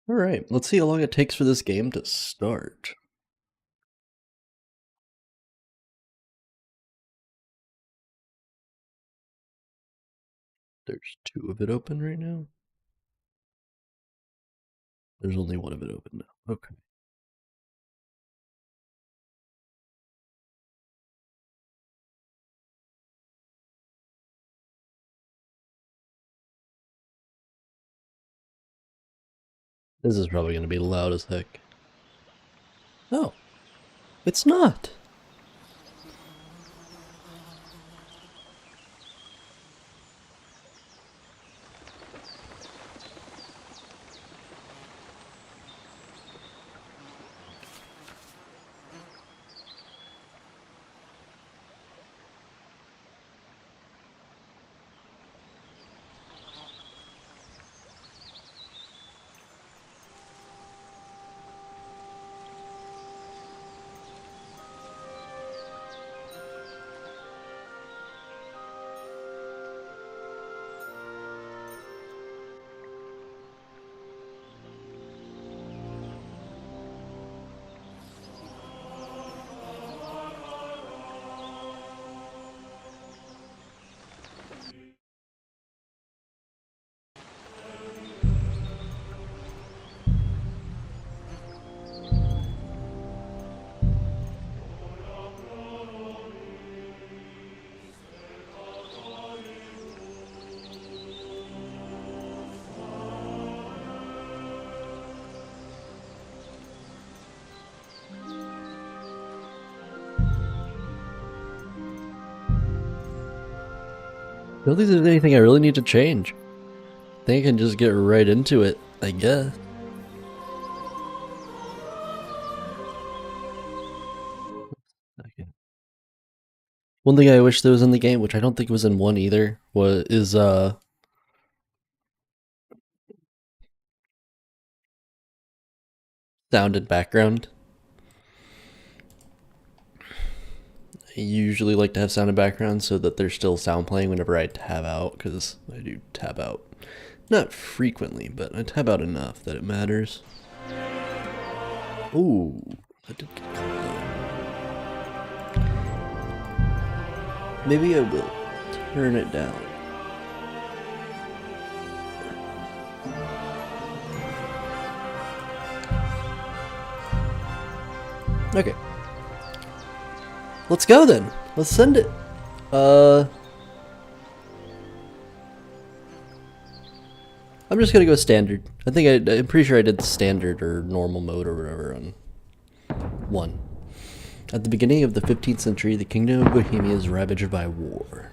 Alright, let's see how long it takes for this game to start. There's two of it open right now. There's only one of it open now. Okay. This is probably going to be loud as heck. No, it's not. I don't think there's anything I really need to change. I think I can just get right into it, I guess. Okay. One thing I wish that was in the game, which I don't think was in 1 either, is sound and background. I usually like to have sound and background so that there's still sound playing whenever I tab out, because I do tab out. Not frequently, but I tab out enough that it matters. Ooh, that did get caught. Maybe I will turn it down. Okay. Let's go then. Let's send it. I'm just gonna go standard. I'm pretty sure I did standard or normal mode or whatever on 1. At the beginning of the 15th century, the Kingdom of Bohemia is ravaged by war.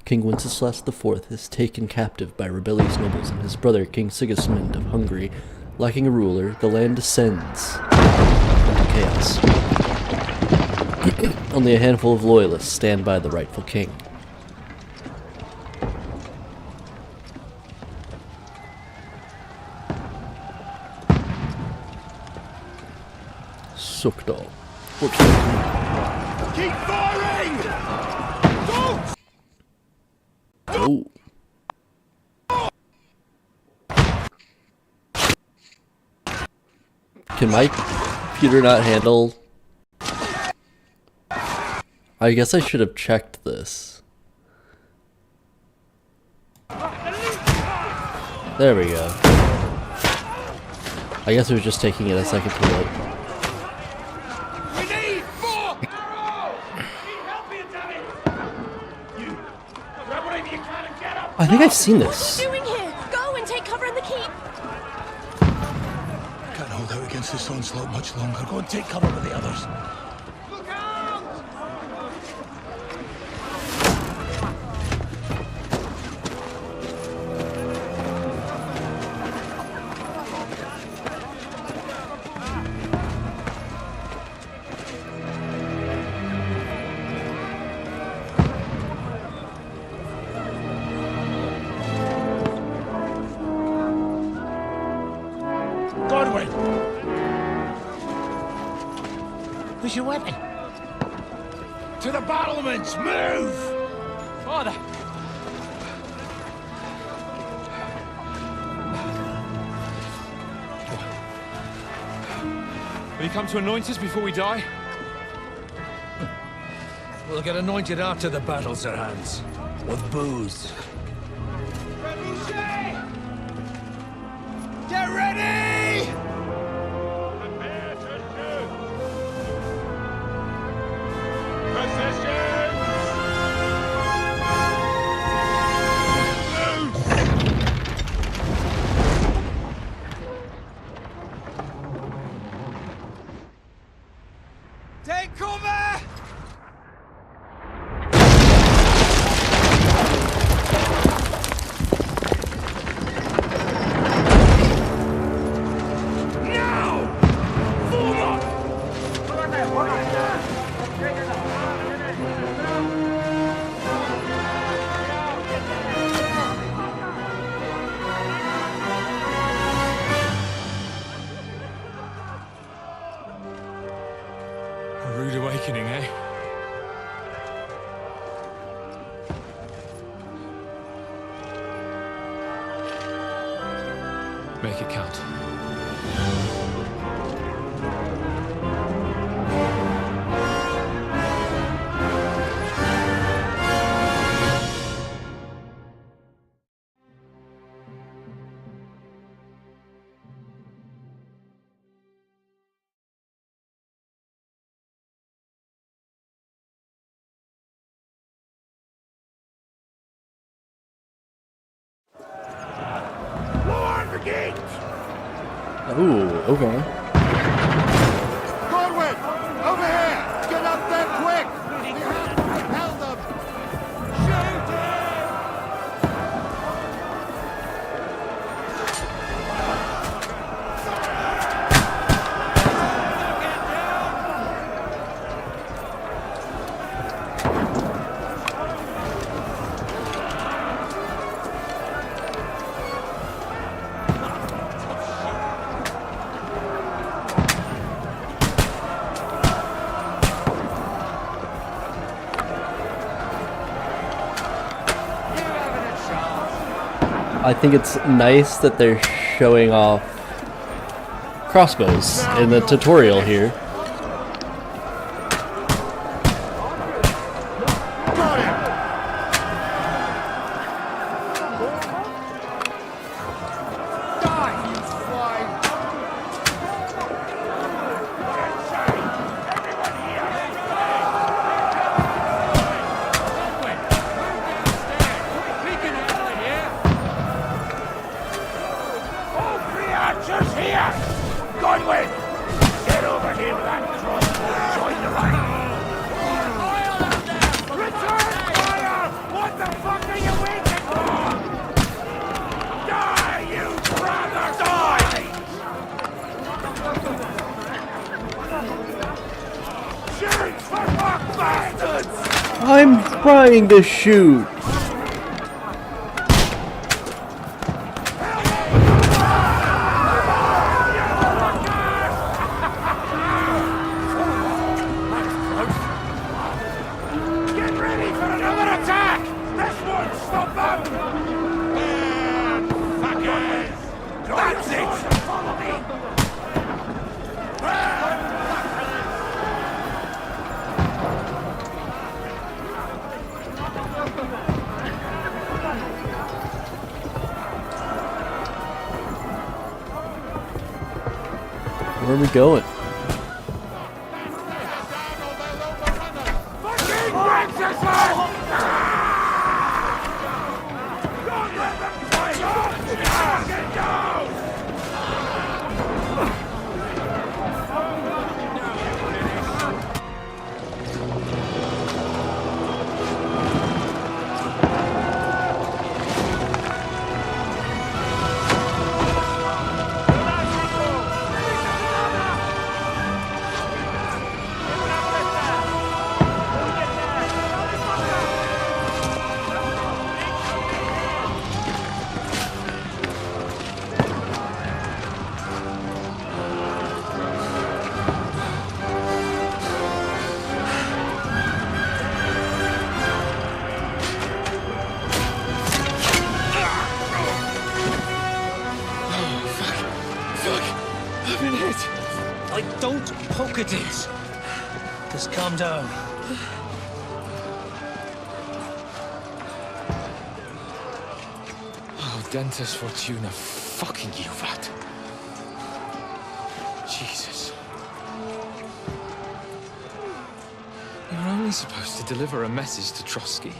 King Wenceslas IV is taken captive by rebellious nobles, and his brother, King Sigismund of Hungary, lacking a ruler, the land descends into chaos. Only a handful of loyalists stand by the rightful king. Sukdal. Keep firing! Don't! Oh. Can my computer not handle? I guess I should have checked this. There we go. I guess it was just taking it a second to load. We need more arrows! Need help here, damn it! You grab whatever you can and get up! I think I've seen this. What are you doing here? Go and take cover in the keep. Can't hold out against this onslaught much longer. Go and take cover with the others. Look out! Godwin! Where's your weapon? To the battlements! Move! Father! you come to anoint us before we die? We'll get anointed after the battles at hands. With booze. Get ready! Prepare to shoot! Position! Take cover! A rude awakening, eh? Make it count. Ooh, okay. Godwin! Over here! Get up there quick! We have to repel them! Shoot him! I think it's nice that they're showing off crossbows in the tutorial here. Got him! Die, you swine! All three archers here! Godwin! Get over here with that crossbow and join the line! Return fire! What the fuck are you waiting for? Die, you brother! Die! Shoot for fuck, bastards! I'm trying to shoot. Get ready for another attack! This won't stop them! Fuckers! That's it! Follow me! Where are we going? Fucking princesses! Don't let them fight! Fucking go! I don't poke at it. Just calm down. Oh, Dentes Fortuna, fucking you, Vat. Jesus. We were only supposed to deliver a message to Trotsky.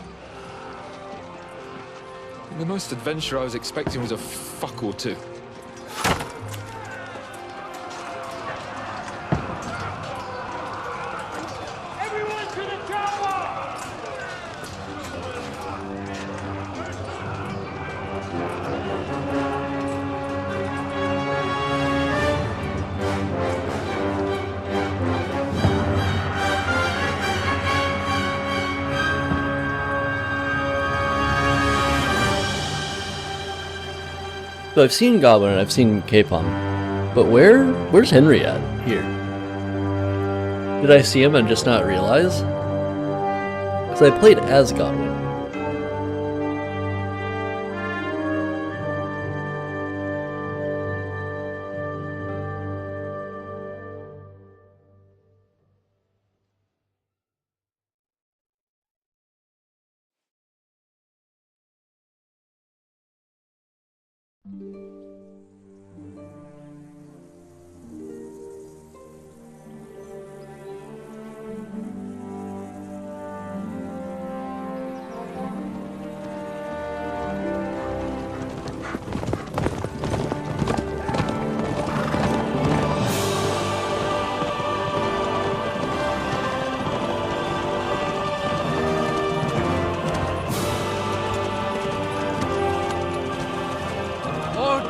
The most adventure I was expecting was a fuck or two. Everyone to the tower! So I've seen Goblin and I've seen Capon, but where's Henry at here? Did I see him and just not realize? Because I played as Goblin.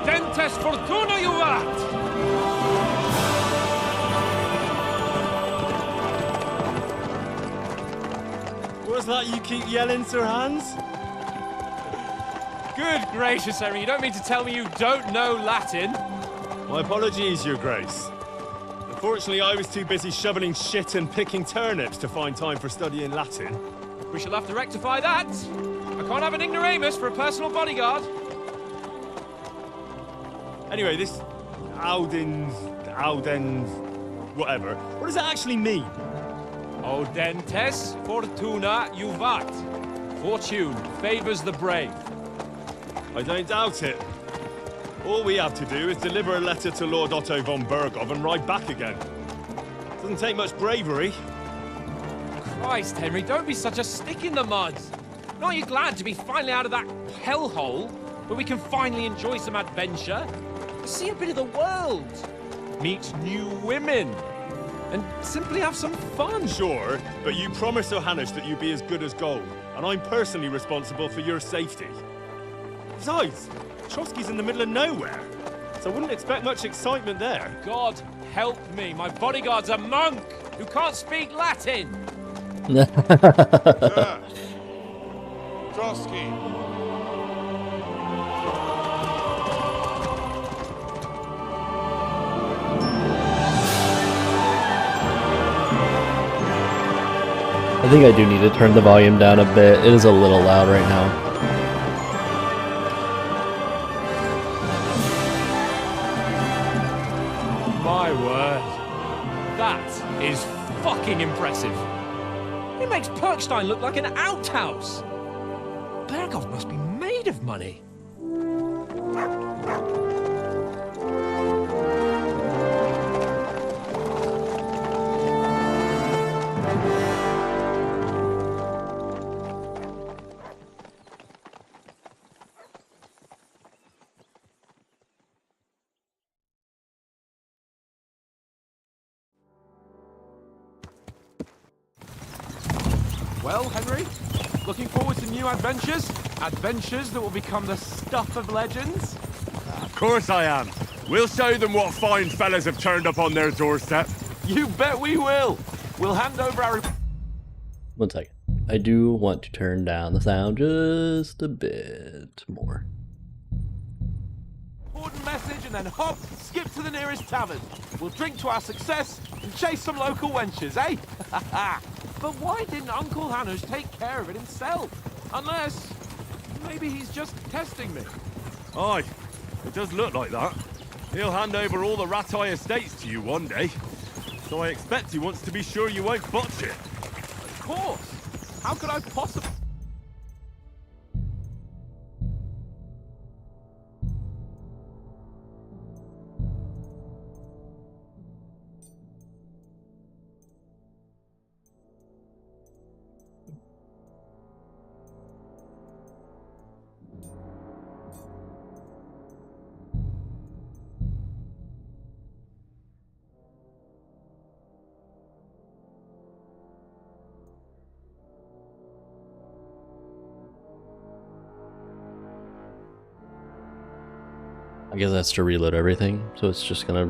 Dentes Fortuna, you vat! What's that you keep yelling, Sir Hans? Good gracious, Henry, you don't mean to tell me you don't know Latin? My apologies, Your Grace. Unfortunately, I was too busy shoveling shit and picking turnips to find time for studying Latin. We shall have to rectify that. I can't have an ignoramus for a personal bodyguard. Anyway, this Audens, whatever. What does that actually mean? Audentes Fortuna Juvat. Fortune favors the brave. I don't doubt it. All we have to do is deliver a letter to Lord Otto von Bergov and ride back again. Doesn't take much bravery. Christ, Henry, don't be such a stick in the mud. Aren't you glad to be finally out of that hellhole where we can finally enjoy some adventure? See a bit of the world, meet new women, and simply have some fun. Sure, but you promised Johannes that you'd be as good as gold, and I'm personally responsible for your safety. Besides, Trotsky's in the middle of nowhere, so I wouldn't expect much excitement there. God help me, my bodyguard's a monk who can't speak Latin. Trotsky. I think I do need to turn the volume down a bit. It is a little loud right now. My word. That is fucking impressive. It makes Perkstein look like an outhouse. Bergov must be made of money. Well, Henry, looking forward to new adventures? Adventures that will become the stuff of legends? Of course I am. We'll show them what fine fellas have turned up on their doorstep. You bet we will! We'll hand over our... One second. I do want to turn down the sound just a bit more. important message and then hop, skip to the nearest tavern. We'll drink to our success and chase some local wenches, eh? But why didn't Uncle Hanush take care of it himself? Unless, maybe he's just testing me. Aye, it does look like that. He'll hand over all the Ratai estates to you one day. So I expect he wants to be sure you won't botch it. Of course! How could I possibly... I guess that's to reload everything, so it's just gonna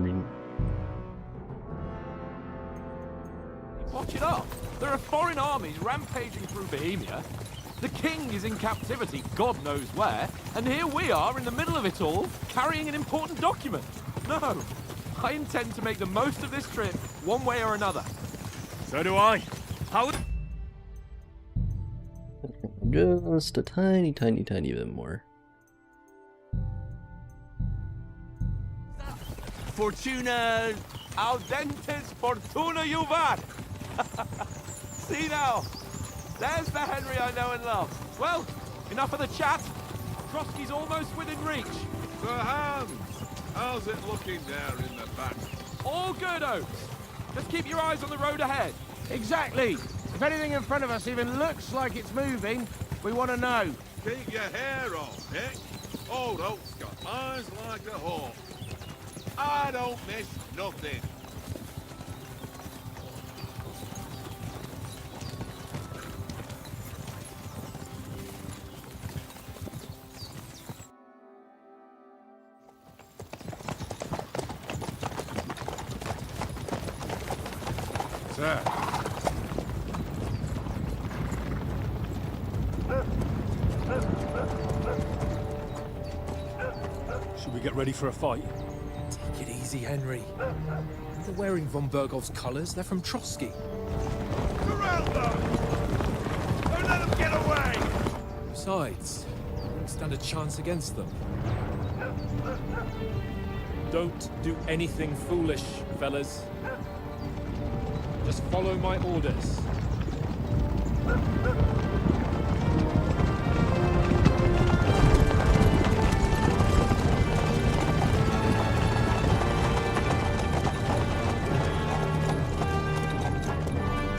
Watch it up! There are foreign armies rampaging through Bohemia. The king is in captivity, God knows where, and here we are in the middle of it all, carrying an important document. No, I intend to make the most of this trip, one way or another. So do I. How... just a tiny bit more. Fortuna audentes fortuna juvat. See now, there's the Henry I know and love. Well, enough of the chat. Trotsky's almost within reach. Sir Hans, how's it looking there in the back? All good, Oates. Just keep your eyes on the road ahead. Exactly. If anything in front of us even looks like it's moving, we want to know. Keep your hair on, eh? Old Oak's got eyes like a hawk. I don't miss nothing. Sir. Should we get ready for a fight? Take it easy, Henry. They're wearing von Bergov's colours. They're from Trotsky. Surround them! Don't let them get away! Besides, we won't stand a chance against them. Don't do anything foolish, fellas. Just follow my orders.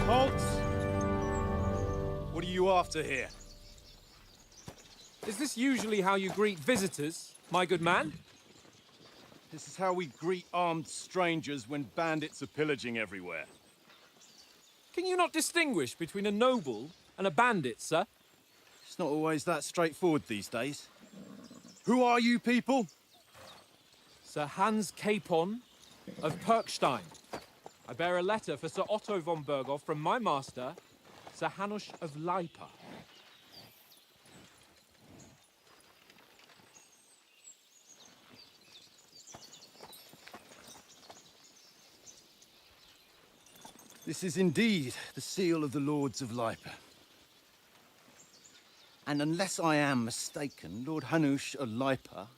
Halt! What are you after here? Is this usually how you greet visitors, my good man? This is how we greet armed strangers when bandits are pillaging everywhere. Can you not distinguish between a noble and a bandit, sir? It's not always that straightforward these days. Who are you people? Sir Hans Capon of Perkstein. I bear a letter for Sir Otto von Berghoff from my master, Sir Hanush of Lipa. This is indeed the seal of the Lords of Lipa. And unless I am mistaken, Lord Hanush of Lipa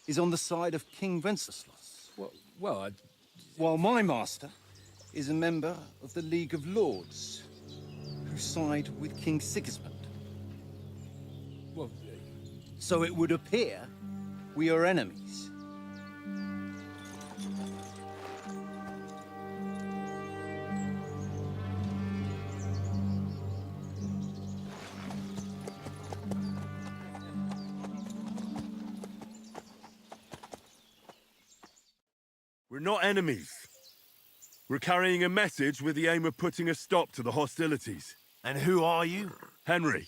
is on the side of King Wenceslas. Well, While my master is a member of the League of Lords, who side with King Sigismund. well, So it would appear we are enemies. We're not enemies. We're carrying a message with the aim of putting a stop to the hostilities. And who are you? Henry,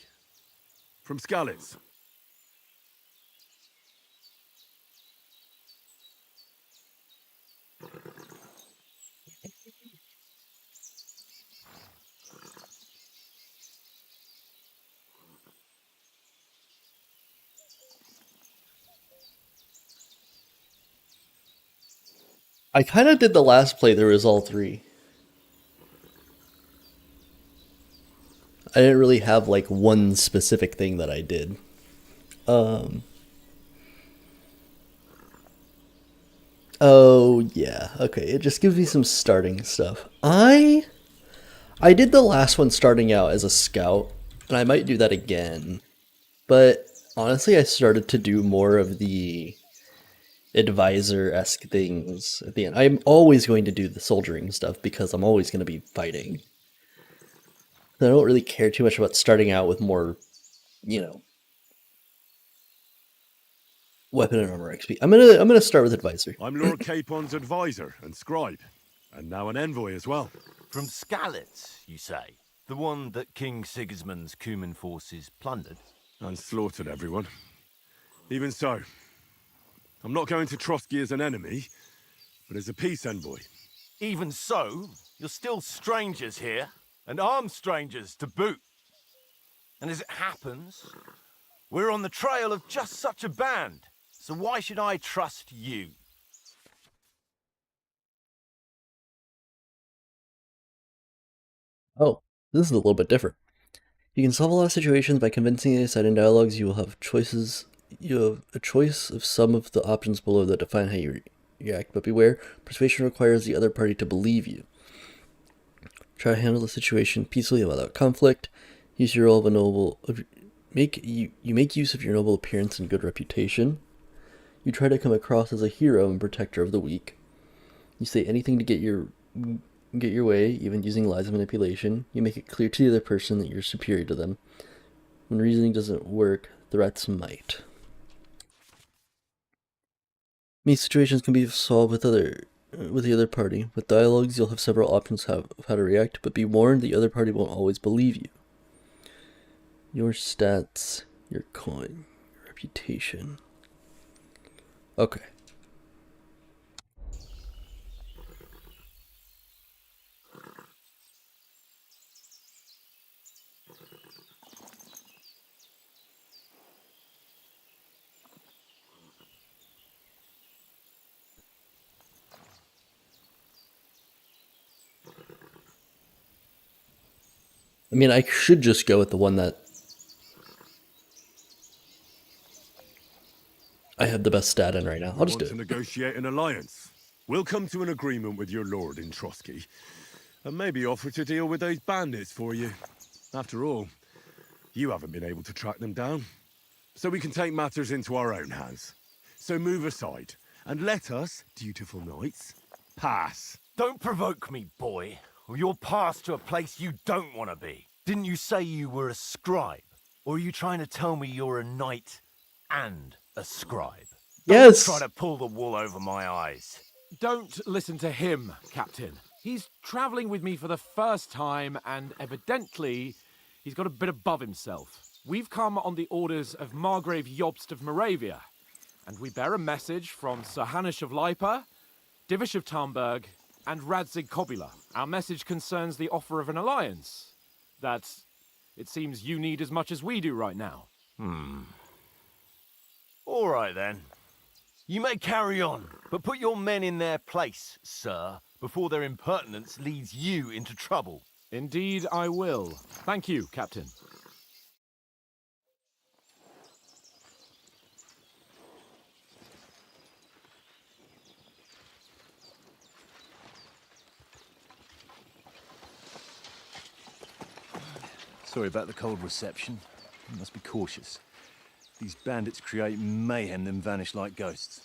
from Skalitz. I kind of did the last playthrough as all three. I didn't really have like one specific thing that I did. Oh yeah, okay. It just gives me some starting stuff. I did the last one starting out as a scout, and I might do that again. But honestly, I started to do more of the advisor-esque things at the end. I'm always going to do the soldiering stuff because I'm always going to be fighting. I don't really care too much about starting out with more, you know, weapon and armor XP. I'm gonna start with advisor. I'm Lord Capon's advisor and scribe, and now an envoy as well. From Skalitz, you say? The one that King Sigismund's Cuman forces plundered? And slaughtered everyone. Even so, I'm not going to Trotsky as an enemy, but as a peace envoy. Even so, you're still strangers here, and armed strangers to boot. And as it happens, we're on the trail of just such a band, so why should I trust you? Oh, this is a little bit different. You can solve a lot of situations by convincing the side in dialogues. You will have choices. You have a choice of some of the options below that define how you react, but beware, persuasion requires the other party to believe you. Try to handle the situation peacefully and without conflict. Use your role of a noble. You make use of your noble appearance and good reputation. You try to come across as a hero and protector of the weak. You say anything to get your way, even using lies and manipulation. You make it clear to the other person that you're superior to them. When reasoning doesn't work, threats might. Many situations can be solved with the other party. With dialogues, you'll have several options of how to react, but be warned the other party won't always believe you. Your stats, your coin, your reputation. Okay. I mean, I should just go with the one that I have the best stat in right now. I'll just do Want to it. negotiate an alliance? We'll come to an agreement with your lord in Trotsky, and maybe offer to deal with those bandits for you. After all, you haven't been able to track them down, so we can take matters into our own hands. So move aside, and let us, dutiful knights, pass. Don't provoke me, boy, or you'll pass to a place you don't want to be. Didn't you say you were a scribe? Or are you trying to tell me you're a knight and a scribe? Yes. Don't try to pull the wool over my eyes. Don't listen to him, Captain. He's travelling with me for the first time, and evidently, he's got a bit above himself. We've come on the orders of Margrave Jobst of Moravia, and we bear a message from Sir Hanush of Lipa, Divish of Tarnberg, and Radzig Kobila. Our message concerns the offer of an alliance that it seems you need as much as we do right now. All right, then. You may carry on, but put your men in their place, sir, before their impertinence leads you into trouble. Indeed, I will. Thank you, Captain. Sorry about the cold reception. You must be cautious. These bandits create mayhem, then vanish like ghosts.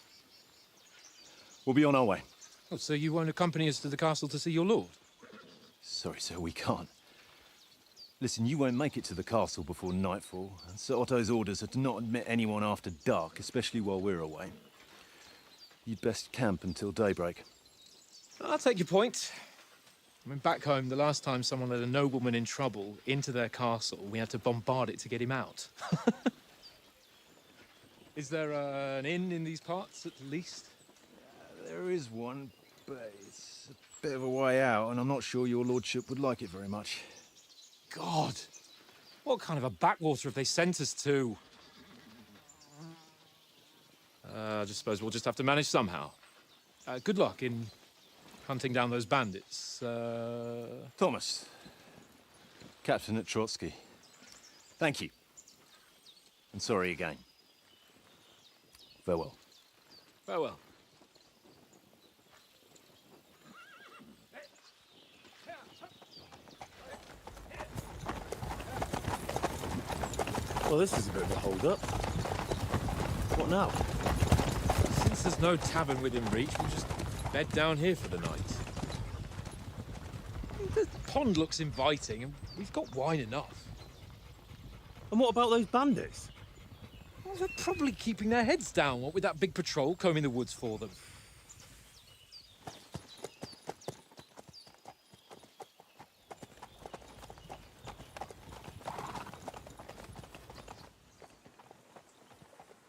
We'll be on our way. Oh, so you won't accompany us to the castle to see your lord? Sorry, sir, we can't. Listen, you won't make it to the castle before nightfall, and Sir Otto's orders are to not admit anyone after dark, especially while we're away. You'd best camp until daybreak. I'll take your point. I mean, back home, the last time someone let a nobleman in trouble into their castle, we had to bombard it to get him out. Is there an inn in these parts, at least? There is one, but it's a bit of a way out, and I'm not sure your lordship would like it very much. God! What kind of a backwater have they sent us to? I just suppose we'll just have to manage somehow. Good luck in hunting down those bandits. Thomas, captain at Trotsky. Thank you. And sorry again. Farewell. Farewell. Well, this is a bit of a hold-up. What now? Since there's no tavern within reach, we'll just bed down here for the night. The pond looks inviting, and we've got wine enough. And what about those bandits? Well, they're probably keeping their heads down, what with that big patrol combing the woods for them.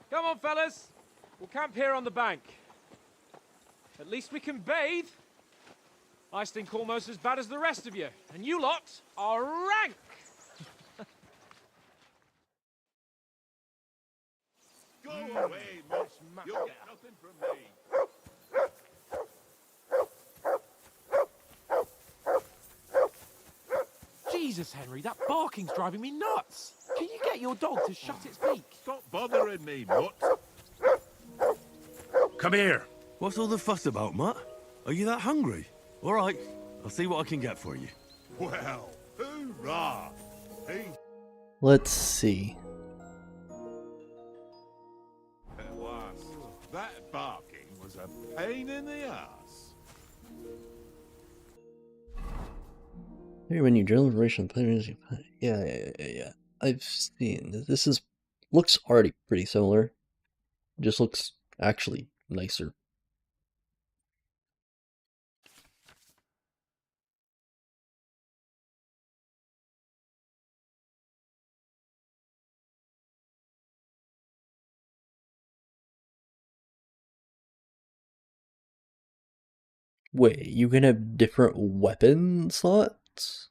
Come on, fellas. We'll camp here on the bank. At least we can bathe. I stink almost as bad as the rest of you, and you lot are rank! Go away, miss. You'll get nothing from me. Jesus, Henry, that barking's driving me nuts. Can you get your dog to shut its beak? Stop bothering me, mutt. Come here. What's all the fuss about, Mutt? Are you that hungry? All right, I'll see what I can get for you. Well, hoorah! Hey, Let's see. was. That barking was a pain in the ass. Here, when you drill information, play music. Yeah. I've seen this. This is looks already pretty similar. Just looks actually nicer. Wait, you can have different weapon slots?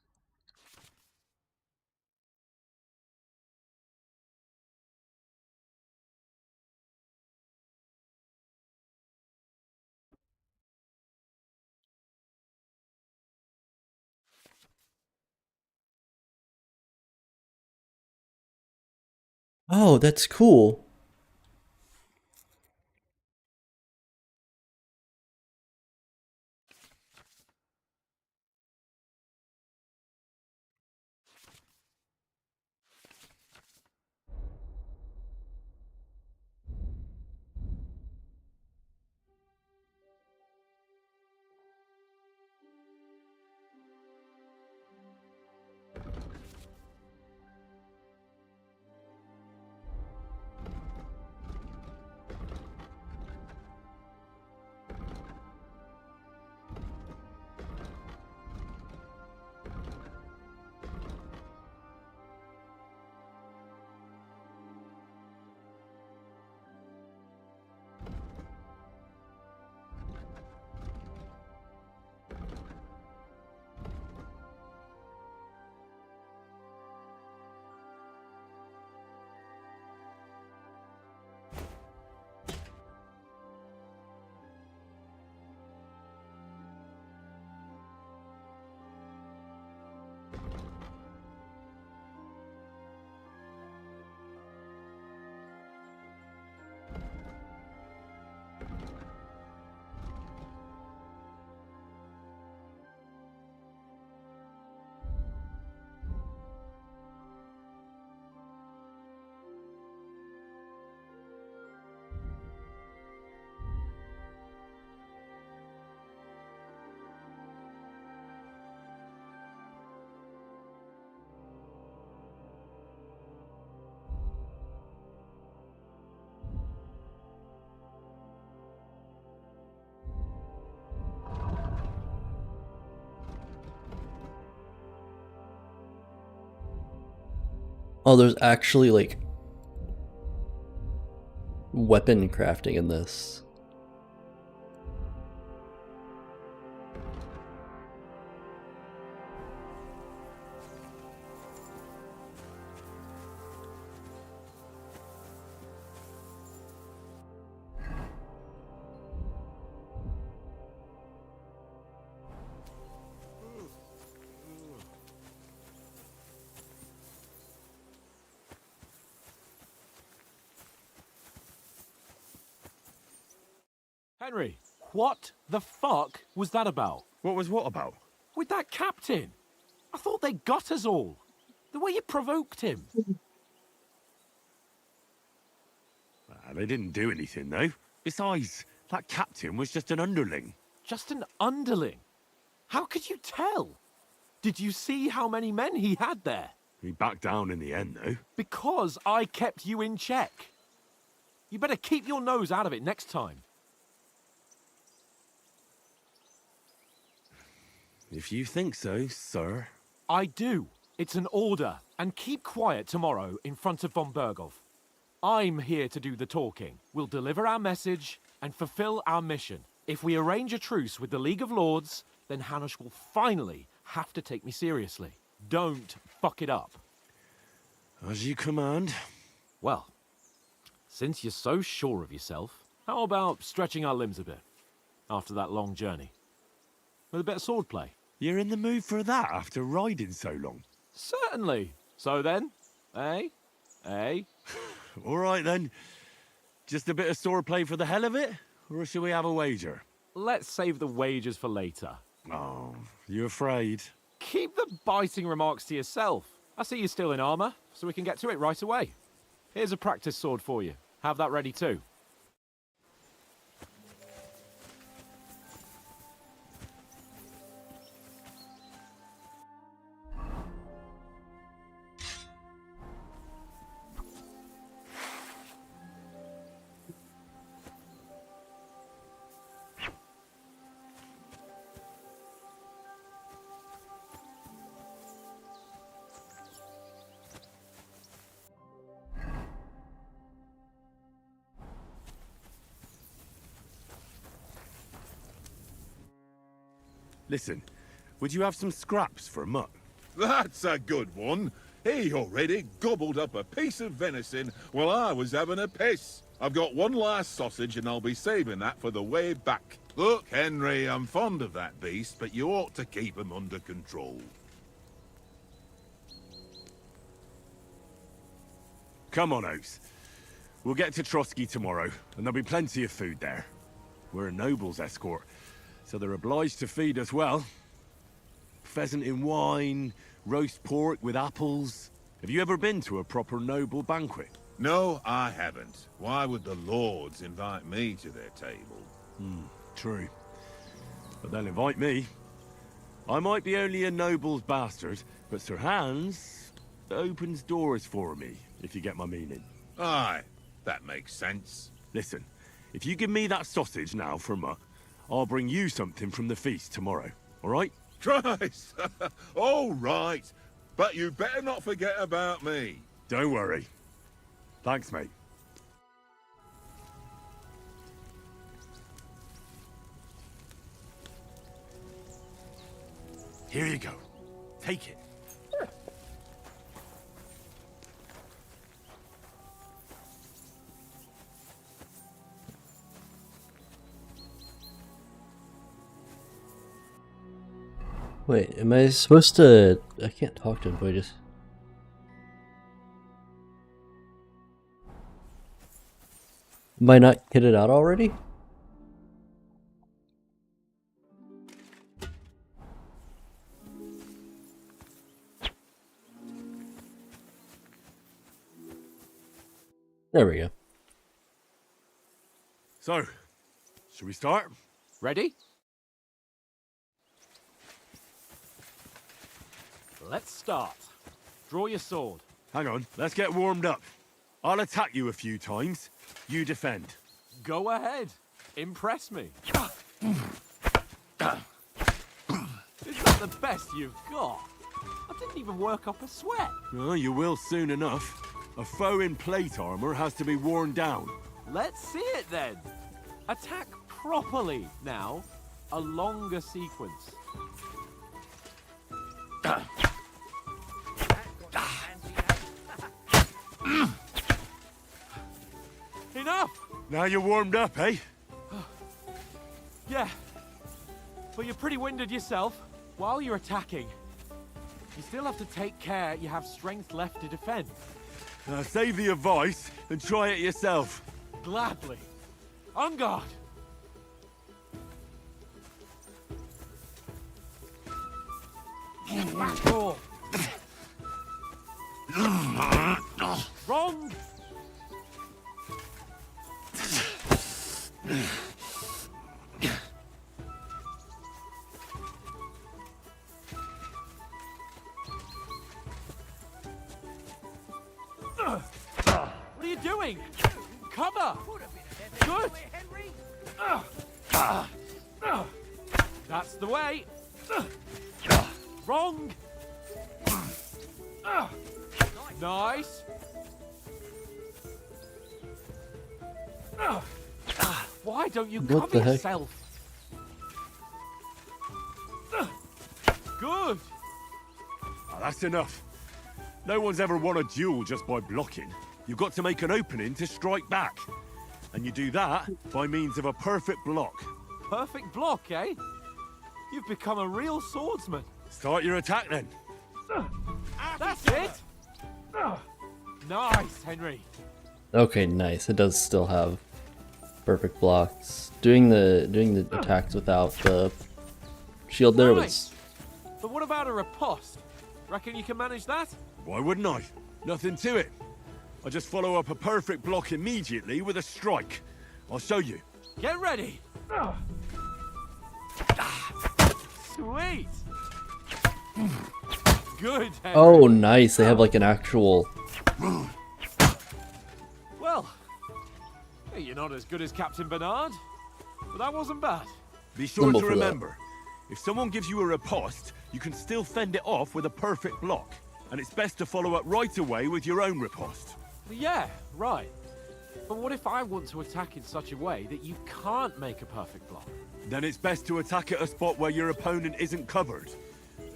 Oh, that's cool. Oh, there's actually like weapon crafting in this. Henry, what the fuck was that about? What was what about? With that captain? I thought they got us all. The way you provoked him. they didn't do anything, though. Besides, that captain was just an underling. Just an underling? How could you tell? Did you see how many men he had there? He backed down in the end, though. Because I kept you in check. You better keep your nose out of it next time. If you think so, sir. I do. It's an order. And keep quiet tomorrow in front of von Berghoff. I'm here to do the talking. We'll deliver our message and fulfill our mission. If we arrange a truce with the League of Lords, then Hanush will finally have to take me seriously. Don't fuck it up. As you command. Well, since you're so sure of yourself, how about stretching our limbs a bit after that long journey? With a bit of swordplay. You're in the mood for that after riding so long? Certainly. So then, eh? Eh? All right then. Just a bit of swordplay for the hell of it? Or shall we have a wager? Let's save the wagers for later. Oh, you afraid? Keep the biting remarks to yourself. I see you're still in armor, so we can get to it right away. Here's a practice sword for you. Have that ready too. Listen, would you have some scraps for Mutt? That's a good one. He already gobbled up a piece of venison while I was having a piss. I've got one last sausage and I'll be saving that for the way back. Look, Henry, I'm fond of that beast, but you ought to keep him under control. Come on, Oates. We'll get to Trotsky tomorrow, and there'll be plenty of food there. We're a noble's escort, so they're obliged to feed us well. Pheasant in wine, roast pork with apples. Have you ever been to a proper noble banquet? No, I haven't. Why would the lords invite me to their table? True. But they'll invite me. I might be only a noble's bastard, but Sir Hans opens doors for me, if you get my meaning. Aye, that makes sense. Listen, if you give me that sausage now for Mutt, I'll bring you something from the feast tomorrow, all right? Christ! All right, but you better not forget about me. Don't worry. Thanks, mate. Here you go. Take it. Wait, am I supposed to... I can't talk to him, but just... Am I not kitted out already? There we go. So, should we start? Ready? Let's start. Draw your sword. Hang on, let's get warmed up. I'll attack you a few times. You defend. Go ahead. Impress me. Is that the best you've got? I didn't even work up a sweat. Oh, you will soon enough. A foe in plate armor has to be worn down. Let's see it then. Attack properly now. A longer sequence. Enough! Now you're warmed up, eh? Yeah. But you're pretty winded yourself. While you're attacking, you still have to take care you have strength left to defend. Save the advice and try it yourself. Gladly. On guard. Oh. Wrong. going! Cover! Good! That's the way! Wrong! Nice! Why don't you What cover the heck? yourself? Good! Ah, that's enough. No one's ever won a duel just by blocking. You've got to make an opening to strike back. And you do that by means of a perfect block. Perfect block, eh? You've become a real swordsman. Start your attack then. That's it! Nice, Henry. Okay, nice. It does still have perfect blocks. Doing the attacks without the shield there was. But what about a riposte? Reckon you can manage that? Why wouldn't I? Nothing to it. I just follow up a perfect block immediately with a strike. I'll show you. Get ready! Sweet! Good, Henry. Oh, nice. They have like an actual. Well, hey, you're not as good as Captain Bernard, but that wasn't bad. Be sure Symbol to for that. remember, if someone gives you a riposte, you can still fend it off with a perfect block. And it's best to follow up right away with your own riposte. Yeah, right. But what if I want to attack in such a way that you can't make a perfect block? Then it's best to attack at a spot where your opponent isn't covered.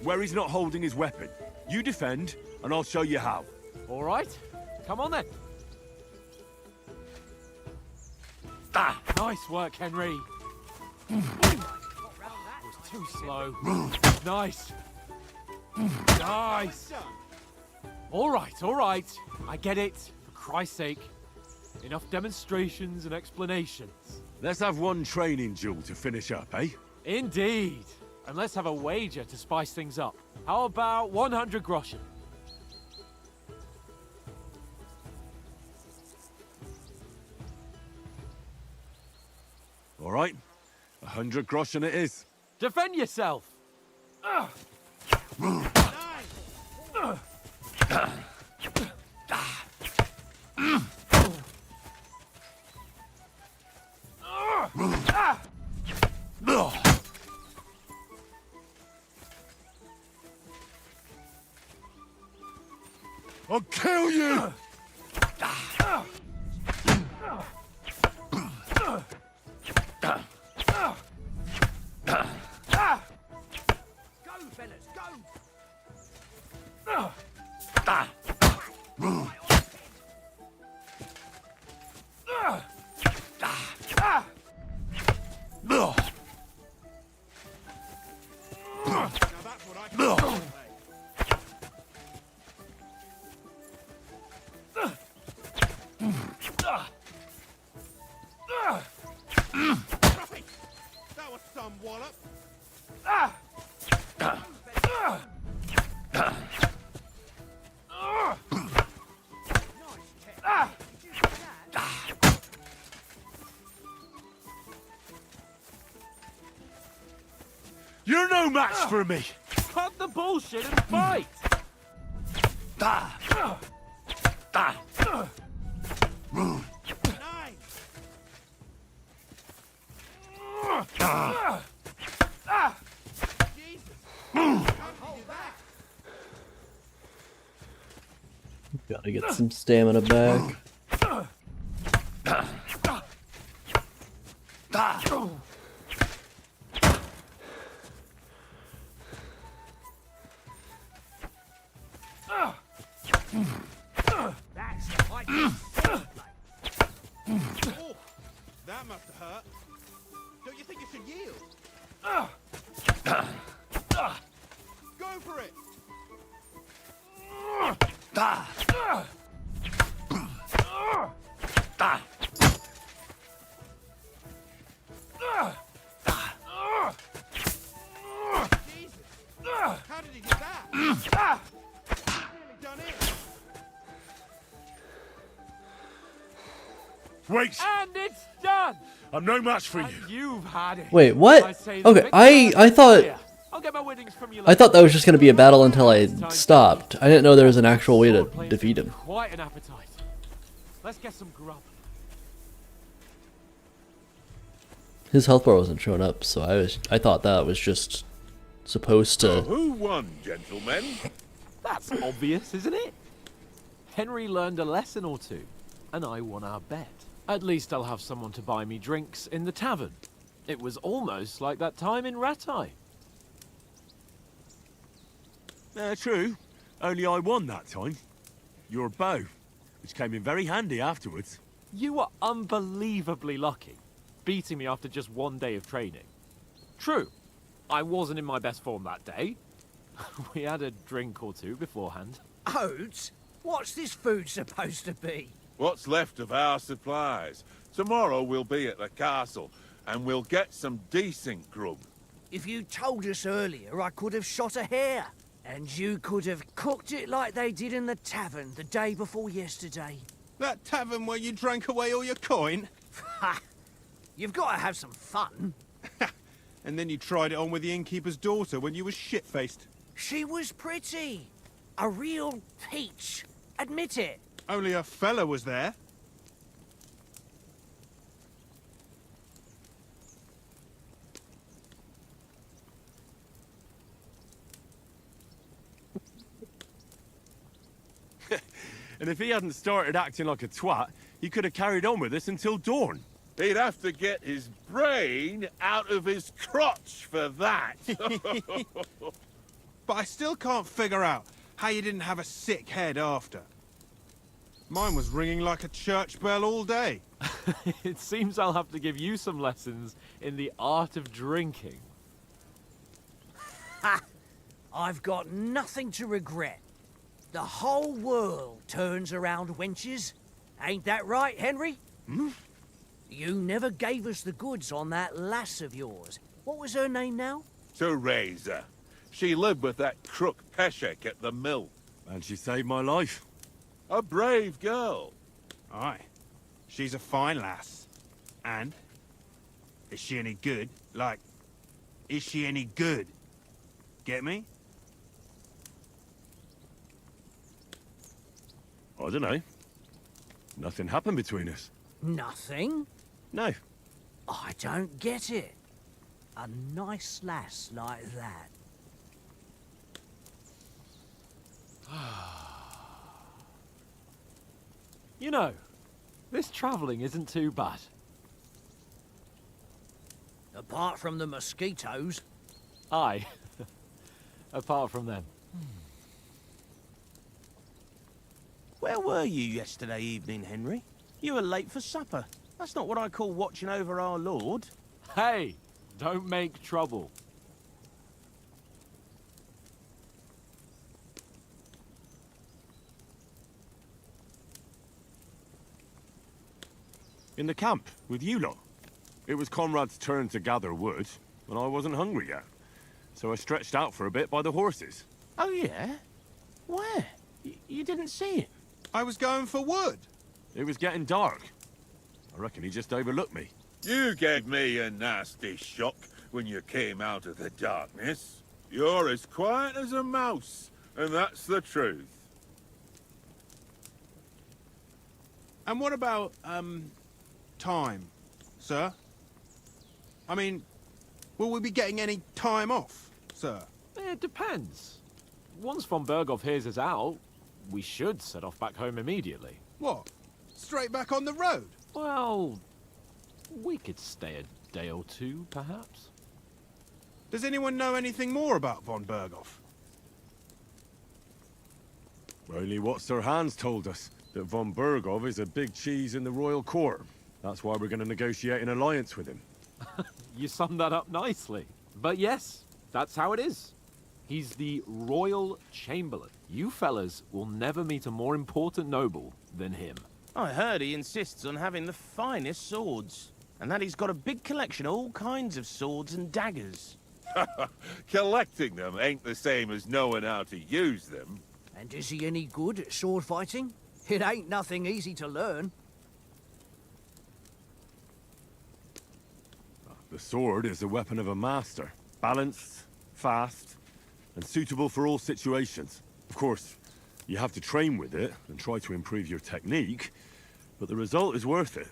Where he's not holding his weapon. You defend, and I'll show you how. All right, come on then. Nice work, Henry. Was too slow. Nice. Nice. All right. I get it. For Christ's sake. Enough demonstrations and explanations. Let's have one training duel to finish up, eh? Indeed. And let's have a wager to spice things up. How about 100 groschen? All right. 100 groschen it is. Defend yourself. I'll kill you! That was some wallop. You're no match for me! Cut the bullshit and fight! Gotta get some stamina back. Oh, that must have hurt. Don't you think you should yield? Go for it. Jesus. How did he do that? Nearly done it. Wait! And it's done! I'm no match for you. You've had it. Wait, what? I say the Okay, victor I thought here. I'll get my winnings from you I thought that was just gonna be a battle until I stopped. I didn't know there was an actual way to Sword players defeat have him. Quite an appetite. Let's get some grub. His health bar wasn't showing up, so I thought that was just supposed to. So who won, gentlemen? That's obvious, isn't it? Henry learned a lesson or two, and I won our bet. At least I'll have someone to buy me drinks in the tavern. It was almost like that time in Rattay. True. Only I won that time. Your bow, which came in very handy afterwards. You were unbelievably lucky, beating me after just one day of training. True, I wasn't in my best form that day. We had a drink or two beforehand. Oats? What's this food supposed to be? What's left of our supplies. Tomorrow we'll be at the castle, and we'll get some decent grub. If you told us earlier, I could have shot a hare. And you could have cooked it like they did in the tavern the day before yesterday. That tavern where you drank away all your coin? Ha! You've got to have some fun. And then you tried it on with the innkeeper's daughter when you were shit-faced. She was pretty. A real peach. Admit it. Only a fella was there. And if he hadn't started acting like a twat, he could have carried on with us until dawn. He'd have to get his brain out of his crotch for that. But I still can't figure out how you didn't have a sick head after. Mine was ringing like a church bell all day. It seems I'll have to give you some lessons in the art of drinking. Ha! I've got nothing to regret. The whole world turns around wenches. Ain't that right, Henry? Hmm? You never gave us the goods on that lass of yours. What was her name now? Teresa. She lived with that crook Peshek at the mill. And she saved my life. A brave girl. Aye. She's a fine lass. And? Is she any good? Like, is she any good? Get me? I don't know. Nothing happened between us. Nothing? No. I don't get it. A nice lass like that. You know, this travelling isn't too bad. Apart from the mosquitoes. Aye. Apart from them. Where were you yesterday evening, Henry? You were late for supper. That's not what I call watching over our Lord. Hey, don't make trouble. In the camp, with you lot. It was Conrad's turn to gather wood, and I wasn't hungry yet. So I stretched out for a bit by the horses. Oh, yeah? Where? You didn't see it? I was going for wood. It was getting dark. I reckon he just overlooked me. You gave me a nasty shock when you came out of the darkness. You're as quiet as a mouse, and that's the truth. And what about, time, sir? I mean, will we be getting any time off, sir? It depends. Once von Berghoff hears us out, we should set off back home immediately. What? Straight back on the road? Well, we could stay a day or two, perhaps. Does anyone know anything more about von Berghoff? Only what Sir Hans told us, that von Berghoff is a big cheese in the royal court. That's why we're going to negotiate an alliance with him. You summed that up nicely. But yes, that's how it is. He's the Royal Chamberlain. You fellas will never meet a more important noble than him. I heard he insists on having the finest swords, and that he's got a big collection of all kinds of swords and daggers. Collecting them ain't the same as knowing how to use them. And is he any good at sword fighting? It ain't nothing easy to learn. The sword is the weapon of a master. Balanced, fast, and suitable for all situations. Of course, you have to train with it and try to improve your technique, but the result is worth it.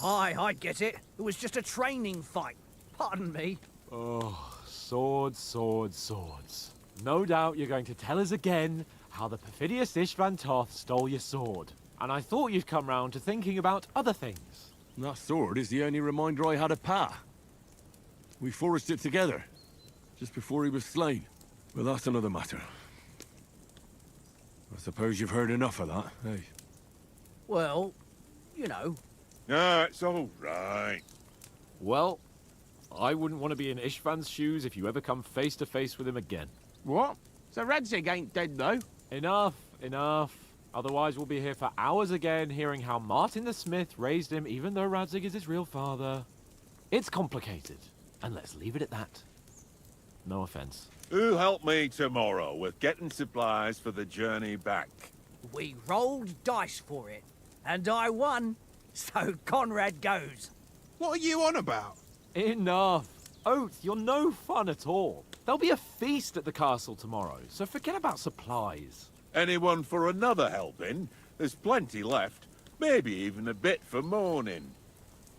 Aye, I get it. It was just a training fight. Pardon me. Oh, swords, swords, swords. No doubt you're going to tell us again how the perfidious Ishvan Toth stole your sword. And I thought you'd come round to thinking about other things. That sword is the only reminder I had of Pa. We forged it together, just before he was slain. But that's another matter. I suppose you've heard enough of that, eh? Well, you know. No, it's all right. Well, I wouldn't want to be in Ishvan's shoes if you ever come face to face with him again. What? So Radzig ain't dead, though? Enough, enough. Otherwise we'll be here for hours again hearing how Martin the Smith raised him even though Radzig is his real father. It's complicated, and let's leave it at that. No offense. Who'll help me tomorrow with getting supplies for the journey back? We rolled dice for it, and I won, so Conrad goes. What are you on about? Enough. Oath, you're no fun at all. There'll be a feast at the castle tomorrow, so forget about supplies. Anyone for another helping? There's plenty left. Maybe even a bit for morning.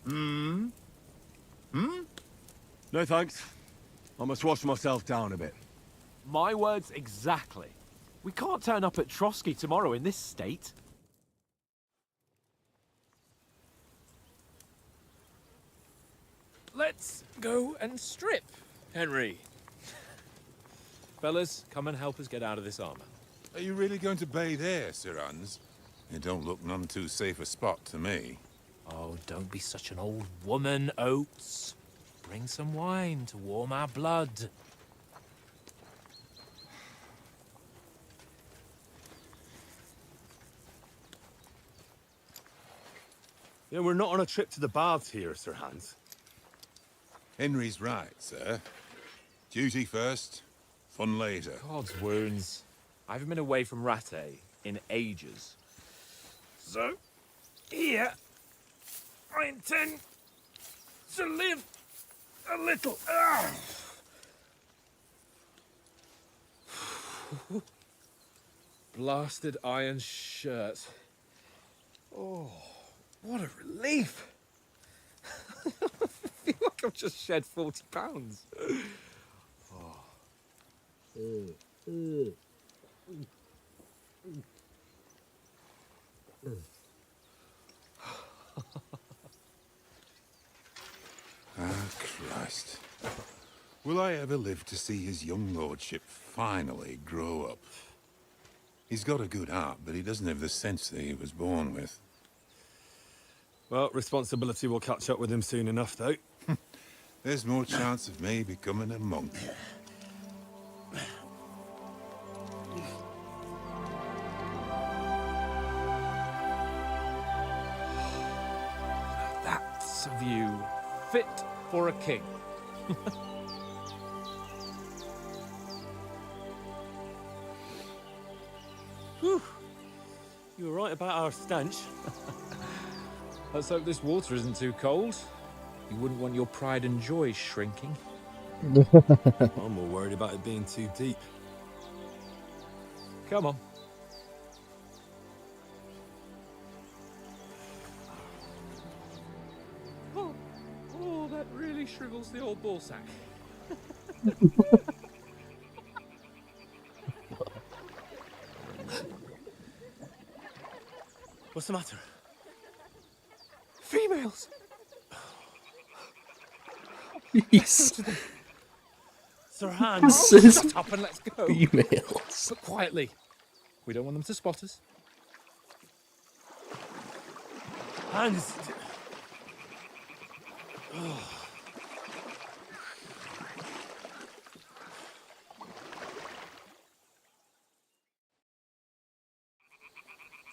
Hmm? No thanks. I must wash myself down a bit. My words exactly. We can't turn up at Trotsky tomorrow in this state. Let's go and strip, Henry. Fellas, come and help us get out of this armor. Are you really going to bathe here, Sir Hans? It don't look none too safe a spot to me. Oh, don't be such an old woman, Oates. Bring some wine to warm our blood. Yeah, we're not on a trip to the baths here, Sir Hans. Henry's right, sir. Duty first, fun later. God's wounds. I haven't been away from Rattay in ages. So, here, I intend to live a little. Blasted iron shirt. Oh, what a relief. I feel like I've just shed 40 pounds. Christ. Will I ever live to see his young lordship finally grow up? He's got a good heart, but he doesn't have the sense that he was born with. Well, responsibility will catch up with him soon enough, though. There's more chance of me becoming a monk. That's a view fit for a king. Whew. You were right about our stench. Let's hope this water isn't too cold. You wouldn't want your pride and joy shrinking. I'm more worried about it being too deep. Come on. Oh, that really shrivels the old ball sack. What's the matter? Females! He's Sir Hans! Oh, shut up and let's go. females. But quietly. We don't want them to spot us. Hans!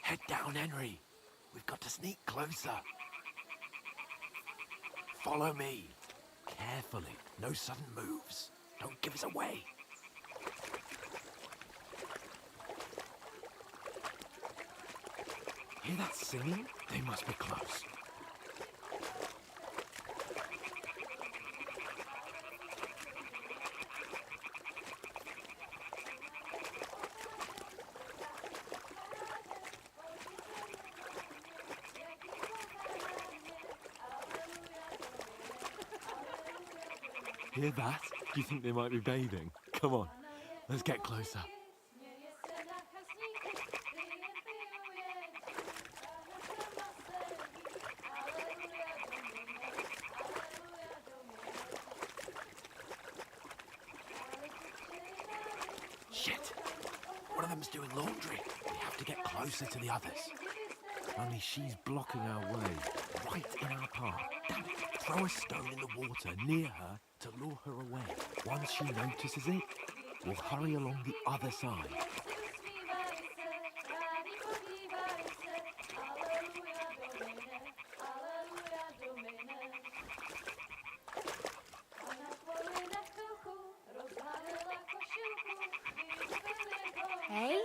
Head down, Henry. We've got to sneak closer. Follow me. Carefully. No sudden moves. Don't give us away. Hear that singing? They must be close. hear that? Do you think they might be bathing? Come on, let's get closer. Shit! One of them's doing laundry. We have to get closer to the others. Only she's blocking our way, right in our path. Damn it! Throw a stone in the water near her to lure her away. Once she notices it, we'll hurry along the other side. Hey?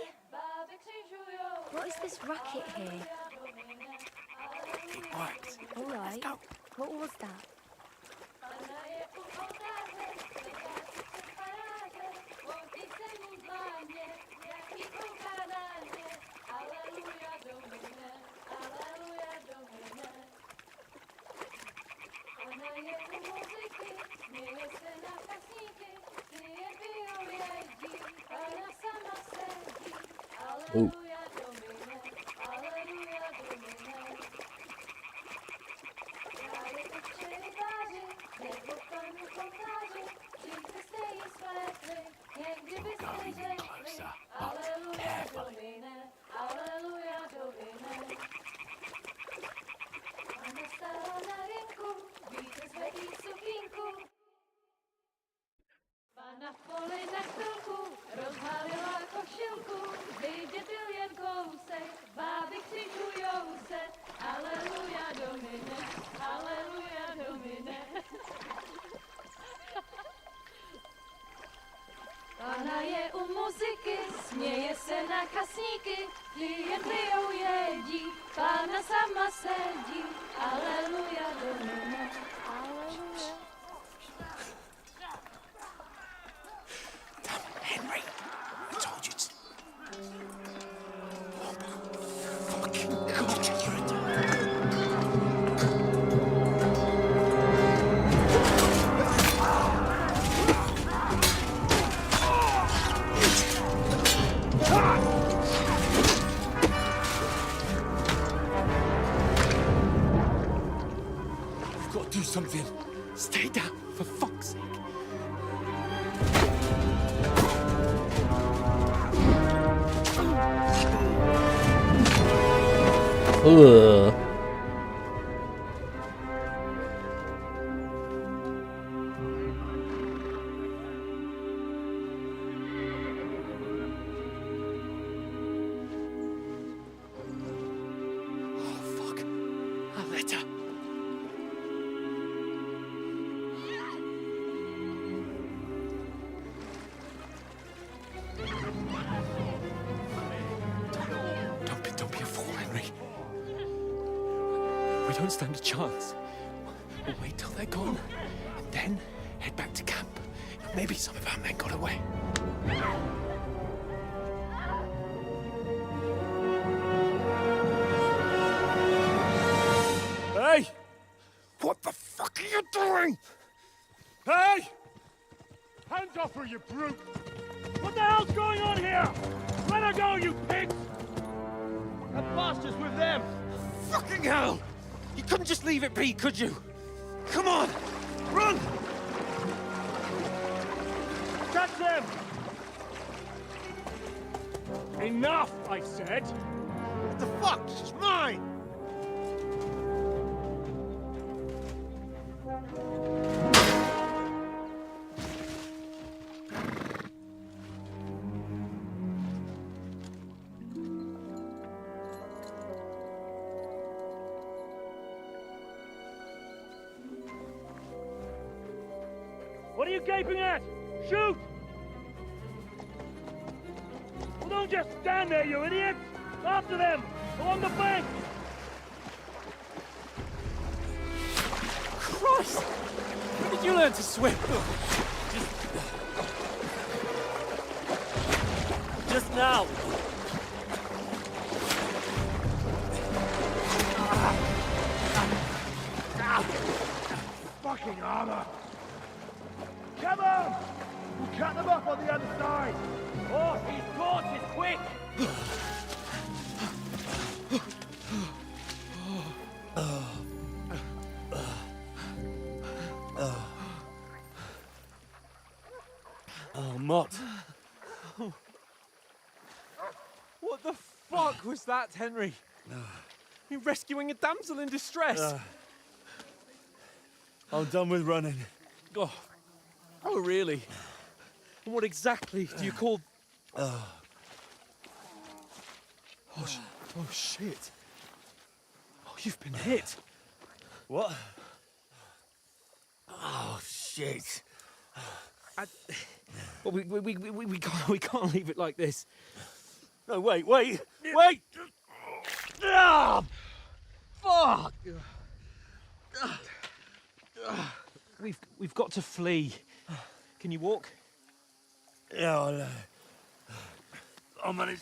What is this racket here? It worked. All right. Let's go. What was that? Ooh. We'll go even closer, but carefully. Na poli na chvilku rozhalila košilku, vydětil jen kousek, báby křičujou se, aleluja domine, aleluja domine. Pána je u muziky, směje se na kasníky, klient pijou jedí, pána sama sedí, aleluja domine, aleluja. Henry, I told you to... Fucking God, you're a You've got to do something. Stay down, for fuck's sake. Ugh. Oh, fuck. A letter. Don't be a fool, Henry. We don't stand a chance. We'll wait till they're gone, and then head back to camp. Maybe some of our men got away. Hey! What the fuck are you doing? Hey! Hands off her, you brute! What the hell's going on here? Let her go, you pigs! That bastard's with them! Fucking hell! You couldn't just leave it be, could you? Come on! Run! Catch them! Enough, I said! What the fuck? It's mine! What are you gaping at? Shoot! Well, don't just stand there, you idiots! After them! Along the bank! Christ! When did you learn to swim? Just now. Fucking armor! We'll cut them off on the other side. Oh, his torches, quick! Oh, Mott. What the fuck was that, Henry? You're rescuing a damsel in distress. I'm done with running. Oh, really? And what exactly do you call... Oh, shit. Oh, you've been hit. What? Oh, shit. Well, we can't leave it like this. No, wait! Ah! Fuck! We've got to flee. Can you walk? Yeah, I'll manage.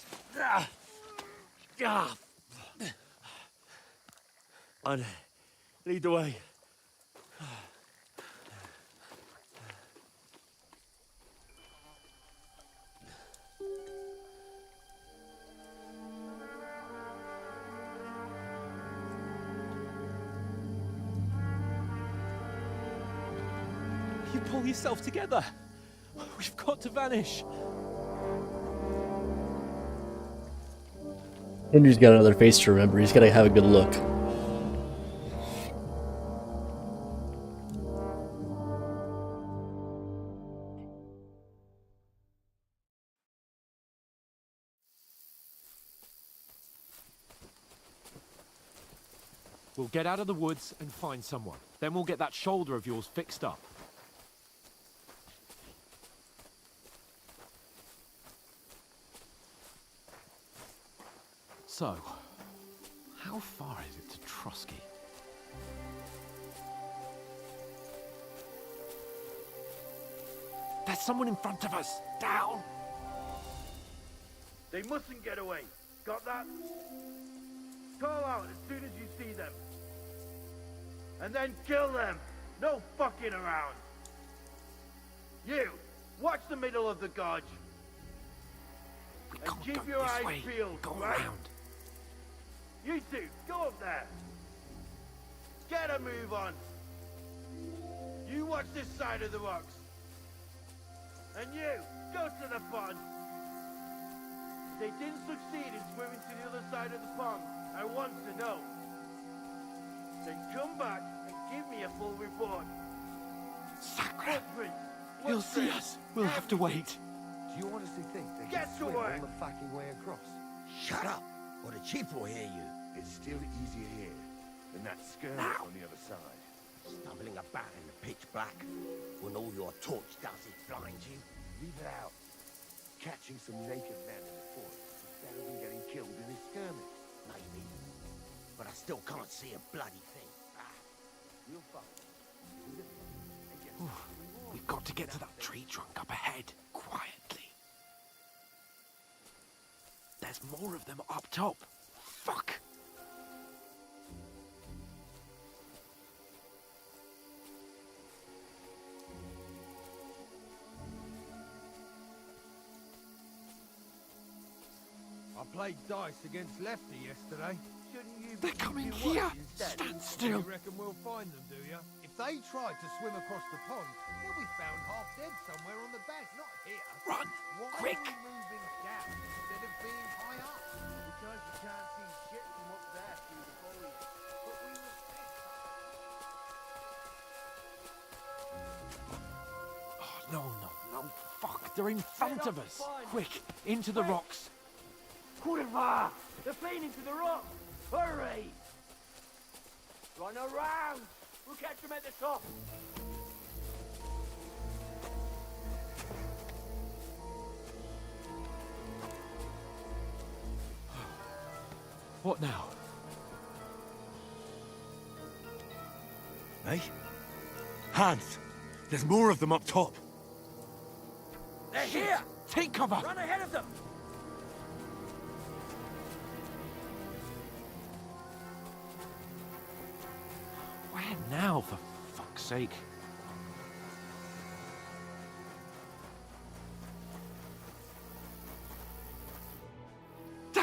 I'd lead the way. You pull yourself together. We've got to vanish. Henry's got another face to remember. He's got to have a good look. We'll get out of the woods and find someone. Then we'll get that shoulder of yours fixed up. So, how far is it to Trotsky? There's someone in front of us! Down! They mustn't get away. Got that? Call out as soon as you see them. And then kill them. No fucking around. You, watch the middle of the gorge. And keep your eyes peeled, right? Around. You two, go up there. Get a move on. You watch this side of the rocks. And you, go to the pond. If they didn't succeed in swimming to the other side of the pond, I want to know. Then come back and give me a full report. Sacre! Footprints, He'll see us. We'll have to wait. Do you honestly think they Get can swim away. all the fucking way across? Shut up, or the chief will hear you. It's still easier here than that skirmish on the other side. Stumbling about in the pitch black, when all your torch does is blind you. Leave it out. Catching some naked men in the forest is better than getting killed in a skirmish. Maybe, but I still can't see a bloody thing. We'll find. We've got to get to that tree trunk up ahead, quietly. There's more of them up top. Fuck! I played dice against Lefty yesterday. Shouldn't you They're coming here! Stand still! You reckon we'll find them, do you? If they tried to swim across the pond, they'll be found half dead somewhere on the bank, not here. Run! Why Quick! are we moving down instead of being high up? Because you can't see shit from up there through the foliage. But we were Oh, no. Fuck, they're in front of us. Quick, into the rocks. Kurva! They're playing into the rock! Hurry! Run around! We'll catch them at the top! What now? Hey? Hans! There's more of them up top! They're here! Take cover! Run ahead of them! Where now, for fuck's sake?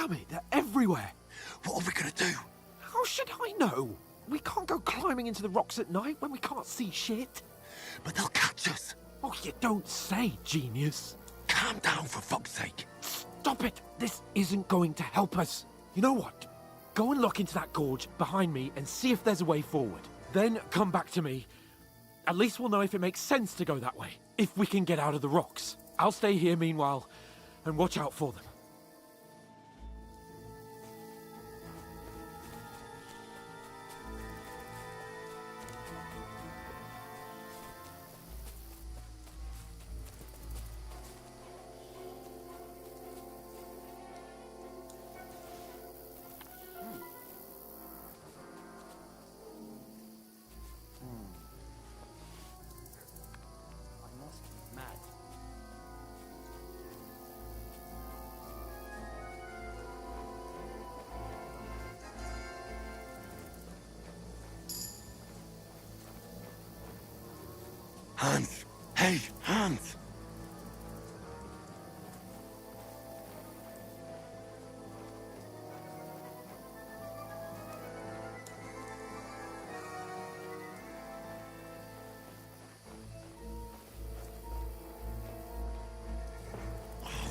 Damn it, they're everywhere. What are we gonna do? How should I know? We can't go climbing into the rocks at night when we can't see shit. But they'll catch us. Oh, you don't say, genius. Calm down, for fuck's sake. Stop it. This isn't going to help us. You know what? Go and look into that gorge behind me and see if there's a way forward. Then come back to me. At least we'll know if it makes sense to go that way. If we can get out of the rocks. I'll stay here meanwhile and watch out for them. Hans! Hey, Hans!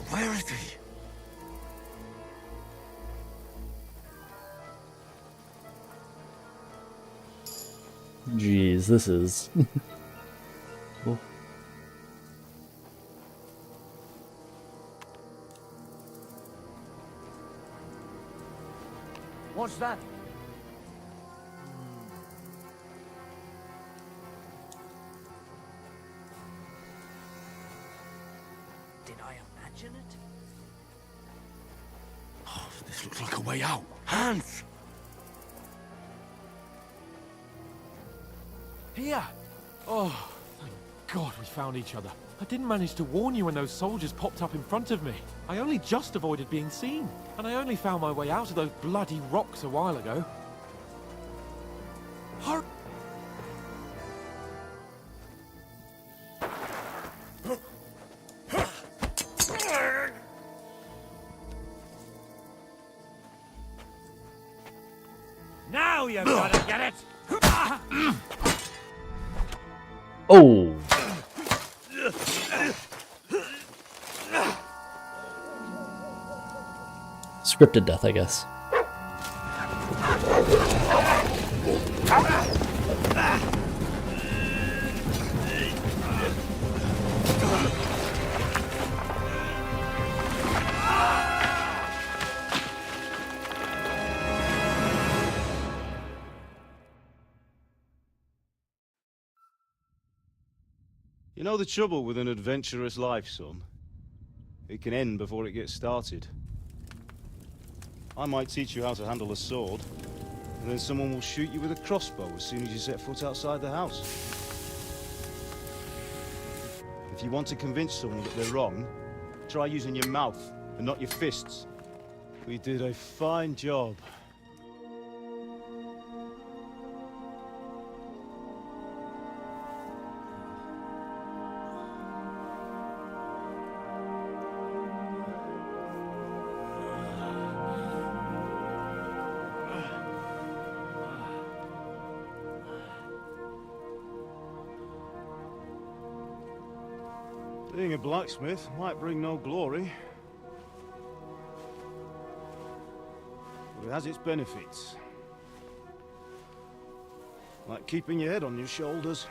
Where is he? Jeez, this is... Oh. What's that? Did I imagine it? Oh, this looks like a way out. Hans! Here! Oh, thank God we found each other. I didn't manage to warn you when those soldiers popped up in front of me. I only just avoided being seen. And I only found my way out of those bloody rocks a while ago. Hurry! Now you've got to get it! Oh! Scripted death, I guess. You know the trouble with an adventurous life, son? It can end before it gets started. I might teach you how to handle a sword, and then someone will shoot you with a crossbow as soon as you set foot outside the house. If you want to convince someone that they're wrong, try using your mouth and not your fists. We did a fine job. Being a blacksmith might bring no glory, but it has its benefits. Like keeping your head on your shoulders.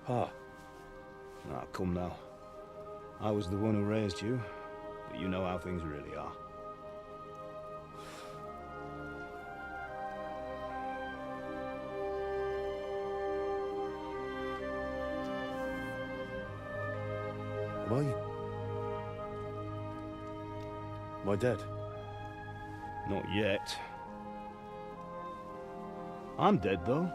Ah, come now. I was the one who raised you, but you know how things really are. Am I dead? Not yet. I'm dead, though.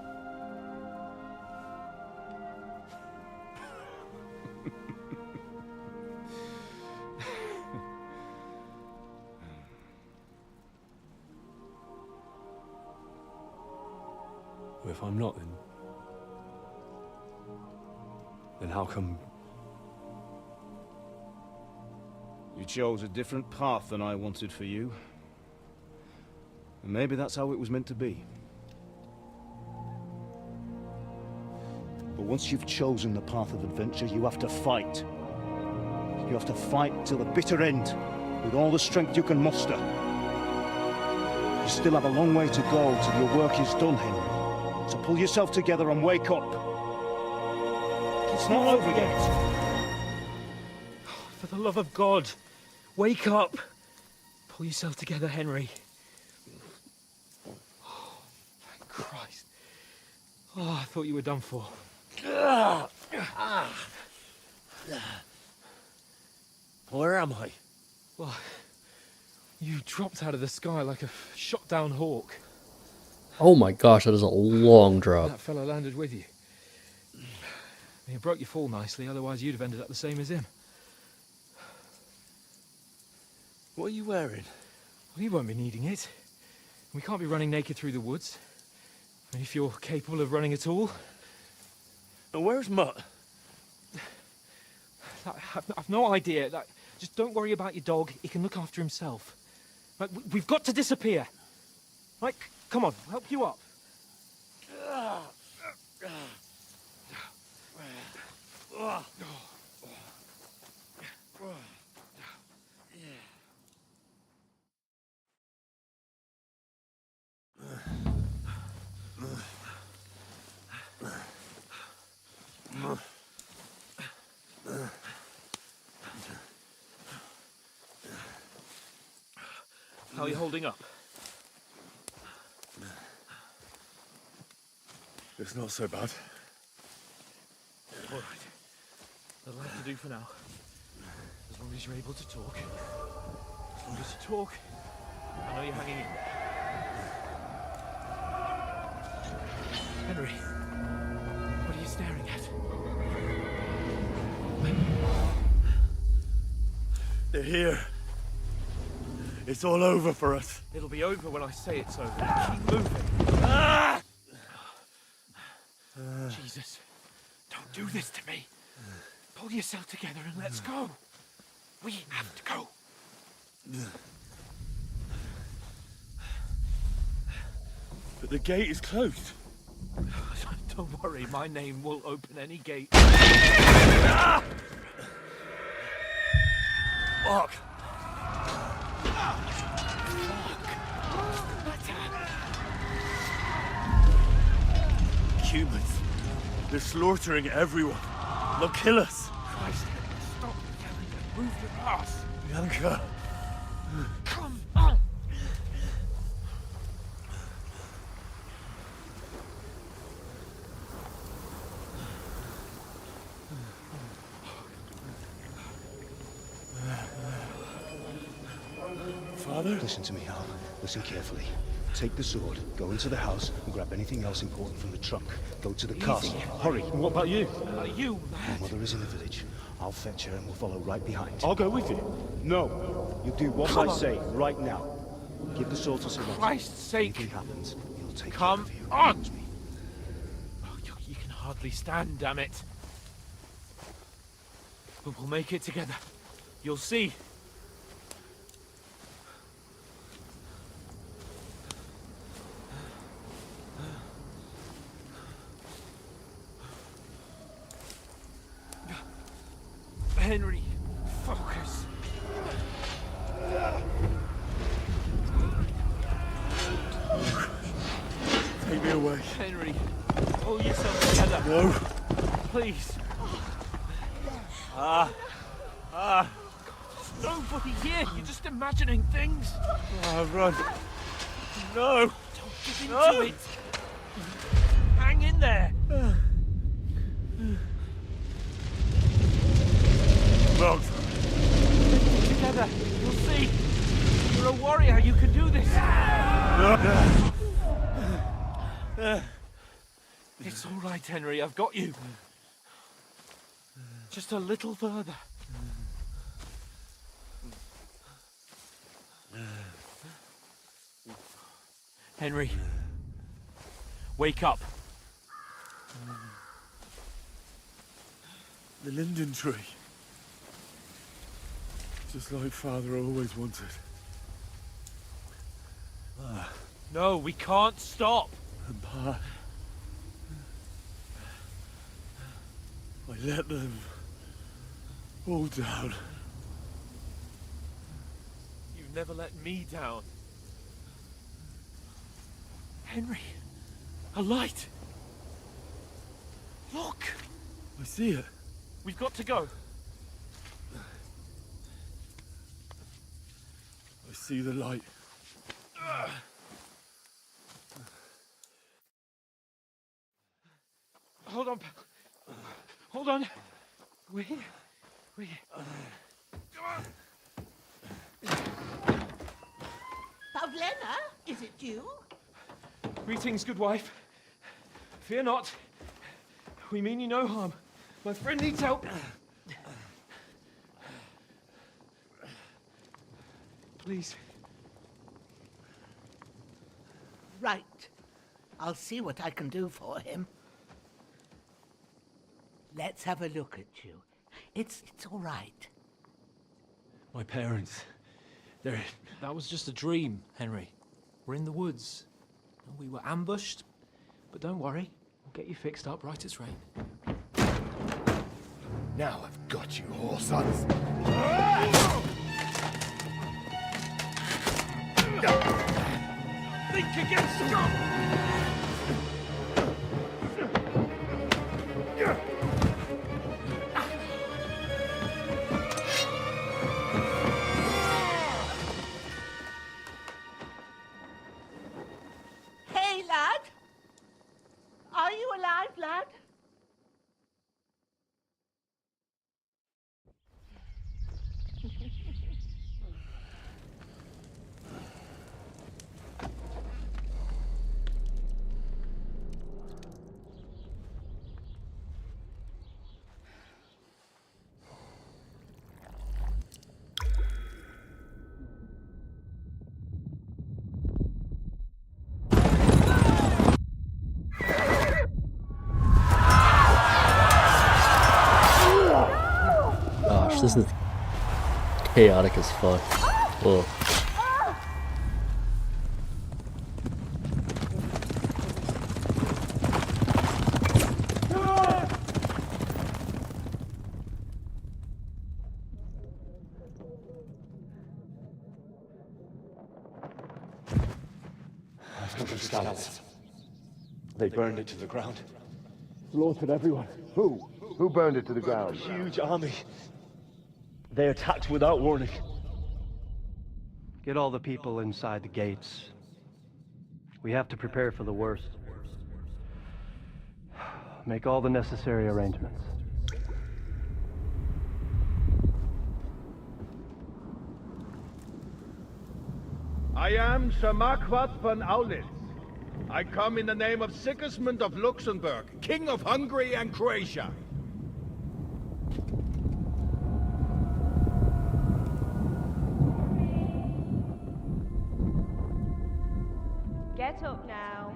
Well, if I'm not, then how come You chose a different path than I wanted for you. And maybe that's how it was meant to be. But once you've chosen the path of adventure, you have to fight. You have to fight till the bitter end, with all the strength you can muster. You still have a long way to go till your work is done, Henry. So pull yourself together and wake up. It's not over yet. For the love of God, wake up. Pull yourself together, Henry. Oh, thank Christ. Oh, I thought you were done for. Where am I? Well, you dropped out of the sky like a shot-down hawk. Oh my gosh, that is a long drop. That fellow landed with you. He broke your fall nicely, otherwise you'd have ended up the same as him. What are you wearing? Well, you won't be needing it. We can't be running naked through the woods. I mean, if you're capable of running at all. And where's Mutt? I've no idea. Just don't worry about your dog. He can look after himself. Like, we've got to disappear. Right, come on, I'll help you up. How are you holding up? It's not so bad. All right. That'll have to do for now. As long as you're able to talk. As long as you talk, I know you're hanging in there. Henry, what are you staring at? They're here. It's all over for us. It'll be over when I say it's over. Keep moving. Ah! Jesus, don't do this to me. Pull yourself together and let's go. We have to go. But the gate is closed. Don't worry, my name will open any gate. Fuck. Humans. They're slaughtering everyone. They'll kill us. Christ, stop yelling and move your ass. Bianca. Come on. Father? Listen to me, Hal. Listen carefully. Take the sword, go into the house, and grab anything else important from the trunk. Go to the castle. Hurry. What about you? You, My mother is in the village. I'll fetch her and we'll follow right behind. I'll go with you. No. You do what I say right now. Give the sword to Sir Roger. Christ's sake. If anything happens, he'll take Come care of you. on. Oh, you can hardly stand, damn it. But we'll make it together. You'll see. Henry, focus. Take me away. Henry, pull yourself together. No. Please. There's nobody here. You're just imagining things. Run. No. Don't give into it. Hang in there. Wrong. Together. You'll see. You're a warrior. You can do this. It's all right, Henry. I've got you. Just a little further. Henry, wake up. The linden tree. Just like Father always wanted. No, we can't stop. And Pa... I let them all down. You've never let me down. Henry, a light. Look. I see it. We've got to go. I see the light. Hold on. Hold on. We're here. Pavlena, is it you? Greetings, good wife. Fear not. We mean you no harm. My friend needs help. Please. Right. I'll see what I can do for him. Let's have a look at you. It's all right. My parents. They're... That was just a dream, Henry. We're in the woods. We were ambushed. But don't worry. We'll get you fixed up right as rain. Now I've got you, whore sons. Think again, Scott! Hey, lad! Are you alive, lad? Gosh, this is chaotic as fuck. Ugh. Scouts. They burned it to the ground. Slaughtered everyone. Who? Who burned it to the ground? Huge army. They attacked without warning. Get all the people inside the gates. We have to prepare for the worst. Make all the necessary arrangements. I am Sir Marquardt von Aulitz. I come in the name of Sigismund of Luxembourg, King of Hungary and Croatia. Get up now.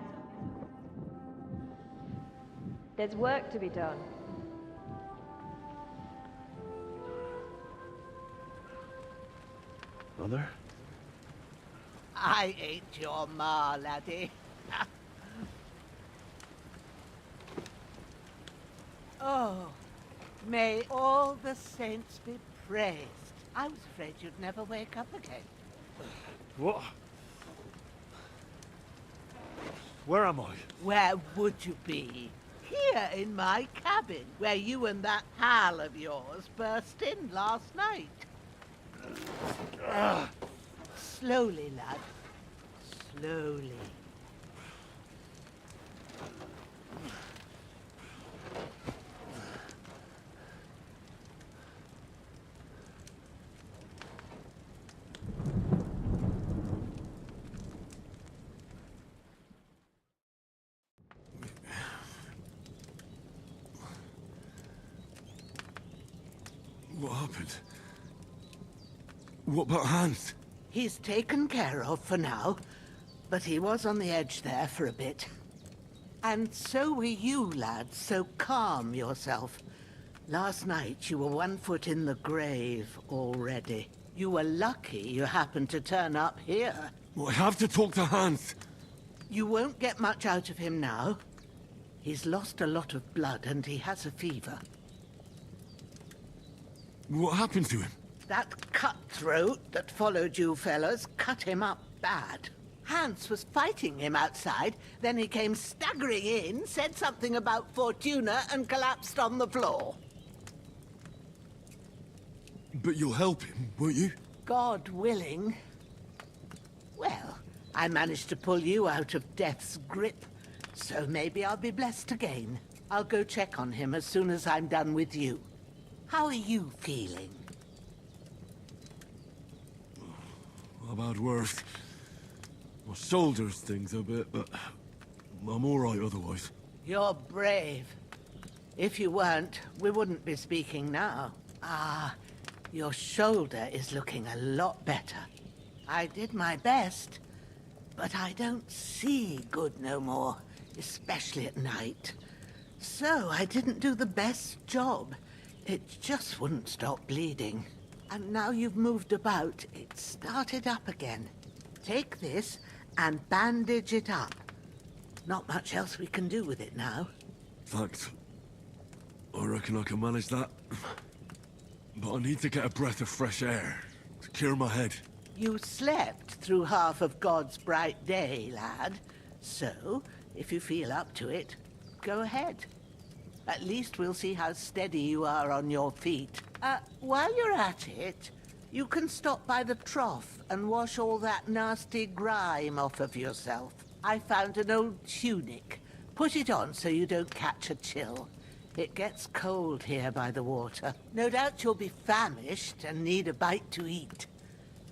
There's work to be done. Mother? I ain't your ma, laddie. Oh, may all the saints be praised. I was afraid you'd never wake up again. What? Where am I? Where would you be? Here in my cabin, where you and that pal of yours burst in last night. Slowly, lad. Slowly. What happened? What about Hans? He's taken care of for now, but he was on the edge there for a bit. And so were you, lad, so calm yourself. Last night you were 1 foot in the grave already. You were lucky you happened to turn up here. Well, I have to talk to Hans. You won't get much out of him now. He's lost a lot of blood and he has a fever. What happened to him? That cutthroat that followed you fellas cut him up bad. Hans was fighting him outside, then he came staggering in, said something about Fortuna, and collapsed on the floor. But you'll help him, won't you? God willing. Well, I managed to pull you out of death's grip, so maybe I'll be blessed again. I'll go check on him as soon as I'm done with you. How are you feeling? I've had worse. My shoulder's things a bit, but I'm all right otherwise. You're brave. If you weren't, we wouldn't be speaking now. Ah, your shoulder is looking a lot better. I did my best, but I don't see good no more, especially at night. So I didn't do the best job. It just wouldn't stop bleeding. And now you've moved about, it started up again. Take this and bandage it up. Not much else we can do with it now. Thanks. I reckon I can manage that. But I need to get a breath of fresh air to clear my head. You slept through half of God's bright day, lad. So, if you feel up to it, go ahead. At least we'll see how steady you are on your feet. While you're at it, you can stop by the trough and wash all that nasty grime off of yourself. I found an old tunic. Put it on so you don't catch a chill. It gets cold here by the water. No doubt you'll be famished and need a bite to eat.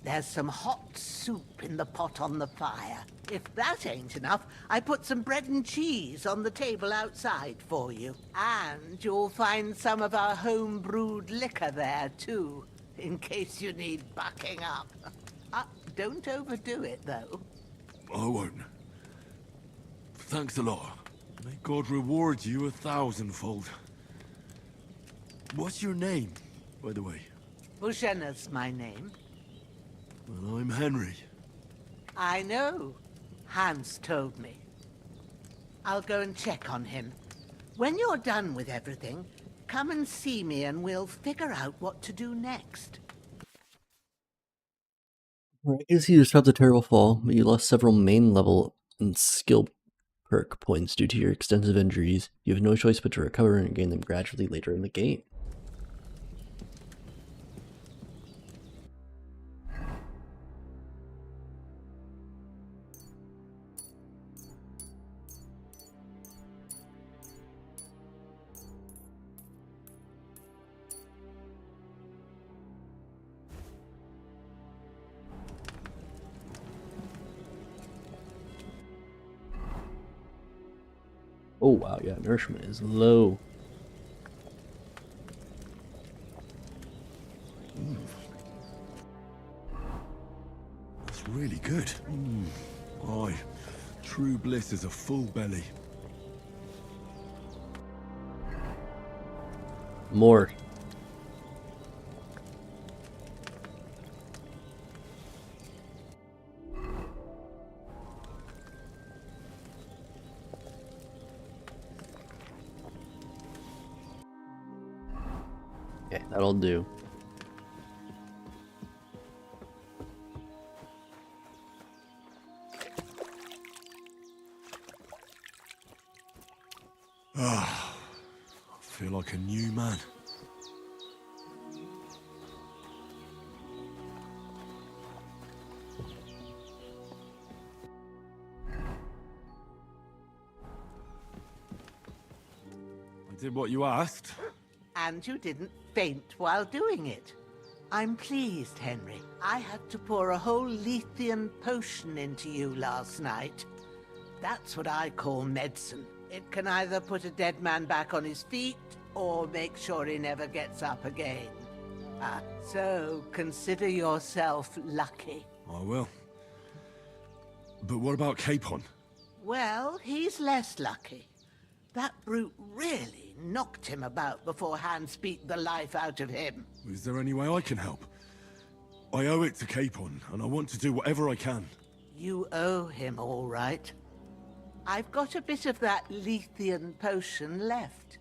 There's some hot soup in the pot on the fire. If that ain't enough, I put some bread and cheese on the table outside for you. And you'll find some of our home-brewed liquor there, too, in case you need bucking up. Don't overdo it, though. I won't. Thanks a lot. May God reward you 1,000-fold. What's your name, by the way? Bushenna's my name. Well, I'm Henry. I know. Hans told me. I'll go and check on him. When you're done with everything, come and see me and we'll figure out what to do next. Right, you see, you stopped a terrible fall, but you lost several main level and skill perk points due to your extensive injuries. You have no choice but to recover and gain them gradually later in the game. Oh wow, yeah, nourishment is low. That's really good. Aye, true bliss is a full belly. More. Okay, that'll do. Ah, I feel like a new man. I did what you asked. And you didn't faint while doing it. I'm pleased, Henry. I had to pour a whole Lethean potion into you last night. That's what I call medicine. It can either put a dead man back on his feet, or make sure he never gets up again. So consider yourself lucky. I will. But what about Capon? Well, he's less lucky. That brute really knocked him about before Hans beat the life out of him. Is there any way I can help? I owe it to Capon, and I want to do whatever I can. You owe him, all right. I've got a bit of that Lethean potion left.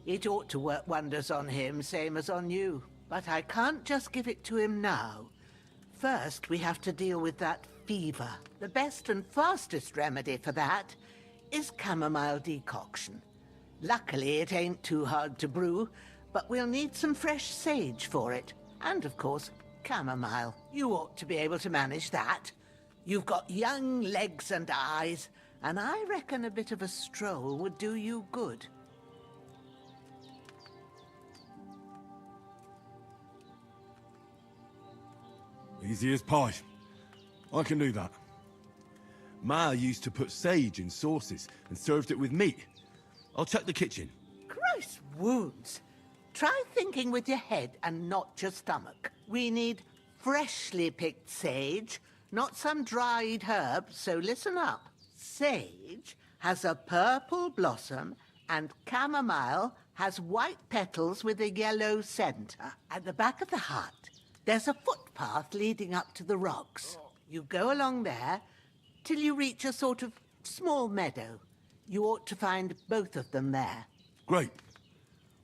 It ought to work wonders on him, same as on you. But I can't just give it to him now. First, we have to deal with that fever. The best and fastest remedy for that is chamomile decoction. Luckily, it ain't too hard to brew, but we'll need some fresh sage for it. And, of course, chamomile. You ought to be able to manage that. You've got young legs and eyes, and I reckon a bit of a stroll would do you good. Easy as pie. I can do that. Ma used to put sage in sauces and served it with meat. I'll check the kitchen. Christ wounds! Try thinking with your head and not your stomach. We need freshly picked sage, not some dried herb, so listen up. Sage has a purple blossom and chamomile has white petals with a yellow center. At the back of the hut, there's a footpath leading up to the rocks. You go along there till you reach a sort of small meadow. You ought to find both of them there. Great.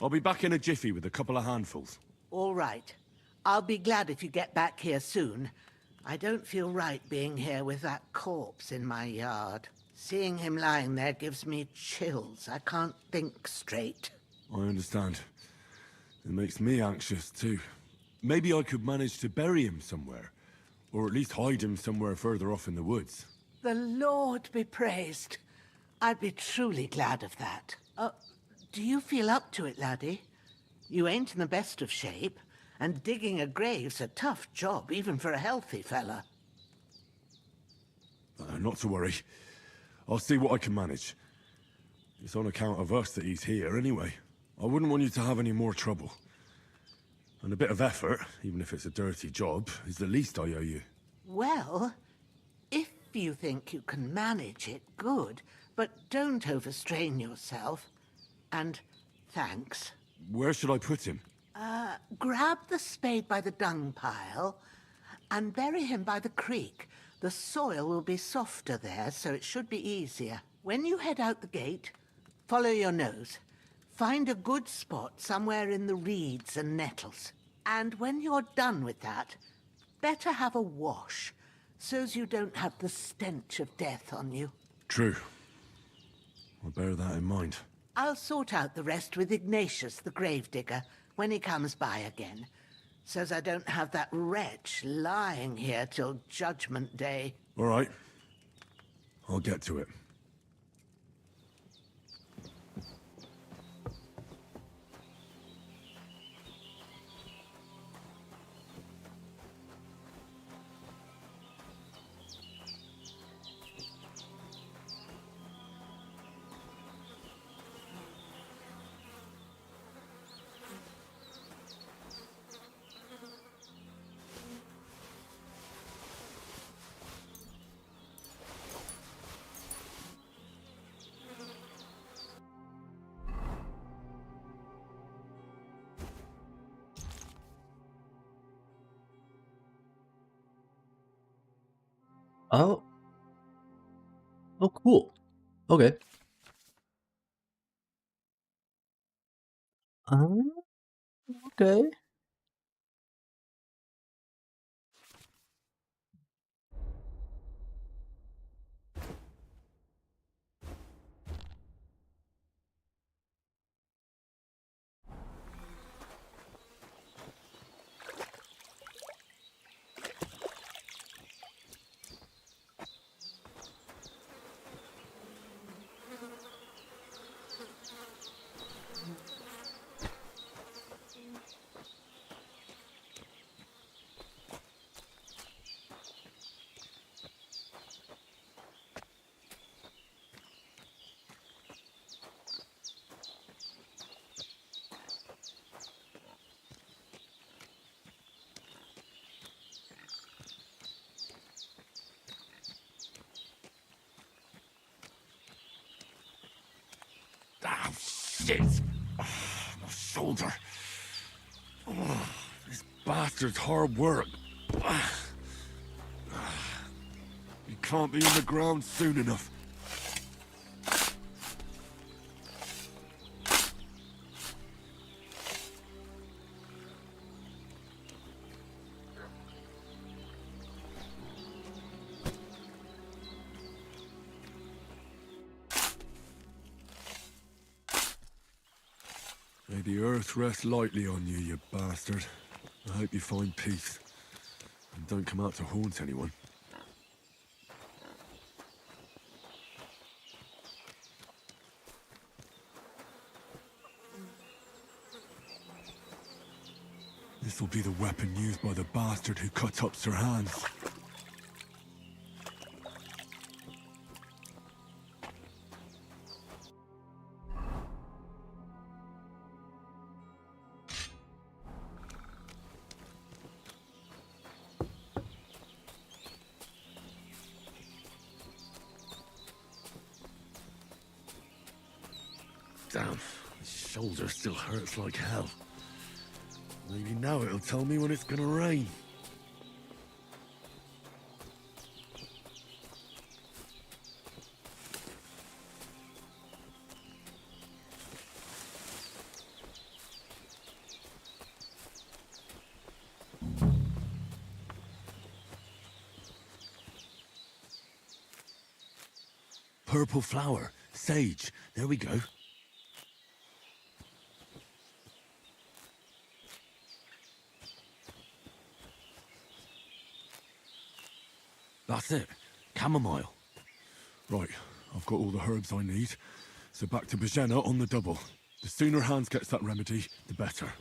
I'll be back in a jiffy with a couple of handfuls. All right. I'll be glad if you get back here soon. I don't feel right being here with that corpse in my yard. Seeing him lying there gives me chills. I can't think straight. I understand. It makes me anxious, too. Maybe I could manage to bury him somewhere. Or at least hide him somewhere further off in the woods. The Lord be praised. I'd be truly glad of that. Do you feel up to it, laddie? You ain't in the best of shape, and digging a grave's a tough job, even for a healthy fella. Not to worry. I'll see what I can manage. It's on account of us that he's here, anyway. I wouldn't want you to have any more trouble. And a bit of effort, even if it's a dirty job, is the least I owe you. Well, if you think you can manage it, good. But don't overstrain yourself. And thanks. Where should I put him? Grab the spade by the dung pile and bury him by the creek. The soil will be softer there, so it should be easier. When you head out the gate, follow your nose. Find a good spot somewhere in the reeds and nettles. And when you're done with that, better have a wash, so's you don't have the stench of death on you. True. I'll bear that in mind. I'll sort out the rest with Ignatius, the gravedigger, when he comes by again, so's I don't have that wretch lying here till Judgment Day. All right. I'll get to it. Oh. Oh, cool. Okay. Okay. Ah, shit! Oh, my shoulder. Oh, this bastard's hard work. You can't be in the ground soon enough. May the earth rest lightly on you, you bastard. I hope you find peace. And don't come out to haunt anyone. This will be the weapon used by the bastard who cut up Sir Hans. Damn, my shoulder still hurts like hell. Maybe now it'll tell me when it's gonna rain. Purple flower, sage, there we go. That's it. Chamomile. Right, I've got all the herbs I need. So back to Bajena on the double. The sooner Hans gets that remedy, the better.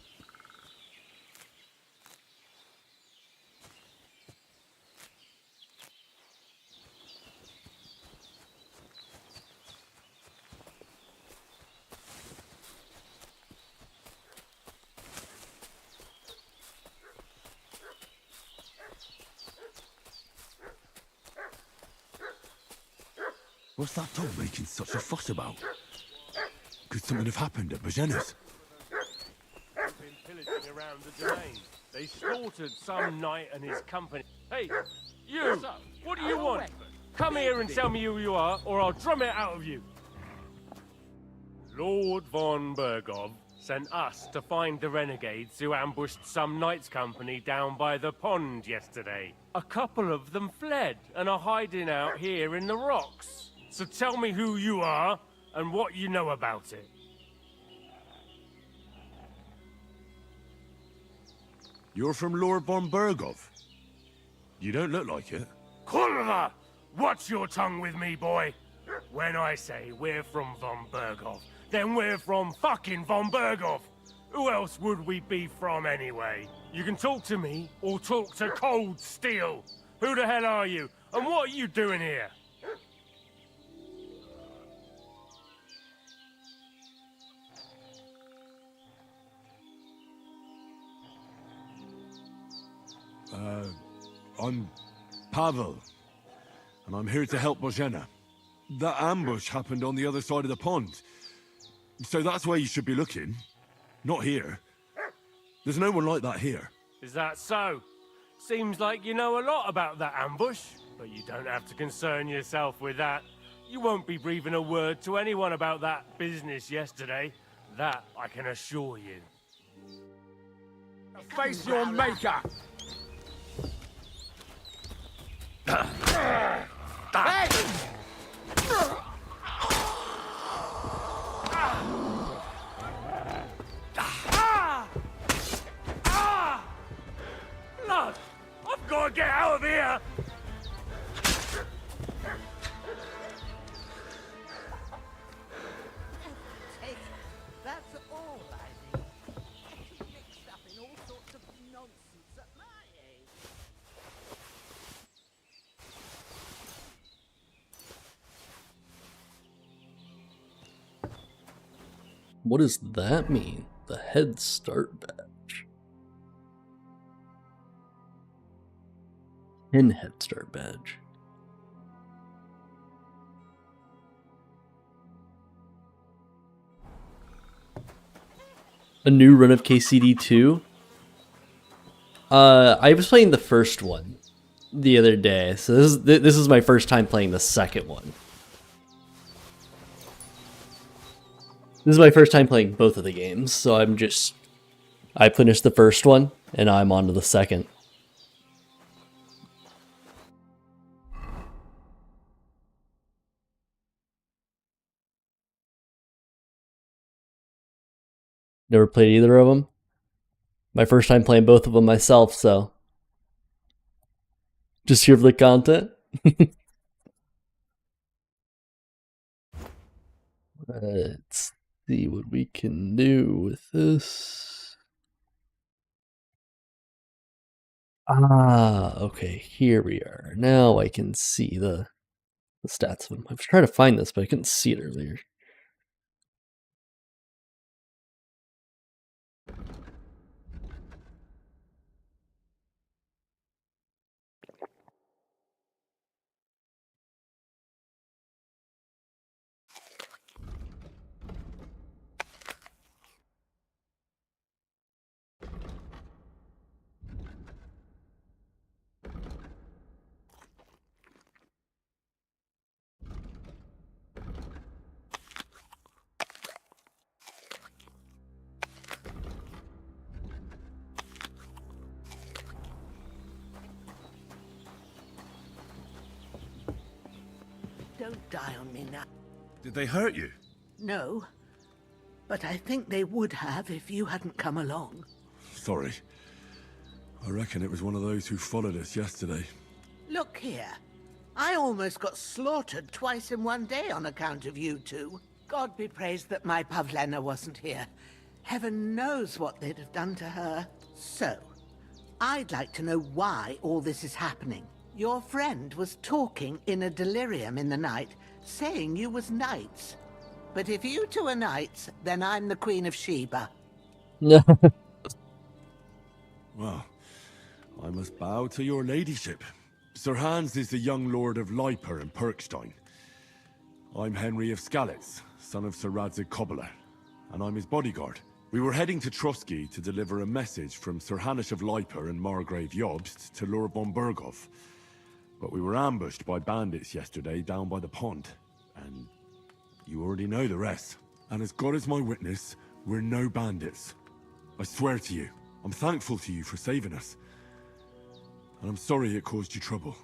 What's that dog making such a fuss about? Could something have happened at Bajena's? Been pillaging around the domain. They slaughtered some knight and his company. Hey, you! What do you want? Come here and tell me who you are, or I'll drum it out of you. Lord von Bergov sent us to find the renegades who ambushed some knight's company down by the pond yesterday. A couple of them fled and are hiding out here in the rocks. So tell me who you are and what you know about it. You're from Lord von Bergov. You don't look like it. Kulva! Watch your tongue with me, boy. When I say we're from von Bergov, then we're from fucking von Bergov. Who else would we be from anyway? You can talk to me or talk to Cold Steel. Who the hell are you? And what are you doing here? I'm Pavel, and I'm here to help Bojena. That ambush happened on the other side of the pond, so that's where you should be looking, not here. There's no one like that here. Is that so? Seems like you know a lot about that ambush, but you don't have to concern yourself with that. You won't be breathing a word to anyone about that business yesterday. That I can assure you. Face your maker! Hey! Blood! I've got to get out of here! That's all I need. Getting mixed up in all sorts of nonsense at my age. What does that mean? The Head Start badge. 10 Head Start badge. A new run of KCD 2? I was playing the first one the other day, so this is my first time playing the second one. This is my first time playing both of the games, so I finished the first one, and I'm on to the second. Never played either of them. My first time playing both of them myself, so just here for the content. Let's see what we can do with this. Okay, here we are. Now I can see the stats of them. I was trying to find this, but I couldn't see it earlier. Don't die on me now. Did they hurt you? No, but I think they would have if you hadn't come along. Sorry. I reckon it was one of those who followed us yesterday. Look here. I almost got slaughtered twice in one day on account of you two. God be praised that my Pavlena wasn't here. Heaven knows what they'd have done to her. So, I'd like to know why all this is happening. Your friend was talking in a delirium in the night, saying you was knights. But if you two are knights, then I'm the Queen of Sheba. Well, I must bow to your ladyship. Sir Hans is the young lord of Leiper and Perkstein. I'm Henry of Skalitz, son of Sir Radzig Cobbler, and I'm his bodyguard. We were heading to Trotsky to deliver a message from Sir Hanush of Leiper and Margrave Jobst to Lord von Berghoff. But we were ambushed by bandits yesterday down by the pond, and you already know the rest. And as God is my witness, we're no bandits. I swear to you, I'm thankful to you for saving us. And I'm sorry it caused you trouble.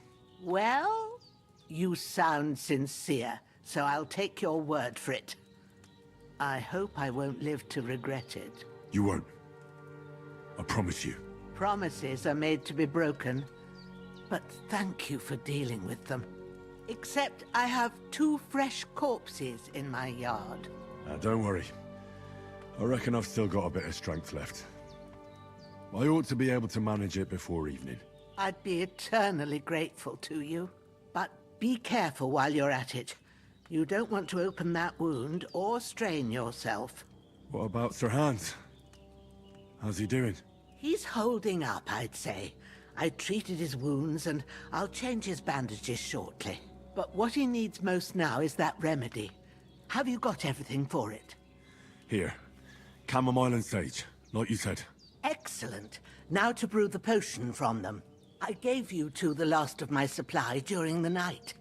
Well, you sound sincere, so I'll take your word for it. I hope I won't live to regret it. You won't. I promise you. Promises are made to be broken, but thank you for dealing with them. Except I have 2 fresh corpses in my yard. Don't worry. I reckon I've still got a bit of strength left. I ought to be able to manage it before evening. I'd be eternally grateful to you. But be careful while you're at it. You don't want to open that wound or strain yourself. What about Sir Hans? How's he doing? He's holding up, I'd say. I treated his wounds and I'll change his bandages shortly. But what he needs most now is that remedy. Have you got everything for it? Here. Chamomile and sage, like you said. Excellent. Now to brew the potion from them. I gave you two the last of my supply during the night.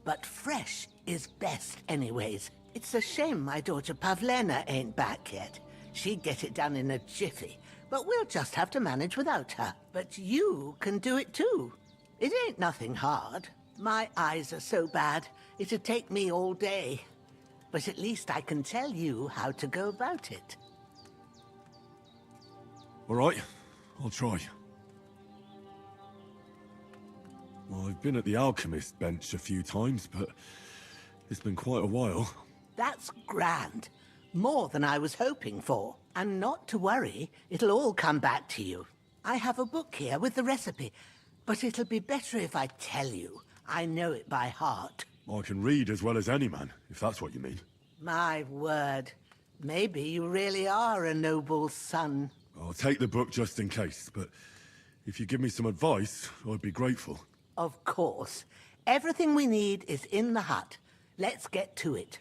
But fresh is best anyways. It's a shame my daughter Pavlena ain't back yet. She'd get it done in a jiffy. But we'll just have to manage without her. But you can do it too. It ain't nothing hard. My eyes are so bad, it'd take me all day. But at least I can tell you how to go about it. All right, I'll try. Well, I've been at the alchemist bench a few times, but it's been quite a while. That's grand. More than I was hoping for. And not to worry, it'll all come back to you. I have a book here with the recipe, but it'll be better if I tell you. I know it by heart. I can read as well as any man, if that's what you mean. My word. Maybe you really are a noble son. I'll take the book just in case, but if you give me some advice, I'd be grateful. Of course. Everything we need is in the hut. Let's get to it.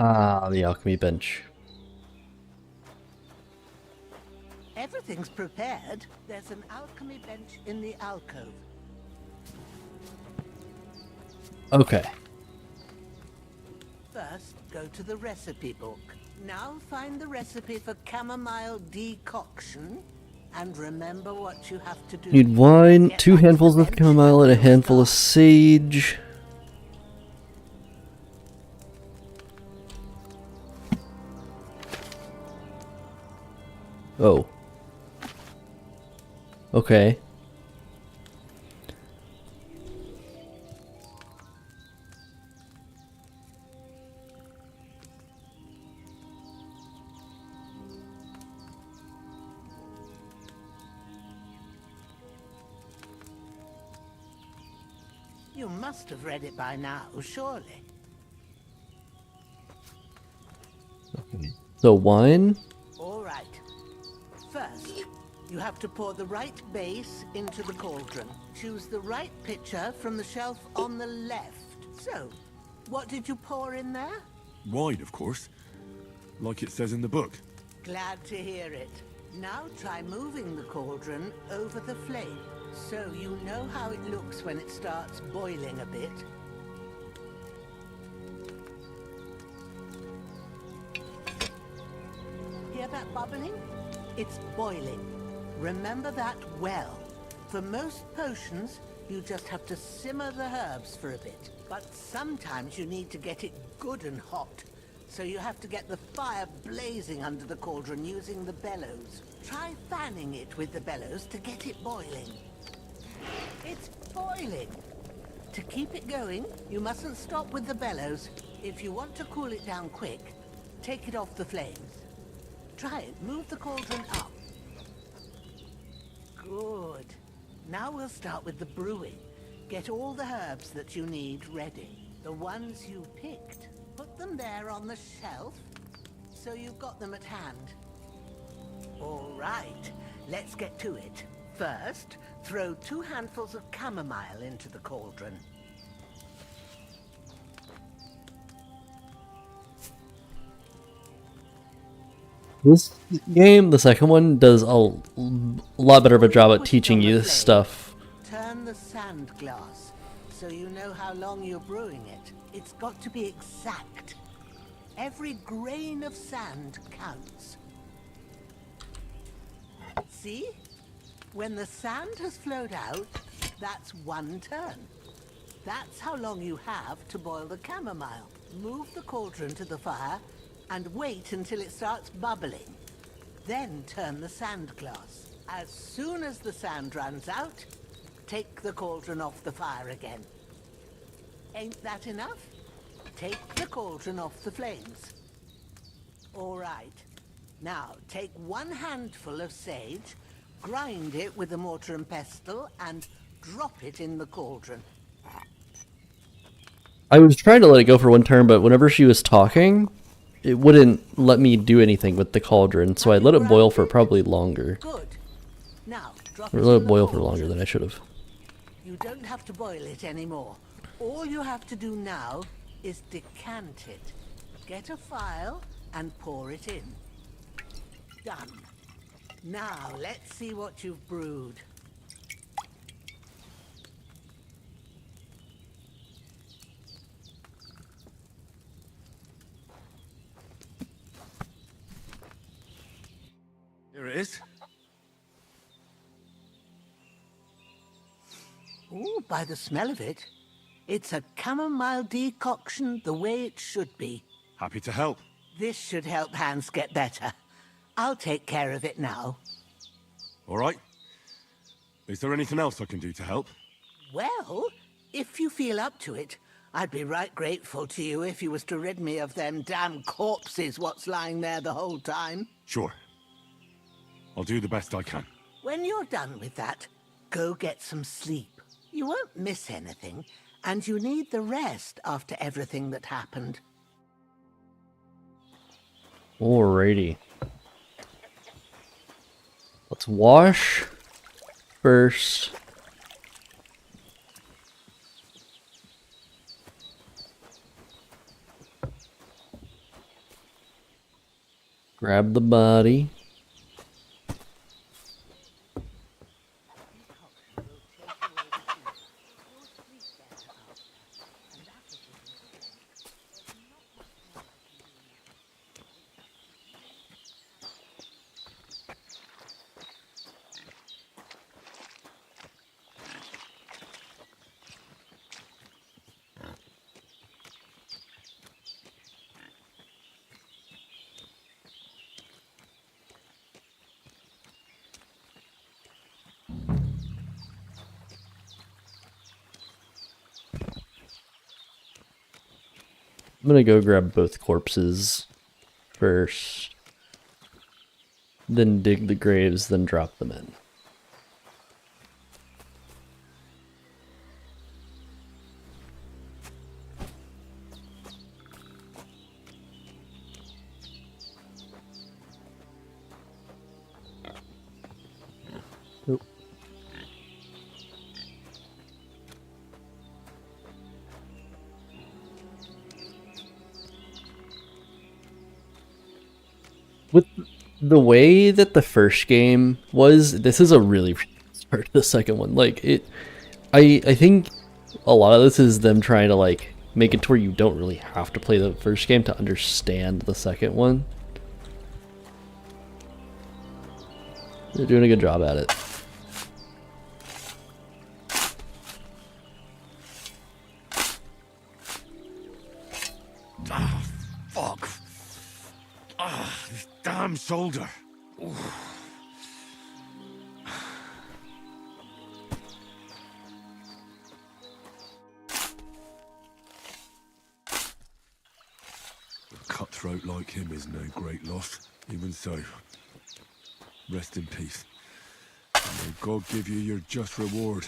Ah, the alchemy bench. Everything's prepared. There's an alchemy bench in the alcove. Okay. First, go to the recipe book. Now find the recipe for chamomile decoction, and remember what you have to do. Need wine, 2 handfuls of chamomile, and a handful of sage. Oh. Okay. You must have read it by now, surely. So wine. All right. First, you have to pour the right base into the cauldron. Choose the right pitcher from the shelf on the left. So, what did you pour in there? Wine, of course. Like it says in the book. Glad to hear it. Now try moving the cauldron over the flame, so you know how it looks when it starts boiling a bit. Hear that bubbling? It's boiling. Remember that well. For most potions, you just have to simmer the herbs for a bit. But sometimes you need to get it good and hot. So you have to get the fire blazing under the cauldron using the bellows. Try fanning it with the bellows to get it boiling. It's boiling. To keep it going, you mustn't stop with the bellows. If you want to cool it down quick, take it off the flames. Try it. Move the cauldron up. Good. Now we'll start with the brewing. Get all the herbs that you need ready. The ones you picked. Put them there on the shelf, so you've got them at hand. All right, let's get to it. First, throw 2 handfuls of chamomile into the cauldron. This game, the second one, does a lot better of a job at teaching you this stuff. Turn the sand glass, so you know how long you're brewing it. It's got to be exact. Every grain of sand counts. See? When the sand has flowed out, that's 1 turn. That's how long you have to boil the chamomile. Move the cauldron to the fire and wait until it starts bubbling. Then turn the sand glass. As soon as the sand runs out, take the cauldron off the fire again. Ain't that enough? Take the cauldron off the flames. All right. Now, take 1 handful of sage, grind it with a mortar and pestle, and drop it in the cauldron. I was trying to let it go for 1 turn, but whenever she was talking, it wouldn't let me do anything with the cauldron, so I let it boil for probably longer. Good. Now, drop Or it let in it the boil for cauldron. longer than I should have. You don't have to boil it anymore. All you have to do now is decant it. Get a phial and pour it in. Done. Now, let's see what you've brewed. Here it is. Ooh, by the smell of it, it's a chamomile decoction the way it should be. Happy to help. This should help Hans get better. I'll take care of it now. All right. Is there anything else I can do to help? Well, if you feel up to it, I'd be right grateful to you if you was to rid me of them damn corpses what's lying there the whole time. Sure. I'll do the best I can. When you're done with that, go get some sleep. You won't miss anything, and you need the rest after everything that happened. Alrighty. Let's wash first. Grab the body. I'm gonna go grab both corpses first, then dig the graves, then drop them in. Oop. With the way that the first game was, this is a really start to the second one. Like I think a lot of this is them trying to like make it to where you don't really have to play the first game to understand the second one. They're doing a good job at it. Ah, fuck. Ah, this damn shoulder. Ooh. A cutthroat like him is no great loss. Even so, rest in peace. And may God give you your just reward.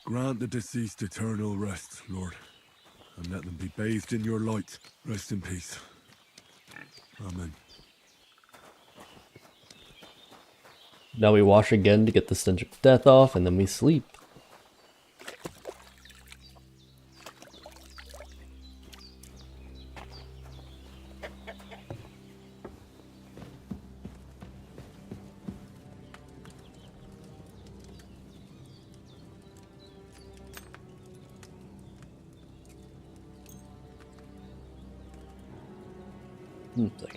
Grant the deceased eternal rest, Lord, and let them be bathed in your light. Rest in peace. Amen. Now we wash again to get the stench of death off, and then we sleep.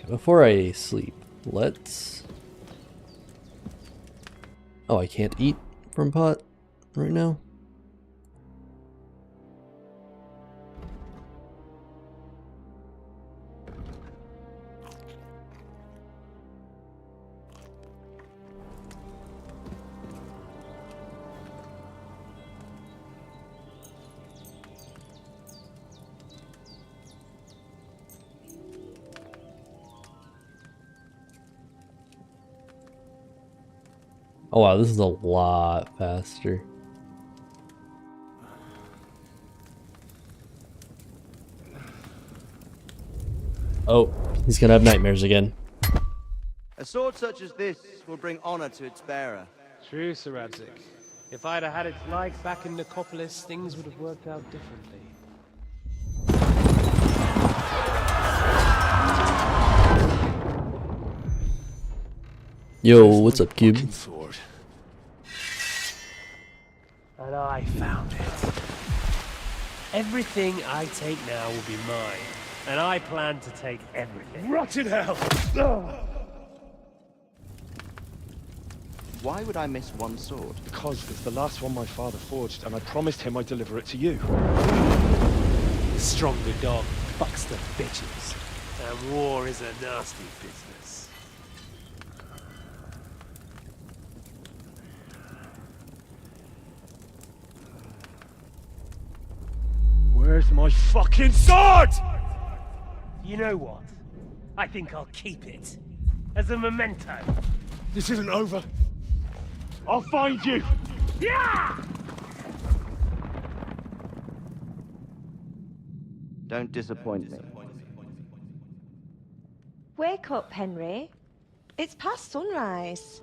Before I sleep, let's... Oh, I can't eat from pot right now? Oh wow, this is a lot faster. Oh, he's gonna have nightmares again. A sword such as this will bring honor to its bearer. True, Sir Radzik. If I'd have had its like back in Nicopolis, things would have worked out differently. Yo, what's up, Cube? And I found it. Everything I take now will be mine, and I plan to take everything. Rotten hell! Why would I miss one sword? Because it's the last one my father forged, and I promised him I'd deliver it to you. The stronger dog fucks the bitches, and war is a nasty business. Where's my fucking sword? You know what? I think I'll keep it. As a memento. This isn't over. I'll find you! Yeah! Don't disappoint me. Wake up, Henry. It's past sunrise.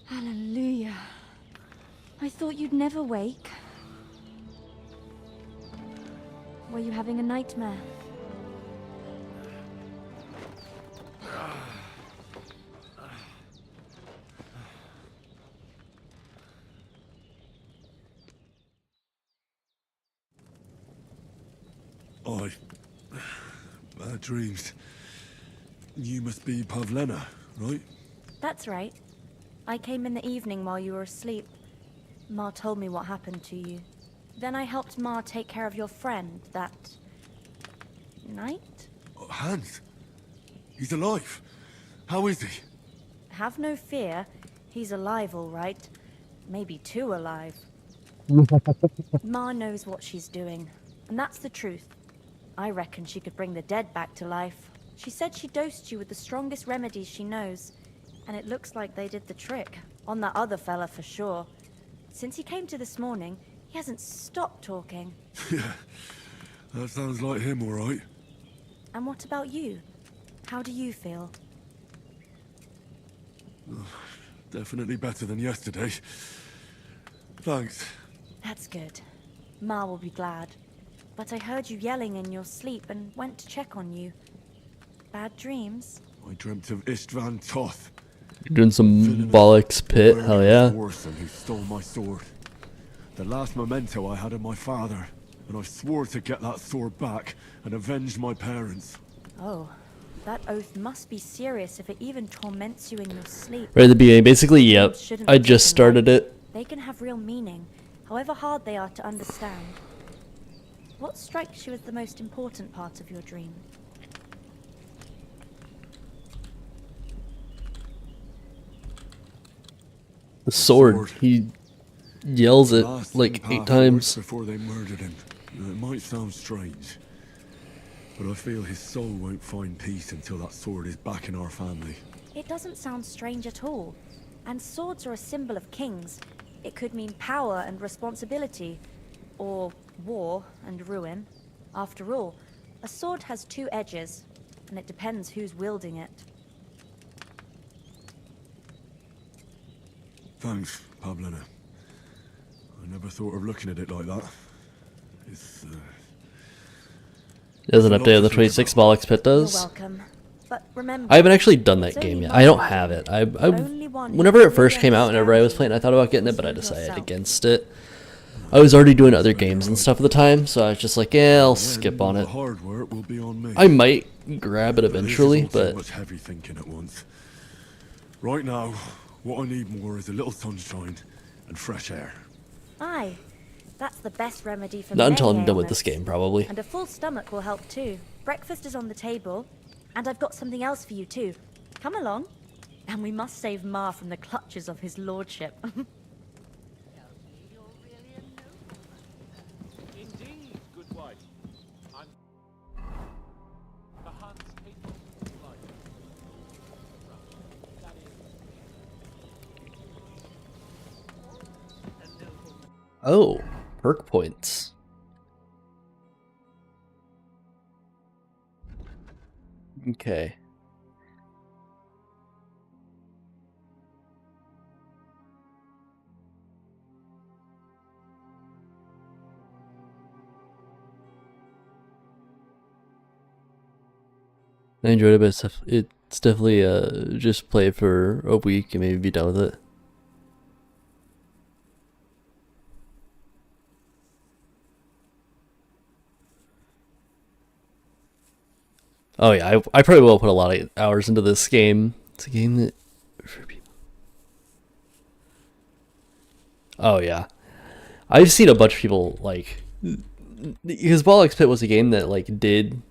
Hallelujah. I thought you'd never wake. Were you having a nightmare? Bad dreams. You must be Pavlena, right? That's right. I came in the evening while you were asleep. Ma told me what happened to you. Then I helped Ma take care of your friend that night? Hans? He's alive. How is he? Have no fear. He's alive, all right. Maybe too alive. Ma knows what she's doing, and that's the truth. I reckon she could bring the dead back to life. She said she dosed you with the strongest remedies she knows, and it looks like they did the trick. On that other fella for sure. Since he came to this morning, he hasn't stopped talking. Yeah, that sounds like him, all right. And what about you? How do you feel? Definitely better than yesterday. Thanks. That's good. Ma will be glad. But I heard you yelling in your sleep and went to check on you. Bad dreams? I dreamt of Istvan Toth. You're doing some bollocks pit, hell yeah. Warson who stole my sword. The last memento I had of my father, and I swore to get that sword back and avenge my parents. Oh, that oath must be serious if it even torments you in your sleep. Right at the beginning, basically, yep. I just started it. They can have real meaning, however hard they are to understand. What strikes you as the most important part of your dream? The sword. He yells it like 8 times. Before they murdered him. It might sound strange, but I feel his soul won't find peace until that sword is back in our family. It doesn't sound strange at all. And swords are a symbol of kings. It could mean power and responsibility, or war and ruin. After all, a sword has 2 edges, and it depends who's wielding it. Thanks, Pavlena. I never thought of looking at it like that. It's, There's an update of the 26 bollocks pit does. You're welcome. But remember, I haven't actually done that game yet. I don't have it. Whenever it first came out, whenever I was playing, I thought about getting it, but I decided against it. I was already doing other games and stuff at the time, so I was just like, yeah, I'll skip on it. hard work will be on me. I might grab it eventually, This is all too but much heavy thinking at once. Right now, what I need more is a little sunshine and fresh air. Aye, that's the best remedy for not until many I'm done with ailments. this game, probably. And a full stomach will help too. Breakfast is on the table, and I've got something else for you too. Come along. And we must save Ma from the clutches of his lordship. Indeed, good wife. I'm the Huns people life. Oh, perk points. Okay. I enjoyed it, but it's definitely just play it for a week and maybe be done with it. Oh yeah, I probably will put a lot of hours into this game. It's a game that for people. Oh yeah, I've seen a bunch of people like because Bollocks Pit was a game that like did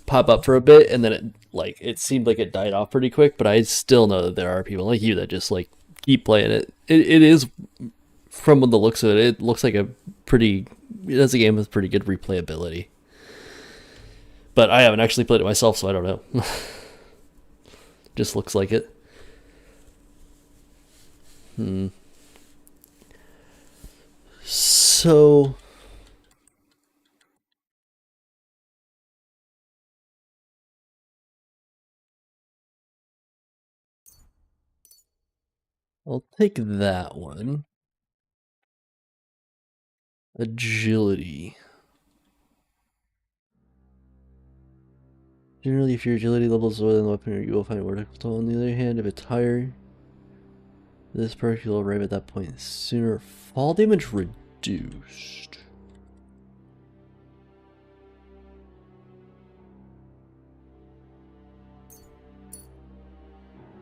pop up for a bit and then it seemed like it died off pretty quick. But I still know that there are people like you that just like keep playing it. It is, from the looks of it, it looks like it's a game with pretty good replayability. But I haven't actually played it myself, so I don't know. Just looks like it. So I'll take that one. Agility. Generally, if your agility level is lower than the weapon, you will find it more difficult. On the other hand, if it's higher, this perk you'll arrive at that point sooner. Fall damage reduced.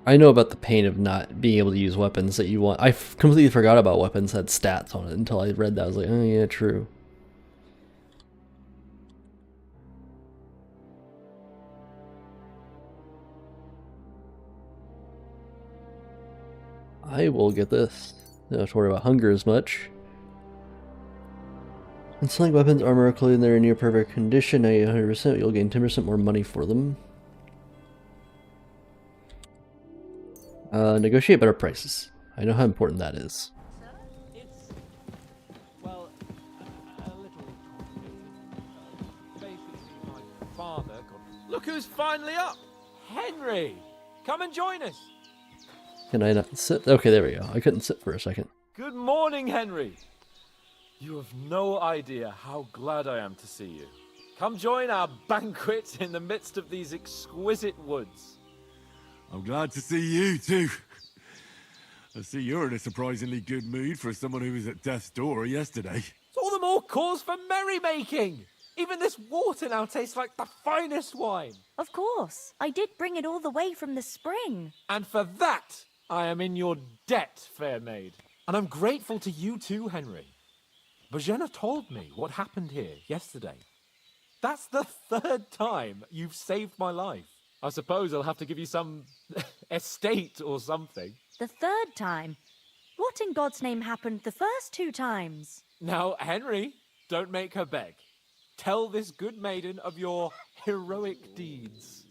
I know about the pain of not being able to use weapons that you want. I completely forgot about weapons had stats on it until I read that. I was like, oh yeah, true. I will get this. Don't have to worry about hunger as much. And selling weapons, armor, or clothing that are in near perfect condition, 100%, you'll gain 10% more money for them. Negotiate better prices. I know how important that is. It's, well, a little complicated. Basically, my father got... Look who's finally up! Henry! Come and join us! Can I not sit? Okay, there we go. I couldn't sit for a second. Good morning, Henry. You have no idea how glad I am to see you. Come join our banquet in the midst of these exquisite woods. I'm glad to see you too. I see you're in a surprisingly good mood for someone who was at death's door yesterday. It's all the more cause for merrymaking! Even this water now tastes like the finest wine. Of course. I did bring it all the way from the spring. And for that, I am in your debt, fair maid. And I'm grateful to you too, Henry. Bajena told me what happened here yesterday. That's the 3rd time you've saved my life. I suppose I'll have to give you some estate or something. The 3rd time? What in God's name happened the first 2 times? Now, Henry, don't make her beg. Tell this good maiden of your heroic deeds.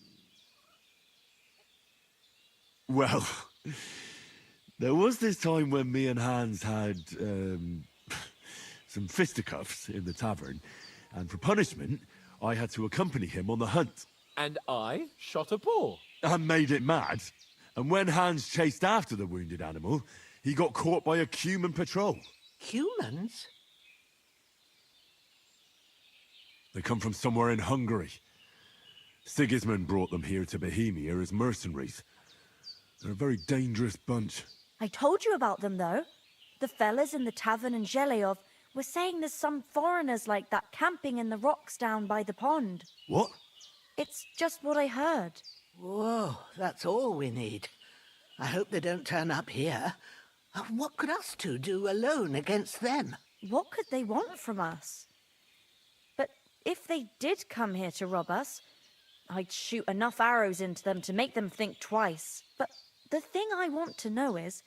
Well, there was this time when me and Hans had some fisticuffs in the tavern, and for punishment, I had to accompany him on the hunt. And I shot a boar. And made it mad. And when Hans chased after the wounded animal, he got caught by a human patrol. Humans? They come from somewhere in Hungary. Sigismund brought them here to Bohemia as mercenaries. They're a very dangerous bunch. I told you about them, though. The fellas in the tavern in Zheleyov were saying there's some foreigners like that camping in the rocks down by the pond. What? It's just what I heard. Whoa, that's all we need. I hope they don't turn up here. What could us two do alone against them? What could they want from us? But if they did come here to rob us, I'd shoot enough arrows into them to make them think twice. But the thing I want to know is,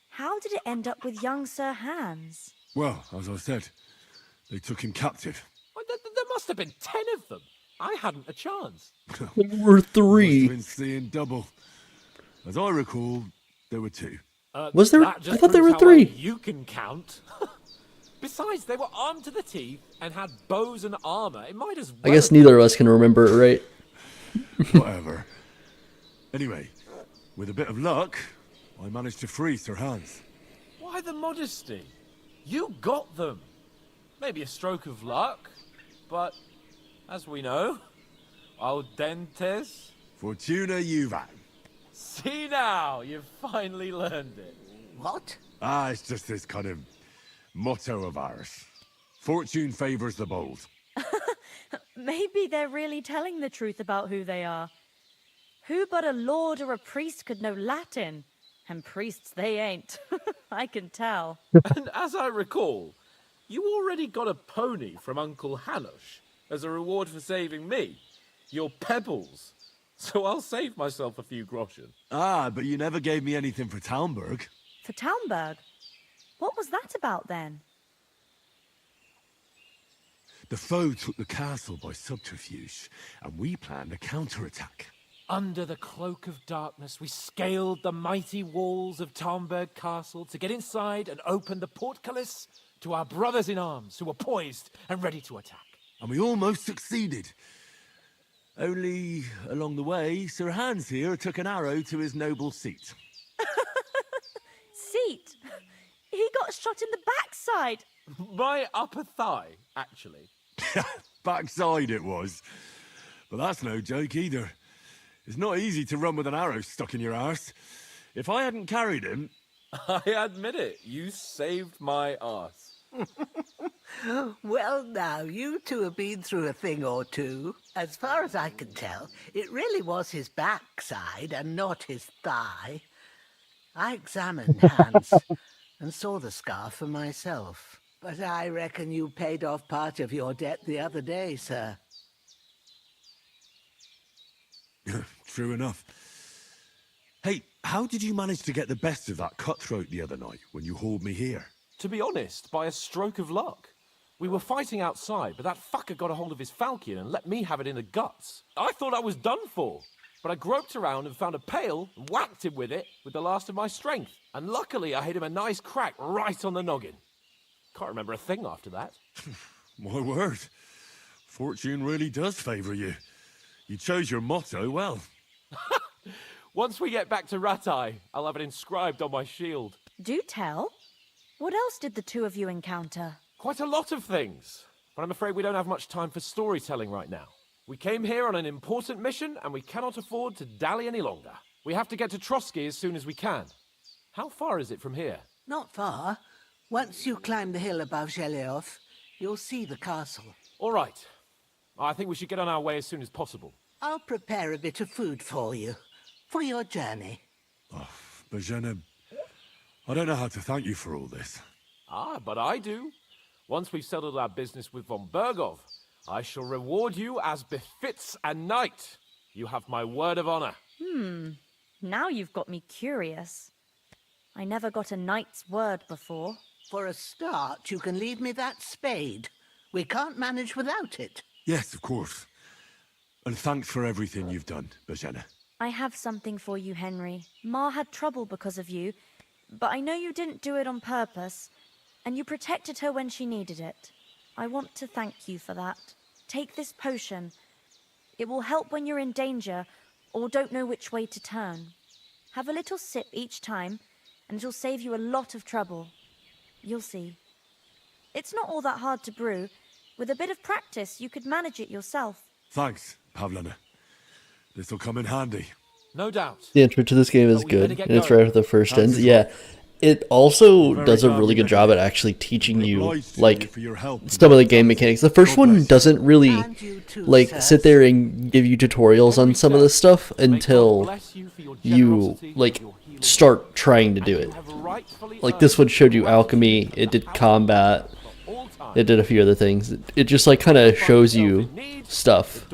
how did it end up with young Sir Hans? Well, as I said, they took him captive. Well, there must have been 10 of them. I hadn't a chance. We're 3. Must have been seeing double. As I recall, there were 2. Was there? I thought there were 3. You can count. Besides, they were armed to the teeth and had bows and armor. It might as well. I guess neither of us can remember it right. Whatever. Anyway, with a bit of luck, I managed to free Sir Hans. Why the modesty? You got them. Maybe a stroke of luck, but as we know, audentes. Fortuna juvat. See now, you've finally learned it. What? It's just this kind of motto of ours. Fortune favors the bold. Maybe they're really telling the truth about who they are. Who but a lord or a priest could know Latin? And priests they ain't. I can tell. And as I recall, you already got a pony from Uncle Hanush as a reward for saving me. Your pebbles. So I'll save myself a few groschen. But you never gave me anything for Talmberg. For Talmberg? What was that about then? The foe took the castle by subterfuge, and we planned a counterattack. Under the cloak of darkness, we scaled the mighty walls of Tarnberg Castle to get inside and open the portcullis to our brothers in arms who were poised and ready to attack. And we almost succeeded. Only, along the way, Sir Hans here took an arrow to his noble seat. Seat? He got shot in the backside. My upper thigh, actually. Backside it was. But that's no joke either. It's not easy to run with an arrow stuck in your arse. If I hadn't carried him... I admit it, you saved my arse. Well, now, you two have been through a thing or two. As far as I can tell, it really was his backside and not his thigh. I examined Hans and saw the scar for myself. But I reckon you paid off part of your debt the other day, sir. True enough. Hey, how did you manage to get the best of that cutthroat the other night when you hauled me here? To be honest, by a stroke of luck. We were fighting outside, but that fucker got a hold of his falchion and let me have it in the guts. I thought I was done for, but I groped around and found a pail and whacked him with it with the last of my strength. And luckily, I hit him a nice crack right on the noggin. Can't remember a thing after that. My word. Fortune really does favour you. You chose your motto well. Once we get back to Ratai, I'll have it inscribed on my shield. Do tell. What else did the two of you encounter? Quite a lot of things, but I'm afraid we don't have much time for storytelling right now. We came here on an important mission, and we cannot afford to dally any longer. We have to get to Trotsky as soon as we can. How far is it from here? Not far. Once you climb the hill above Zheleov, you'll see the castle. All right. I think we should get on our way as soon as possible. I'll prepare a bit of food for you, for your journey. Oh, Bozhena, I don't know how to thank you for all this. Ah, but I do. Once we've settled our business with von Bergov, I shall reward you as befits a knight. You have my word of honor. Now you've got me curious. I never got a knight's word before. For a start, you can leave me that spade. We can't manage without it. Yes, of course. And thanks for everything you've done, Bozhena. I have something for you, Henry. Ma had trouble because of you, but I know you didn't do it on purpose, and you protected her when she needed it. I want to thank you for that. Take this potion. It will help when you're in danger or don't know which way to turn. Have a little sip each time, and it'll save you a lot of trouble. You'll see. It's not all that hard to brew. With a bit of practice, you could manage it yourself. Thanks, Pavlena. This'll come in handy. No doubt. The intro to this game is good, and it's right after the first ends. Yeah, it also does a really good job at actually teaching you, like, some of the game mechanics. The first one doesn't really, like, sit there and give you tutorials on some of this stuff until you, like, start trying to do it. Like, this one showed you alchemy, it did combat, it did a few other things. It just, like, kind of shows you stuff.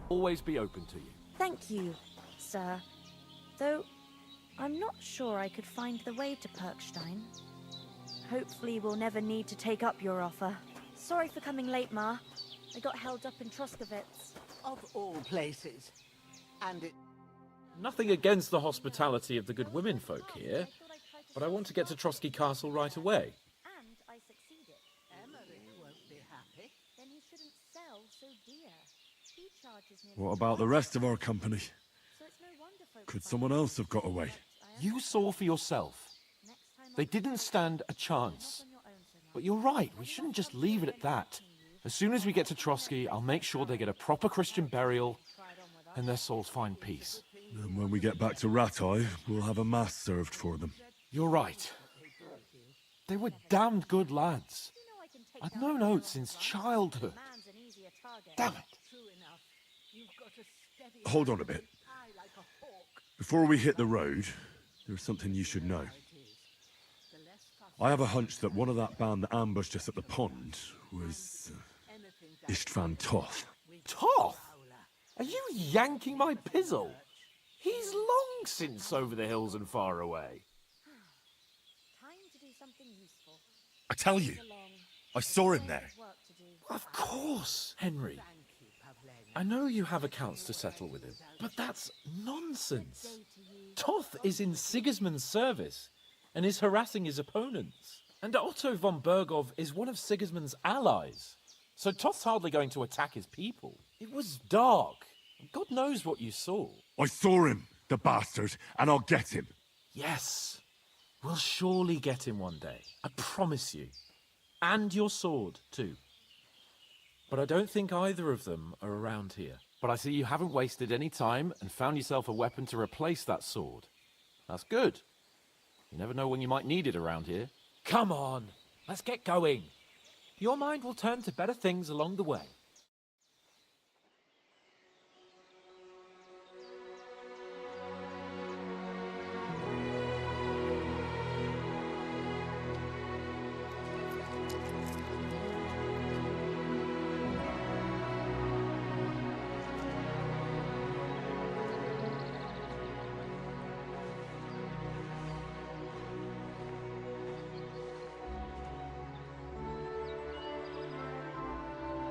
Always be open to you. Thank you, sir. Though, I'm not sure I could find the way to Perkstein. Hopefully we'll never need to take up your offer. Sorry for coming late, Ma. I got held up in Troskovitz. Of all places. And it... Nothing against the hospitality of the good women folk here, but I want to get to Trotsky Castle right away. And I succeeded. Emmerich won't be happy. Then he shouldn't sell so dear. He charges nearly What about the rest of our company? so it's no wonder folks Could find someone else have got away? You saw for yourself. They didn't stand a chance. But you're right, we shouldn't just leave it at that. As soon as we get to Trotsky, I'll make sure they get a proper Christian burial and their souls find peace. And when we get back to Ratai, we'll have a mass served for them. You're right. They were damned good lads. I've known Oates since childhood. Damn it. Hold on a bit. Before we hit the road, there's something you should know. I have a hunch that one of that band that ambushed us at the pond was Istvan Toth. Toth? Are you yanking my pizzle? He's long since over the hills and far away. Don't I tell you, I saw him there. Of course, Henry. I know you have accounts to settle with him, but that's nonsense. Toth is in Sigismund's service and is harassing his opponents. And Otto von Bergov is one of Sigismund's allies. So Toth's hardly going to attack his people. It was dark. God knows what you saw. I saw him, the bastard, and I'll get him. Yes, we'll surely get him one day. I promise you. And your sword, too. But I don't think either of them are around here. But I see you haven't wasted any time and found yourself a weapon to replace that sword. That's good. You never know when you might need it around here. Come on, let's get going. Your mind will turn to better things along the way.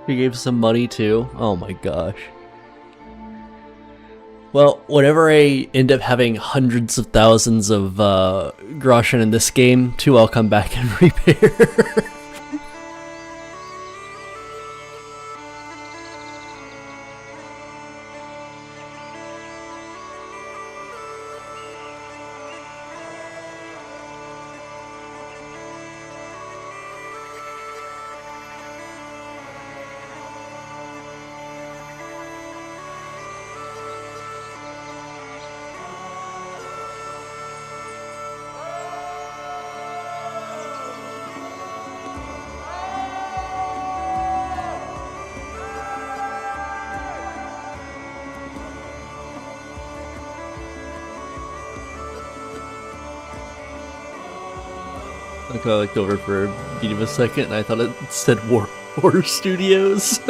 He gave some money too. Oh my gosh. Well, whenever I end up having hundreds of thousands of groschen in this game, too, I'll come back and repair. Like I looked over for a beat of a second and I thought it said Horror Studios.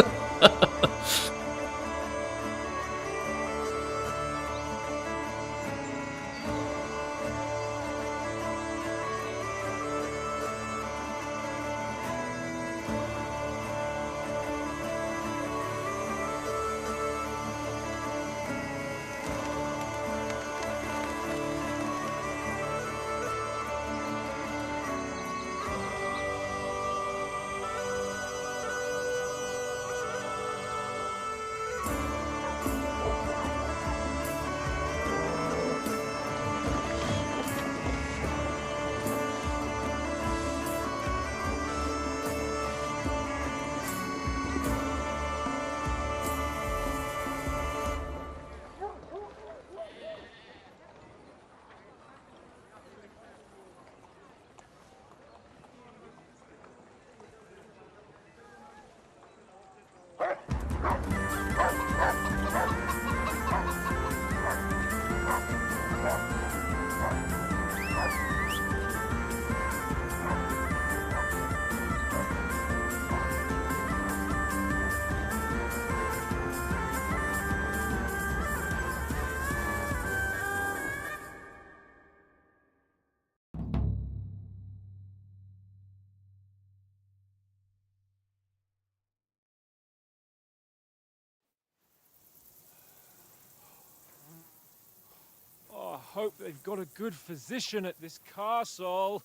Oh, I hope they've got a good physician at this castle.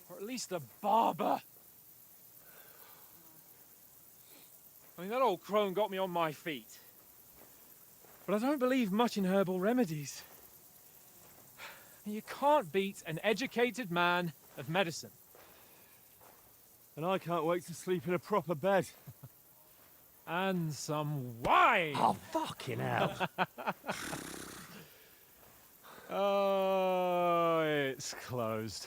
Or at least a barber. I mean, that old crone got me on my feet. But I don't believe much in herbal remedies. You can't beat an educated man of medicine. And I can't wait to sleep in a proper bed. And some wine! Oh, fucking hell. Oh, it's closed.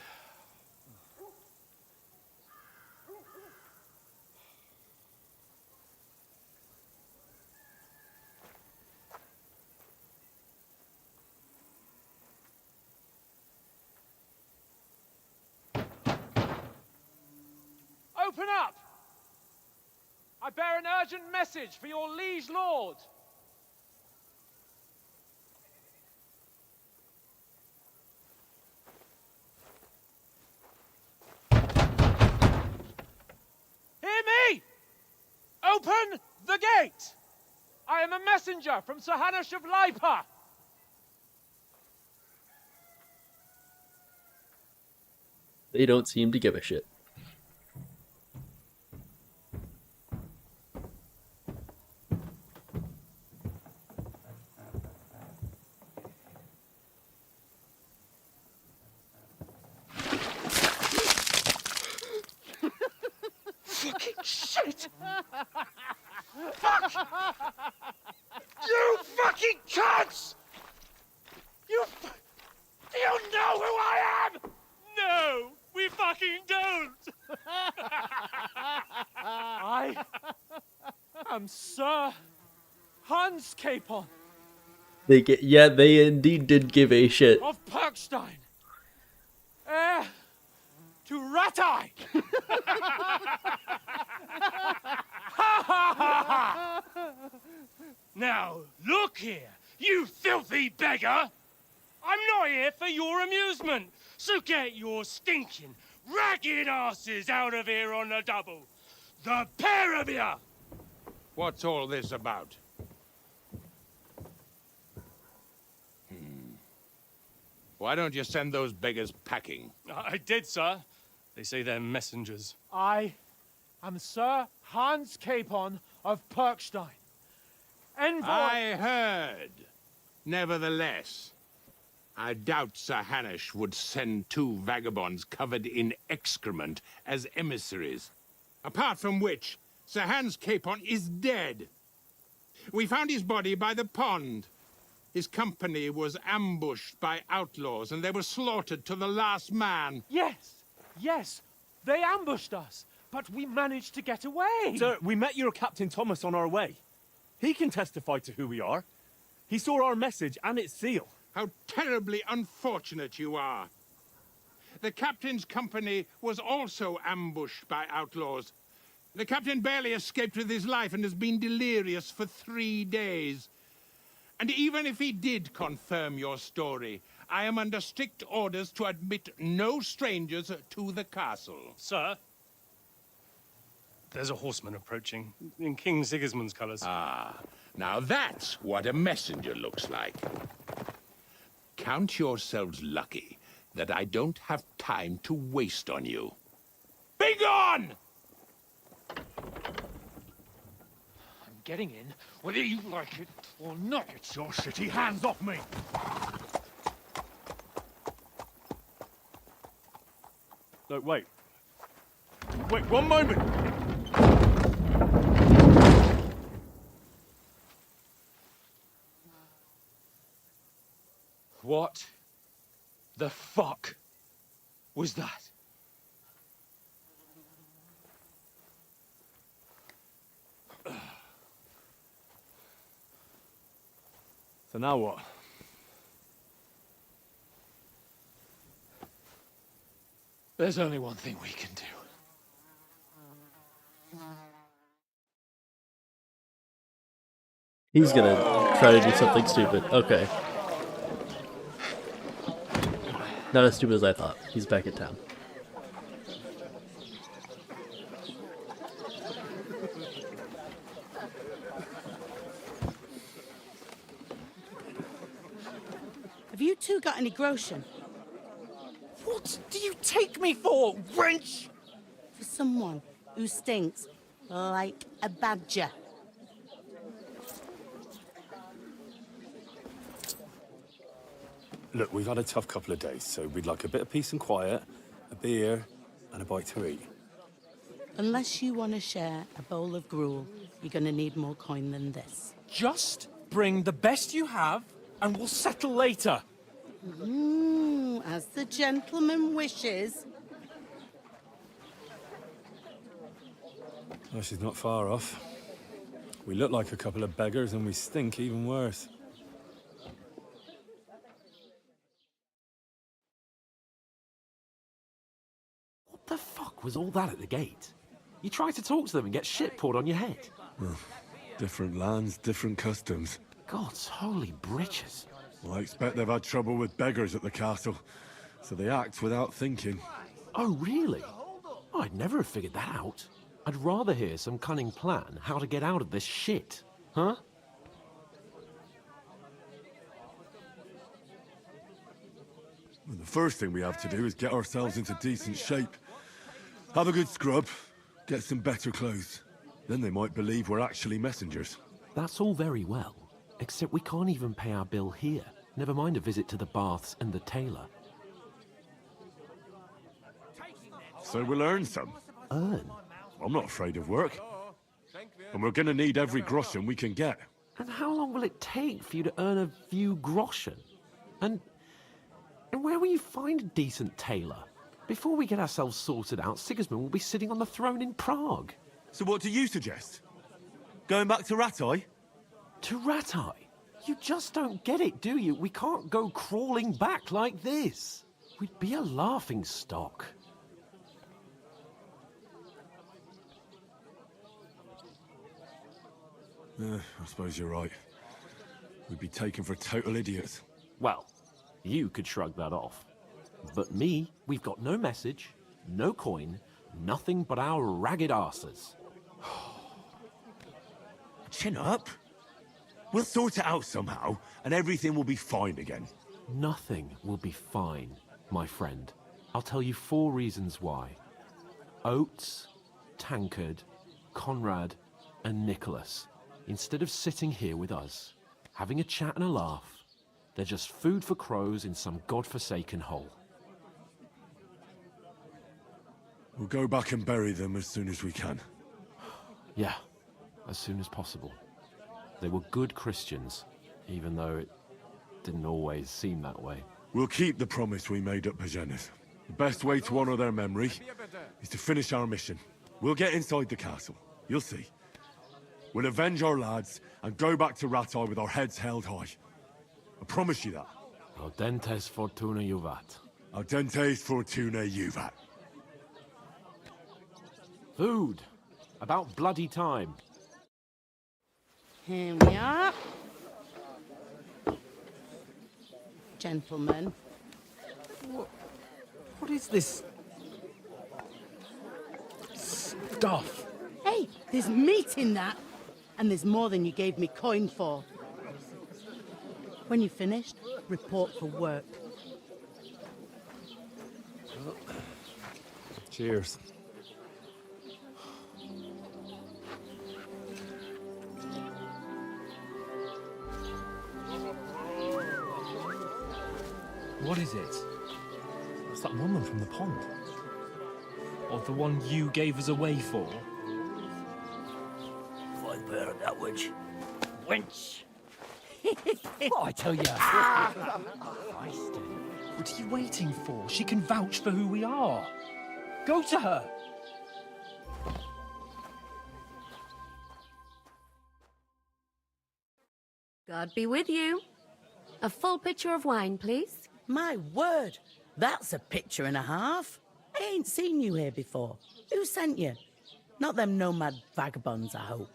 Open up! I bear an urgent message for your liege lord. gate! I am a messenger from Sir Hanush of Lipa! They don't seem to give a shit. Fucking shit! Fuck! You fucking cunts! Do you know who I am? No, we fucking don't! I am Sir Hans Capon They indeed did give a shit. of Perkstein, heir to Ratai! Now, look here, you filthy beggar! I'm not here for your amusement, so get your stinking, ragged asses out of here on the double. The pair of you! What's all this about? Why don't you send those beggars packing? I did, sir. They say they're messengers. I am Sir Hans Capon of Perkstein. Envoy... I heard. Nevertheless, I doubt Sir Hanush would send two vagabonds covered in excrement as emissaries. Apart from which, Sir Hans Capon is dead. We found his body by the pond. His company was ambushed by outlaws, and they were slaughtered to the last man. Yes, they ambushed us, but we managed to get away. Sir, we met your Captain Thomas on our way. He can testify to who we are. He saw our message and its seal. How terribly unfortunate you are. The captain's company was also ambushed by outlaws. The captain barely escaped with his life and has been delirious for 3 days. And even if he did confirm your story, I am under strict orders to admit no strangers to the castle. Sir, there's a horseman approaching in King Sigismund's colours. Ah, now that's what a messenger looks like. Count yourselves lucky that I don't have time to waste on you. Be gone! I'm getting in, whether you like it or not. Get your shitty hands off me! No, wait. Wait, one moment! What the fuck was that? So now what? There's only one thing we can do. He's gonna try to do something stupid. Okay. Not as stupid as I thought. He's back in town. Have you two got any groschen? What do you take me for, wench? For someone who stinks like a badger. Look, we've had a tough couple of days, so we'd like a bit of peace and quiet, a beer, and a bite to eat. Unless you want to share a bowl of gruel, you're going to need more coin than this. Just bring the best you have, and we'll settle later. As the gentleman wishes. Oh, she's not far off. We look like a couple of beggars, and we stink even worse. What the fuck was all that at the gate? You try to talk to them and get shit poured on your head. Well, different lands, different customs. God's holy britches. Well, I expect they've had trouble with beggars at the castle, so they act without thinking. Oh, really? I'd never have figured that out. I'd rather hear some cunning plan how to get out of this shit. Huh? Well, the first thing we have to do is get ourselves into decent shape. Have a good scrub, get some better clothes. Then they might believe we're actually messengers. That's all very well, except we can't even pay our bill here. Never mind a visit to the baths and the tailor. So we'll earn some. Earn? I'm not afraid of work. And we're gonna need every groschen we can get. And how long will it take for you to earn a few groschen? And where will you find a decent tailor? Before we get ourselves sorted out, Sigismund will be sitting on the throne in Prague. So what do you suggest? Going back to Ratai? To Ratai? You just don't get it, do you? We can't go crawling back like this. We'd be a laughing stock. I suppose you're right. We'd be taken for total idiots. Well, you could shrug that off. But me, we've got no message, no coin, nothing but our ragged arses. Chin up. We'll sort it out somehow, and everything will be fine again. Nothing will be fine, my friend. I'll tell you 4 reasons why. Oates, Tankard, Conrad, and Nicholas, instead of sitting here with us, having a chat and a laugh, they're just food for crows in some godforsaken hole. We'll go back and bury them as soon as we can. Yeah, as soon as possible. They were good Christians, even though it didn't always seem that way. We'll keep the promise we made at Pagenes. The best way to honor their memory is to finish our mission. We'll get inside the castle. You'll see. We'll avenge our lads and go back to Ratai with our heads held high. I promise you that. Audentes fortuna juvat. Audentes fortuna juvat. Food. About bloody time. Here we are. Gentlemen. What is this stuff? Hey, there's meat in that. And there's more than you gave me coin for. When you're finished, report for work. Cheers. What is it? It's that woman from the pond. Or the one you gave us away for? I've heard that witch. Wench! What I tell you? What are you waiting for? She can vouch for who we are. Go to her. God be with you. A full pitcher of wine, please. My word, that's a picture and a half. I ain't seen you here before. Who sent you? Not them nomad vagabonds, I hope.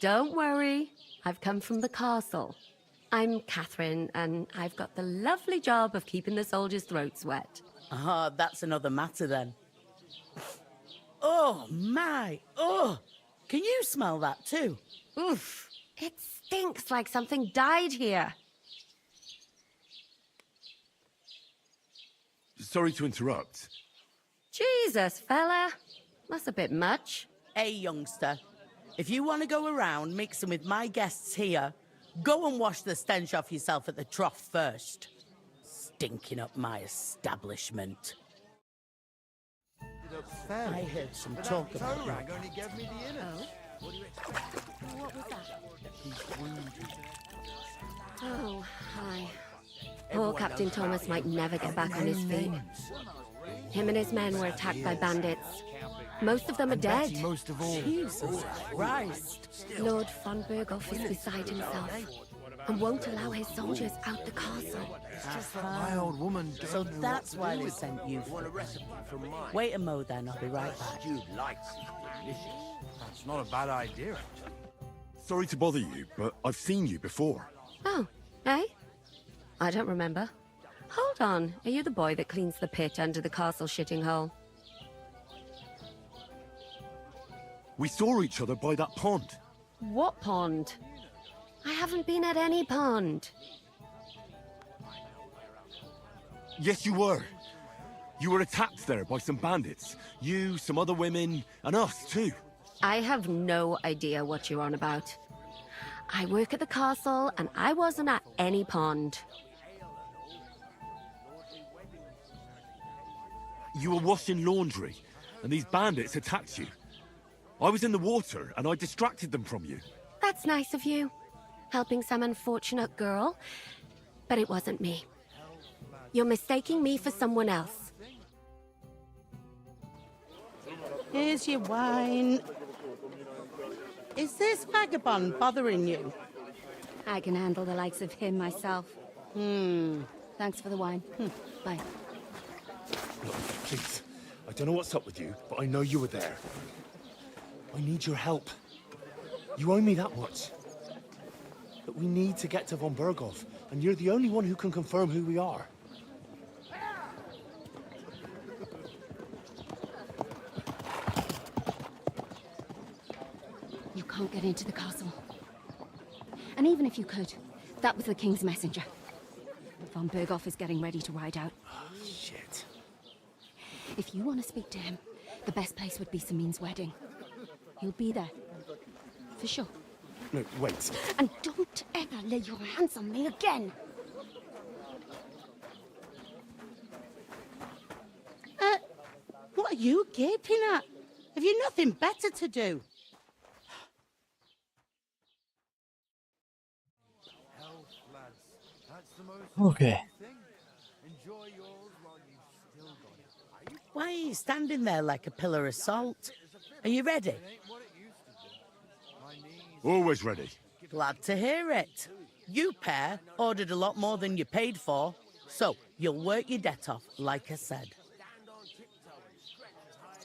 Don't worry. I've come from the castle. I'm Catherine, and I've got the lovely job of keeping the soldiers' throats wet. Ah, that's another matter then. Oh, my. Oh, can you smell that too? Oof. It stinks like something died here. Sorry to interrupt. Jesus, fella. That's a bit much. Hey, youngster. If you want to go around mixing with my guests here, go and wash the stench off yourself at the trough first. Stinking up my establishment. I heard some talk about that. only gave me the innards. What do you expect? What was that? Oh, hi. Poor Captain Thomas might never get back on his feet. Him and his men were attacked by bandits. Most of them are dead. Most of all. Jesus Christ. Lord von Berghoff is beside himself and won't allow his soldiers out the castle. My old woman. So that's why they sent you. Wait a mo then, I'll be right back. Jude likes it delicious. That's not a bad idea. Sorry to bother you, but I've seen you before. Oh, eh? I don't remember. Hold on, are you the boy that cleans the pit under the castle shitting hole? We saw each other by that pond. What pond? I haven't been at any pond. Yes, you were. You were attacked there by some bandits. You, some other women, and us too. I have no idea what you're on about. I work at the castle, and I wasn't at any pond. You were washing laundry, and these bandits attacked you. I was in the water, and I distracted them from you. That's nice of you, helping some unfortunate girl, but it wasn't me. You're mistaking me for someone else. Here's your wine. Is this vagabond bothering you? I can handle the likes of him myself. Thanks for the wine. Bye. Look, please. I don't know what's up with you, but I know you were there. I need your help. You owe me that much. But we need to get to von Berghoff, and you're the only one who can confirm who we are. You can't get into the castle. And even if you could, that was the King's messenger. Von Berghoff is getting ready to ride out. Shit. If you want to speak to him, the best place would be Samin's wedding. He'll be there. For sure. No, wait. And don't ever lay your hands on me again! What are you gaping at? Have you nothing better to do? Okay. Why are you standing there like a pillar of salt? Are you ready? Always ready. Glad to hear it. You pair ordered a lot more than you paid for, so you'll work your debt off, like I said.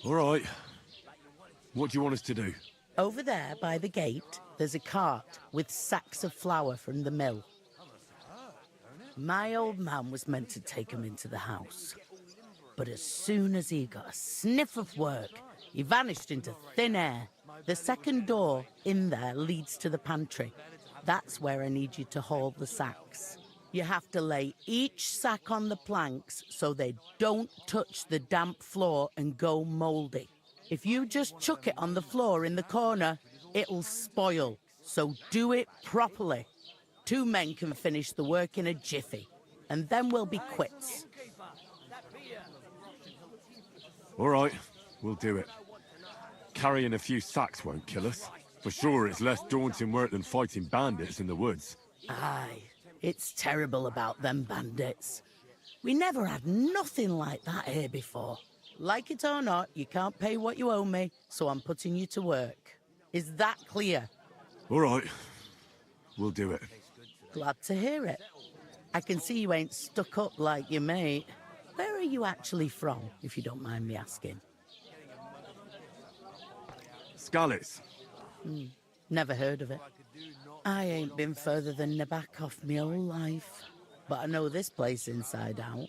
All right. What do you want us to do? Over there by the gate, there's a cart with sacks of flour from the mill. My old man was meant to take him into the house. But as soon as he got a sniff of work, he vanished into thin air. The second door in there leads to the pantry. That's where I need you to haul the sacks. You have to lay each sack on the planks so they don't touch the damp floor and go mouldy. If you just chuck it on the floor in the corner, it'll spoil. So do it properly. 2 men can finish the work in a jiffy, and then we'll be quits. All right, we'll do it. Carrying a few sacks won't kill us. For sure, it's less daunting work than fighting bandits in the woods. Aye, it's terrible about them bandits. We never had nothing like that here before. Like it or not, you can't pay what you owe me, so I'm putting you to work. Is that clear? All right, we'll do it. Glad to hear it. I can see you ain't stuck up like your mate. Where are you actually from, if you don't mind me asking? Skalitz. Never heard of it. I ain't been further than Nabakov my whole life. But I know this place inside out.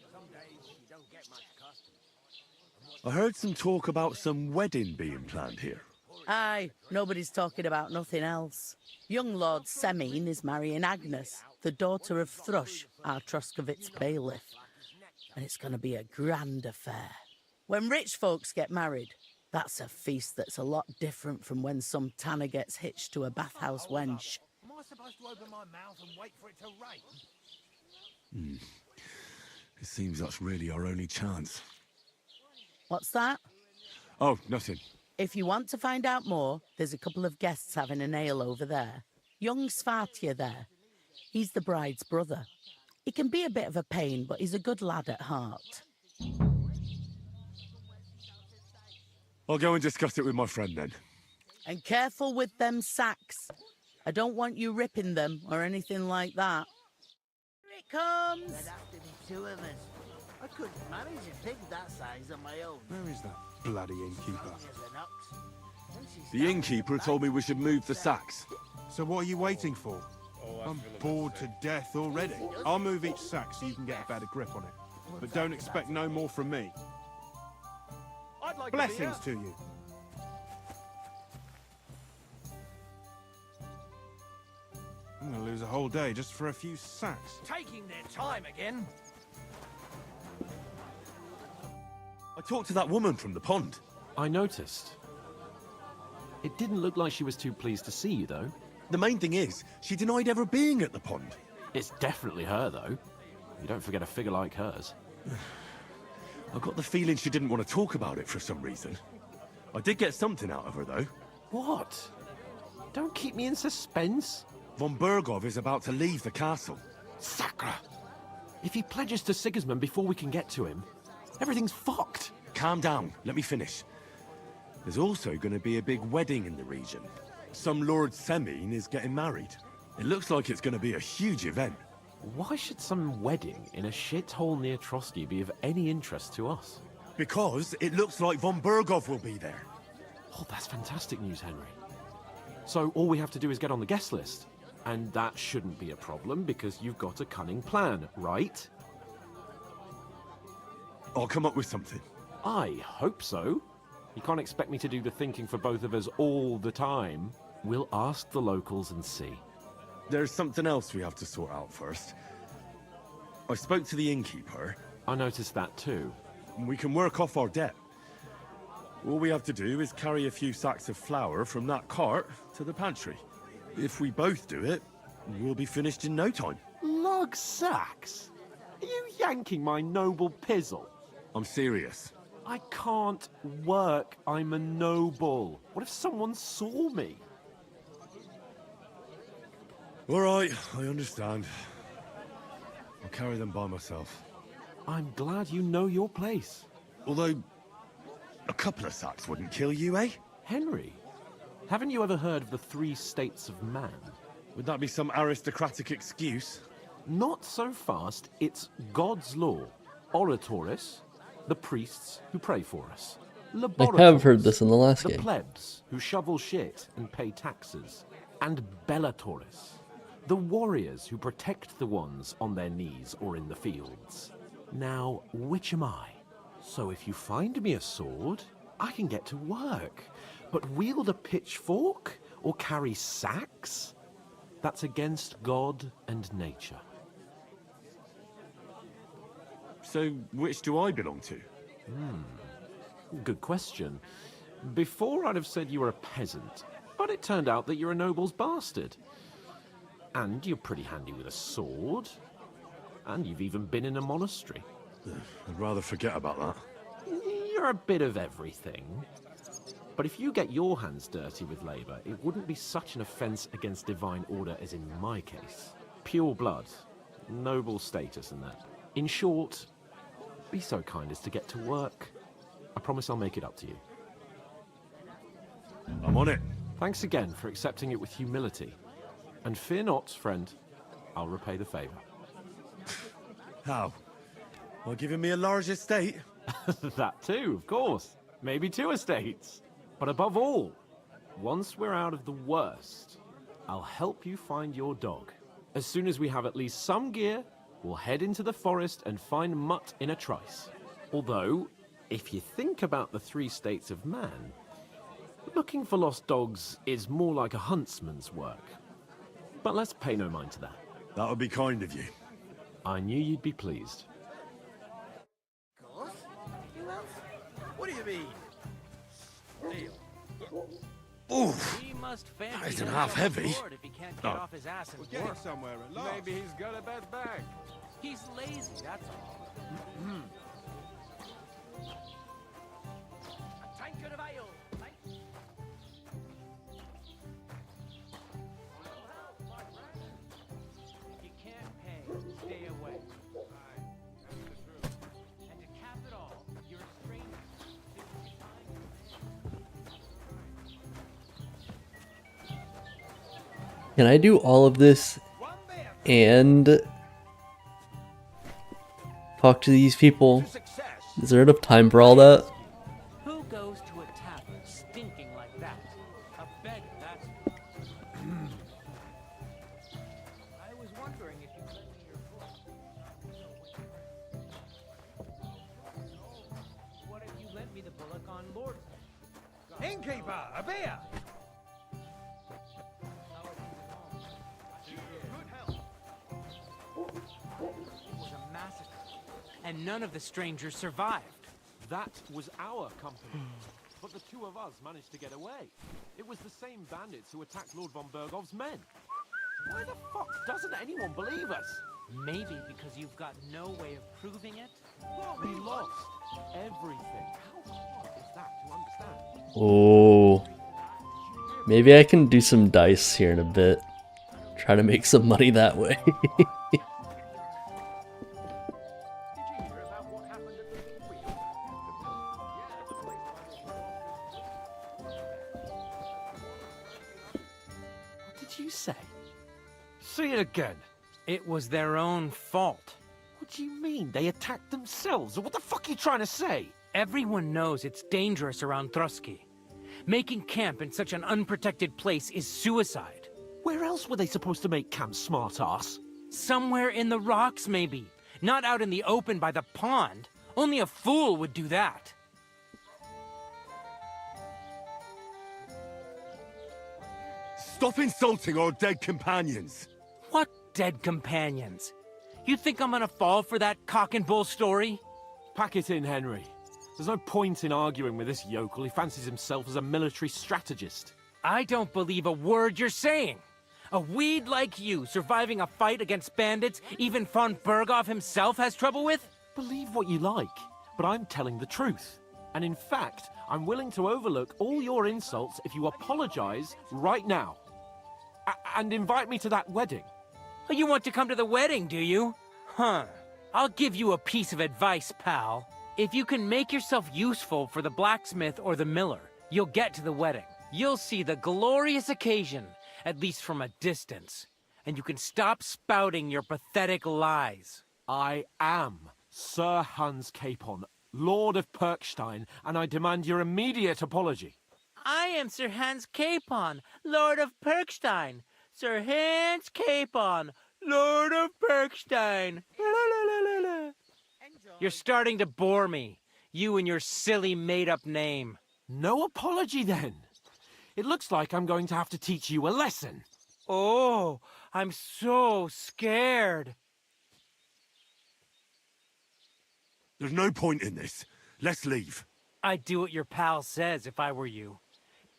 I heard some talk about some wedding being planned here. Aye, nobody's talking about nothing else. Young Lord Semine is marrying Agnes, the daughter of Thrush, our Troskovitz bailiff. And it's going to be a grand affair. When rich folks get married, that's a feast that's a lot different from when some tanner gets hitched to a bathhouse wench. Am I supposed to open my mouth and wait for it to rain? It seems that's really our only chance. What's that? Oh, nothing. If you want to find out more, there's a couple of guests having an ale over there. Young Svartya there. He's the bride's brother. He can be a bit of a pain, but he's a good lad at heart. I'll go and discuss it with my friend then. And careful with them sacks. I don't want you ripping them or anything like that. Here it comes! There'd have to be 2 of us. I couldn't manage a pig that size on my own. Where is that bloody innkeeper? As an ox. The innkeeper told me we should move the sacks. So what are you waiting for? I'm bored to death already. I'll move each sack so you can get a better grip on it. But don't expect no more from me. Blessings to you. I'm gonna lose a whole day just for a few sacks. Taking their time again. I talked to that woman from the pond. I noticed. It didn't look like she was too pleased to see you, though. The main thing is, she denied ever being at the pond. It's definitely her, though. You don't forget a figure like hers. I got the feeling she didn't want to talk about it for some reason. I did get something out of her, though. What? Don't keep me in suspense. Von Bergov is about to leave the castle. Sacra! If he pledges to Sigismund before we can get to him, everything's fucked. Calm down, let me finish. There's also going to be a big wedding in the region. Some Lord Semine is getting married. It looks like it's going to be a huge event. Why should some wedding in a shithole near Trotsky be of any interest to us? Because it looks like Von Bergov will be there. Oh, that's fantastic news, Henry. So all we have to do is get on the guest list. And that shouldn't be a problem because you've got a cunning plan, right? I'll come up with something. I hope so. You can't expect me to do the thinking for both of us all the time. We'll ask the locals and see. There's something else we have to sort out first. I spoke to the innkeeper. I noticed that too. We can work off our debt. All we have to do is carry a few sacks of flour from that cart to the pantry. If we both do it, we'll be finished in no time. Lug sacks? Are you yanking my noble pizzle? I'm serious. I can't work. I'm a noble. What if someone saw me? All right, I understand. I'll carry them by myself. I'm glad you know your place. Although, a couple of sacks wouldn't kill you, eh? Henry, haven't you ever heard of the 3 states of man? Would that be some aristocratic excuse? Not so fast. It's God's law. Oratoris, the priests who pray for us. I have heard this in the last the game. plebs who shovel shit and pay taxes. And Bellatoris, the warriors who protect the ones on their knees or in the fields. Now, which am I? So if you find me a sword, I can get to work. But wield a pitchfork or carry sacks? That's against God and nature. So, which do I belong to? Good question. Before I'd have said you were a peasant, but it turned out that you're a noble's bastard. And you're pretty handy with a sword. And you've even been in a monastery. I'd rather forget about that. You're a bit of everything. But if you get your hands dirty with labour, it wouldn't be such an offence against divine order as in my case. Pure blood, noble status and that. In short, be so kind as to get to work. I promise I'll make it up to you. I'm on it. Thanks again for accepting it with humility. And fear not, friend, I'll repay the favour. How? By giving me a large estate? That too, of course. Maybe 2 estates. But above all, once we're out of the worst, I'll help you find your dog. As soon as we have at least some gear, we'll head into the forest and find Mutt in a trice. Although, if you think about the 3 states of man, looking for lost dogs is more like a huntsman's work. But let's pay no mind to that. That would be kind of you. I knew you'd be pleased. What do you mean? Oof! He must fancy That isn't himself half heavy. bored if he can't get Oh. off his ass and We're getting work. somewhere at last. Maybe he's got a bad bag. He's lazy, that's all. A tankard of ale, mate. If you can't pay, stay away. And to cap it all, you're a stranger. Can I do all of this and talk to these people? Is there enough time for all that? Who goes to a tavern stinking like that? A beggar, that's... I was wondering if you'd lend me your book. What if you lent me the bullock on board? Innkeeper, a beer! and none of the strangers survived. That was our company. But the two of us managed to get away. It was the same bandits who attacked Lord von Bergov's men. Why the fuck doesn't anyone believe us? Maybe because you've got no way of proving it? We lost everything. How hard is that to understand? Oh. Maybe I can do some dice here in a bit. Try to make some money that way. What did you say? Say it again. It was their own fault. What do you mean? They attacked themselves? What the fuck are you trying to say? Everyone knows it's dangerous around Trotsky. Making camp in such an unprotected place is suicide. Where else were they supposed to make camp, smartass? Somewhere in the rocks, maybe. Not out in the open by the pond. Only a fool would do that. Stop insulting our dead companions! What dead companions? You think I'm gonna fall for that cock and bull story? Pack it in, Henry. There's no point in arguing with this yokel. He fancies himself as a military strategist. I don't believe a word you're saying. A weed like you surviving a fight against bandits even von Berghoff himself has trouble with? Believe what you like, but I'm telling the truth. And in fact, I'm willing to overlook all your insults if you apologize right now. And invite me to that wedding. You want to come to the wedding, do you? Huh. I'll give you a piece of advice, pal. If you can make yourself useful for the blacksmith or the miller, you'll get to the wedding. You'll see the glorious occasion, at least from a distance. And you can stop spouting your pathetic lies. I am Sir Hans Capon, Lord of Perkstein, and I demand your immediate apology. I am Sir Hans Capon, Lord of Perkstein. Sir Hans Capon, Lord of Perkstein. You're starting to bore me. You and your silly made-up name. No apology, then. It looks like I'm going to have to teach you a lesson. Oh, I'm so scared. There's no point in this. Let's leave. I'd do what your pal says if I were you.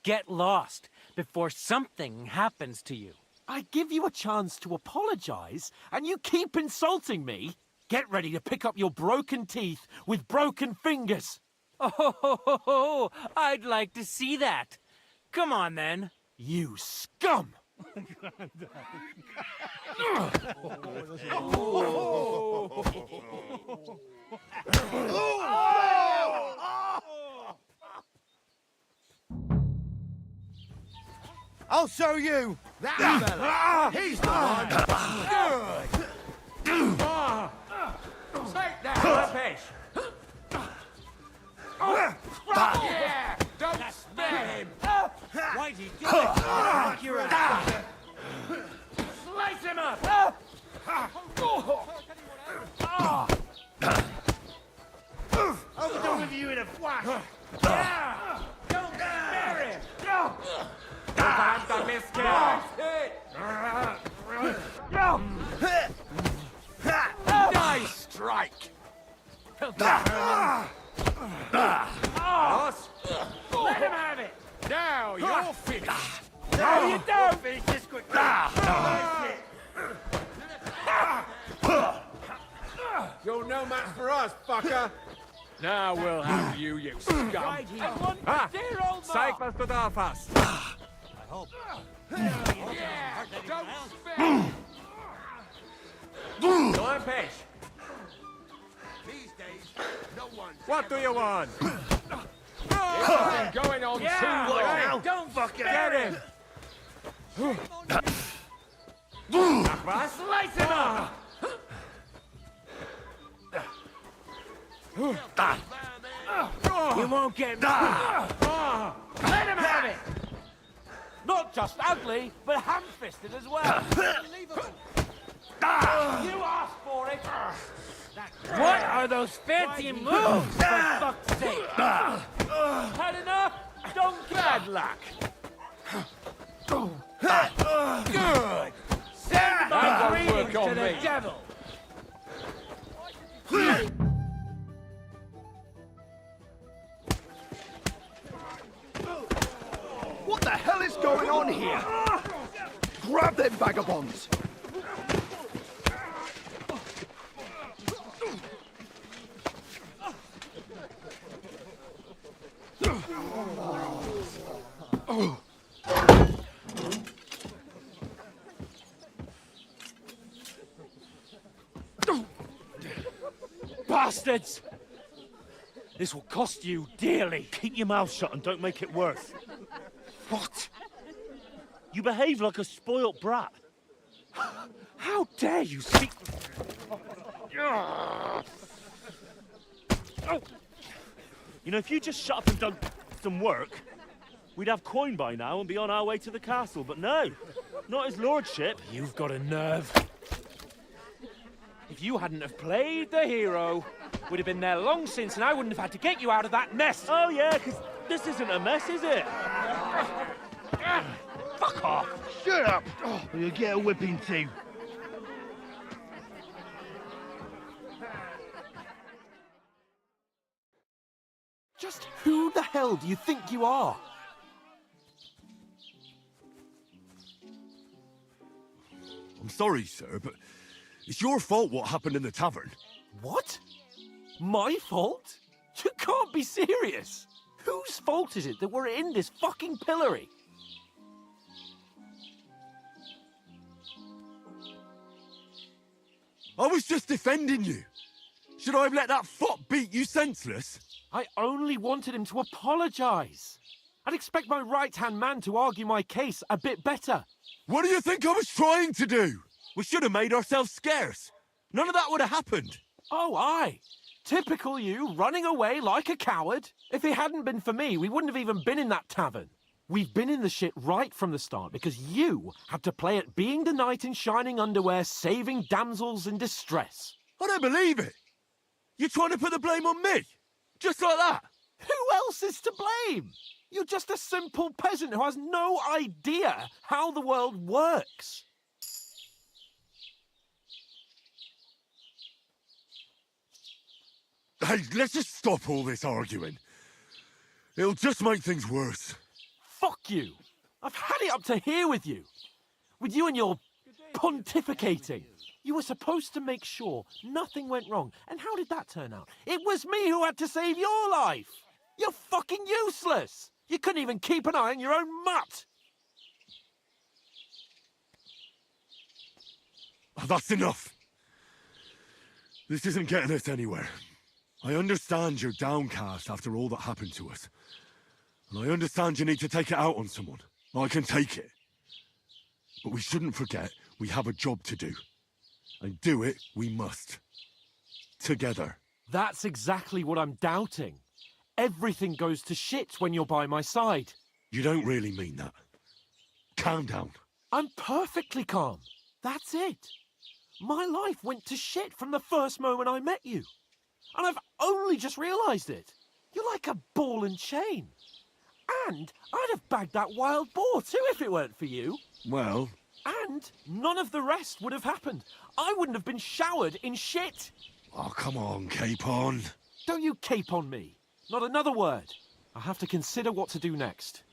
Get lost before something happens to you. I give you a chance to apologize, and you keep insulting me. Get ready to pick up your broken teeth with broken fingers. Oh, I'd like to see that. Come on, then. You scum! I'll show you! That fella! He's the one! Good! Take that, fish! Yeah! Don't spare him! Why'd he do it? Accurate. Slice him up! I'll be done with you in a flash! Don't spare him! Time to miss Nice strike! Boss! Let him have it! Now you're finished! No, you don't! Finish this quickly! You're no match for us, fucker! Now we'll have you, you scum! Dear old Zeig, was du da hast! I hope. Yeah! Don't spare! Go on, Pesh! These days, no one's What do you want? It's been going on too long! Now, don't fuck it! Get him! Ach was? Slice him up! You won't get me. Let him have it! Not just ugly, but ham-fisted as well. You asked for it! What are those fancy moves, for fuck's sake? Had enough? Don't bad luck! Good! Send my greetings to the devil. on here? Grab them vagabonds! Bastards! This will cost you dearly. Keep your mouth shut and don't make it worse. What? You behave like a spoilt brat. How dare you speak... You know, if you just shut up and done some work, we'd have coin by now and be on our way to the castle. But no, not his lordship. You've got a nerve. If you hadn't have played the hero, we'd have been there long since and I wouldn't have had to get you out of that mess. Oh yeah, because this isn't a mess, is it? Fuck off. Shut up, or you'll get a whipping too. Just who the hell do you think you are? I'm sorry, sir, but it's your fault what happened in the tavern. What? My fault? You can't be serious. Whose fault is it that we're in this fucking pillory? I was just defending you. Should I have let that fop beat you senseless? I only wanted him to apologise. I'd expect my right-hand man to argue my case a bit better. What do you think I was trying to do? We should have made ourselves scarce. None of that would have happened. Oh, aye. Typical you, running away like a coward. If it hadn't been for me, we wouldn't have even been in that tavern. We've been in the shit right from the start because you had to play at being the knight in shining underwear saving damsels in distress. I don't believe it. You're trying to put the blame on me? Just like that? Who else is to blame? You're just a simple peasant who has no idea how the world works. Hey, let's just stop all this arguing. It'll just make things worse. Fuck you. I've had it up to here with you. With you and your pontificating. You were supposed to make sure nothing went wrong. And how did that turn out? It was me who had to save your life. You're fucking useless. You couldn't even keep an eye on your own mutt. Oh, that's enough. This isn't getting us anywhere. I understand you're downcast after all that happened to us. And I understand you need to take it out on someone. I can take it. But we shouldn't forget we have a job to do. And do it we must. Together. That's exactly what I'm doubting. Everything goes to shit when you're by my side. You don't really mean that. Calm down. I'm perfectly calm. That's it. My life went to shit from the first moment I met you. And I've only just realised it. You're like a ball and chain. And I'd have bagged that wild boar too if it weren't for you. Well... And none of the rest would have happened. I wouldn't have been showered in shit. Oh, come on, Capon. Don't you cape on me. Not another word. I have to consider what to do next.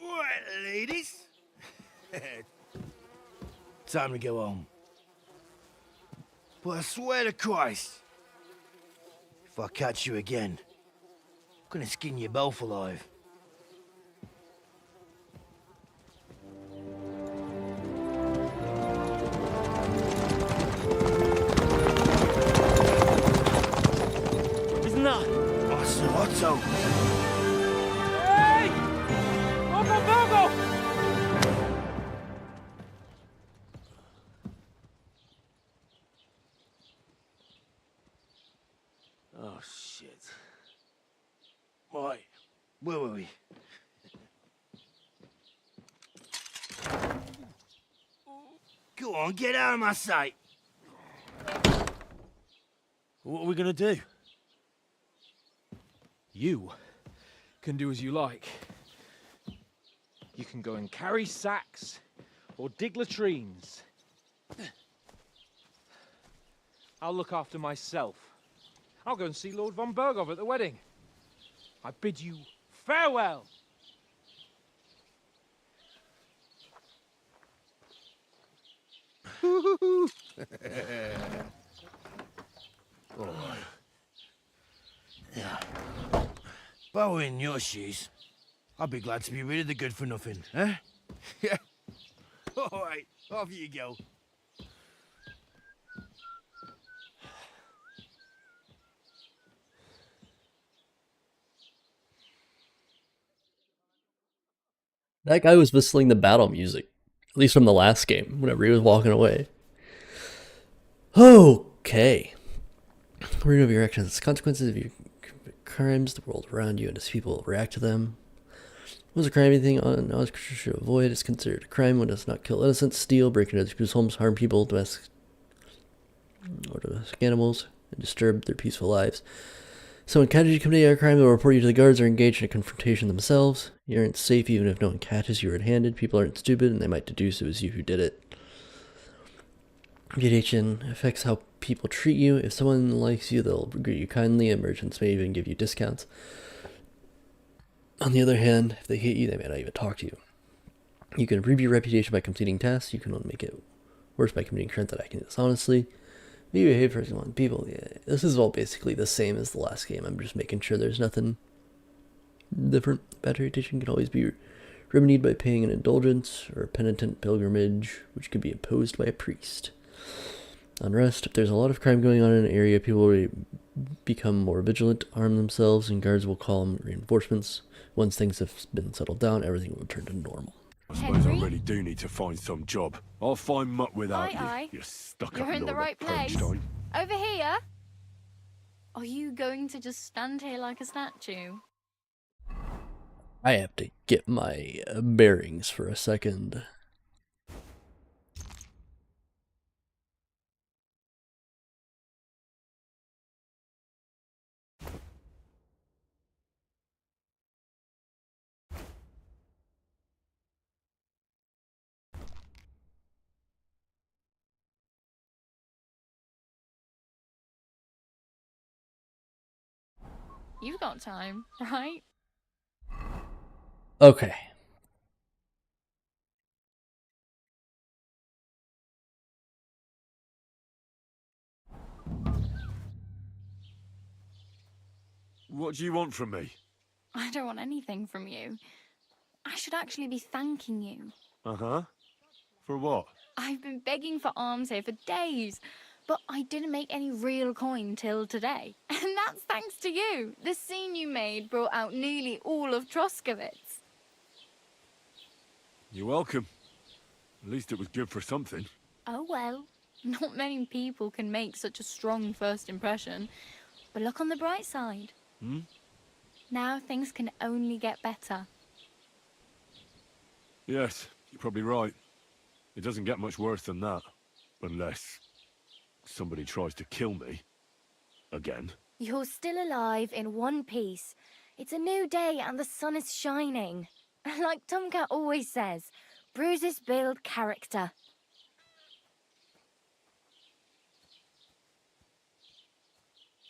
Right, ladies. Time to go home. But I swear to Christ, if I catch you again, I'm gonna skin you both alive. Isn't that? Oh, Sir Otto. Hey! Ogo! Oh, shit. Right, where were we? Go on, get out of my sight. What are we gonna do? You can do as you like. You can go and carry sacks or dig latrines. I'll look after myself. I'll go and see Lord von Bergov at the wedding. I bid you farewell. All right. Yeah. If I were in your shoes, I'd be glad to be rid of the good for nothing, eh? Yeah. All right, off you go. That guy was whistling the battle music, at least from the last game, whenever he was walking away. Okay. Read over your actions. Consequences of your crimes, the world around you and its people will react to them. Was a crime anything on us should avoid is considered a crime when it does not kill innocents, steal, break into other people's homes, harm people, domestic animals, and disturb their peaceful lives. So when catches you committing a crime, they'll report you to the guards or engage in a confrontation themselves. You aren't safe even if no one catches you red-handed. People aren't stupid and they might deduce it was you who did it. Reputation affects how people treat you. If someone likes you, they'll greet you kindly, and merchants may even give you discounts. On the other hand, if they hate you, they may not even talk to you. You can improve your reputation by completing tasks. You can only make it worse by committing crimes that acting dishonestly. Be behave for someone. People, yeah. This is all basically the same as the last game. I'm just making sure there's nothing different. Bad reputation can always be remedied by paying an indulgence or a penitent pilgrimage, which could be imposed by a priest. Unrest. If there's a lot of crime going on in an area, people will become more vigilant, arm themselves, and guards will call them reinforcements. Once things have been settled down, everything will return to normal. I suppose I really do need to find some job. I'll find muck without Aye. you. You're stuck You're up in the right place. Punchline. Over here? Are you going to just stand here like a statue? I have to get my bearings for a second. You've got time, right? Okay. What do you want from me? I don't want anything from you. I should actually be thanking you. Uh-huh. For what? I've been begging for alms here for days, but I didn't make any real coin till today. And that's thanks to you. The scene you made brought out nearly all of Troskowitz. You're welcome. At least it was good for something. Oh well, not many people can make such a strong first impression. But look on the bright side. Hmm? Now things can only get better. Yes, you're probably right. It doesn't get much worse than that. Unless somebody tries to kill me. Again. You're still alive in one piece. It's a new day and the sun is shining. Like Tomcat always says, bruises build character.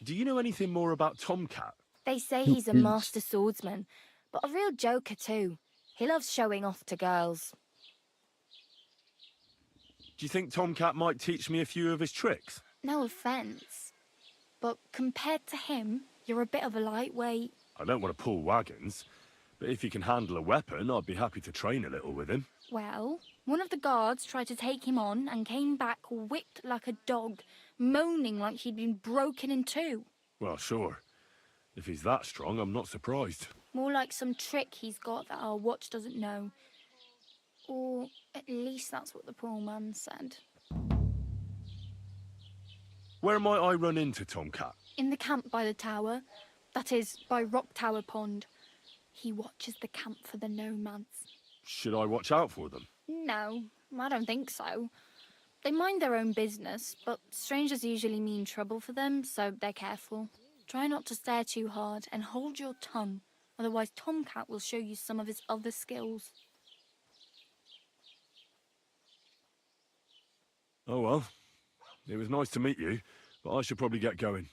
Do you know anything more about Tomcat? They say he's a master swordsman, but a real joker too. He loves showing off to girls. Do you think Tomcat might teach me a few of his tricks? No offence, but compared to him, you're a bit of a lightweight. I don't want to pull wagons, but if he can handle a weapon, I'd be happy to train a little with him. Well, one of the guards tried to take him on and came back whipped like a dog, moaning like he'd been broken in two. Well, sure. If he's that strong, I'm not surprised. More like some trick he's got that our watch doesn't know. Or at least that's what the poor man said. Where might I run into Tomcat? In the camp by the tower. That is, by Rock Tower Pond. He watches the camp for the nomads. Should I watch out for them? No, I don't think so. They mind their own business, but strangers usually mean trouble for them, so they're careful. Try not to stare too hard and hold your tongue, otherwise Tomcat will show you some of his other skills. Oh well. It was nice to meet you, but I should probably get going.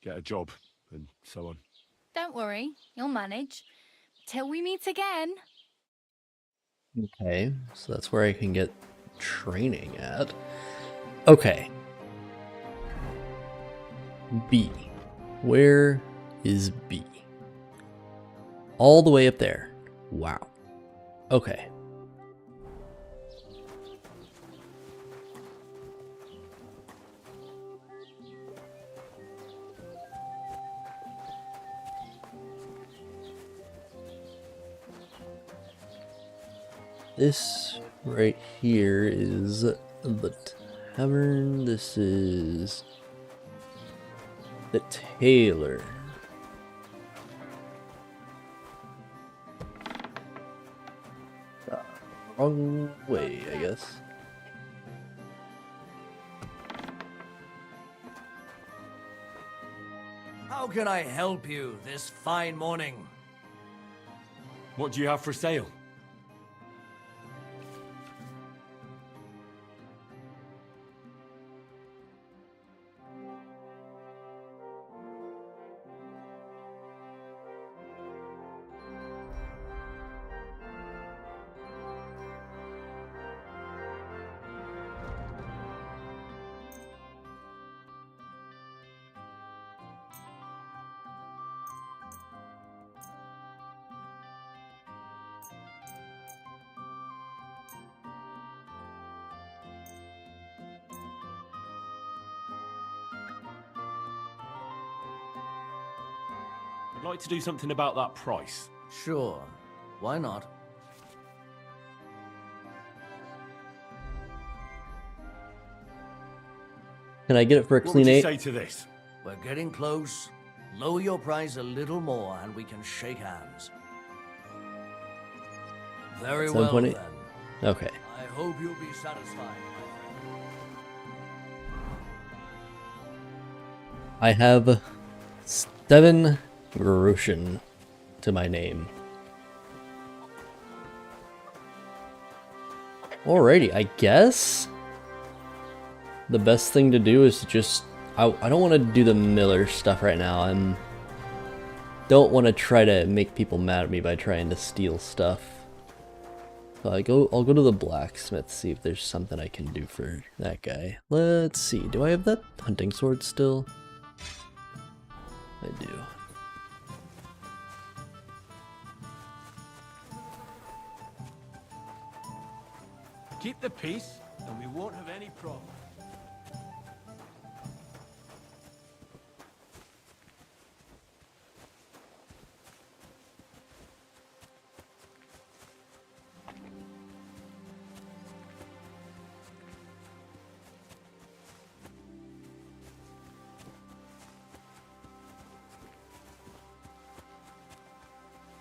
Get a job, and so on. Don't worry, you'll manage. Till we meet again. Okay, so that's where I can get training at. Okay. B. Where is B? All the way up there. Wow. Okay. This right here is the tavern. This is the tailor. Wrong way, I guess. How can I help you this fine morning? What do you have for sale? I'd like to do something about that price. Sure. Why not? Can I get it for a What clean would you 8? say to this? We're getting close. Lower your price a little more and we can shake hands. Very well 7.8? then. Okay. I hope you'll be satisfied, my friend. I have 7 groschen to my name. Alrighty, I guess the best thing to do is to just... I don't want to do the Miller stuff right now. Don't want to try to make people mad at me by trying to steal stuff. So I'll go to the blacksmith, see if there's something I can do for that guy. Let's see, do I have that hunting sword still? I do. Keep the peace, and we won't have any problem.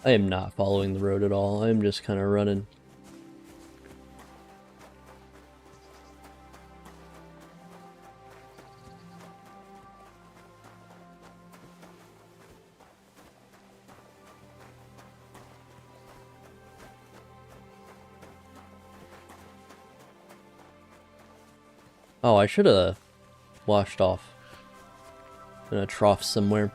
I am not following the road at all. I'm just kind of running. Oh, I should have washed off in a trough somewhere.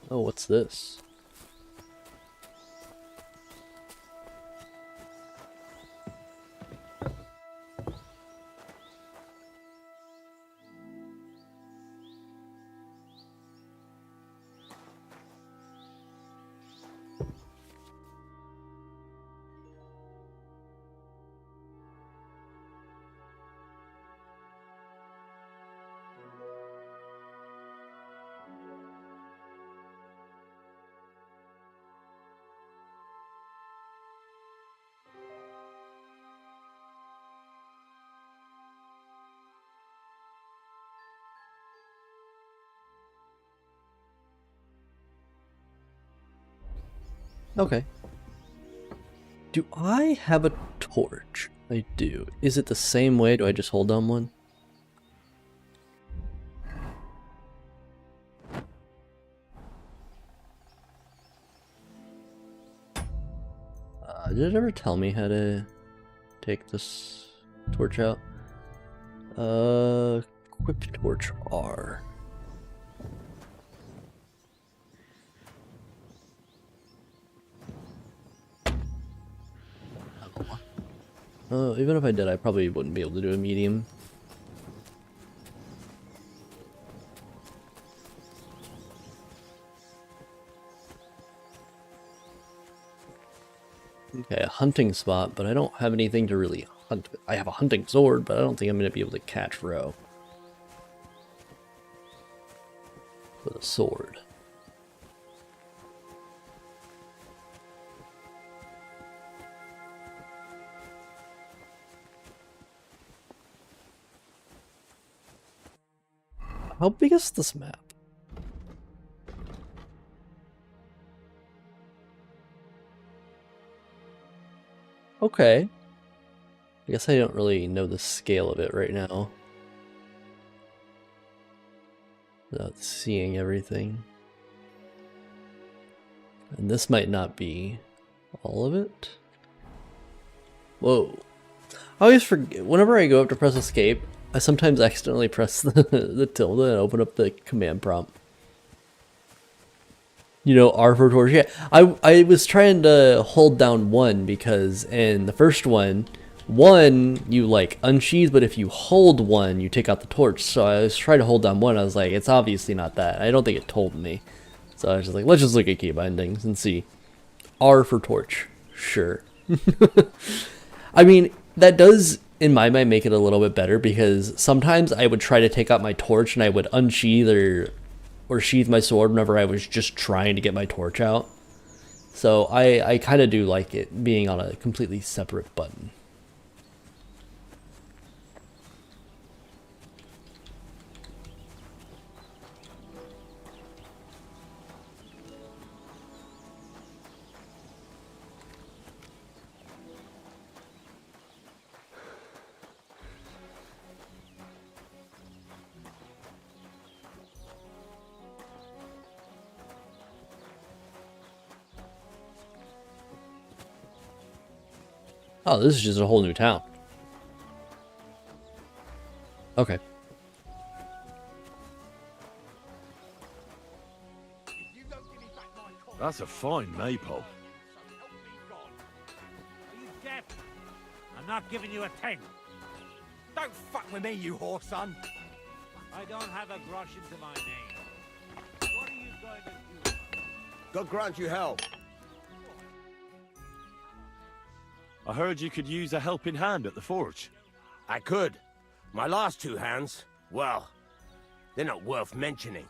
Oh, what's this? Okay. Do I have a torch? I do. Is it the same way? Do I just hold down one? Did it ever tell me how to take this torch out? Equip torch R. Even if I did, I probably wouldn't be able to do a medium. Okay, a hunting spot, but I don't have anything to really hunt with. I have a hunting sword, but I don't think I'm going to be able to catch roe with a sword. How big is this map? Okay. I guess I don't really know the scale of it right now. Without seeing everything. And this might not be all of it. Whoa. I always forget, whenever I go up to press escape, I sometimes accidentally press the tilde and open up the command prompt. You know, R for torch. Yeah, I was trying to hold down 1 because in the first one, 1 you like unsheath, but if you hold 1, you take out the torch. So I was trying to hold down 1. I was like, it's obviously not that. I don't think it told me. So I was just like, let's just look at key bindings and see. R for torch. Sure. I mean, that does, in my mind, make it a little bit better because sometimes I would try to take out my torch and I would unsheath or sheath my sword whenever I was just trying to get my torch out. So I kind of do like it being on a completely separate button. Oh, this is just a whole new town. Okay. That's a fine maypole. Are you deaf? I'm not giving you a 10. Don't fuck with me, you whore son. I don't have a grosh into my name. What are you going to do? God grant you help. I heard you could use a helping hand at the forge. I could. My last 2 hands, well, they're not worth mentioning.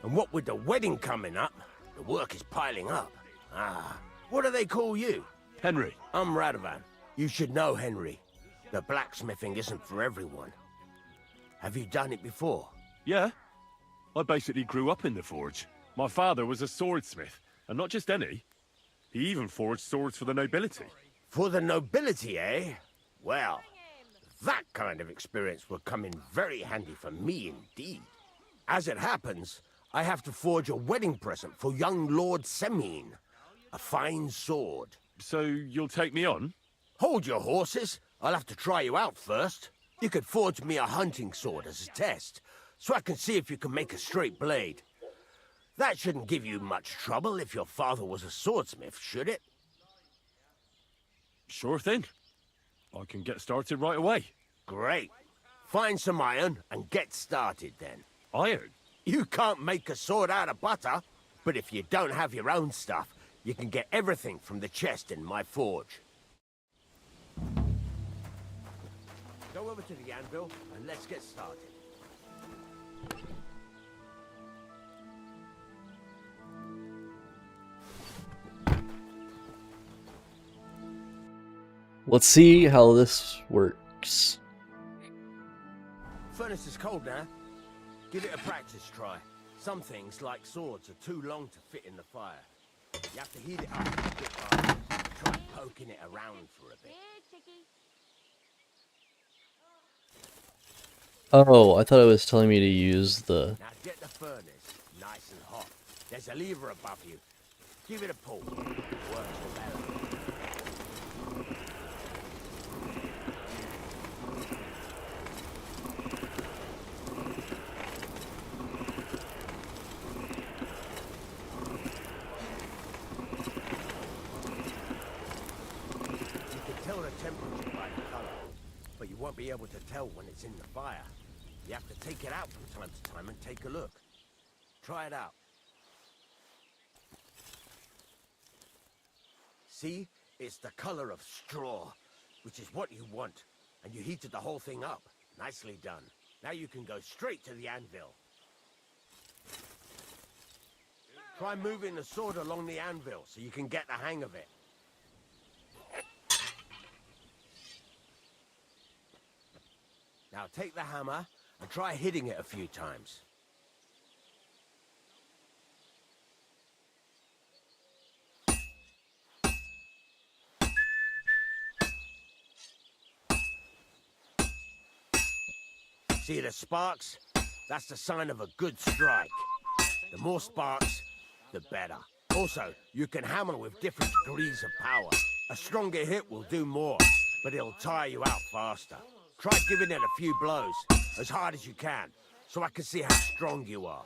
And what with the wedding coming up, the work is piling up. Ah, what do they call you? Henry. I'm Radovan. You should know, Henry. The blacksmithing isn't for everyone. Have you done it before? Yeah. I basically grew up in the forge. My father was a swordsmith, and not just any. He even forged swords for the nobility. For the nobility, eh? Well, that kind of experience will come in very handy for me indeed. As it happens, I have to forge a wedding present for young Lord Semine. A fine sword. So you'll take me on? Hold your horses. I'll have to try you out first. You could forge me a hunting sword as a test, so I can see if you can make a straight blade. That shouldn't give you much trouble if your father was a swordsmith, should it? Sure thing. I can get started right away. Great. Find some iron and get started then. Iron? You can't make a sword out of butter, but if you don't have your own stuff, you can get everything from the chest in my forge. Go over to the anvil and let's get started. Let's see how this works. Furnace is cold now. Give it a practice try. Some things, like swords, are too long to fit in the fire. You have to heat it up a bit harder. Try poking it around for a bit. Oh, I thought it was telling me to use the... Now get the furnace nice and hot. There's a lever above you. Give it a pull. Works the better. You can tell the temperature by the color, but you won't be able to tell when it's in the fire. You have to take it out from time to time and take a look. Try it out. See? It's the color of straw, which is what you want. And you heated the whole thing up. Nicely done. Now you can go straight to the anvil. Try moving the sword along the anvil so you can get the hang of it. Now take the hammer and try hitting it a few times. See the sparks? That's the sign of a good strike. The more sparks, the better. Also, you can hammer with different degrees of power. A stronger hit will do more, but it'll tire you out faster. Try giving it a few blows, as hard as you can, so I can see how strong you are.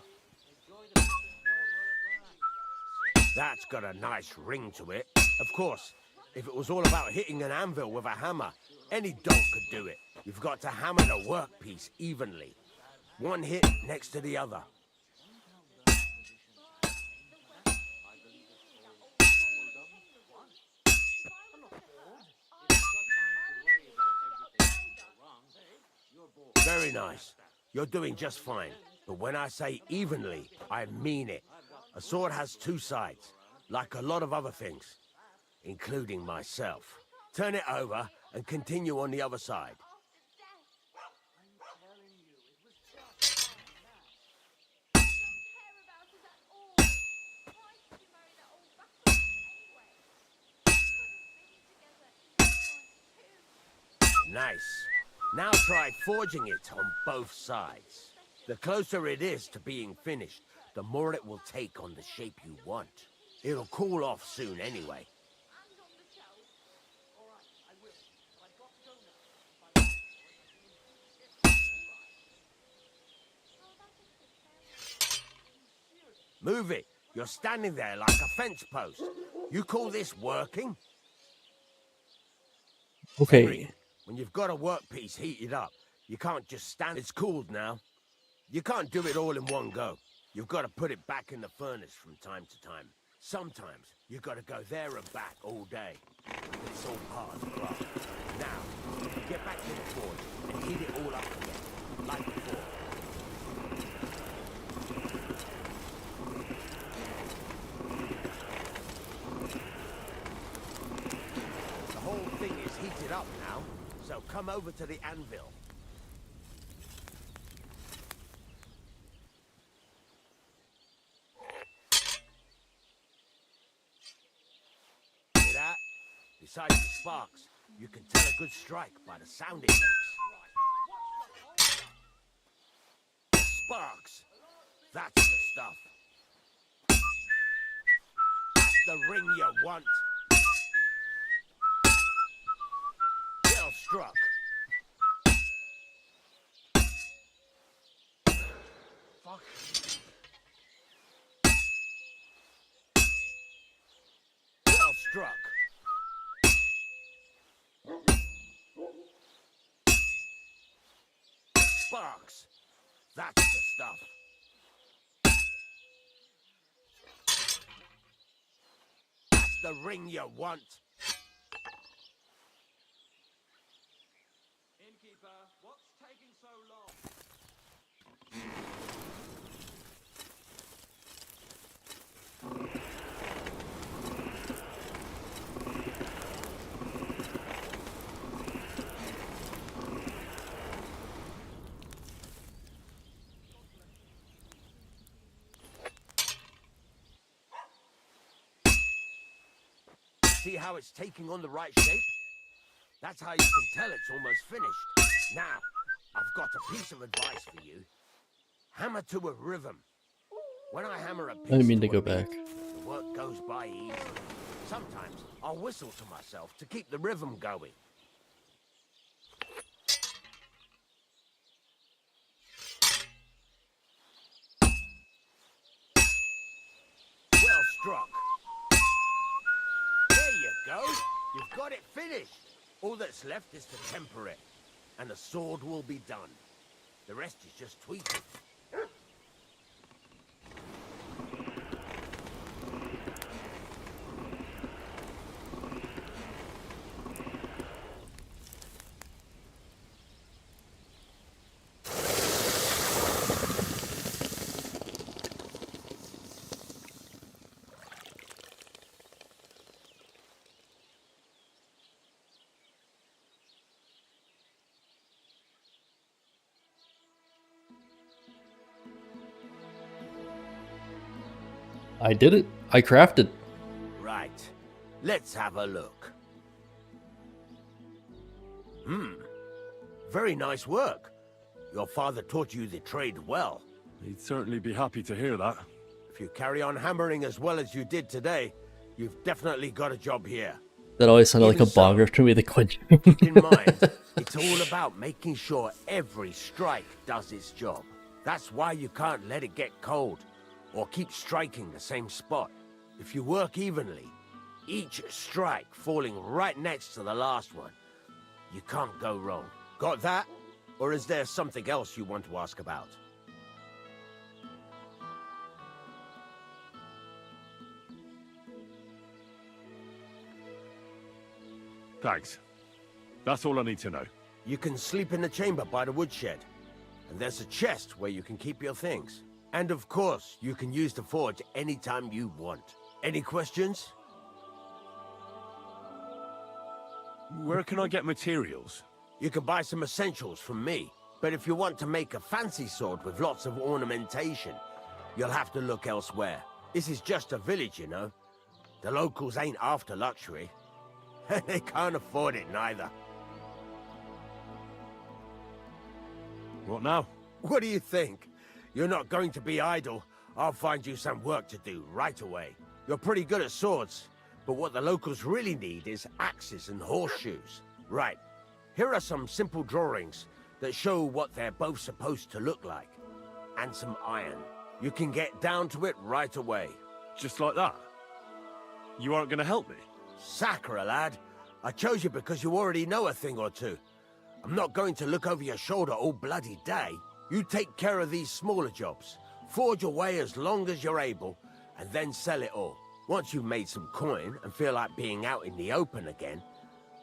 That's got a nice ring to it. Of course, if it was all about hitting an anvil with a hammer, any dog could do it. You've got to hammer the workpiece evenly. One hit next to the other. Very nice. You're doing just fine. But when I say evenly, I mean it. A sword has two sides, like a lot of other things, including myself. Turn it over and continue on the other side. Nice. Now try forging it on both sides. The closer it is to being finished, the more it will take on the shape you want. It'll cool off soon anyway. Move it. You're standing there like a fence post. You call this working? Okay. Henry, when you've got a workpiece heated up, you can't just stand. It's cooled now. You can't do it all in one go. You've got to put it back in the furnace from time to time. Sometimes you've got to go there and back all day. It's all part of the craft. Now, get back to the forge and heat it all up again, like before. The whole thing is heated up now, so come over to the anvil. Besides the sparks, you can tell a good strike by the sound it makes. Sparks! That's the stuff. That's the ring you want. Well struck. Fuck. Well struck. Sparks. That's the stuff. That's the ring you want. Innkeeper, what's taking so long? See how it's taking on the right shape? That's how you can tell it's almost finished. Now, I've got a piece of advice for you. Hammer to a rhythm. When I hammer a I piece didn't mean to to a go back. beat, the work goes by easily. Sometimes I'll whistle to myself to keep the rhythm going. Well struck. There you go. You've got it finished. All that's left is to temper it, and the sword will be done. The rest is just tweaking. I did it. I crafted. Right. Let's have a look. Very nice work. Your father taught you the trade well. He'd certainly be happy to hear that. If you carry on hammering as well as you did today, you've definitely got a job here. That always sounded like Even a bonger to me, the quench. Keep in mind, it's all about making sure every strike does its job. That's why you can't let it get cold, or keep striking the same spot. If you work evenly, each strike falling right next to the last one, you can't go wrong. Got that? Or is there something else you want to ask about? Thanks. That's all I need to know. You can sleep in the chamber by the woodshed. And there's a chest where you can keep your things. And of course, you can use the forge anytime you want. Any questions? Where can I get materials? You can buy some essentials from me. But if you want to make a fancy sword with lots of ornamentation, you'll have to look elsewhere. This is just a village, you know. The locals ain't after luxury. They can't afford it neither. What now? What do you think? You're not going to be idle. I'll find you some work to do right away. You're pretty good at swords, but what the locals really need is axes and horseshoes. Right. Here are some simple drawings that show what they're both supposed to look like. And some iron. You can get down to it right away. Just like that? You aren't going to help me? Sacre, lad. I chose you because you already know a thing or two. I'm not going to look over your shoulder all bloody day. You take care of these smaller jobs. Forge away as long as you're able, and then sell it all. Once you've made some coin and feel like being out in the open again,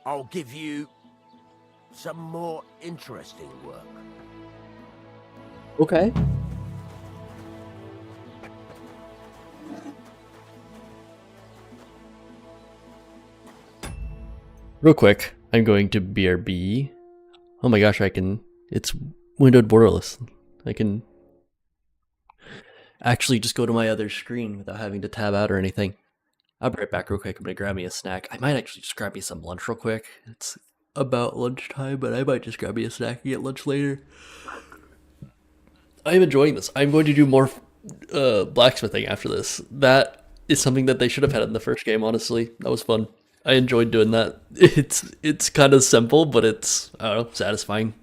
I'll give you some more interesting work. Okay. Real quick, I'm going to BRB. Oh my gosh, it's windowed borderless. I can actually just go to my other screen without having to tab out or anything. I'll be right back real quick. I'm gonna grab me a snack. I might actually just grab me some lunch real quick. It's about lunchtime, but I might just grab me a snack and get lunch later. I'm enjoying this. I'm going to do more blacksmithing after this. That is something that they should have had in the first game, honestly. That was fun. I enjoyed doing that. It's kind of simple, but it's, I don't know, satisfying.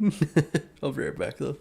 I'll be right back though.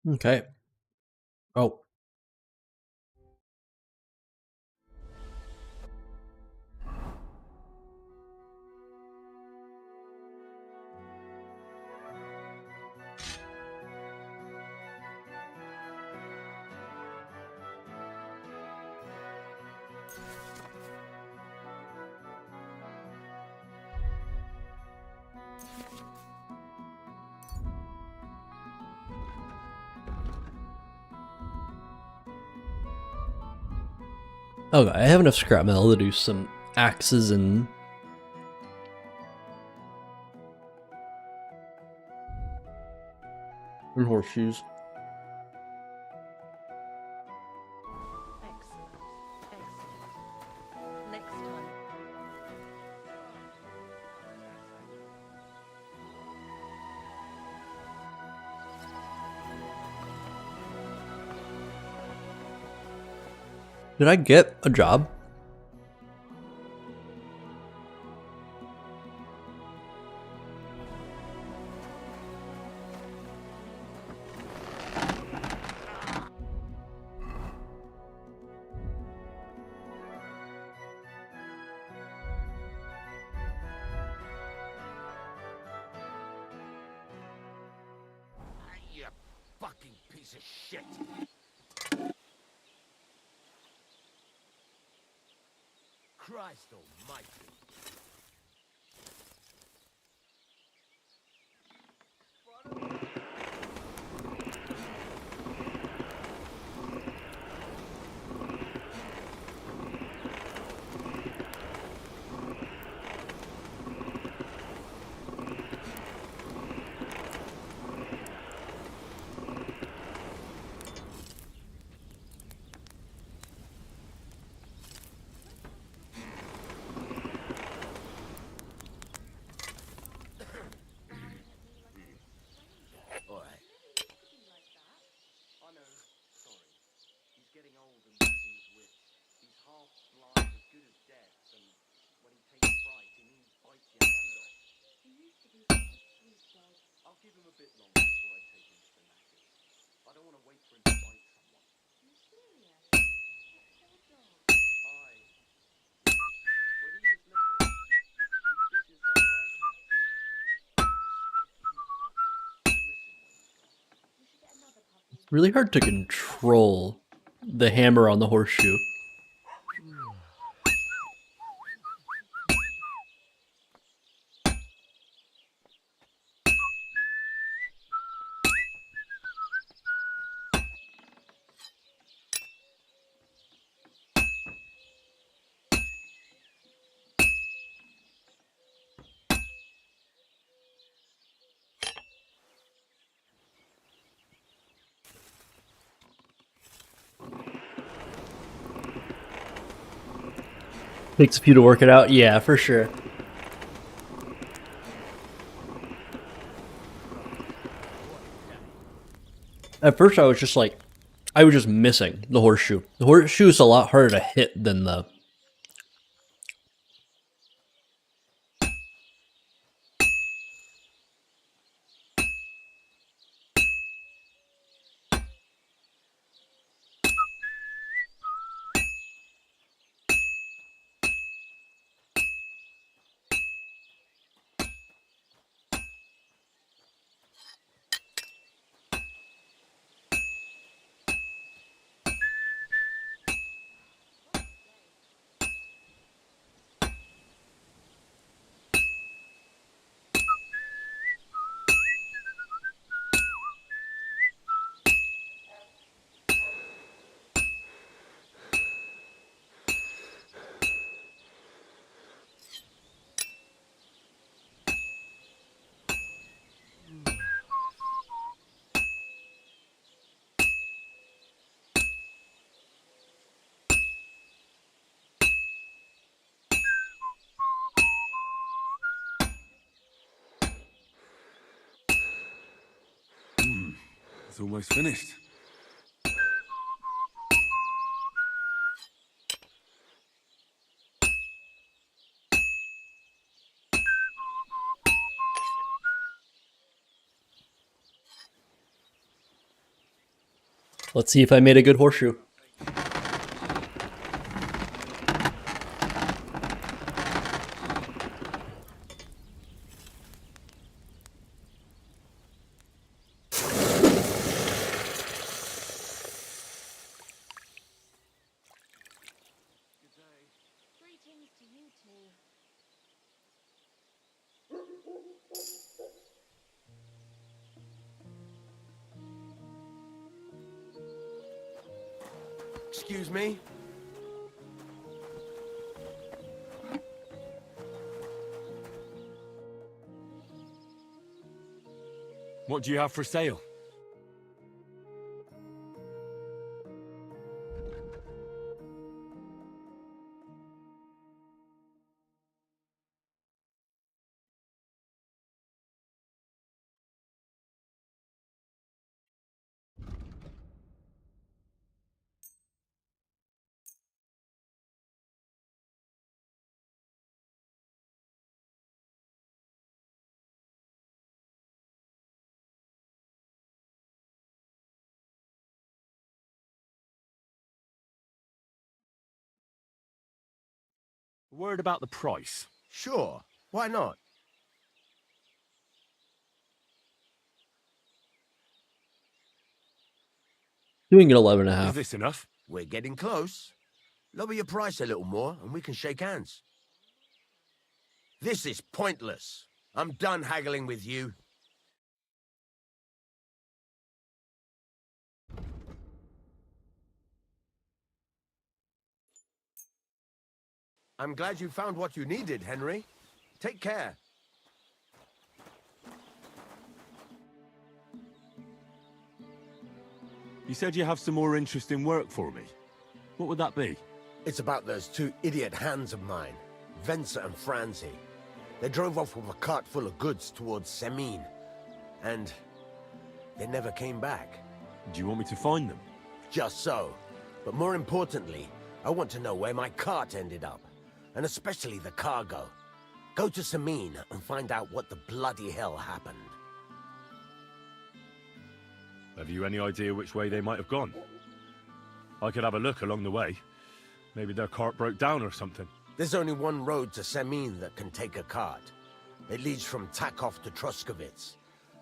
Okay. Oh. Okay, I have enough scrap metal to do some axes and horseshoes. Next time. Did I get a job? You fucking piece of shit. Christ almighty. All right. I know. Sorry. He's getting old and losing his wits. He's half blind, as good as deaf, and when he takes fright, he nearly bites your hand off. He used to be such a sweet dog. I'll give him a bit longer before I take him to the knackers. I don't want to wait for him to bite someone. Are you serious? That poor dog. Aye. When he was little, he'd sit inside my house. It's really hard to control the hammer on the horseshoe. Takes a few to work it out. Yeah, for sure. At first I was just like, I was just missing the horseshoe. The horseshoe is a lot harder to hit than the... It's almost finished. Let's see if I made a good horseshoe. Greetings to you two. Excuse me? What do you have for sale? Word about the price. Sure. Why not? Doing it 11 and a half. Is this enough? We're getting close. Lower your price a little more and we can shake hands. This is pointless. I'm done haggling with you. I'm glad you found what you needed, Henry. Take care. You said you have some more interesting work for me. What would that be? It's about those two idiot hands of mine, Venser and Franzi. They drove off with a cart full of goods towards Semin, and they never came back. Do you want me to find them? Just so. But more importantly, I want to know where my cart ended up, and especially the cargo. Go to Semin and find out what the bloody hell happened. Have you any idea which way they might have gone? I could have a look along the way. Maybe their cart broke down or something. There's only one road to Semin that can take a cart. It leads from Takov to Troskovitz,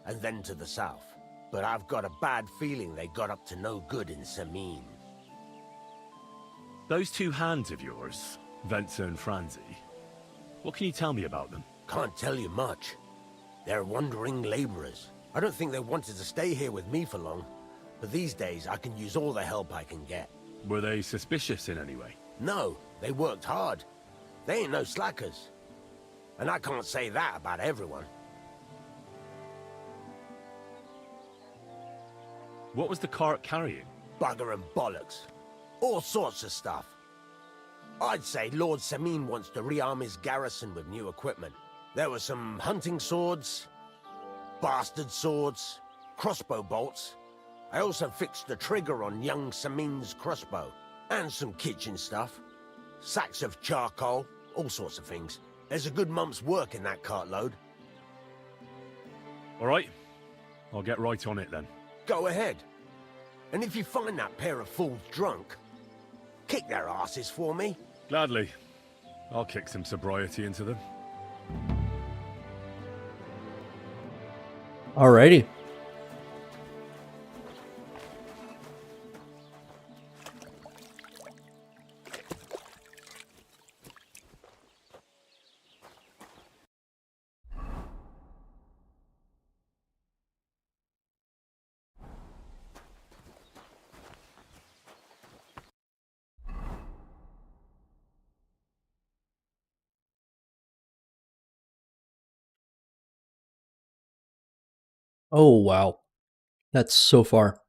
and then to the south. But I've got a bad feeling they got up to no good in Semin. Those two hands of yours, Venser and Franzi, what can you tell me about them? Can't tell you much. They're wandering laborers. I don't think they wanted to stay here with me for long, but these days I can use all the help I can get. Were they suspicious in any way? No, they worked hard. They ain't no slackers. And I can't say that about everyone. What was the cart carrying? Bugger and bollocks. All sorts of stuff. I'd say Lord Semin wants to rearm his garrison with new equipment. There were some hunting swords, bastard swords, crossbow bolts. I also fixed the trigger on young Semin's crossbow. And some kitchen stuff. Sacks of charcoal, all sorts of things. There's a good month's work in that cartload. All right. I'll get right on it then. Go ahead. And if you find that pair of fools drunk, kick their asses for me. Gladly. I'll kick some sobriety into them. Alrighty. Oh, wow. That's so far.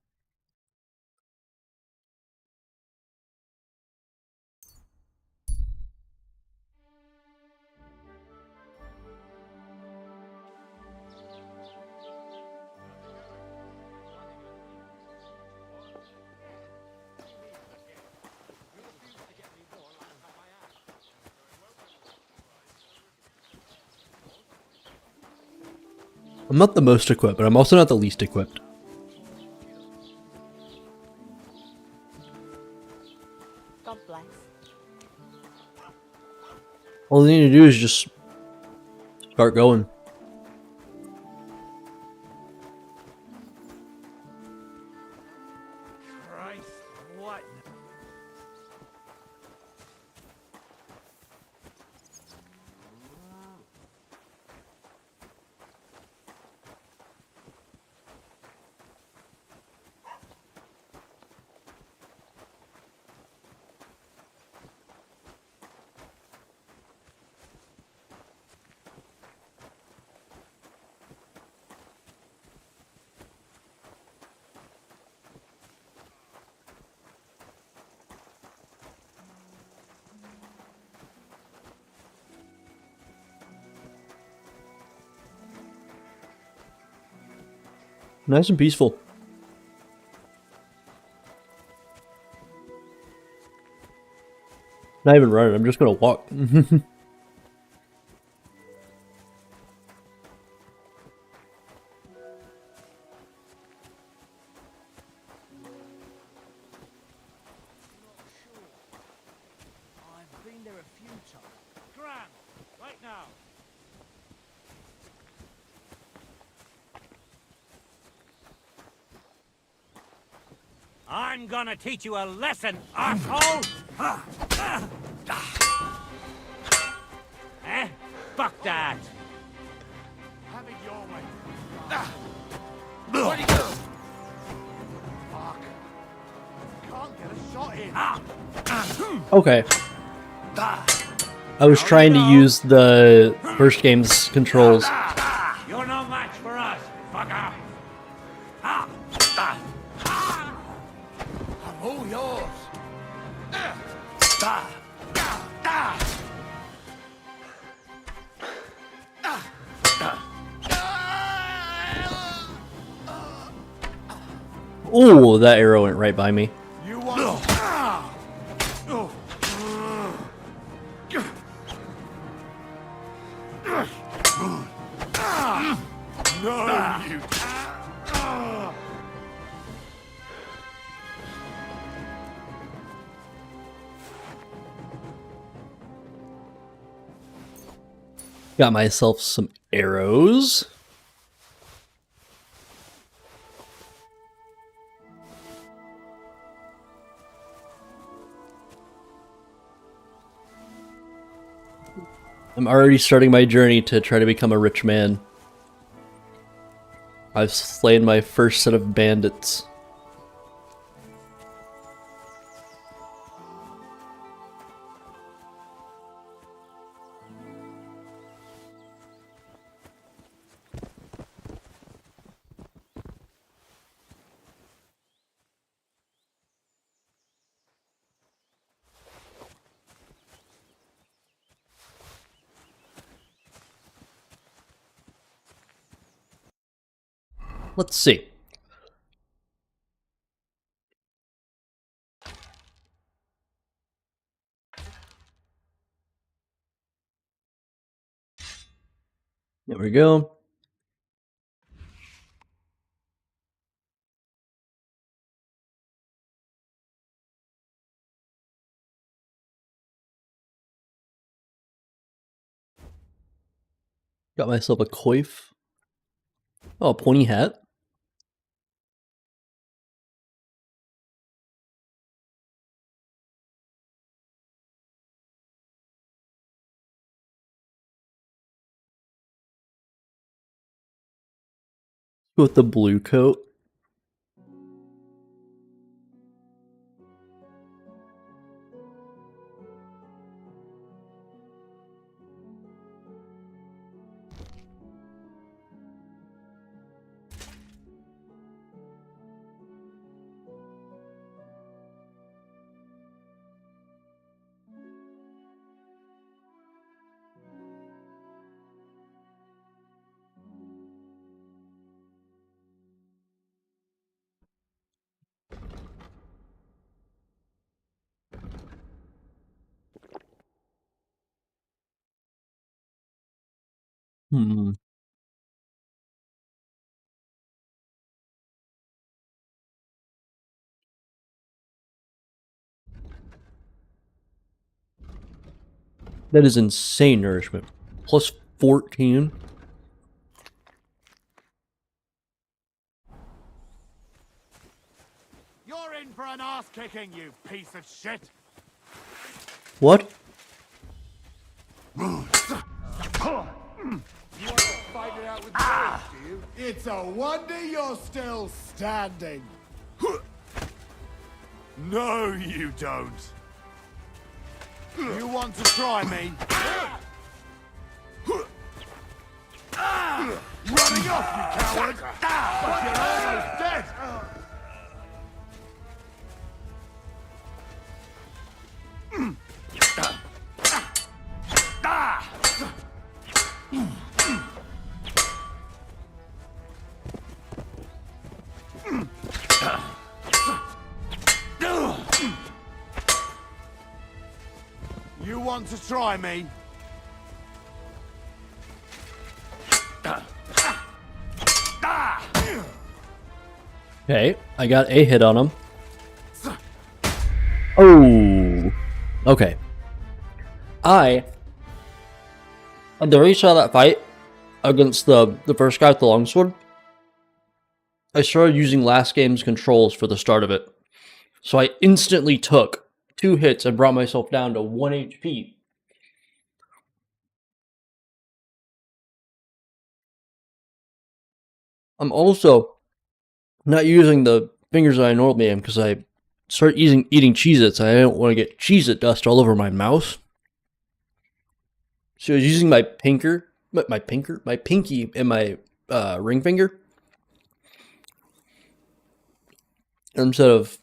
I'm not the most equipped, but I'm also not the least equipped. God bless. All they need to do is just start going. Christ, what? Nice and peaceful. Not even running, I'm just gonna walk. I've been there a few times. Gran, right now. I'm gonna teach you a lesson, asshole! Eh? Fuck that! Have it your way. Where'd he go? Fuck. Can't get a shot in. Okay. I was trying to use the first game's controls. You're no match for us, fucker! I'm all yours. Ooh, that arrow went right by me. You want? No, you. Got myself some arrows. I'm already starting my journey to try to become a rich man. I've slain my first set of bandits. Let's see. There we go. Got myself a coif. Oh, a pointy hat. With the blue coat. Hmm. That is insane nourishment. Plus 14. You're in for an ass kicking, you piece of shit. What? You want to fight it out with me, do you? It's a wonder you're still standing. No, you don't. You want to try me? Running off, you coward! But you're almost dead! You want to try me? Okay, I got a hit on him. Oh, okay. On the very start of that fight against the first guy with the longsword, I started using last game's controls for the start of it. So I instantly took 2 hits and brought myself down to 1 HP. I'm also not using the fingers that I normally am because I started eating Cheez-Its. I don't want to get Cheez-It dust all over my mouth. So I was using my pinky and my ring finger instead of,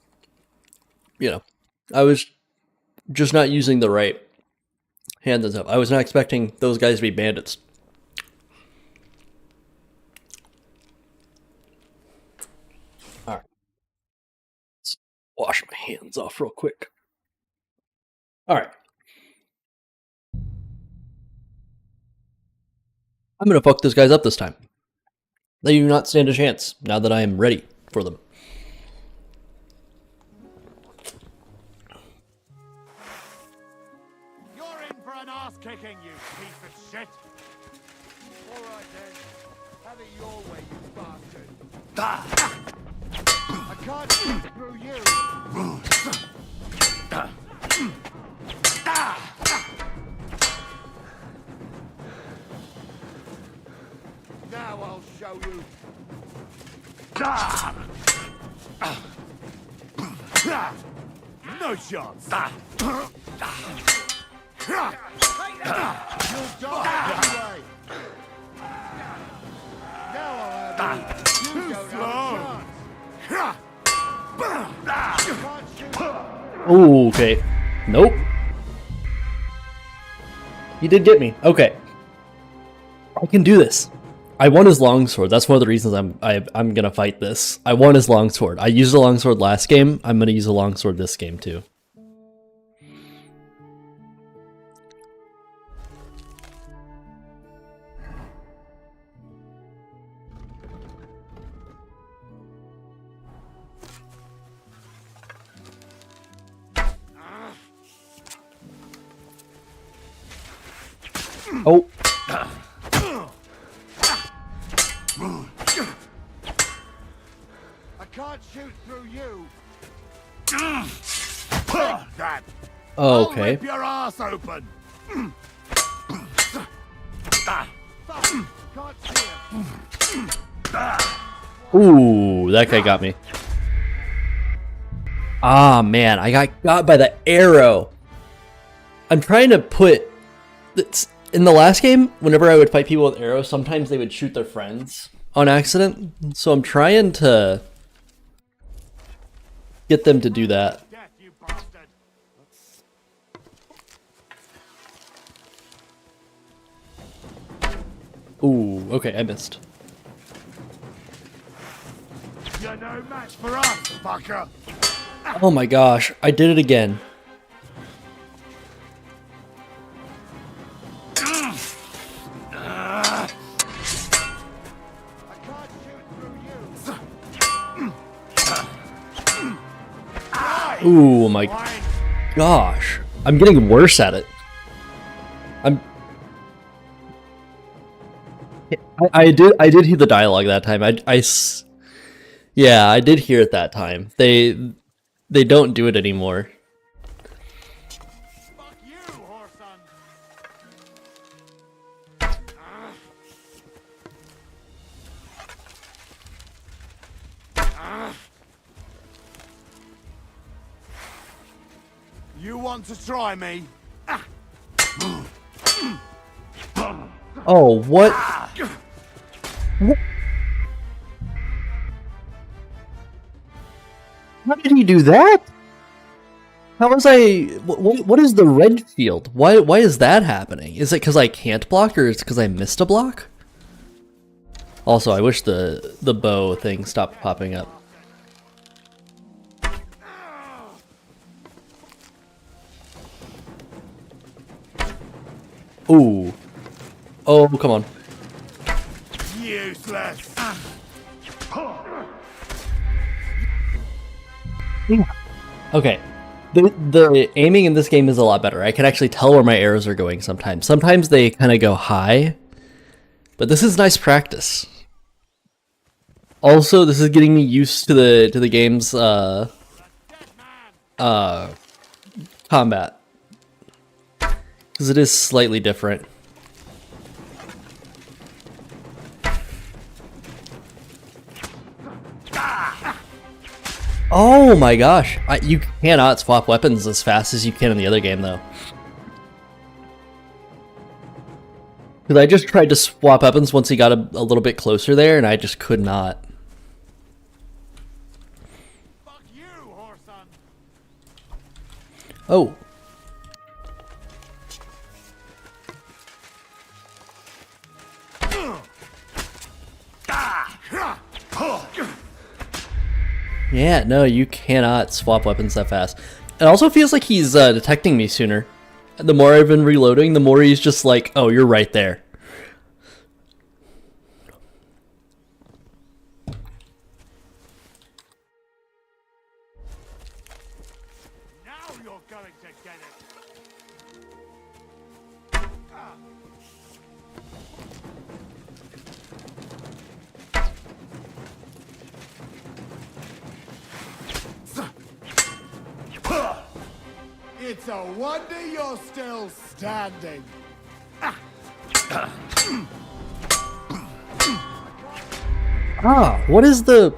I was just not using the right hand and stuff. I was not expecting those guys to be bandits. Alright. Let's wash my hands off real quick. Alright. I'm gonna fuck those guys up this time. They do not stand a chance now that I am ready for them. You're in for an ass kicking, you piece of shit. All right then, have it your way, you bastard. I can't shoot through you. Now I'll show you. No chance. You'll die anyway. Now I'll have you. You don't have a chance. Oh, okay. Nope. He did get me. Okay. I can do this. I won his longsword. That's one of the reasons I'm gonna fight this. I won his longsword. I used a longsword last game. I'm gonna use a longsword this game too. Oh. I can't shoot through you. Take that. Oh, I'll okay. rip your ass open. Can't see him. Ooh, that guy got me. Ah, man, I got by the arrow. I'm trying to put... In the last game, whenever I would fight people with arrows, sometimes they would shoot their friends on accident. So I'm trying to get them to do that. Ooh, okay, I missed. You're no match for us, fucker. Oh my gosh, I did it again. Oh my gosh, I'm getting worse at it. I did hear the dialogue that time. Yeah, I did hear it that time. They don't do it anymore. You want to try me? Oh, what? What? How did he do that? How was I? What is the red field? Why is that happening? Is it because I can't block, or is it because I missed a block? Also, I wish the bow thing stopped popping up. Ooh. Oh, come on. Useless. Okay. The aiming in this game is a lot better. I can actually tell where my arrows are going sometimes. Sometimes they kind of go high, but this is nice practice. Also, this is getting me used to the game's combat, because it is slightly different. Oh my gosh, you cannot swap weapons as fast as you can in the other game though. Because I just tried to swap weapons once he got a little bit closer there, and I just could not. Oh. Yeah, no, you cannot swap weapons that fast. It also feels like he's detecting me sooner. The more I've been reloading, the more he's just like, oh, you're right there. It's a wonder you're still standing. Ah, what is the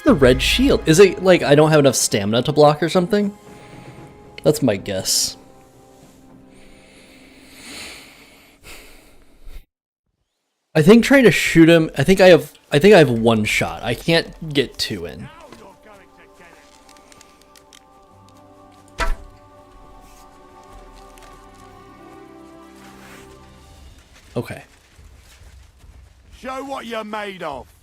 red shield? Is it like I don't have enough stamina to block or something? That's my guess. I think trying to shoot him, I think I have one shot. I can't get two in. Okay. Show what you're made of.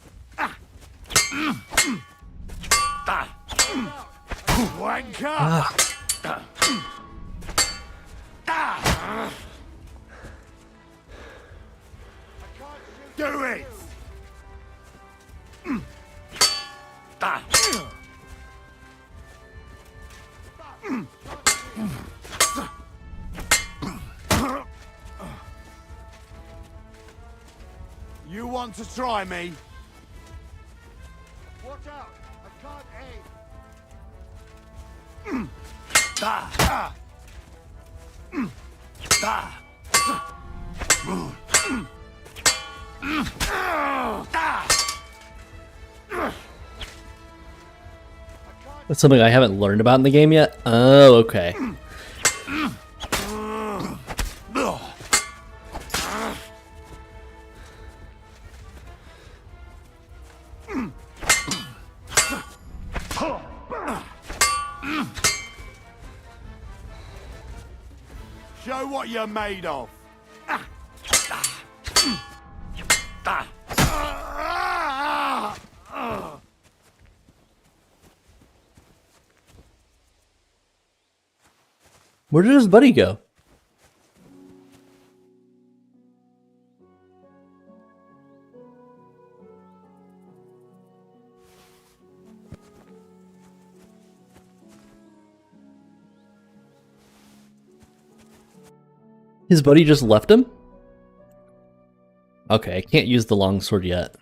Wanker! Do it! You want to try me? Watch out! I can't aim. That's something I haven't learned about in the game yet. Oh, okay. Show what you're made of. Where did his buddy go? His buddy just left him? Okay, I can't use the longsword yet.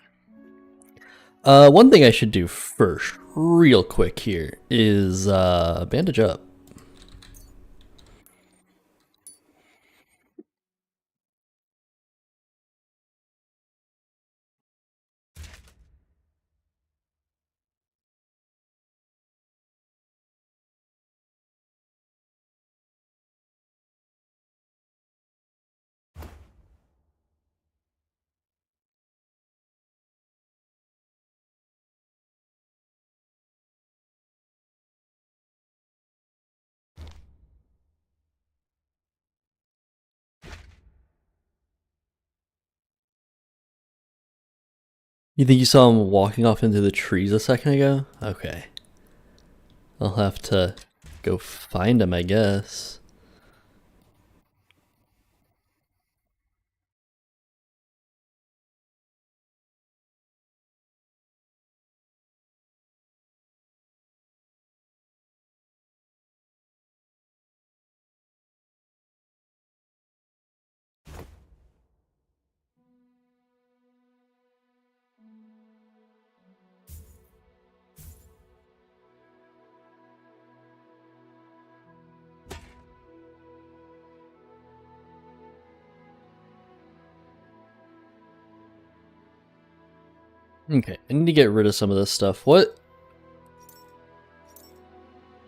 One thing I should do first, real quick here, is bandage up. You think you saw him walking off into the trees a second ago? Okay. I'll have to go find him, I guess. Okay, I need to get rid of some of this stuff. What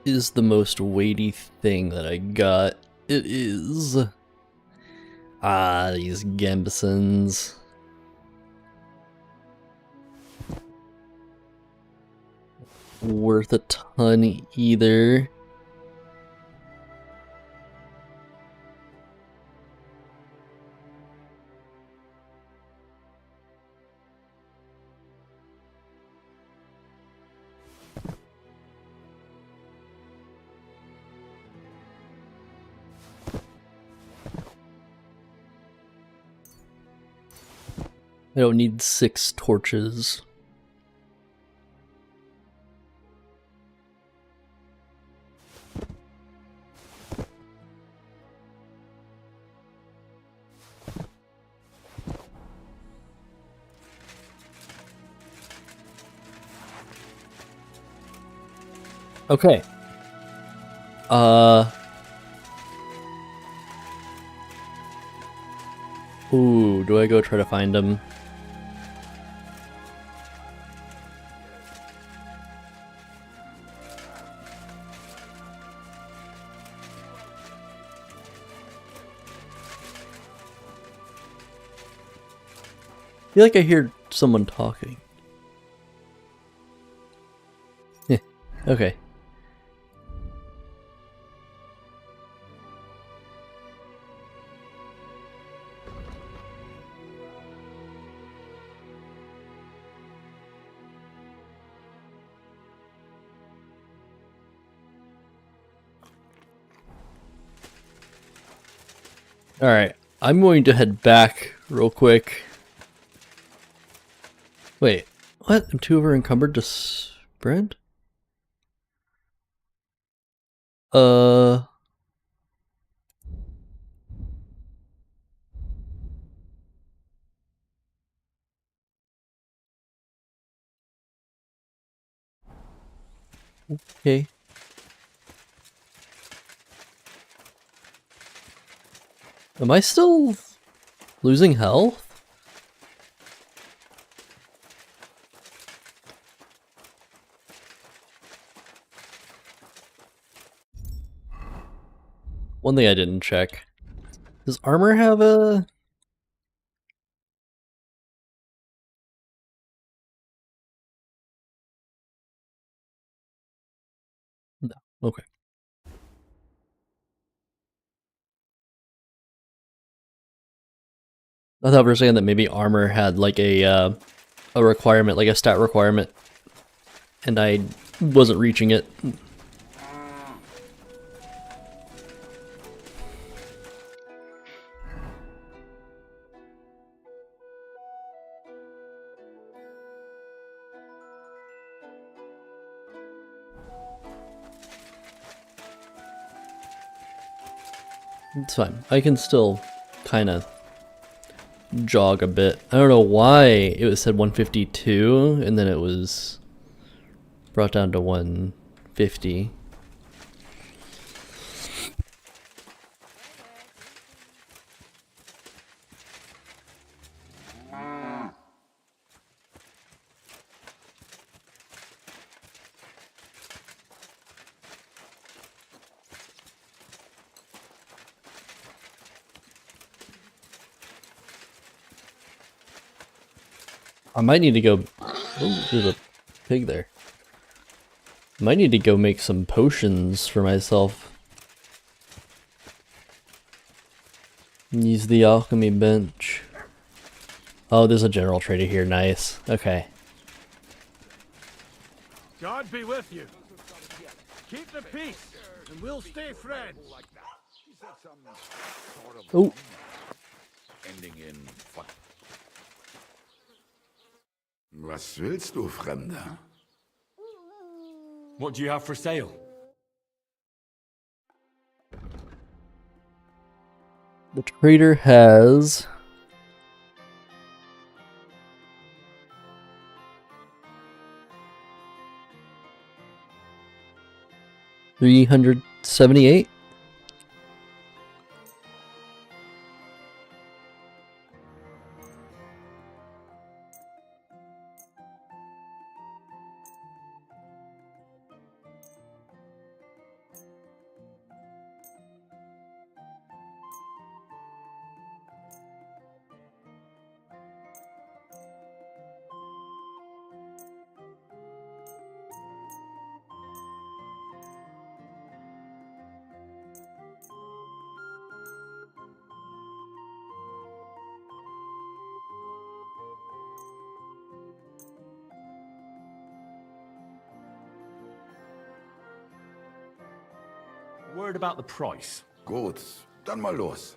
is the most weighty thing that I got? It is... these gambesons. Worth a ton either. I don't need 6 torches. Okay. Ooh, do I go try to find him? I feel like I hear someone talking. Yeah, okay. Alright, I'm going to head back real quick. Wait, what? I'm too over encumbered to sprint? Okay. Am I still losing health? One thing I didn't check. Does armor have a... No. Okay. I thought we were saying that maybe armor had like a requirement, like a stat requirement, and I wasn't reaching it. It's fine. I can still kind of jog a bit. I don't know why it was said 152 and then it was brought down to 150. I might need to go. Oh, there's a pig there. Might need to go make some potions for myself. Use the alchemy bench. Oh, there's a general trader here. Nice. Okay. God be with you. Keep the peace, and we'll stay friends. Oh. Ending in. Was willst du, Fremder? What do you have for sale? The trader has 378. Word about the price. Gut, dann mal los.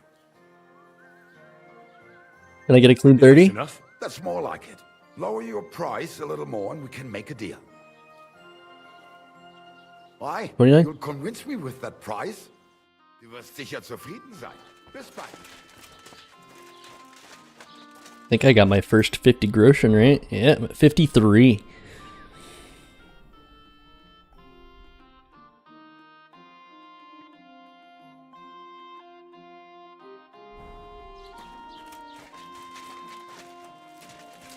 Can I get a clean 30? Enough? That's more like it. Lower your price a little more and we can make a deal. Why? 29? You'll convince me with that price? Du wirst sicher zufrieden sein. Bis bald. I think I got my first 50 groschen, right? Yeah, I'm at 53.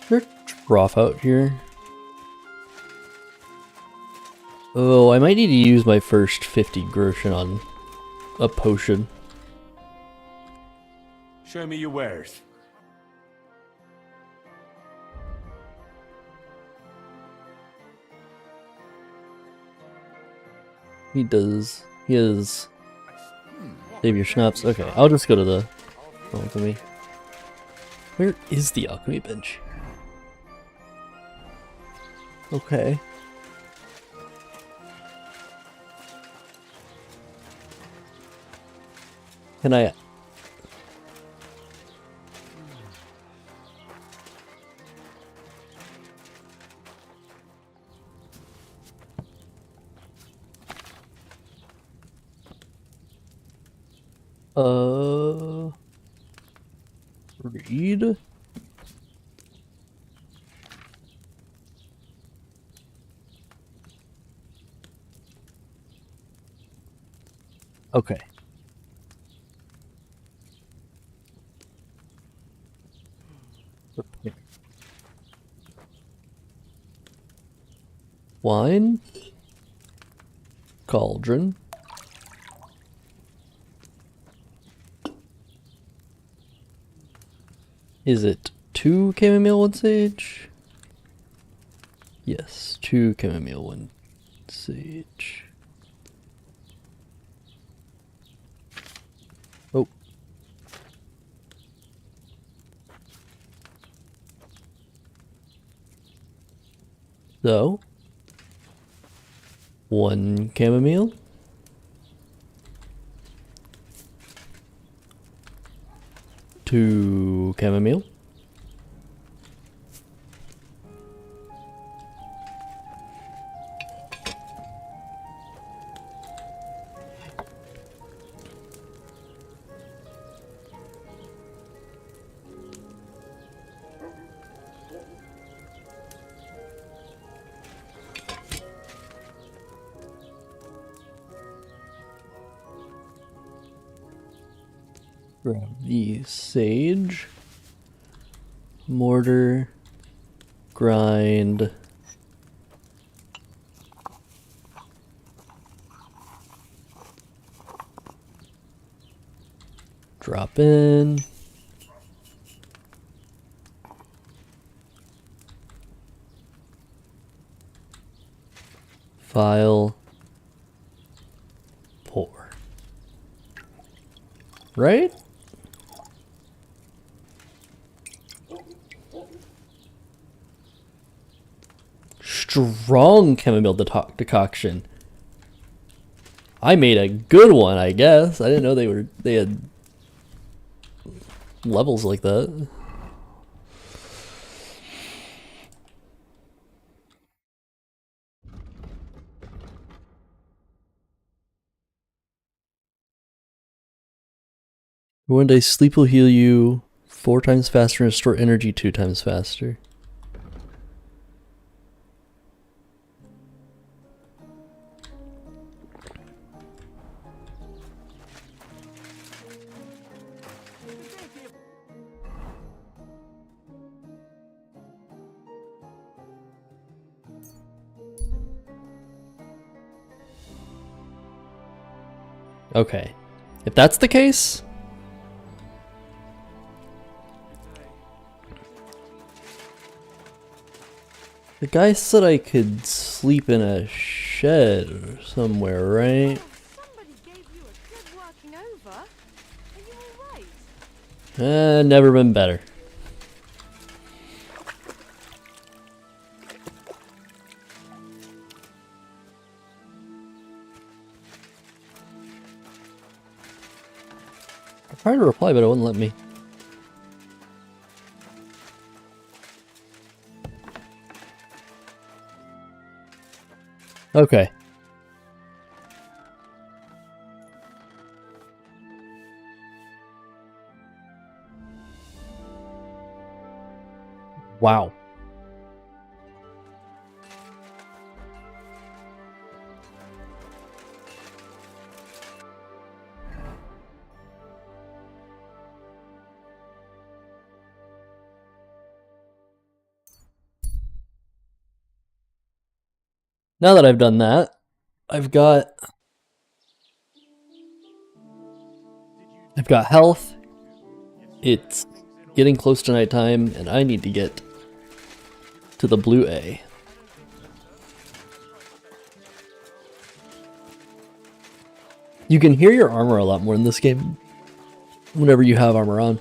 There's trough out here. Oh, I might need to use my first 50 groschen on a potion. Show me your wares. He does. He has. Save your schnapps. Okay, I'll just go to the alchemy. Where is the alchemy bench? Okay. Can I? Read? Okay. Wine. Cauldron. Is it 2 chamomile, 1 sage? Yes, 2 chamomile, 1 sage. Oh. So, 1 chamomile. 2 chamomile. Grab the sage, mortar, grind. Drop in. File. Pour. Right? Strong chamomile decoction. I made a good one, I guess. I didn't know they had levels like that. One day sleep will heal you 4 times faster and restore energy 2 times faster. Okay. If that's the case, the guy said I could sleep in a shed or somewhere, right? Never been better. I tried to reply, but it wouldn't let me. Okay. Wow. Now that I've done that, I've got health. It's getting close to nighttime, and I need to get to the blue A. You can hear your armor a lot more in this game whenever you have armor on.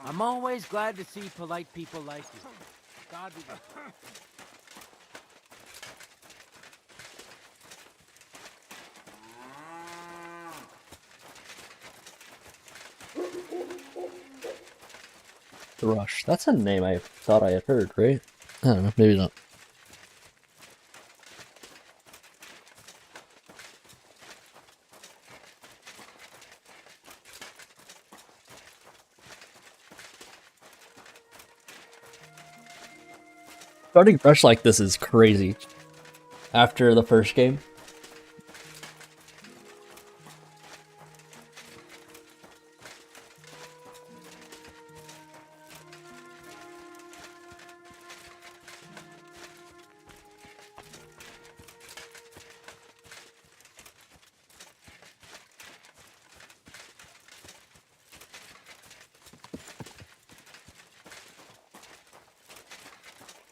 I'm always glad to see polite people like you. God be The Rush. That's a name I thought I had heard, right? I don't know, maybe not. Starting fresh like this is crazy. After the first game.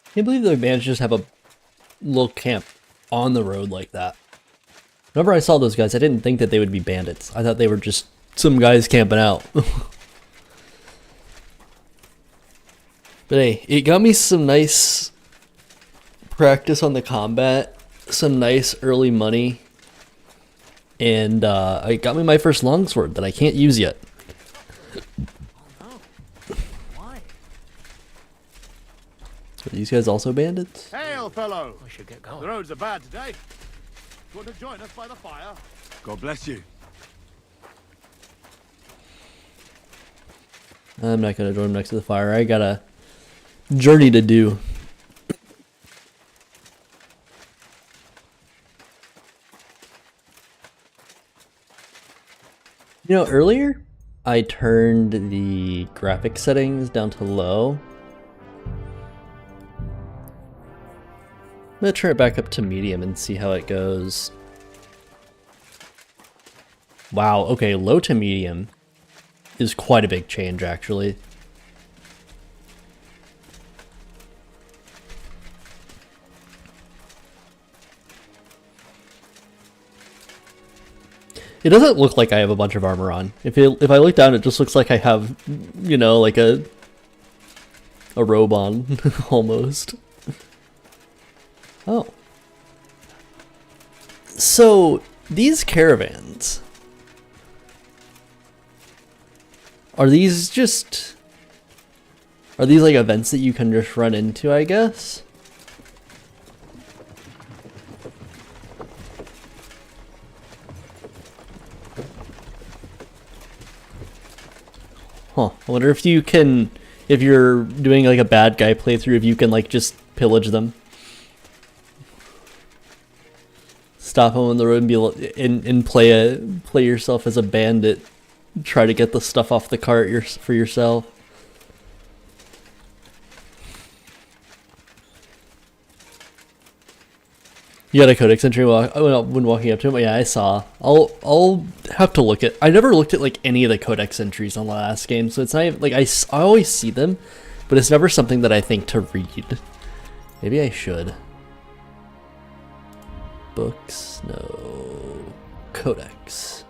I can't believe they managed to just have a little camp on the road like that. Whenever I saw those guys, I didn't think that they would be bandits. I thought they were just some guys camping out. But hey, it got me some nice practice on the combat, some nice early money, and it got me my first longsword that I can't use yet. Are these guys also bandits? Hail, fellow! We should get going. The roads are bad today. Want to join us by the fire? God bless you. I'm not gonna join him next to the fire. I got a journey to do. You know, earlier I turned the graphic settings down to low. I'm gonna turn it back up to medium and see how it goes. Wow, okay, low to medium is quite a big change, actually. It doesn't look like I have a bunch of armor on. If I look down, it just looks like I have, you know, like a robe on, almost. Oh. So, these caravans, are these like events that you can just run into, I guess? Huh. I wonder if you can, if you're doing like a bad guy playthrough, if you can like just pillage them. Stop them on the road and be and play yourself as a bandit. Try to get the stuff off the cart for yourself. You got a codex entry when walking up to him? Yeah, I saw. I'll have to look at. I never looked at like any of the codex entries on the last game, so it's not even, like I always see them, but it's never something that I think to read. Maybe I should. Books, no. Codex.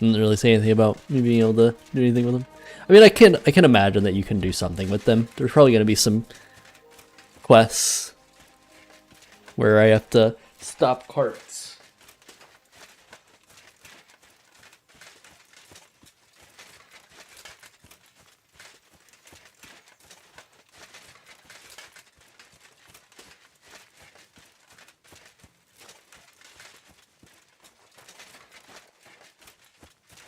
Didn't really say anything about me being able to do anything with them. I mean, I can imagine that you can do something with them. There's probably going to be some quests where I have to stop carts.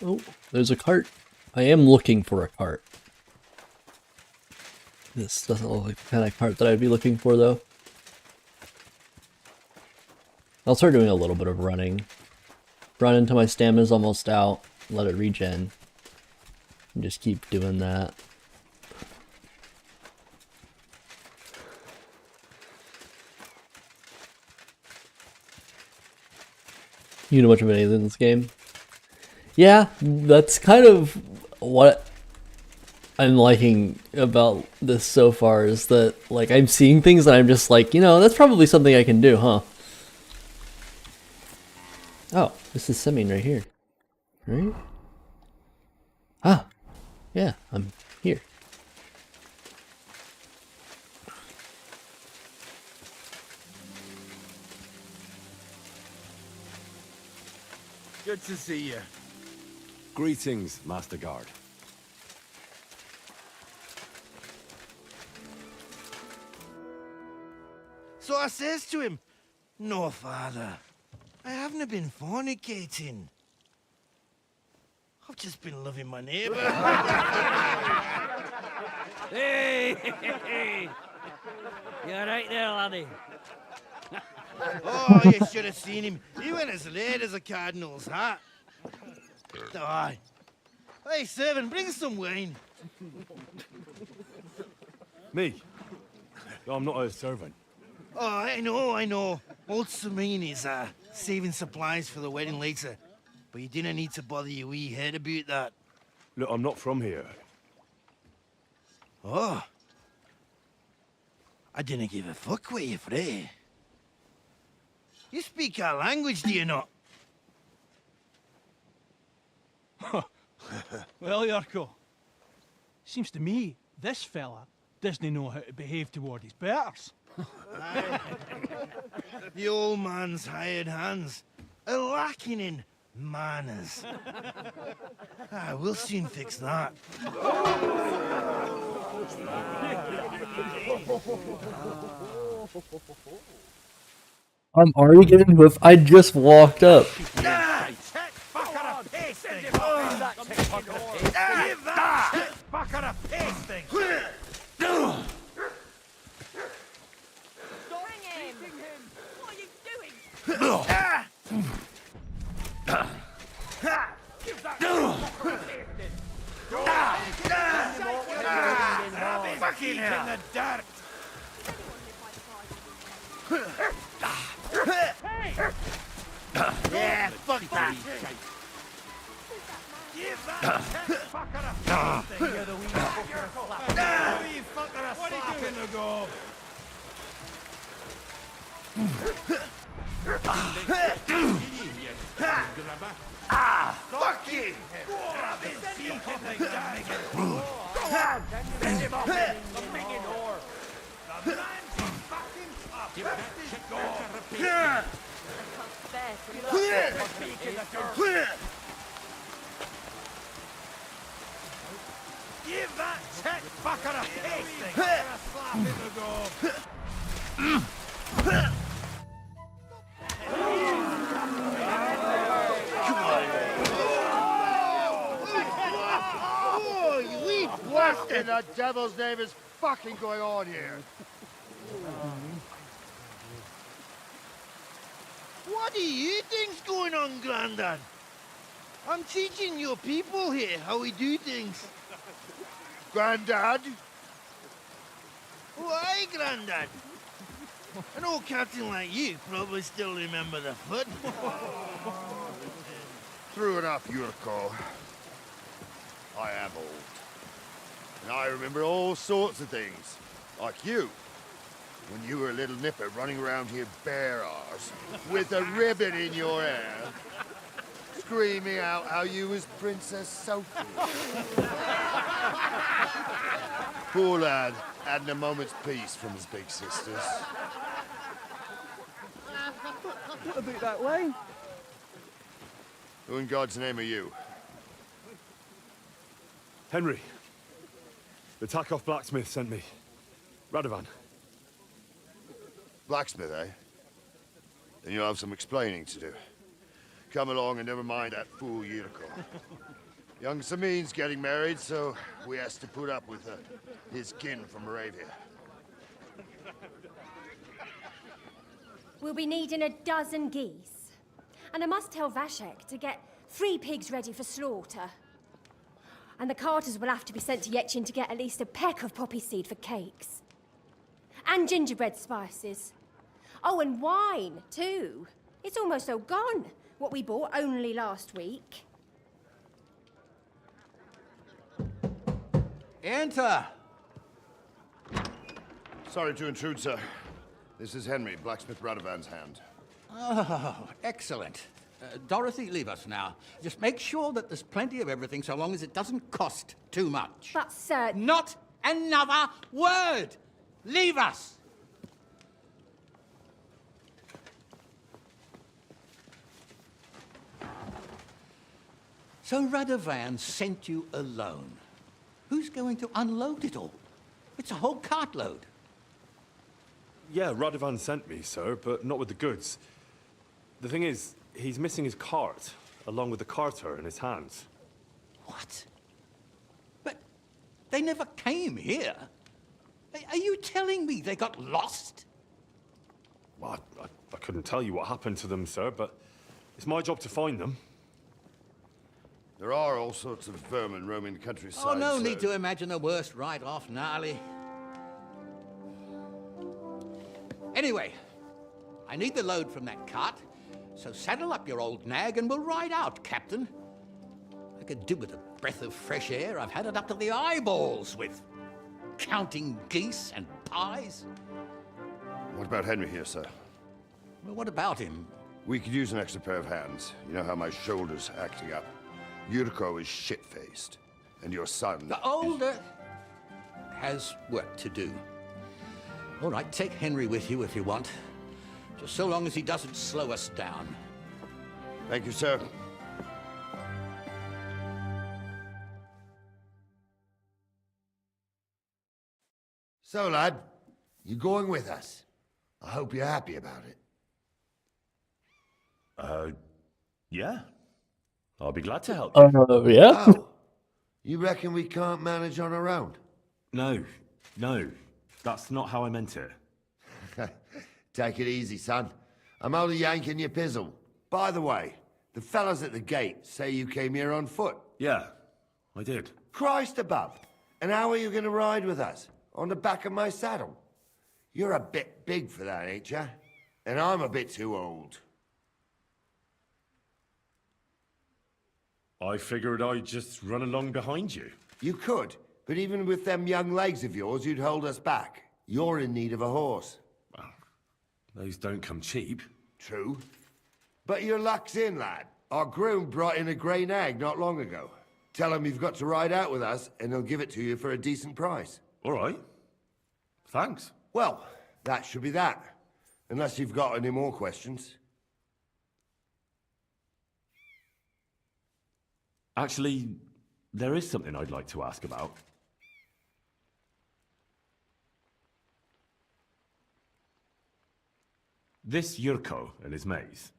Oh, there's a cart. I am looking for a cart. This doesn't look like the kind of cart that I'd be looking for, though. I'll start doing a little bit of running. Run until my stamina's almost out, let it regen, and just keep doing that. You know much of anything in this game? Yeah, that's kind of what I'm liking about this so far, is that like I'm seeing things and I'm just like, you know, that's probably something I can do, huh? Oh, this is Semyon right here. Right? Ah, yeah, I'm here. Good to see you. Greetings, Master Guard. So I says to him, "No, father, I haven't been fornicating. I've just been loving my neighbour." Hey! You alright there, laddie? Oh, you should have seen him. He went as red as a cardinal's hat. Aye. Hey, servant, bring some wine. Me? I'm not a servant. Oh, I know. Old Serene is saving supplies for the wedding later. But you didn't need to bother your wee head about that. Look, I'm not from here. Oh. I didn't give a fuck what you pray. You speak our language, do you not? Well, Yarko, seems to me this fella doesn't know how to behave toward his betters. The old man's hired hands are lacking in Manners. We'll soon fix that. I'm already getting with. I just walked up. Fucking hell. In the dirt. Yeah, fuck that. Give that fucker a thing. You're the wee fucker. Wee fucker a slap in the gob. Fuck you! Grab his beak in the gag. Go on! Send him off, the minging whore. The man's fucking up. Give that shit go. Give that tech fucker a pasting. A slap in the gob. What in the devil's name is fucking going on here? What do you think's going on, Grandad? I'm teaching your people here how we do things. Grandad? Why, Grandad? An old captain like you probably still remember the foot. True enough, you recall. I am old. And I remember all sorts of things. Like you. When you were a little nipper running around here bare arse, with a ribbon in your hair, screaming out how you was Princess Sophie. Poor lad, hadn't a moment's peace from his big sisters. What about that way? Who in God's name are you? Henry. The Takoff blacksmith sent me. Radovan. Blacksmith, eh? Then you'll have some explaining to do. Come along and never mind that fool Yuriko. Young Samin's getting married, so we has to put up with his kin from Moravia. We'll be needing 12 geese. And I must tell Vashek to get 3 pigs ready for slaughter. And the carters will have to be sent to Yetchin to get at least a peck of poppy seed for cakes. And gingerbread spices. Oh, and wine, too. It's almost all gone, what we bought only last week. Enter! Sorry to intrude, sir. This is Henry, blacksmith Radovan's hand. Oh, excellent. Dorothy, leave us now. Just make sure that there's plenty of everything so long as it doesn't cost too much. But, sir... Not another word! Leave us! So Radovan sent you alone. Who's going to unload it all? It's a whole cartload. Yeah, Radovan sent me, sir, but not with the goods. The thing is, he's missing his cart, along with the carter in his hands. What? But they never came here. Are you telling me they got lost? Well, I couldn't tell you what happened to them, sir, but it's my job to find them. There are all sorts of vermin roaming the countryside. Oh, no sir. need to imagine the worst right off, gnarly. Anyway, I need the load from that cart, so saddle up your old nag and we'll ride out, Captain. I could do with a breath of fresh air. I've had it up to the eyeballs with counting geese and pies. What about Henry here, sir? Well, what about him? We could use an extra pair of hands. You know how my shoulder's acting up. Yuriko is shit-faced, and your son... The older has work to do. All right, take Henry with you if you want. Just so long as he doesn't slow us down. Thank you, sir. So, lad, you going with us? I hope you're happy about it. Yeah. I'll be glad to help yeah. Oh, you reckon we can't manage on our own? No, that's not how I meant it. Take it easy, son. I'm only yanking your pizzle. By the way, the fellas at the gate say you came here on foot. Yeah, I did. Christ above. And how are you going to ride with us? On the back of my saddle? You're a bit big for that, ain't ya? And I'm a bit too old. I figured I'd just run along behind you. You could, but even with them young legs of yours, you'd hold us back. You're in need of a horse. Well, those don't come cheap. True. But your luck's in, lad. Our groom brought in a grey nag not long ago. Tell him you've got to ride out with us, and he'll give it to you for a decent price. All right. Thanks. Well, that should be that. Unless you've got any more questions. Actually, there is something I'd like to ask about. This Yurko and his mates,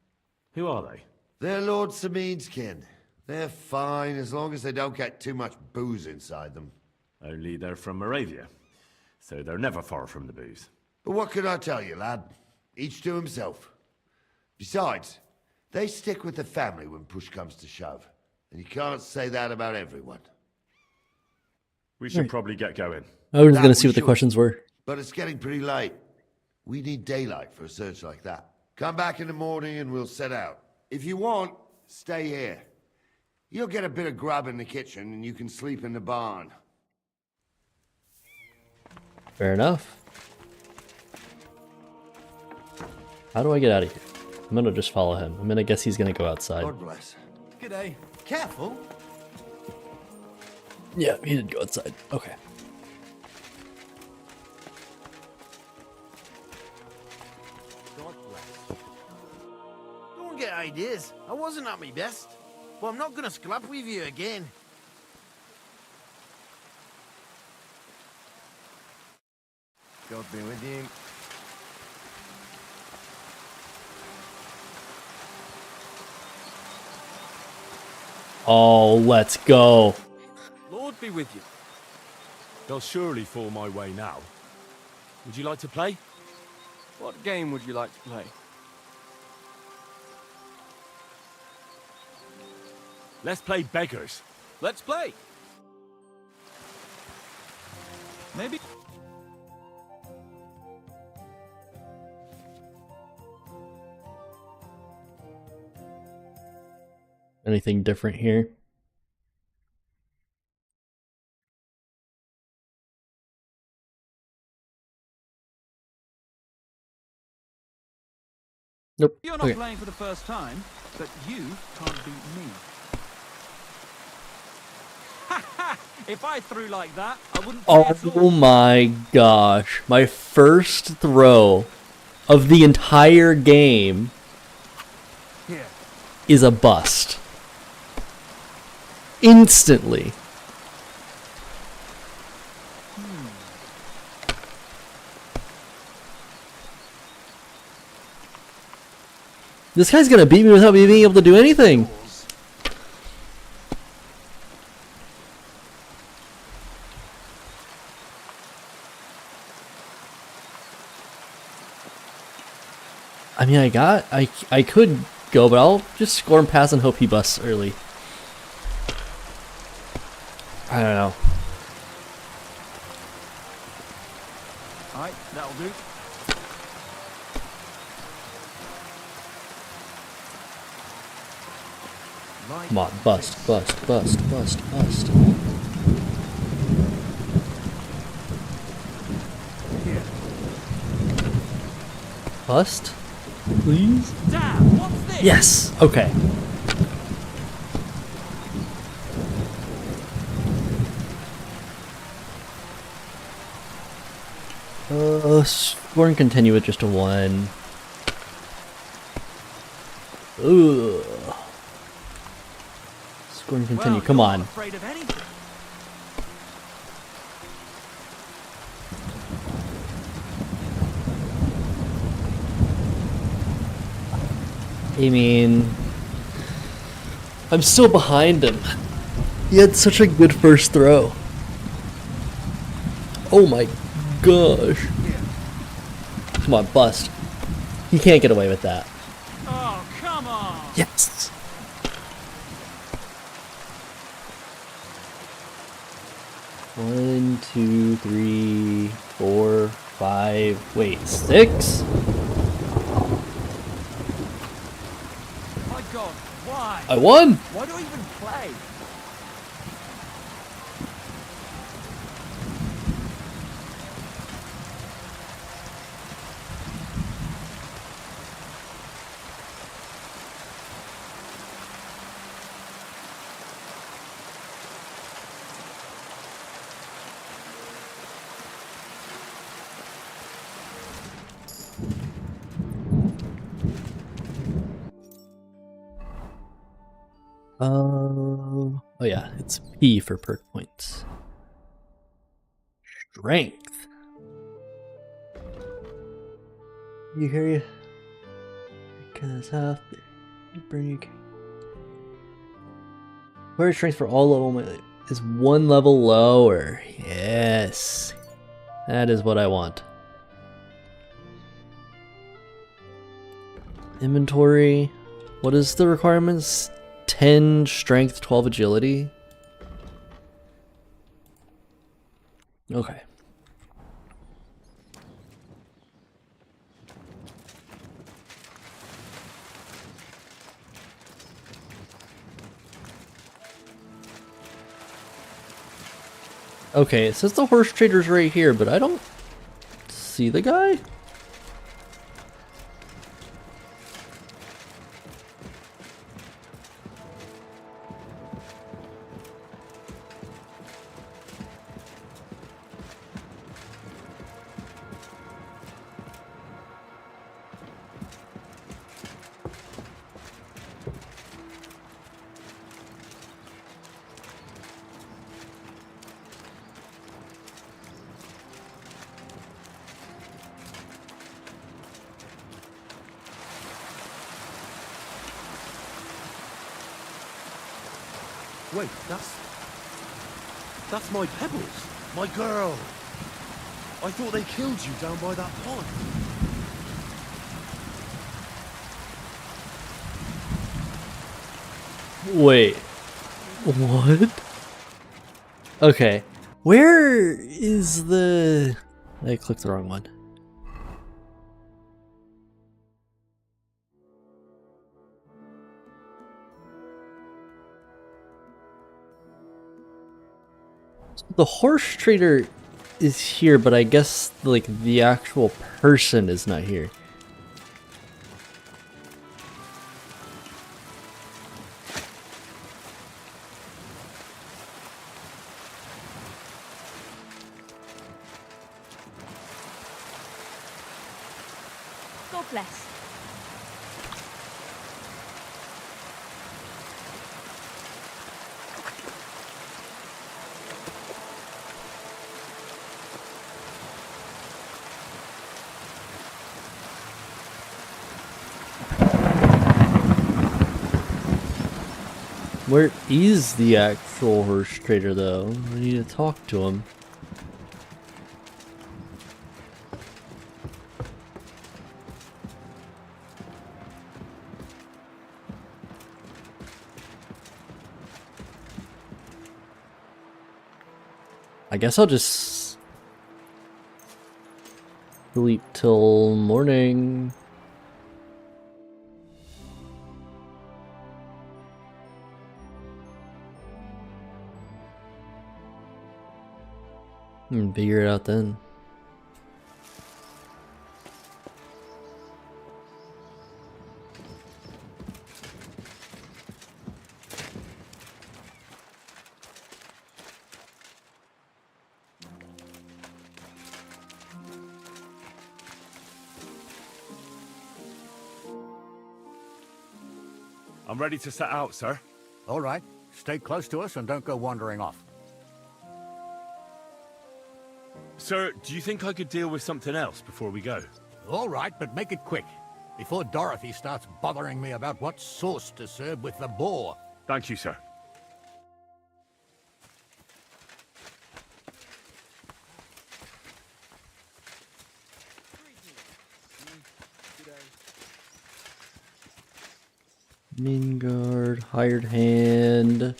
who are they? They're Lord Samin's kin. They're fine as long as they don't get too much booze inside them. Only they're from Moravia, so they're never far from the booze. But what can I tell you, lad? Each to himself. Besides, they stick with the family when push comes to shove. And you can't say that about everyone. We should probably get going. I was going to That see we what the should. questions were. But it's getting pretty late. We need daylight for a search like that. Come back in the morning and we'll set out. If you want, stay here. You'll get a bit of grub in the kitchen and you can sleep in the barn. Fair enough. How do I get out of here? I'm gonna just follow him. I'm gonna guess he's gonna go outside. God bless. G'day. Careful. Yeah, he did go outside. Okay. God bless. Don't get ideas. I wasn't at my best. But I'm not gonna scrap with you again. God be with you. Oh, let's go. Lord be with you. They'll surely fall my way now. Would you like to play? What game would you like to play? Let's play beggars. Let's play. Maybe. Anything different here? Nope. You're not Okay. playing for the first time, but you can't beat me. If I threw like that, I wouldn't play at all. Oh my gosh. My first throw of the entire game Here. is a bust. Instantly. This guy's gonna beat me without me being able to do anything. I mean, I could go, but I'll just score and pass and hope he busts early. I don't know. Alright, that'll do. Come on, bust, bust, bust, bust, bust. Here. Bust? Please? Damn, what's this? Yes! Okay. Score and continue with just a 1. Ugh. Score and continue, Well, come you're on. not afraid of anything. I mean, I'm still behind him. He had such a good first throw. Oh my gosh. Come on, bust. He can't get away with that. Oh, come on! Yes! One, two, three, four, five, wait, 6? My God, why? I won! Why do I even play? Oh yeah, it's P for perk points. Strength. You hear you? Because half burn you. Where strength for all level is 1 level lower. Yes, that is what I want. Inventory. What is the requirements? 10 strength, 12 agility. Okay. Okay, it says the horse trader's right here, but I don't see the guy. Wait, that's my Pebbles, my girl. I thought they killed you down by that pond. Wait. What? Okay. Where is the... I clicked the wrong one. The horse trader is here, but I guess like the actual person is not here. God bless. Where is the actual horse trader though? I need to talk to him. I guess I'll just sleep till morning. And figure it out then. I'm ready to set out, sir. All right. Stay close to us and don't go wandering off. Sir, do you think I could deal with something else before we go? All right, but make it quick. before Dorothy starts bothering me about what sauce to serve with the boar. Thank you, sir. Mingard, hired hand.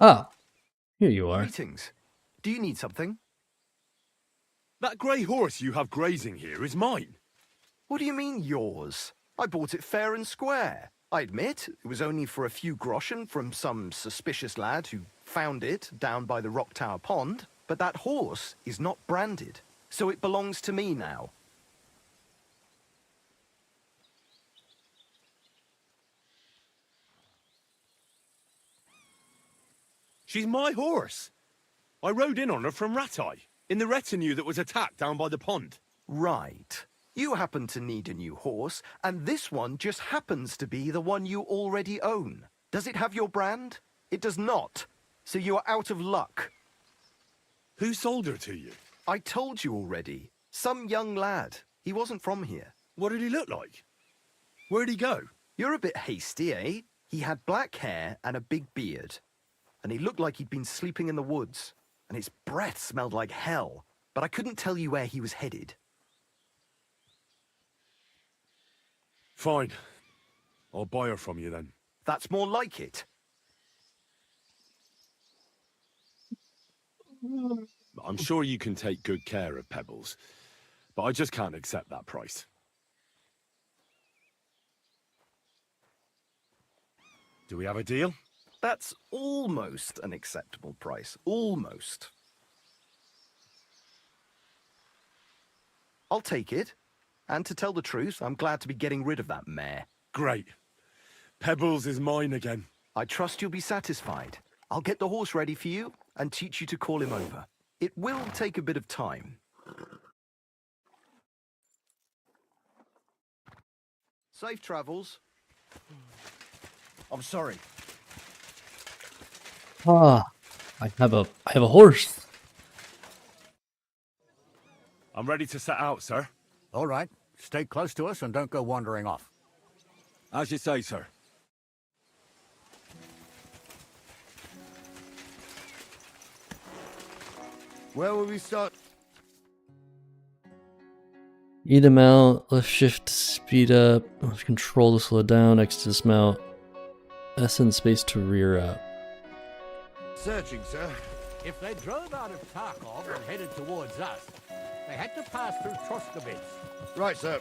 Ah, here you are. Greetings. Do you need something? That grey horse you have grazing here is mine. What do you mean, yours? I bought it fair and square. I admit, it was only for a few groschen from some suspicious lad who found it down by the Rock Tower Pond, but that horse is not branded, so it belongs to me now. She's my horse. I rode in on her from Ratai, in the retinue that was attacked down by the pond. Right. You happen to need a new horse, and this one just happens to be the one you already own. Does it have your brand? It does not. So you are out of luck. Who sold her to you? I told you already. Some young lad. He wasn't from here. What did he look like? Where'd he go? You're a bit hasty, eh? He had black hair and a big beard. And he looked like he'd been sleeping in the woods. And his breath smelled like hell. But I couldn't tell you where he was headed. Fine. I'll buy her from you then. That's more like it. I'm sure you can take good care of Pebbles, but I just can't accept that price. Do we have a deal? That's almost an acceptable price. Almost. I'll take it. And to tell the truth, I'm glad to be getting rid of that mare. Great. Pebbles is mine again. I trust you'll be satisfied. I'll get the horse ready for you and teach you to call him over. It will take a bit of time. Safe travels. I'm sorry. Ah, I have a horse. I'm ready to set out, sir. All right. Stay close to us and don't go wandering off. As you say, sir. Where will we start? Eat him out. Left shift to speed up. Left control to slow down. X to dismount. S and space to rear up. Searching, sir. If they drove out of Tarkov and headed towards us, they had to pass through Troskovitz. Right, sir.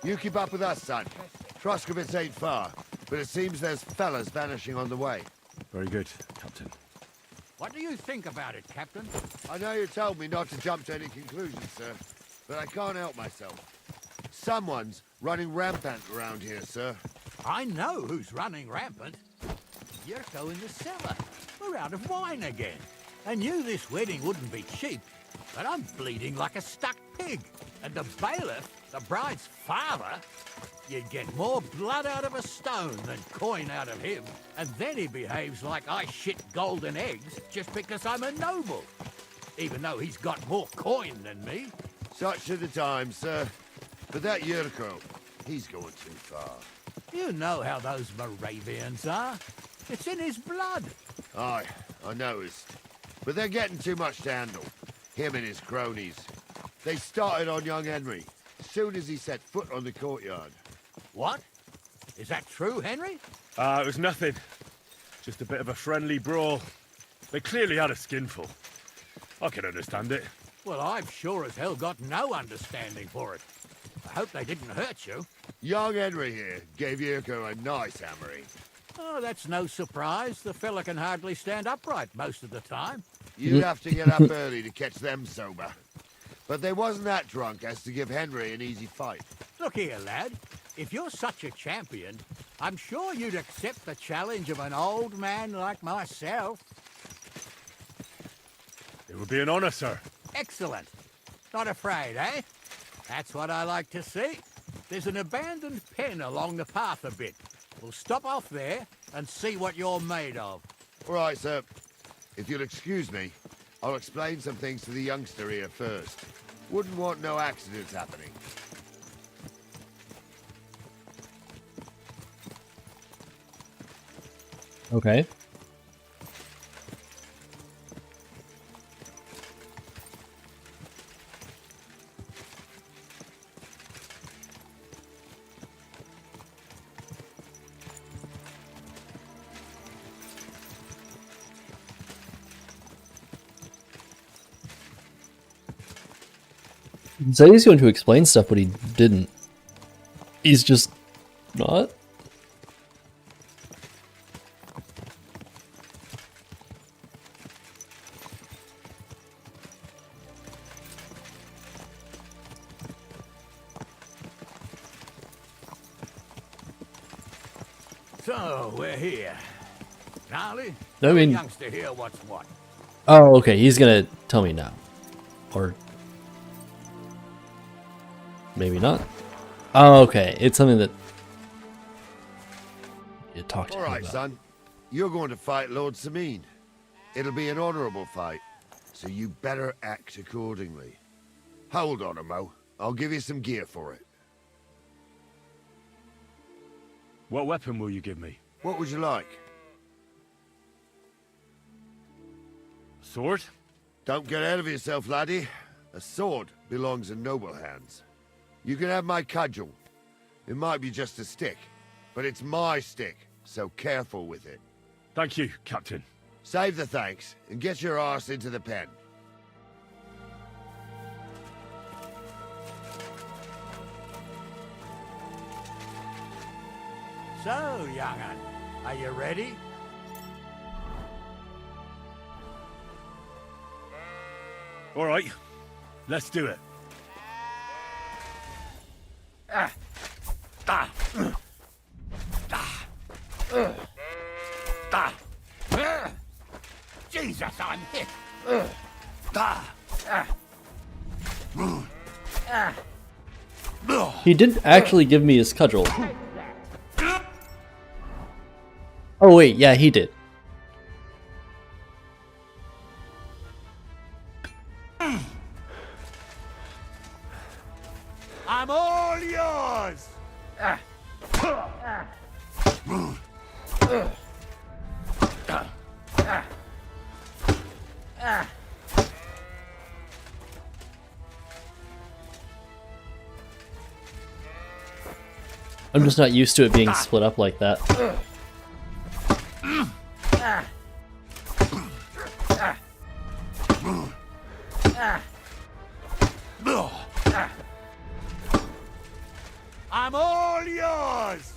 You keep up with us, son. Troskovitz ain't far, but it seems there's fellas vanishing on the way. Very good, Captain. What do you think about it, Captain? I know you told me not to jump to any conclusions, sir, but I can't help myself. Someone's running rampant around here, sir. I know who's running rampant. Yurko in the cellar. We're out of wine again. I knew this wedding wouldn't be cheap, but I'm bleeding like a stuck pig. And the bailiff, the bride's father, you'd get more blood out of a stone than coin out of him. And then he behaves like I shit golden eggs just because I'm a noble. Even though he's got more coin than me. Such are the times, sir. But that Yurko, he's going too far. You know how those Moravians are. It's in his blood. Aye, I noticed. But they're getting too much to handle. Him and his cronies. They started on young Henry, as soon as he set foot on the courtyard. What? Is that true, Henry? It was nothing. Just a bit of a friendly brawl. They clearly had a skinful. I can understand it. Well, I've sure as hell got no understanding for it. I hope they didn't hurt you. Young Henry here gave Yurko a nice hammering. Oh, that's no surprise. The fella can hardly stand upright most of the time. You'd have to get up early to catch them sober. But they wasn't that drunk as to give Henry an easy fight. Look here, lad. If you're such a champion, I'm sure you'd accept the challenge of an old man like myself. It would be an honor, sir. Excellent. Not afraid, eh? That's what I like to see. There's an abandoned pen along the path a bit. We'll stop off there and see what you're made of. All right, sir. If you'll excuse me, I'll explain some things to the youngster here first. Wouldn't want no accidents happening. Okay. He said he's going to explain stuff, but he didn't. He's just not. So, we're here. Charlie? I mean- Youngster here, what's what? Oh, okay. He's gonna tell me now, or maybe not. Oh, okay. It's something that you talked to All him right, about. son. You're going to fight Lord Sameen. It'll be an honorable fight, so you better act accordingly. Hold on, Mo. I'll give you some gear for it. What weapon will you give me? What would you like? Sword? Don't get ahead of yourself, laddie. A sword belongs in noble hands. You can have my cudgel. It might be just a stick, but it's my stick, so careful with it. Thank you, Captain. Save the thanks, and get your arse into the pen. So, young'un, are you ready? All right, let's do it. Jesus, I'm hit. He didn't actually give me his cudgel. Oh wait, yeah, he did. I'm all yours. I'm just not used to it being split up like that. I'm all yours.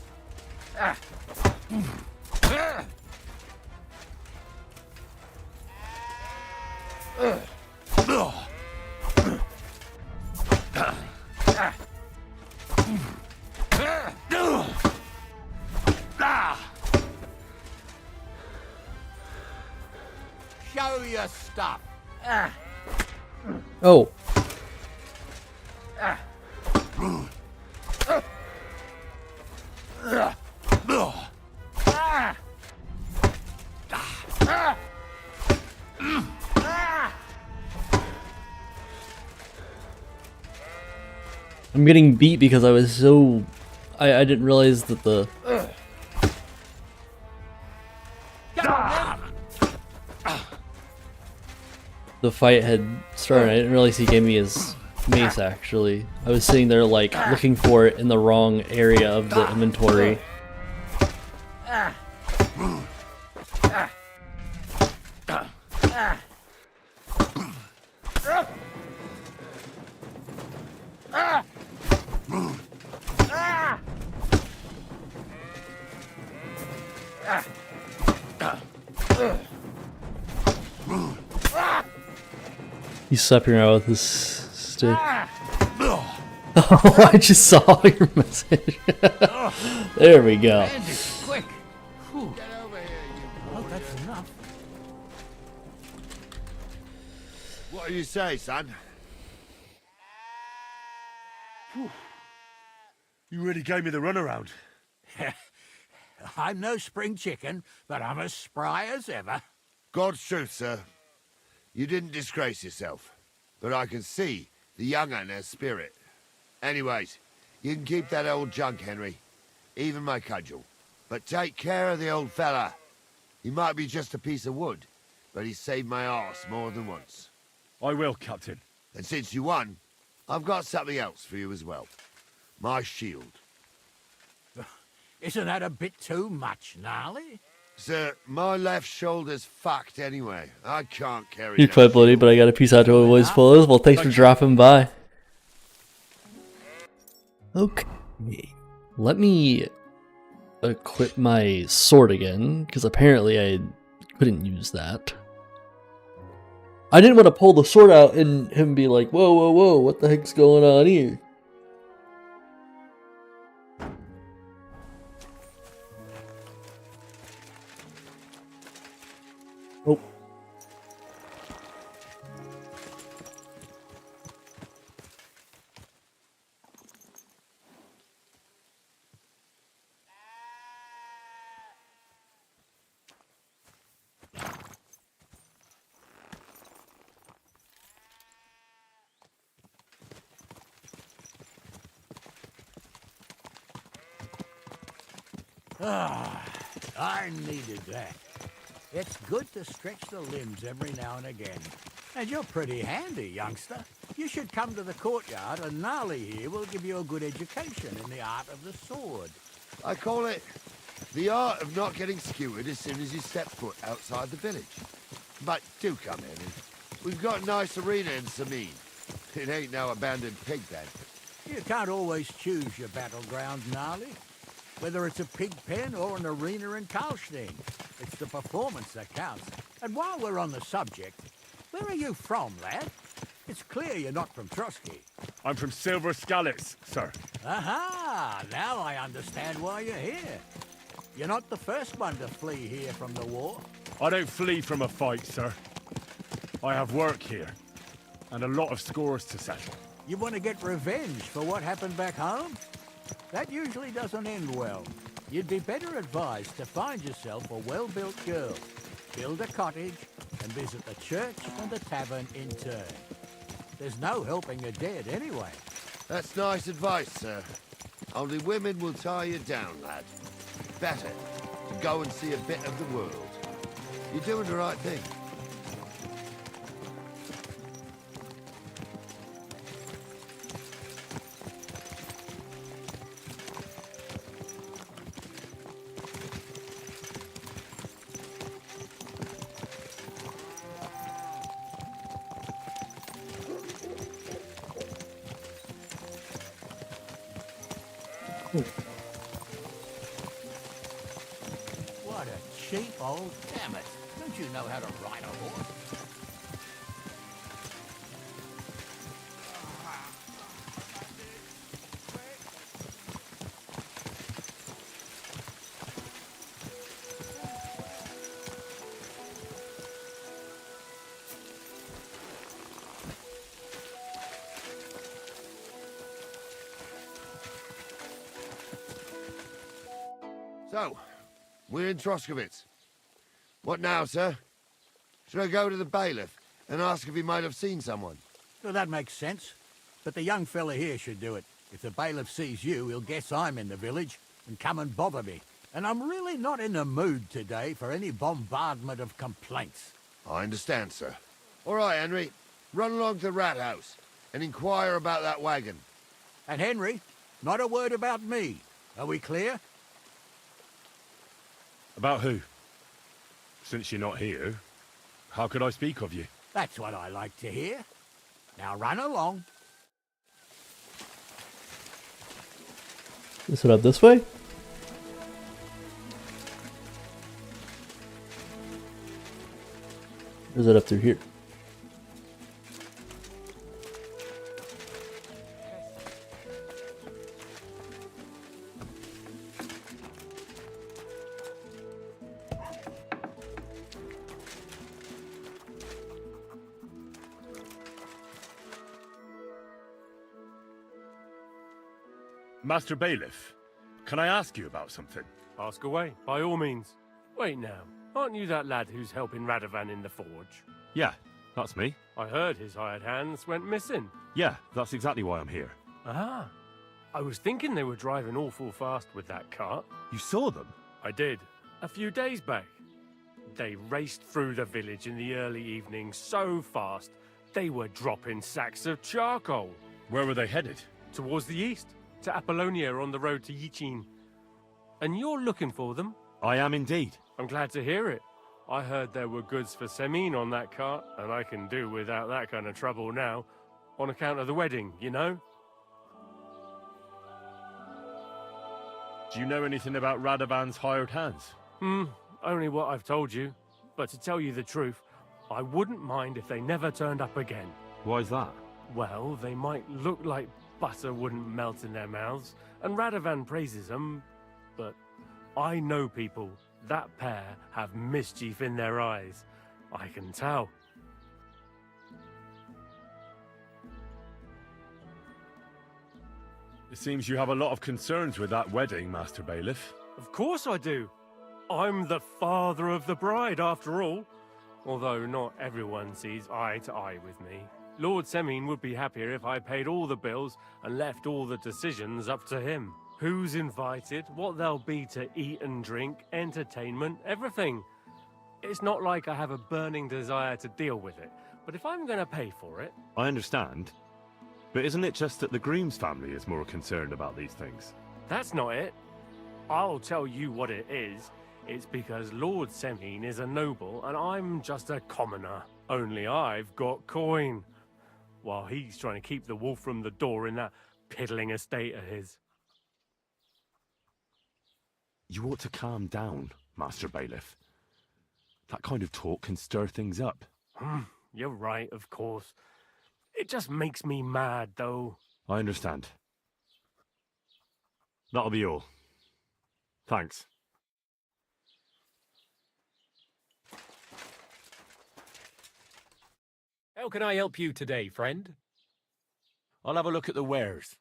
Show your stuff. Oh. I'm getting beat because I was so... I didn't realize that the... The fight had started. I didn't realize he gave me his mace, actually. I was sitting there, like, looking for it in the wrong area of the inventory. He's slapping around with his stick. Oh, I just saw your message. There we go. Quick. Whew. Oh, that's enough. What do you say, son? You really gave me the runaround. I'm no spring chicken, but I'm as spry as ever. God's truth, sir. You didn't disgrace yourself, but I can see the young un has spirit. Anyways, you can keep that old junk, Henry. Even my cudgel. But take care of the old fella. He might be just a piece of wood, but he saved my arse more than once. I will, Captain. And since you won, I've got something else for you as well. My shield. Isn't that a bit too much, Gnarly? Sir, my left shoulder's fucked anyway. I can't carry You're no quite bloody, but I got a piece out to a voice spoilers. Well, thanks for dropping by. Okay. Let me equip my sword again, because apparently I couldn't use that. I didn't want to pull the sword out and him be like, whoa, whoa, whoa, what the heck's going on here? Oh. Ah, I needed that. It's good to stretch the limbs every now and again. And you're pretty handy, youngster. You should come to the courtyard, and Gnarly here will give you a good education in the art of the sword. I call it the art of not getting skewered as soon as you step foot outside the village. But do come in. We've got a nice arena in Samin. It ain't no abandoned pig then. You can't always choose your battleground, Gnarly. Whether it's a pig pen or an arena in Karlstein, it's the performance that counts. And while we're on the subject, where are you from, lad? It's clear you're not from Trotsky. I'm from Silver Scallops, sir. Aha! Now I understand why you're here. You're not the first one to flee here from the war. I don't flee from a fight, sir. I have work here, and a lot of scores to settle. You want to get revenge for what happened back home? That usually doesn't end well. You'd be better advised to find yourself a well-built girl, build a cottage, and visit the church and the tavern in turn. There's no helping the dead anyway. That's nice advice, sir. Only women will tie you down, lad. Better to go and see a bit of the world. You're doing the right thing. What a cheap old damn it. Don't you know how to ride a horse? So, we're in Troskowitz. What now, sir? Should I go to the bailiff and ask if he might have seen someone? Well, that makes sense. But the young fella here should do it. If the bailiff sees you, he'll guess I'm in the village and come and bother me. And I'm really not in the mood today for any bombardment of complaints. I understand, sir. All right, Henry. Run along to the rat house and inquire about that wagon. And Henry, not a word about me. Are we clear? About who? Since you're not here, how could I speak of you? That's what I like to hear. Now run along. Is it up this way? Or is it up through here? Master Bailiff, can I ask you about something? Ask away, by all means. Wait now, aren't you that lad who's helping Radovan in the forge? Yeah, That's me. I heard his hired hands went missing. Yeah, that's exactly why I'm here. Ah. I was thinking they were driving awful fast with that cart. You saw them? I did. A few days back. They raced through the village in the early evening so fast, they were dropping sacks of charcoal. Where were they headed? Towards the east, to Apollonia on the road to Yichin. And you're looking for them? I am indeed. I'm glad to hear it. I heard there were goods for Semin on that cart, and I can do without that kind of trouble now, on account of the wedding, you know? Do you know anything about Radovan's hired hands? Only what I've told you. But to tell you the truth, I wouldn't mind if they never turned up again. Why's that? Well, they might look like butter wouldn't melt in their mouths, and Radovan praises them, but I know people. That pair have mischief in their eyes. I can tell. It seems you have a lot of concerns with that wedding, Master Bailiff. Of course I do. I'm the father of the bride, after all. Although not everyone sees eye to eye with me. Lord Semin would be happier if I paid all the bills and left all the decisions up to him. Who's invited, what there'll be to eat and drink, entertainment, everything. It's not like I have a burning desire to deal with it, but if I'm going to pay for it... I understand. But isn't it just that the groom's family is more concerned about these things? That's not it. I'll tell you what it is. It's because Lord Semin is a noble and I'm just a commoner. Only I've got coin. While he's trying to keep the wolf from the door in that piddling estate of his. You ought to calm down, Master Bailiff. That kind of talk can stir things up. You're right, of course. It just makes me mad, though. I understand. That'll be all. Thanks. How can I help you today, friend? I'll have a look at the wares.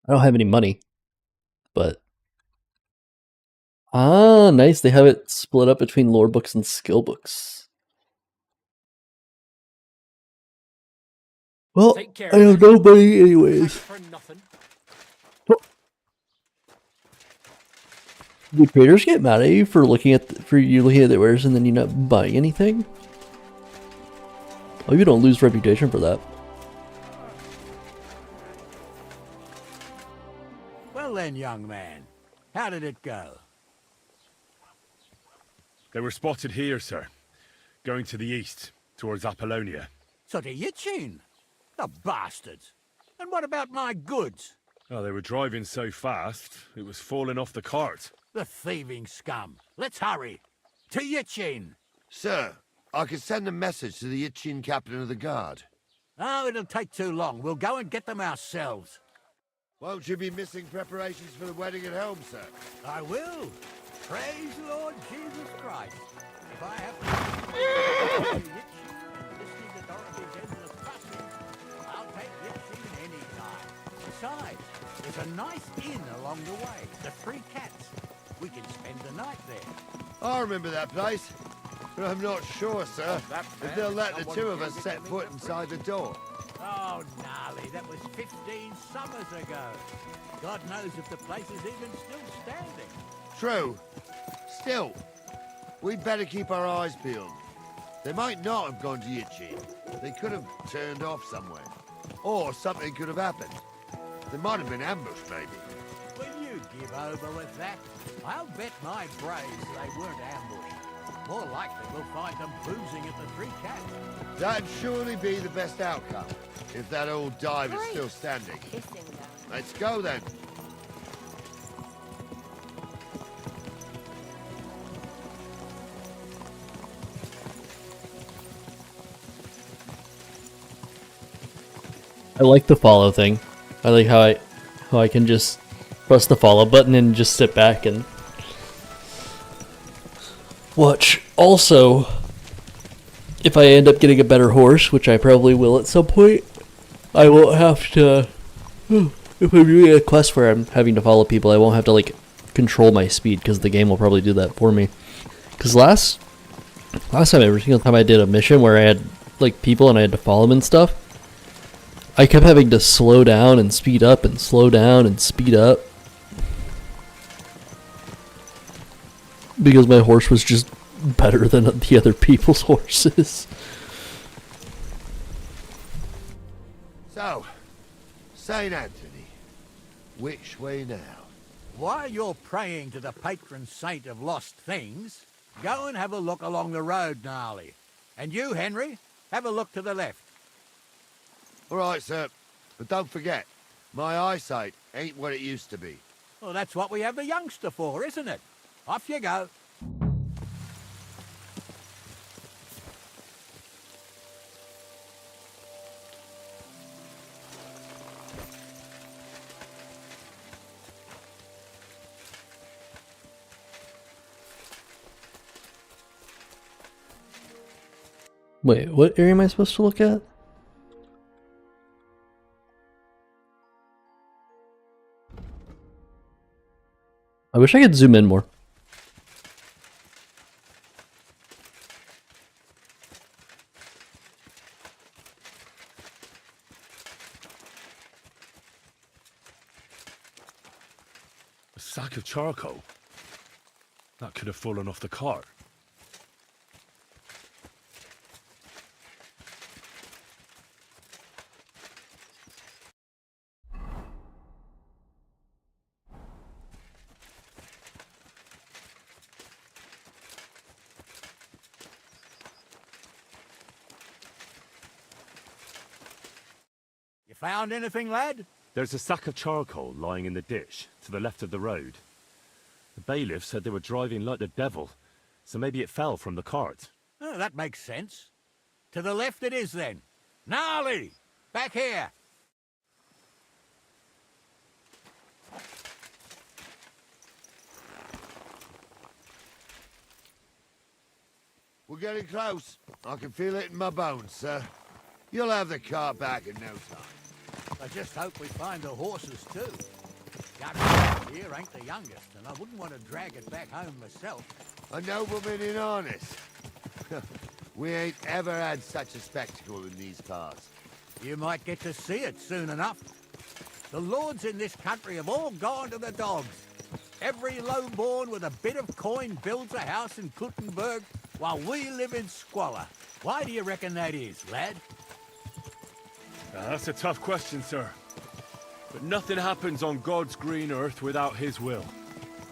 I don't have any money, but... Ah, nice. They have it split up between lore books and skill books. Well, I have no money anyways. Do creators get mad at you for looking at the wares and then you not buying anything? Oh, you don't lose reputation for that. Well then, young man, how did it go? They were spotted here, sir. Going to the east, towards Apollonia. So to Yichin? The bastards! And what about my goods? Oh, they were driving so fast, it was falling off the cart. The thieving scum. Let's hurry. To Yichin! Sir, I could send a message to the Yichin captain of the guard. Oh, it'll take too long. We'll go and get them ourselves. Won't you be missing preparations for the wedding at home, sir? I will. Praise the Lord Jesus Christ. If I have to listening to Dorothy's endless fussing, I'll take Yichin any time. Besides, there's a nice inn along the way, the Three Cats. We can spend the night there. I remember that place, but I'm not sure, sir, if they'll let the two of us set foot inside the door. Oh, gnarly, that was 15 summers ago. God knows if the place is even still standing. True. Still, we'd better keep our eyes peeled. They might not have gone to Yichin. They could have turned off somewhere. Or something could have happened. They might have been ambushed, maybe. Will you give over with that? I'll bet my brains they weren't ambushed. More likely we'll find them boozing at the Three Cats. That'd surely be the best outcome, if that old dive is still standing. Let's go, then. I like the follow thing. I like how I can just press the follow button and just sit back and watch. Also, if I end up getting a better horse, which I probably will at some point, I won't have to. If I'm doing a quest where I'm having to follow people, I won't have to like control my speed because the game will probably do that for me. Because last Last time, every single time I did a mission where I had like people and I had to follow them and stuff, I kept having to slow down and speed up and slow down and speed up because my horse was just better than the other people's horses. So, St. Anthony, which way now? While you're praying to the patron saint of lost things, go and have a look along the road, Gnarly. And you, Henry, have a look to the left. All right, sir. But don't forget, my eyesight ain't what it used to be. Well, that's what we have the youngster for, isn't it? Off you go. Wait, what area am I supposed to look at? I wish I could zoom in more. A sack of charcoal? That could have fallen off the cart. You found anything, lad? There's a sack of charcoal lying in the ditch to the left of the road. The bailiff said they were driving like the devil, so maybe it fell from the cart. Oh, that makes sense. To the left it is, then. Gnarly! Back here! We're getting close. I can feel it in my bones, sir. You'll have the car back in no time. I just hope we find the horses, too. Young here ain't the youngest, and I wouldn't want to drag it back home myself. A nobleman in harness. We ain't ever had such a spectacle in these parts. You might get to see it soon enough. The lords in this country have all gone to the dogs. Every lowborn with a bit of coin builds a house in Kuttenberg, while we live in squalor. Why do you reckon that is, lad? That's a tough question, sir. But nothing happens on God's green earth without his will.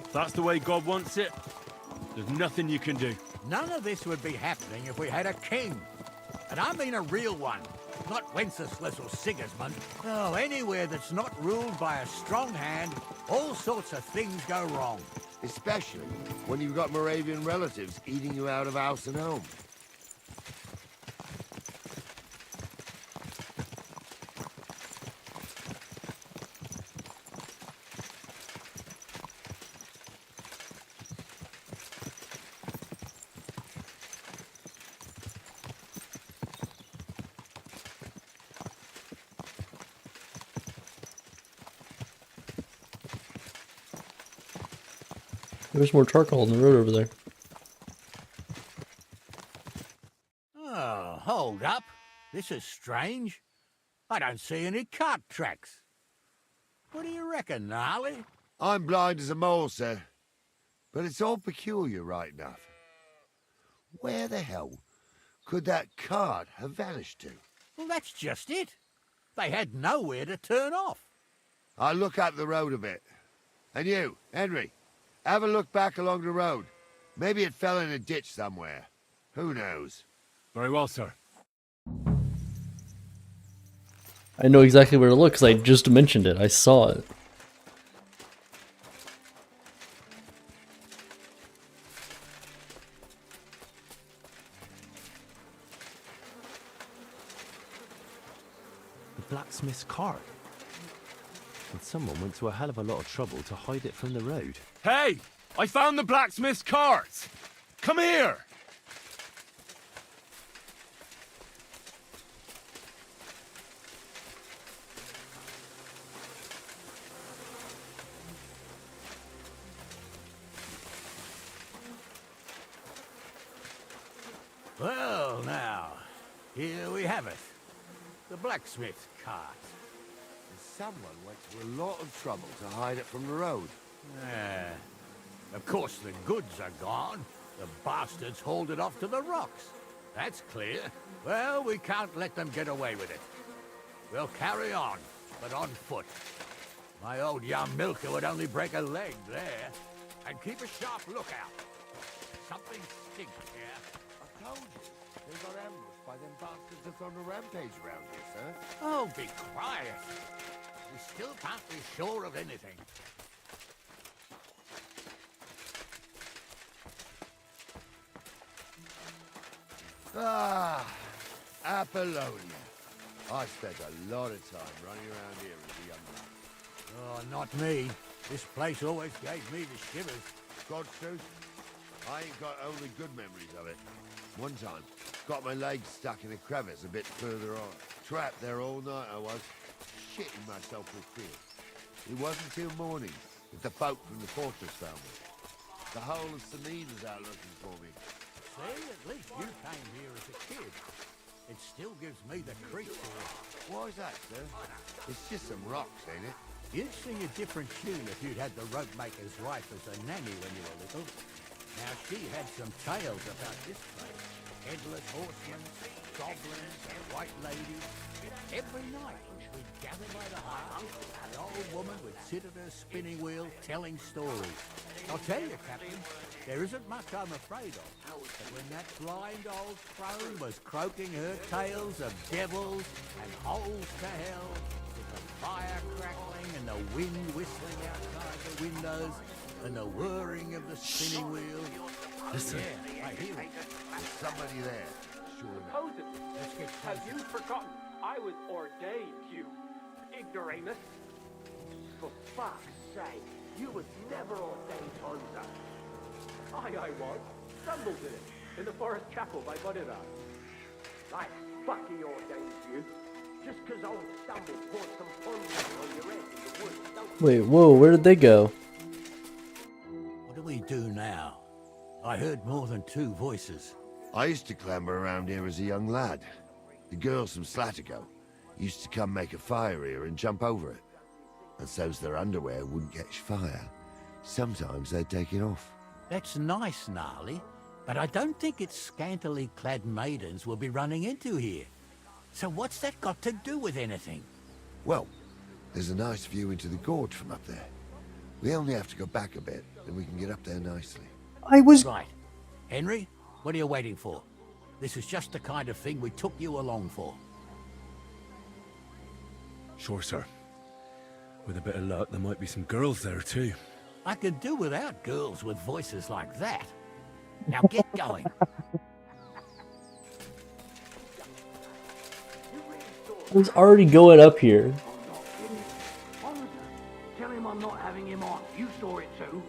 If that's the way God wants it, there's nothing you can do. None of this would be happening if we had a king. And I mean a real one, not Wenceslas or Sigismund. Oh, anywhere that's not ruled by a strong hand, all sorts of things go wrong. Especially when you've got Moravian relatives eating you out of house and home. There's more charcoal on the road over there. Oh, hold up. This is strange. I don't see any cart tracks. What do you reckon, Gnarly? I'm blind as a mole, sir. But it's all peculiar right enough. Where the hell could that cart have vanished to? Well, that's just it. They had nowhere to turn off. I'll look up the road a bit. And you, Henry, have a look back along the road. Maybe it fell in a ditch somewhere. Who knows? Very well, sir. I know exactly where to look because I just mentioned it. I saw it. The blacksmith's cart. And someone went to a hell of a lot of trouble to hide it from the road. Hey! I found the blacksmith's cart! Come here! Well, now, here we have it. The blacksmith cart. Someone went to a lot of trouble to hide it from the road. Yeah. Of course, the goods are gone. The bastards hauled it off to the rocks. That's clear. Well, we can't let them get away with it. We'll carry on, but on foot. My old young milker would only break a leg there. And keep a sharp lookout. Something stinks here. I told you. They got ambushed by them bastards that's on the rampage around here, sir. Oh, be quiet. We still can't be sure of anything. Ah, Apollonia. I spent a lot of time running around here as a young man. Oh, not me. This place always gave me the shivers. God's truth, I ain't got only good memories of it. One time, got my legs stuck in a crevice a bit further on. Trapped there all night I was, shitting myself with fear. It wasn't till morning that the folk from the fortress found me. The whole of Samid was out looking for me. See, at least you came here as a kid. It still gives me the creeps here. Why's that, sir? It's just some rocks, ain't it? You'd sing a different tune if you'd had the rope maker's wife as a nanny when you were little. Now, she had some tales about this place. Headless horsemen, goblins, and white ladies. Every night, we'd gather by the hearth. The old woman would sit at her spinning wheel telling stories. I'll tell you, Captain, there isn't much I'm afraid of. But when that blind old crone was croaking her tales of devils and holes to hell, with the fire crackling and the wind whistling outside the windows, and the whirring of the spinning wheel. Listen. Yeah, I hear it. There's somebody there. Sure enough. Moses, have you forgotten I was ordained, you ignoramus? For fuck's sake, you was never ordained Hunter. I was. Stumbled in it, in the forest chapel by Bodira. I fucking ordained you. Just 'cause old Stumble poured some poison on your head in the woods, don't Wait, whoa, where did they go? What do we do now? I heard more than two voices. I used to clamber around here as a young lad. The girls from Slatigo used to come make a fire here and jump over it. And so's their underwear wouldn't catch fire, sometimes they'd take it off. That's nice, Gnarly, but I don't think it's scantily clad maidens we'll be running into here. So what's that got to do with anything? Well, there's a nice view into the gorge from up there. We only have to go back a bit, and we can get up there nicely. Right. Henry, what are you waiting for? This is just the kind of thing we took you along for. Sure, sir. With a bit of luck, there might be some girls there, too. I could do without girls with voices like that. Now get going. I was already going up here. Tell him I'm not having him on. You saw it too.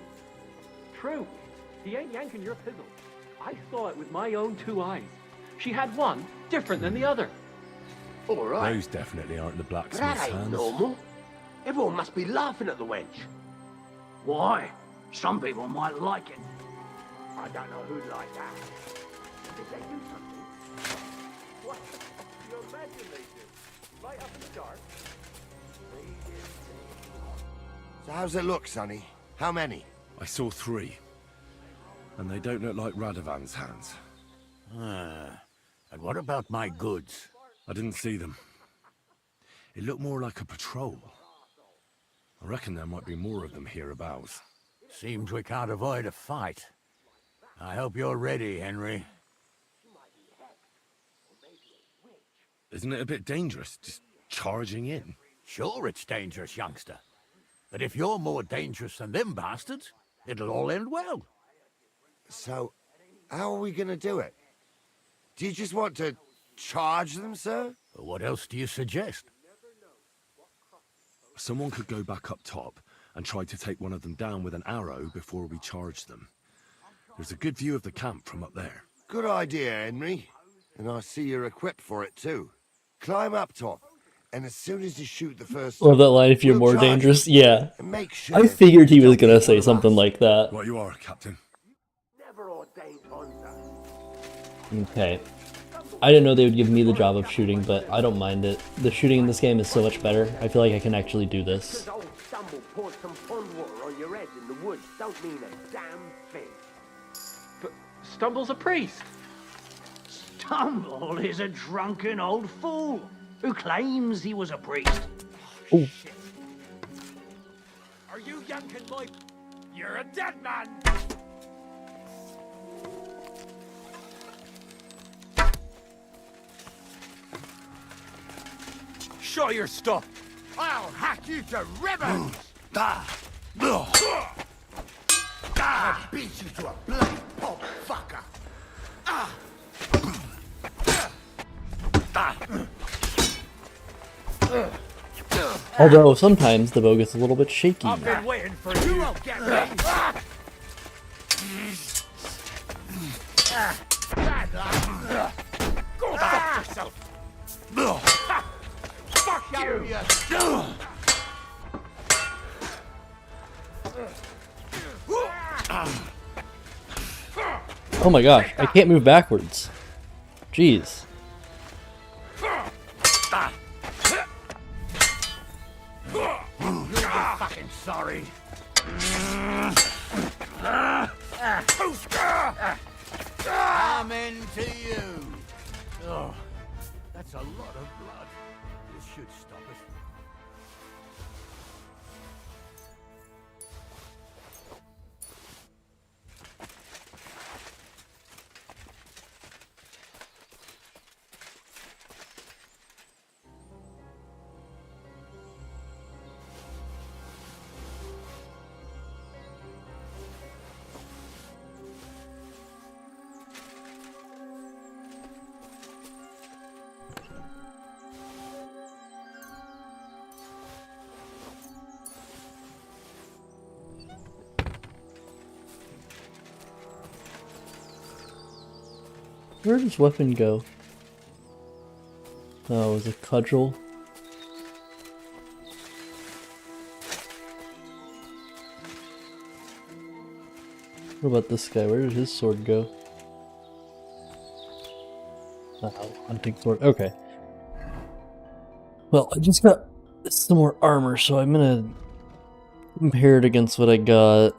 True. He ain't yanking your pizzle. I saw it with my own two eyes. She had one different than the other. All right. Those definitely aren't the That blacksmith's ain't hands. normal. Everyone must be laughing at the wench. Why? Some people might like it. I don't know who'd like that. Did they do something? What? You imagine they do. Right up in the dark. So how's it look, Sonny? How many? I saw 3. And they don't look like Radovan's hands. And what about my goods? I didn't see them. It looked more like a patrol. I reckon there might be more of them hereabouts. Seems we can't avoid a fight. I hope you're ready, Henry. Isn't it a bit dangerous, just charging in? Sure it's dangerous, youngster. But if you're more dangerous than them bastards, it'll all end well. So, how are we gonna do it? Do you just want to charge them, sir? What else do you suggest? Someone could go back up top and try to take one of them down with an arrow before we charge them. There's a good view of the camp from up there. Good idea, Henry. And I see you're equipped for it too. Climb up top, and as soon as you shoot the first... Love that line, if you're more charge dangerous. you. Yeah. And make sure I figured he was gonna say something like that. What you are, Captain. Never ordained Hunter. Okay. I didn't know they would give me the job of shooting, but I don't mind it. The shooting in this game is so much better. I feel like I can actually do this. Because old Stumble poured some pond water on your head in the woods don't mean a damn thing. But Stumble's a priest. Stumble is a drunken old fool who claims he was a priest. Ooh. Are you yanking my... You're a dead man! Show your stuff. I'll hack you to ribbons. I'll beat you to a bloody pulp fucker. Although sometimes the bow gets a little bit shaky. I've been waiting for you. You won't get me. Go fuck yourself. Fuck you. Oh my gosh, I can't move backwards. Jeez. You'll be fucking sorry. Amen to you. Oh, that's a lot of blood. This should stop it. Where does this weapon go? Oh, it was a cudgel. What about this guy? Where did his sword go? Oh, hunting sword. Okay. Well, I just got some more armor, so I'm gonna compare it against what I got.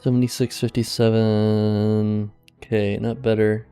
$76.57. Okay, not better.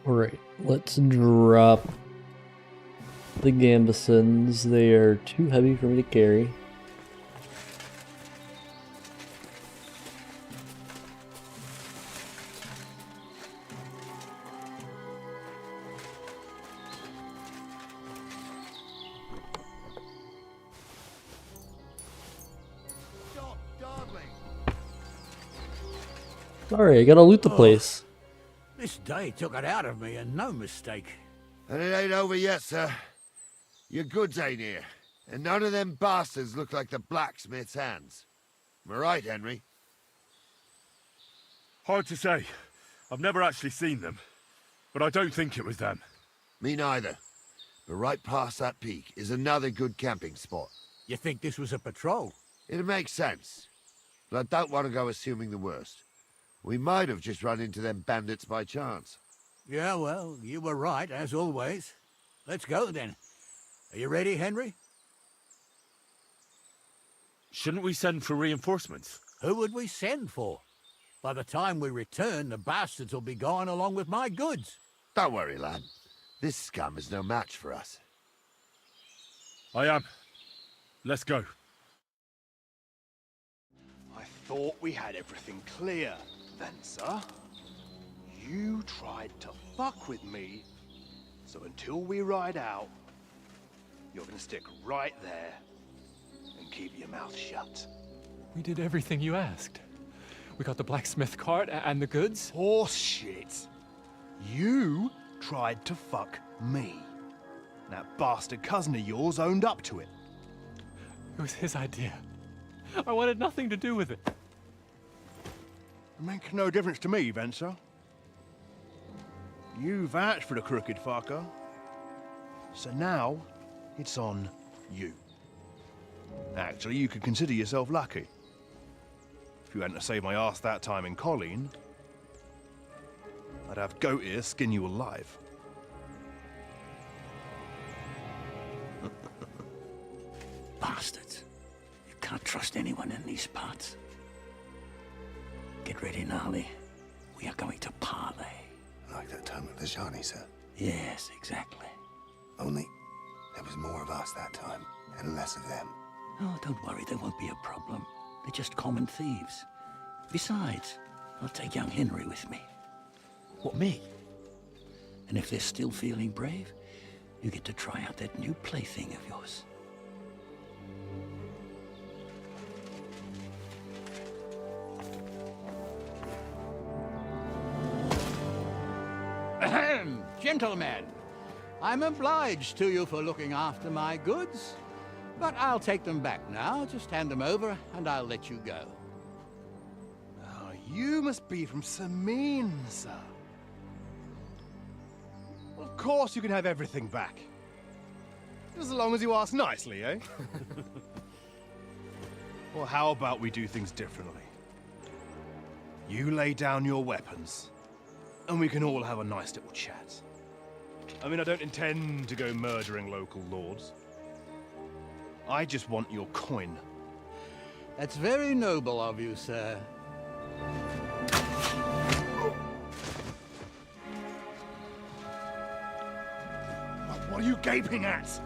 Alright, let's drop the gambesons. They are too heavy for me to carry. Sorry, I gotta loot the place. This day took it out of me, and no mistake. And it ain't over yet, sir. Your goods ain't here, and none of them bastards look like the blacksmith's hands. Am I right, Henry? Hard to say. I've never actually seen them, but I don't think it was them. Me neither. But right past that peak is another good camping spot. You think this was a patrol? It makes sense, but I don't want to go assuming the worst. We might have just run into them bandits by chance. Yeah, well, you were right, as always. Let's go, then. Are you ready, Henry? Shouldn't we send for reinforcements? Who would we send for? By the time we return, the bastards will be gone along with my goods. Don't worry, lad. This scum is no match for us. I am. Let's go. I thought we had everything clear, then, sir. You tried to fuck with me, so until we ride out, you're gonna stick right there and keep your mouth shut. We did everything you asked. We got the blacksmith cart and the goods. Horse shit. You tried to fuck me. That bastard cousin of yours owned up to it. It was his idea. I wanted nothing to do with it. It makes no difference to me, Venser. You vouched for the crooked fucker. So now, it's on you. Actually, you could consider yourself lucky. If you hadn't saved my ass that time in Colleen, I'd have goat ear skin you alive. Bastards. You can't trust anyone in these parts. Get ready, Gnarly. We are going to parley. Like that time at Vajani, sir. Yes, exactly. Only there was more of us that time, and less of them. Oh, don't worry, there won't be a problem. They're just common thieves. Besides, I'll take young Henry with me. What, me? And if they're still feeling brave, you get to try out that new plaything of yours. Ahem, gentlemen, I'm obliged to you for looking after my goods, but I'll take them back now. Just hand them over, and I'll let you go. Oh, you must be from Samin, sir. Of course you can have everything back. Just as long as you ask nicely, eh? Well, how about we do things differently? You lay down your weapons, and we can all have a nice little chat. I mean, I don't intend to go murdering local lords. I just want your coin. That's very noble of you, sir. What are you gaping at?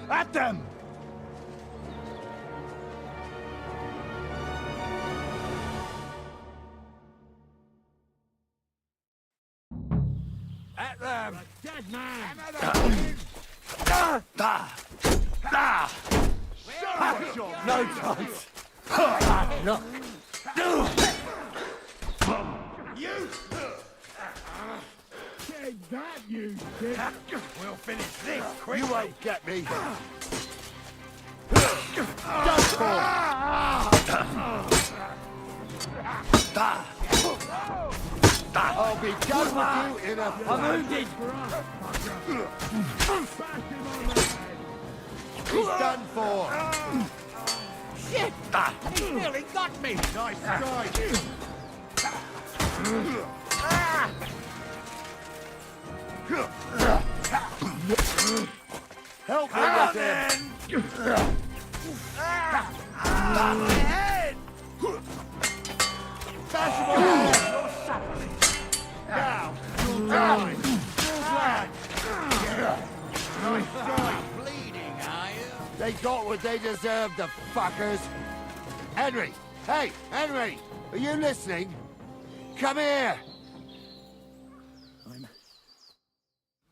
At them! At them! Dead man! No chance! Look! You! Take that, you dick! We'll finish this quickly. You won't get me. I'll be done with you in a flash. I'm wounded! He's done for. Shit! He nearly got me! Nice strike. Help me with him. Bash him on the head. Now, you'll die. Nice strike. Bleeding, are you? They got what they deserved, the fuckers. Henry! Hey, Henry! Are you listening? Come here!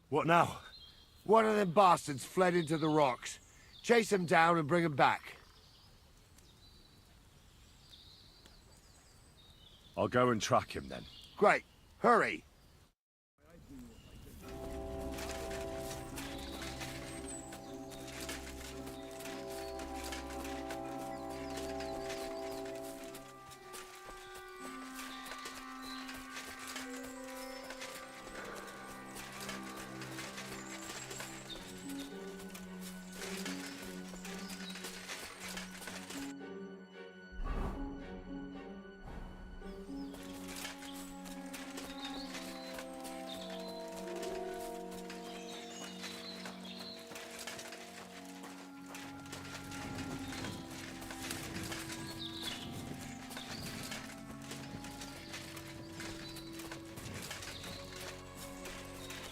What now? One of them bastards fled into the rocks. Chase him down and bring him back. I'll go and track him then. Great. Hurry.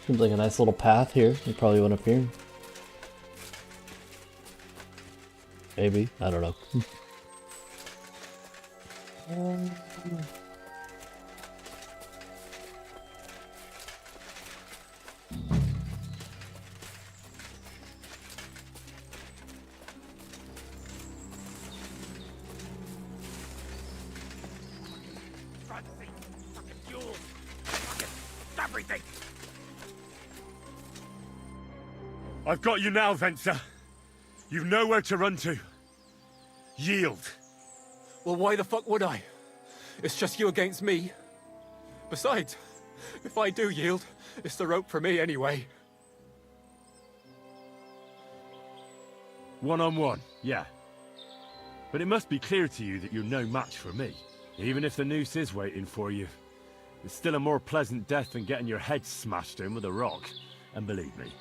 Seems like a nice little path here. You probably went up here. Maybe. I don't know. fancy. Fucking duels. Fucking everything. I've got you now, Venser. You've nowhere to run to. Yield. Well, why the fuck would I? It's just you against me. Besides, if I do yield, it's the rope for me anyway. 1-on-1, yeah. But it must be clear to you that you're no match for me. Even if the noose is waiting for you, it's still a more pleasant death than getting your head smashed in with a rock. And believe me,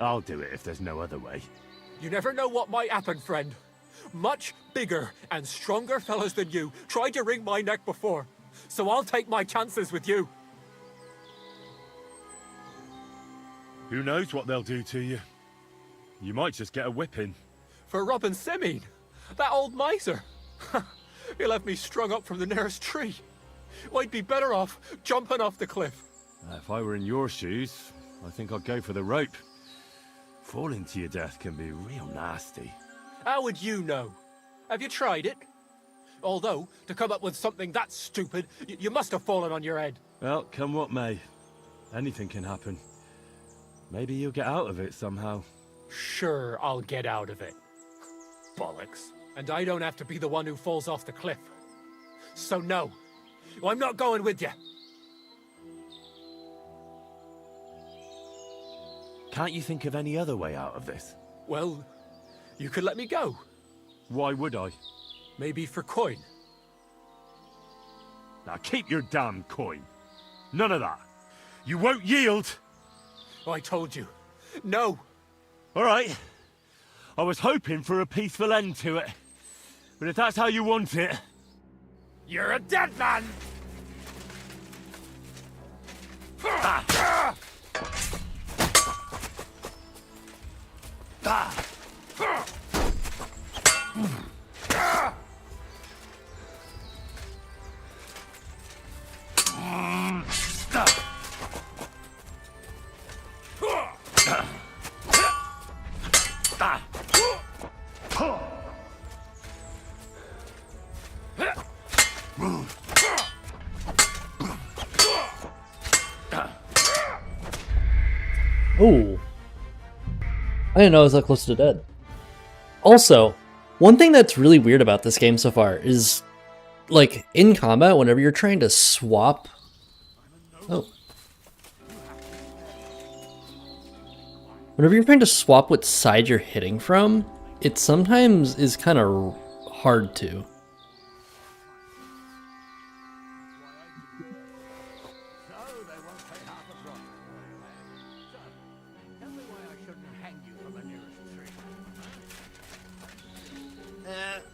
I'll do it if there's no other way. You never know what might happen, friend. Much bigger and stronger fellas than you tried to wring my neck before, so I'll take my chances with you. Who knows what they'll do to you? You might just get a whipping. For robbing Semine, that old miser. He'll have me strung up from the nearest tree. I'd be better off jumping off the cliff. If I were in your shoes, I think I'd go for the rope. Falling to your death can be real nasty. How would you know? Have you tried it? Although, to come up with something that stupid, you must have fallen on your head. Well, come what may. Anything can happen. Maybe you'll get out of it somehow. Sure, I'll get out of it. Bollocks. And I don't have to be the one who falls off the cliff. So no, I'm not going with you. Can't you think of any other way out of this? Well, you could let me go. Why would I? Maybe for coin. Now keep your damn coin. None of that. You won't yield. I told you. No. All right. I was hoping for a peaceful end to it. But if that's how you want it... You're a dead man! Oh. I didn't know I was that close to dead. Also, one thing that's really weird about this game so far is, like, in combat, whenever you're trying to swap... Oh. Whenever you're trying to swap what side you're hitting from, it sometimes is kind of hard to.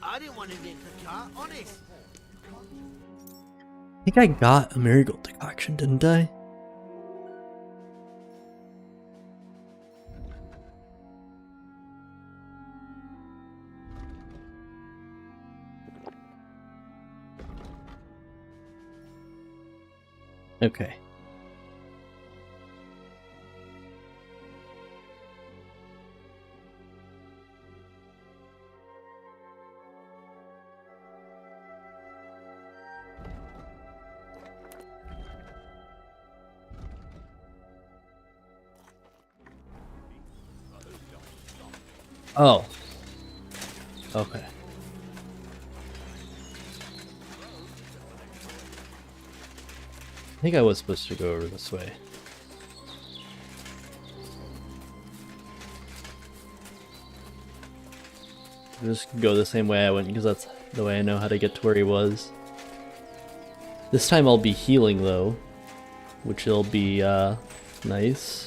I didn't want to nick the car, honest. I think I got a marigold decoction, didn't I? Okay. Oh. Okay. I think I was supposed to go over this way. Just go the same way I went because that's the way I know how to get to where he was. This time I'll be healing though, which will be nice.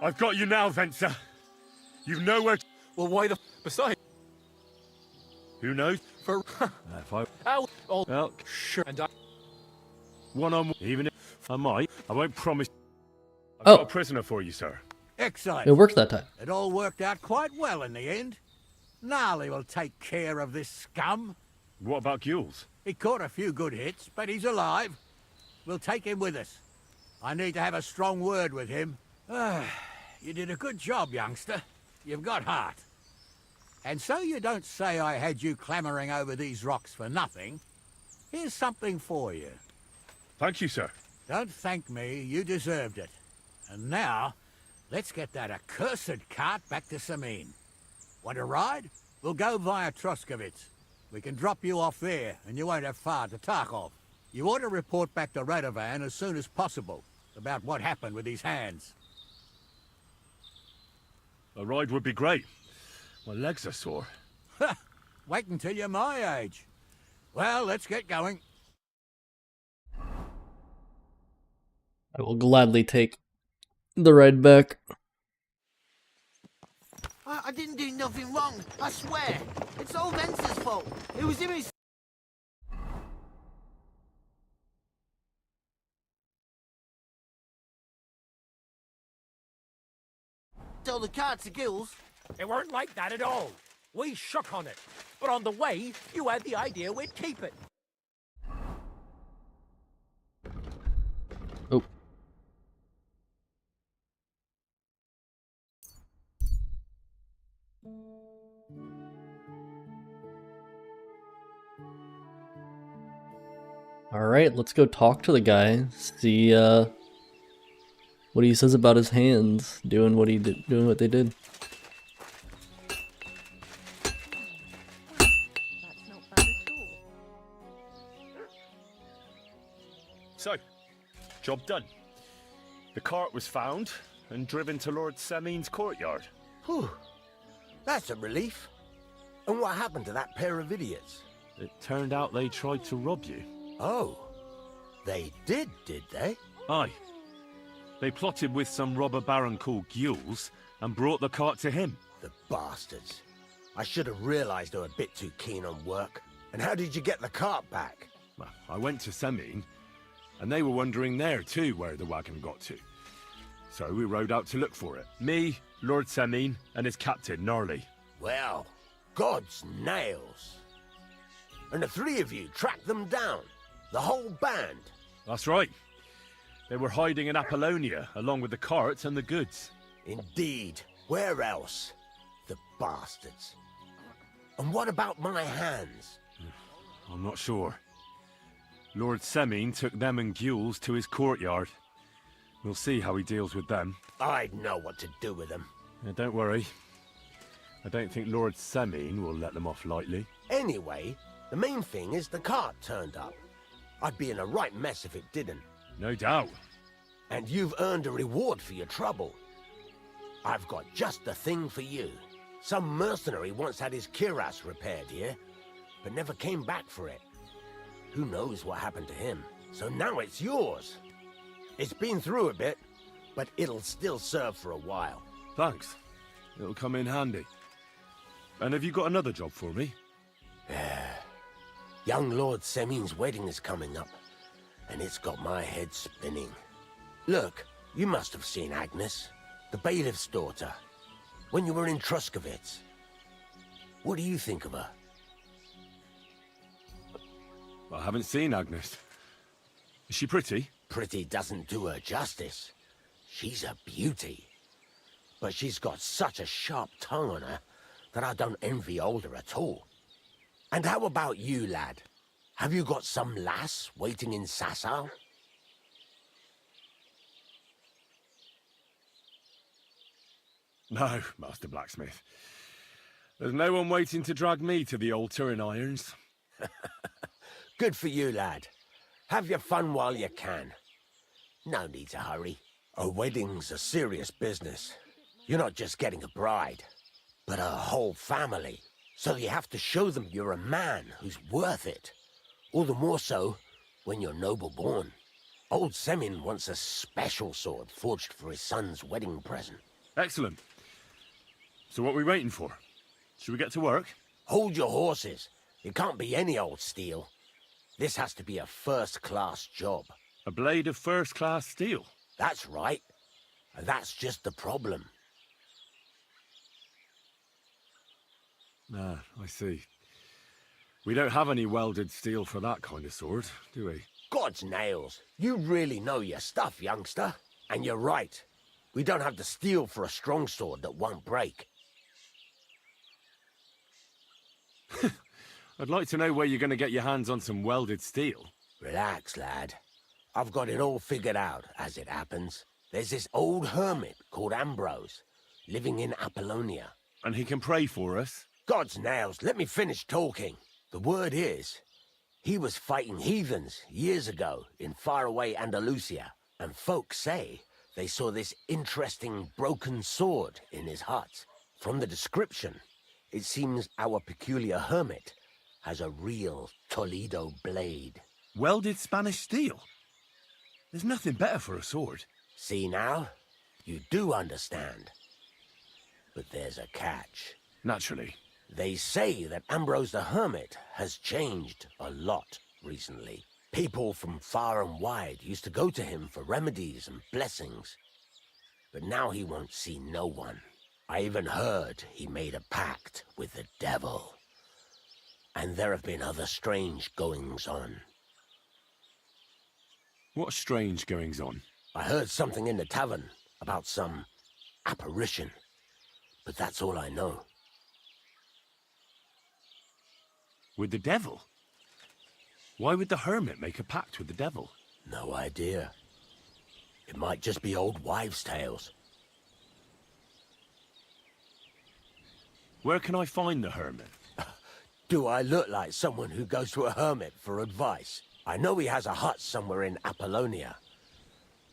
I've got you now, Venser. You've nowhere. Well, why the? Besides, who knows? For if I. Well, sure. And I. One on one. Even if I might, I won't promise. I've Oh. got a prisoner for you, sir. Excellent. It worked that time. It all worked out quite well in the end. Gnarly will take care of this scum. What about Gules? He caught a few good hits, but he's alive. We'll take him with us. I need to have a strong word with him. You did a good job, youngster. You've got heart. And so you don't say I had you clambering over these rocks for nothing. Here's something for you. Thank you, sir. Don't thank me, you deserved it. And now, let's get that accursed cart back to Samin. Want a ride? We'll go via Troskovitz. We can drop you off there, and you won't have far to Tarkov. You ought to report back to Radovan as soon as possible about what happened with these hands. A ride would be great. My legs are sore. Wait until you're my age. Well, let's get going. I will gladly take the ride back. I didn't do nothing wrong, I swear. It's old Enser's fault. It was him who... Sold the cart to Gills. It weren't like that at all. We shook on it. But on the way, you had the idea we'd keep it. Oh. Alright, let's go talk to the guy, see what he says about his hands doing what they did. So, job done. The cart was found and driven to Lord Semin's courtyard. Whew. That's a relief. And what happened to that pair of idiots? It turned out they tried to rob you. Oh. They did they? Aye. They plotted with some robber baron called Gules and brought the cart to him. The bastards. I should have realized they were a bit too keen on work. And how did you get the cart back? Well, I went to Semin, and they were wondering there too where the wagon got to. So we rode out to look for it. Me, Lord Semin, and his captain, Gnarly. Well, God's nails. And the three of you tracked them down? The whole band? That's right. They were hiding in Apollonia, along with the carts and the goods. Indeed. Where else? The bastards. And what about my hands? I'm not sure. Lord Semin took them and Gules to his courtyard. We'll see how he deals with them. I'd know what to do with them. Don't worry. I don't think Lord Semin will let them off lightly. Anyway, the main thing is the cart turned up. I'd be in a right mess if it didn't. No doubt. And you've earned a reward for your trouble. I've got just the thing for you. Some mercenary once had his cuirass repaired here, but never came back for it. Who knows what happened to him? So now it's yours. It's been through a bit, but it'll still serve for a while. Thanks. It'll come in handy. And have you got another job for me? Young Lord Semin's wedding is coming up, and it's got my head spinning. Look, you must have seen Agnes, the bailiff's daughter, when you were in Troskovitz. What do you think of her? I haven't seen Agnes. Is she pretty? Pretty doesn't do her justice. She's a beauty. But she's got such a sharp tongue on her that I don't envy older at all. And how about you, lad? Have you got some lass waiting in Sasau? No, Master Blacksmith. There's no one waiting to drag me to the altar in irons. Good for you, lad. Have your fun while you can. No need to hurry. A wedding's a serious business. You're not just getting a bride, but a whole family. So you have to show them you're a man who's worth it. All the more so when you're noble-born. Old Semin wants a special sword forged for his son's wedding present. Excellent. So what are we waiting for? Should we get to work? Hold your horses. It can't be any old steel. This has to be a first-class job. A blade of first-class steel? That's right. And that's just the problem. Ah, I see. We don't have any welded steel for that kind of sword, do we? God's nails. You really know your stuff, youngster. And you're right. We don't have the steel for a strong sword that won't break. I'd like to know where you're going to get your hands on some welded steel. Relax, lad. I've got it all figured out, as it happens. There's this old hermit called Ambrose, living in Apollonia. And he can pray for us? God's nails, let me finish talking. The word is, he was fighting heathens years ago in faraway Andalusia, and folks say they saw this interesting broken sword in his hut. From the description, it seems our peculiar hermit has a real Toledo blade. Welded Spanish steel? There's nothing better for a sword. See now? You do understand. But there's a catch. Naturally. They say that Ambrose the Hermit has changed a lot recently. People from far and wide used to go to him for remedies and blessings. But now he won't see no one. I even heard he made a pact with the devil. And there have been other strange goings-on. What strange goings-on? I heard something in the tavern about some apparition. But that's all I know. With the devil? Why would the hermit make a pact with the devil? No idea. It might just be old wives' tales. Where can I find the hermit? Do I look like someone who goes to a hermit for advice? I know he has a hut somewhere in Apollonia.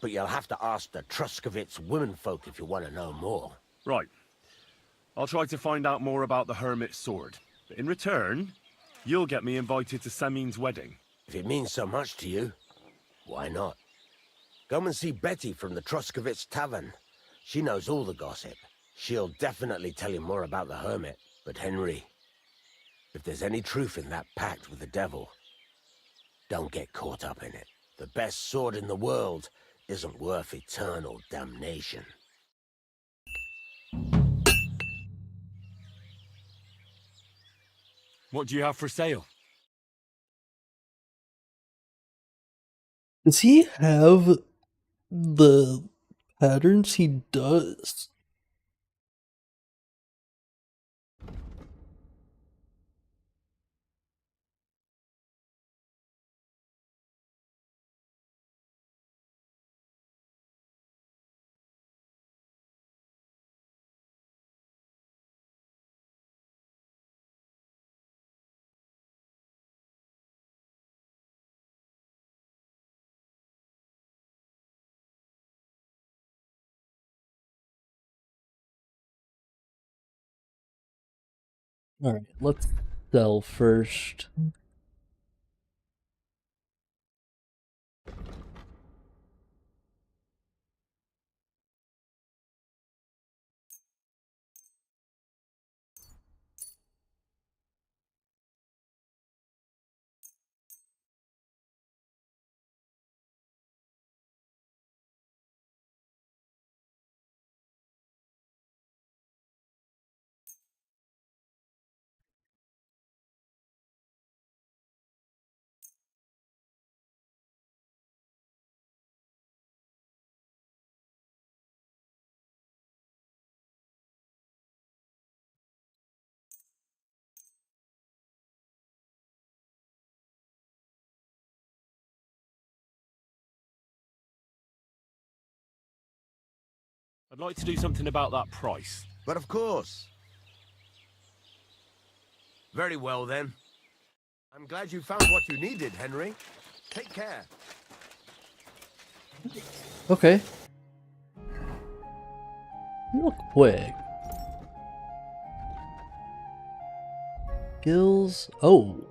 But you'll have to ask the Truskovitz womenfolk if you want to know more. Right. I'll try to find out more about the hermit's sword. But in return, you'll get me invited to Semin's wedding. If it means so much to you, why not? Come and see Betty from the Truskovitz Tavern. She knows all the gossip. She'll definitely tell you more about the hermit. But Henry, if there's any truth in that pact with the devil, don't get caught up in it. The best sword in the world isn't worth eternal damnation. What do you have for sale? Does he have the patterns? He does. Alright, let's sell first. I'd like to do something about that price. But of course. Very well, then. I'm glad you found what you needed, Henry. Take care. Okay. Real quick. Gills. Oh.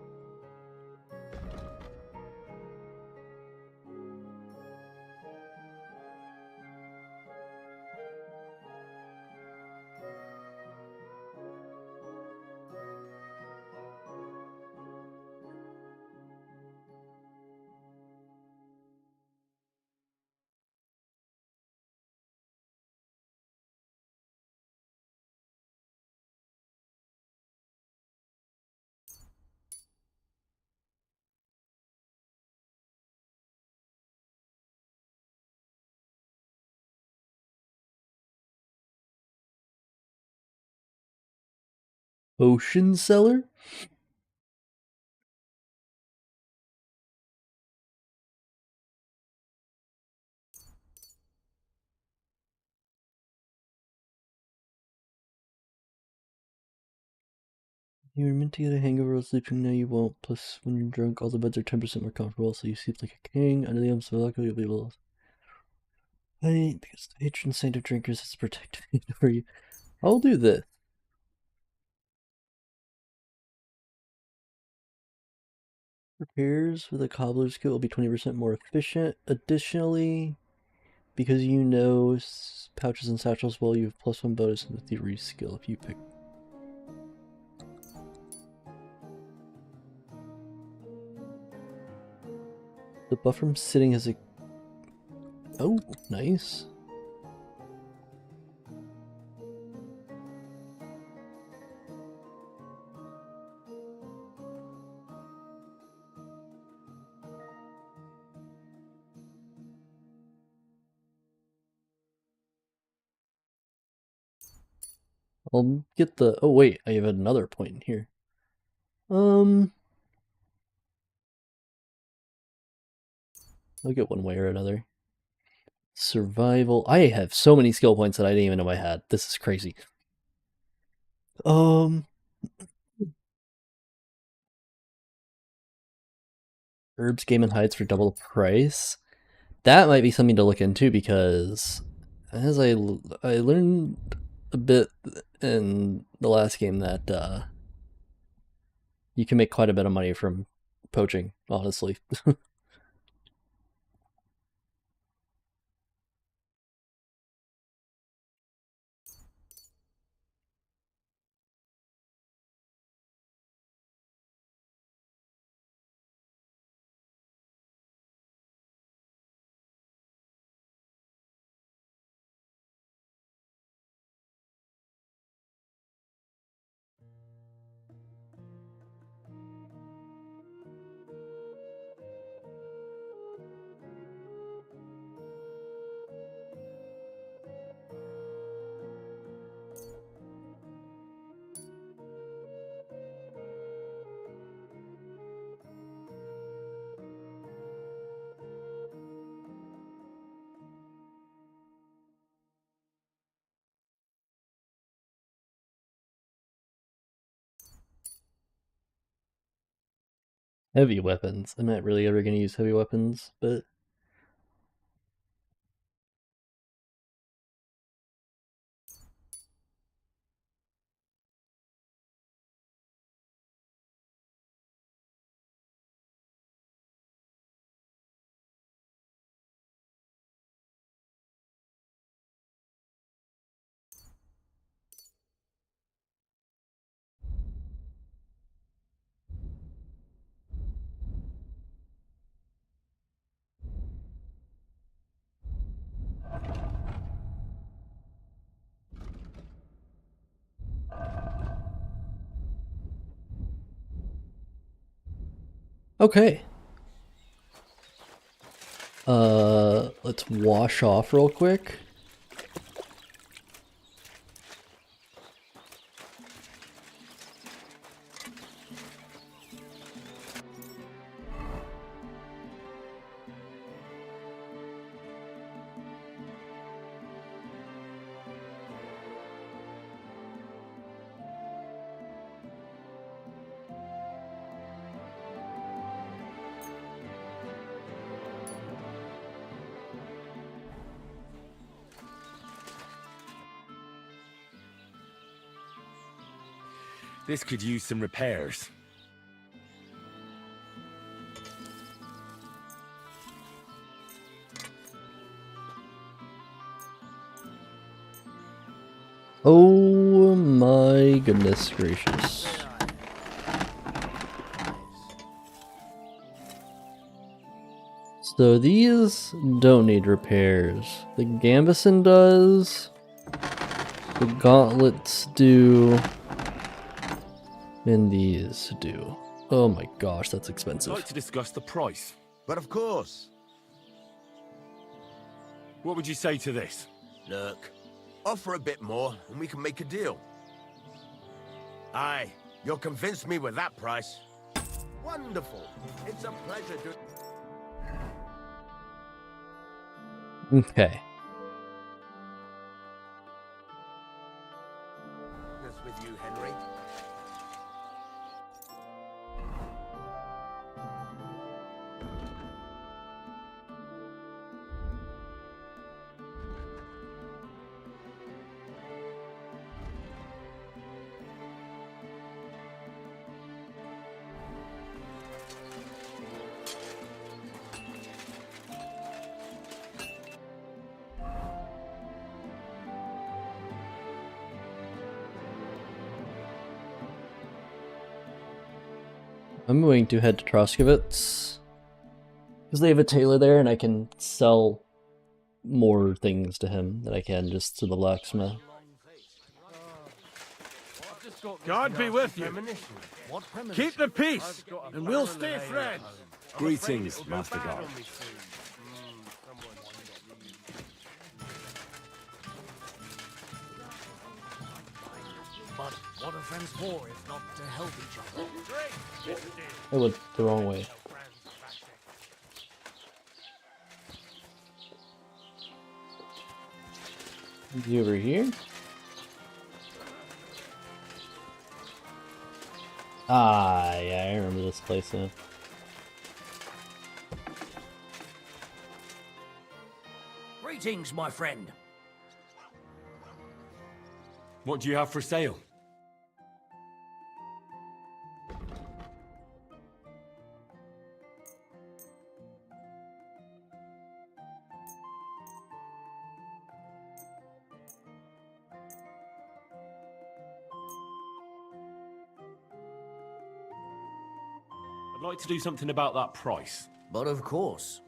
Ocean Cellar? You were meant to get a hangover while sleeping, now you won't. Plus, when you're drunk, all the beds are 10% more comfortable, so you sleep like a king. Under the arms of luck, you'll be able to... Wait, because the patron saint of drinkers is protective over you. I'll do this. Repairs with a cobbler's kit will be 20% more efficient. Additionally, because you know pouches and satchels well, you have +1 bonus in the theory skill if you pick. The buff from sitting has a... Oh, nice. I'll get the... Oh wait, I have another point in here. I'll get one way or another. Survival. I have so many skill points that I didn't even know I had. This is crazy. Herbs, game, and hides for double the price. That might be something to look into because as I learned a bit in the last game that you can make quite a bit of money from poaching, honestly. Heavy weapons. I'm not really ever going to use heavy weapons, but... Okay. Let's wash off real quick. This could use some repairs. Oh my goodness gracious. So these don't need repairs. The Gambeson does. The gauntlets do. And these do. Oh my gosh, that's expensive. I'd like to discuss the price. But of course. What would you say to this? Look, offer a bit more and we can make a deal. Aye, you'll convince me with that price. Wonderful. It's a pleasure to... Okay. with you, Henry. I'm going to head to Troskovitz because they have a tailor there, and I can sell more things to him than I can just to the blacksmith. God be with you. Keep the peace, and we'll stay friends. Greetings, Master Guard. But what are friends for if not to help each other? I went the wrong way. Is he over here? Ah, yeah, I remember this place now. Greetings, my friend. What do you have for sale? I'd like to do something about that price. But of course.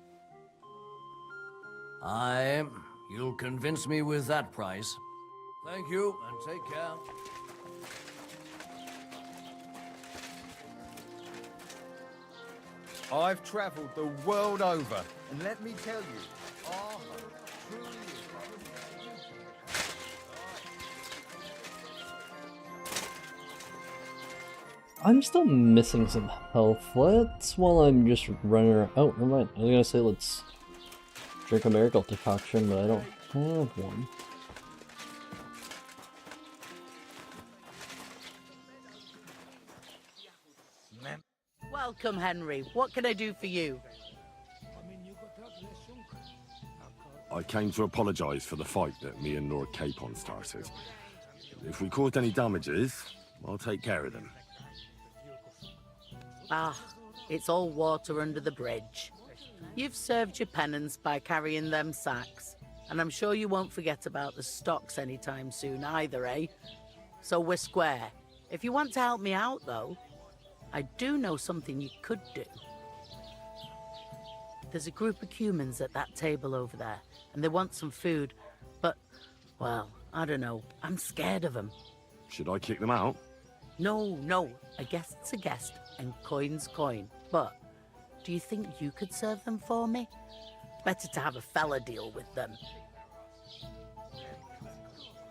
You'll convince me with that price. Thank you, and take care. I've travelled the world over, and let me tell you, our home truly I'm still missing some health. Let's, while I'm just running around. Oh, never mind. I was gonna say let's drink a miracle decoction, but I don't have one. Welcome, Henry. What can I do for you? I came to apologise for the fight that me and Lord Capon started. If we caused any damages, I'll take care of them. Ah, it's all water under the bridge. You've served your penance by carrying them sacks, and I'm sure you won't forget about the stocks anytime soon either, eh? So we're square. If you want to help me out, though, I do know something you could do. There's a group of humans at that table over there, and they want some food, but, well, I don't know. I'm scared of them. Should I kick them out? No. A guest's a guest, and coin's coin. But, do you think you could serve them for me? Better to have a fella deal with them.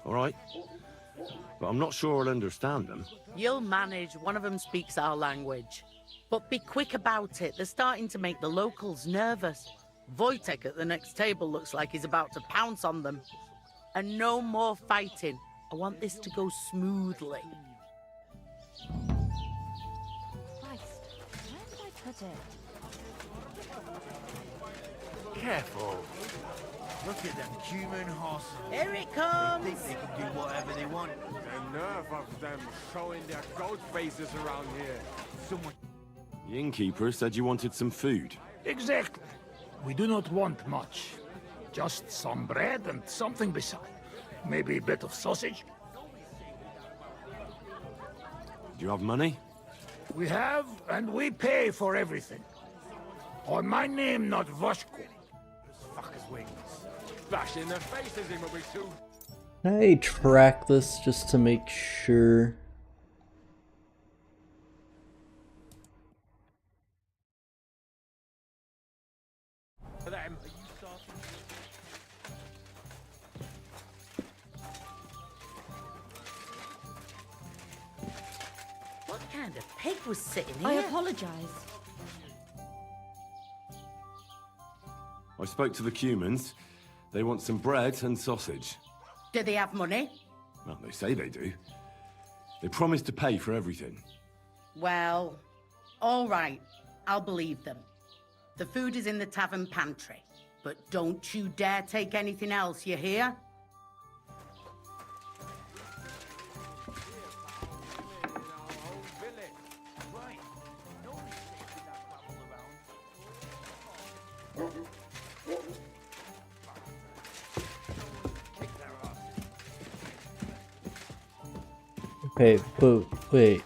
All right. But I'm not sure I'll understand them. You'll manage. One of them speaks our language. But be quick about it. They're starting to make the locals nervous. Wojtek at the next table looks like he's about to pounce on them. And no more fighting. I want this to go smoothly. Christ, where did I put it? Careful. Look at them human horses. Here it comes. They think they can do whatever they want. The nerve of them showing their goat faces around here. Someone... The innkeeper said you wanted some food. Exactly. We do not want much. Just some bread and something beside. Maybe a bit of sausage. Do you have money? We have, and we pay for everything. On my name, not Voshko. Fuckers' wings. Bash in their faces in what we do. Can I track this just to make sure? For them. pig was sitting here. I apologize. I spoke to the Cumans. They want some bread and sausage. Do they have money? Well, they say they do. They promised to pay for everything. Well, all right. I'll believe them. The food is in the tavern pantry. But don't you dare take anything else, you hear? Okay, but wait.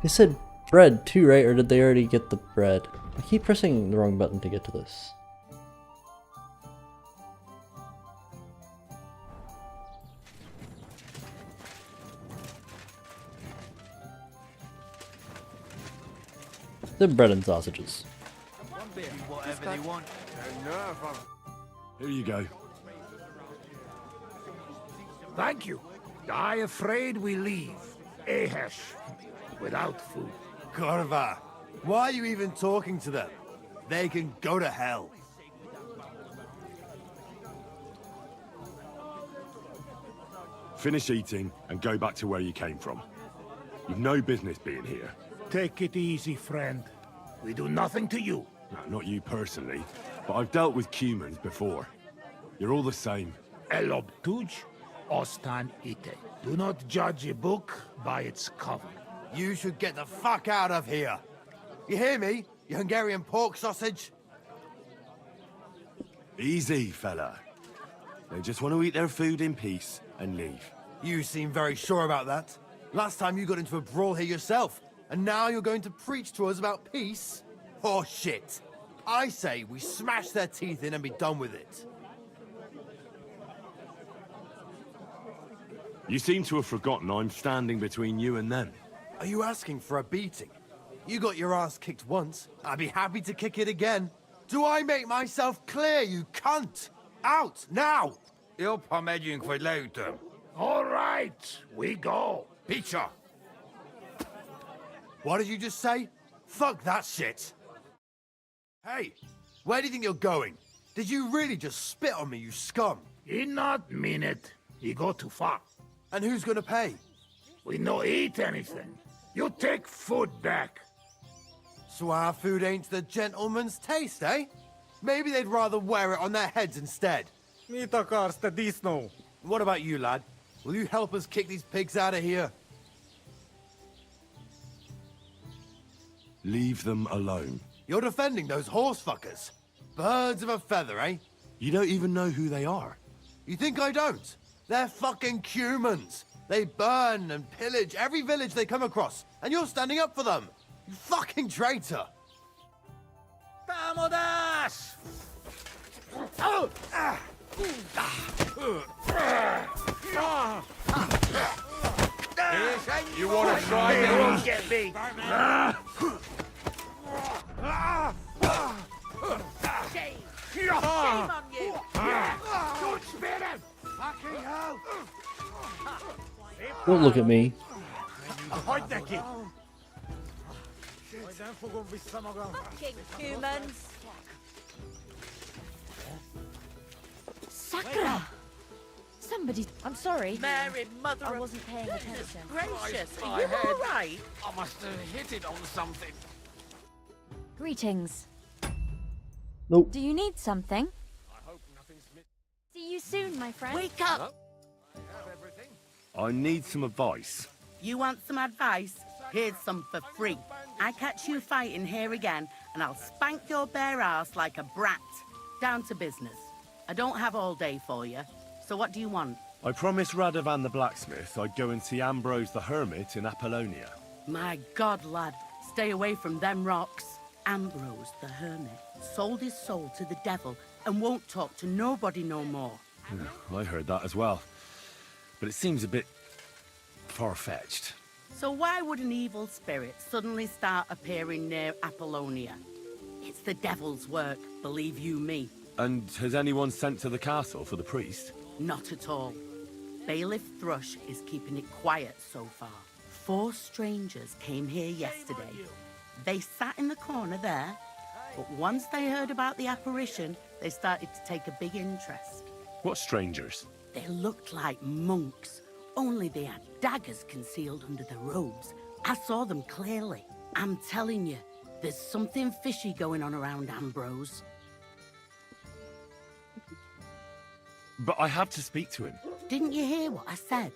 They said bread too, right? Or did they already get the bread? I keep pressing the wrong button to get to this. The bread and sausages. Whatever they want. Here you go. Thank you. I afraid we leave Ahesh without food. Corva, why are you even talking to them? They can go to hell. Finish eating and go back to where you came from. You've no business being here. Take it easy, friend. We do nothing to you. No, not you personally, but I've dealt with Cumans before. You're all the same. Elob tuj, ostan ite. Do not judge a book by its cover. You should get the fuck out of here. You hear me, you Hungarian pork sausage? Easy, fella. They just want to eat their food in peace and leave. You seem very sure about that. Last time you got into a brawl here yourself, and now you're going to preach to us about peace? Oh shit. I say we smash their teeth in and be done with it. You seem to have forgotten I'm standing between you and them. Are you asking for a beating? You got your ass kicked once. I'd be happy to kick it again. Do I make myself clear, you cunt? Out, now! Upp har medjing för later. All right, we go. Pizza! What did you just say? Fuck that shit! Hey, where do you think you're going? Did you really just spit on me, you scum? He not mean it. He go too far. And who's gonna pay? We no eat anything. You take food back. So our food ain't the gentleman's taste, eh? Maybe they'd rather wear it on their heads instead. What about you, lad? Will you help us kick these pigs out of here? Leave them alone. You're defending those horse fuckers. Birds of a feather, eh? You don't even know who they are. You think I don't? They're fucking Cumans. They burn and pillage every village they come across, and you're standing up for them. You fucking traitor. Vamonos! You want to try They it? won't get me. Shame on you. Don't spit him. Fucking hell. Don't look at me. Fucking humans. Sakura! Somebody... I'm sorry. Mary, mother I of wasn't paying attention. gracious, My are you head. all right? I must have hit it on something. Greetings. Nope. Do you need something? See you soon, my friend. Wake up! I need some advice. You want some advice? Here's some for free. I catch you fighting here again, and I'll spank your bare ass like a brat. Down to business. I don't have all day for you. So what do you want? I promised Radovan the blacksmith I'd go and see Ambrose the hermit in Apollonia. My God, lad, stay away from them rocks. Ambrose the hermit sold his soul to the devil and won't talk to nobody no more. I heard that as well. But it seems a bit far-fetched. So why would an evil spirit suddenly start appearing near Apollonia? It's the devil's work, believe you me. And has anyone sent to the castle for the priest? Not at all. Bailiff Thrush is keeping it quiet so far. 4 strangers came here yesterday. They sat in the corner there, but once they heard about the apparition, they started to take a big interest. What strangers? They looked like monks, only they had daggers concealed under their robes. I saw them clearly. I'm telling you, there's something fishy going on around Ambrose. But I have to speak to him. Didn't you hear what I said?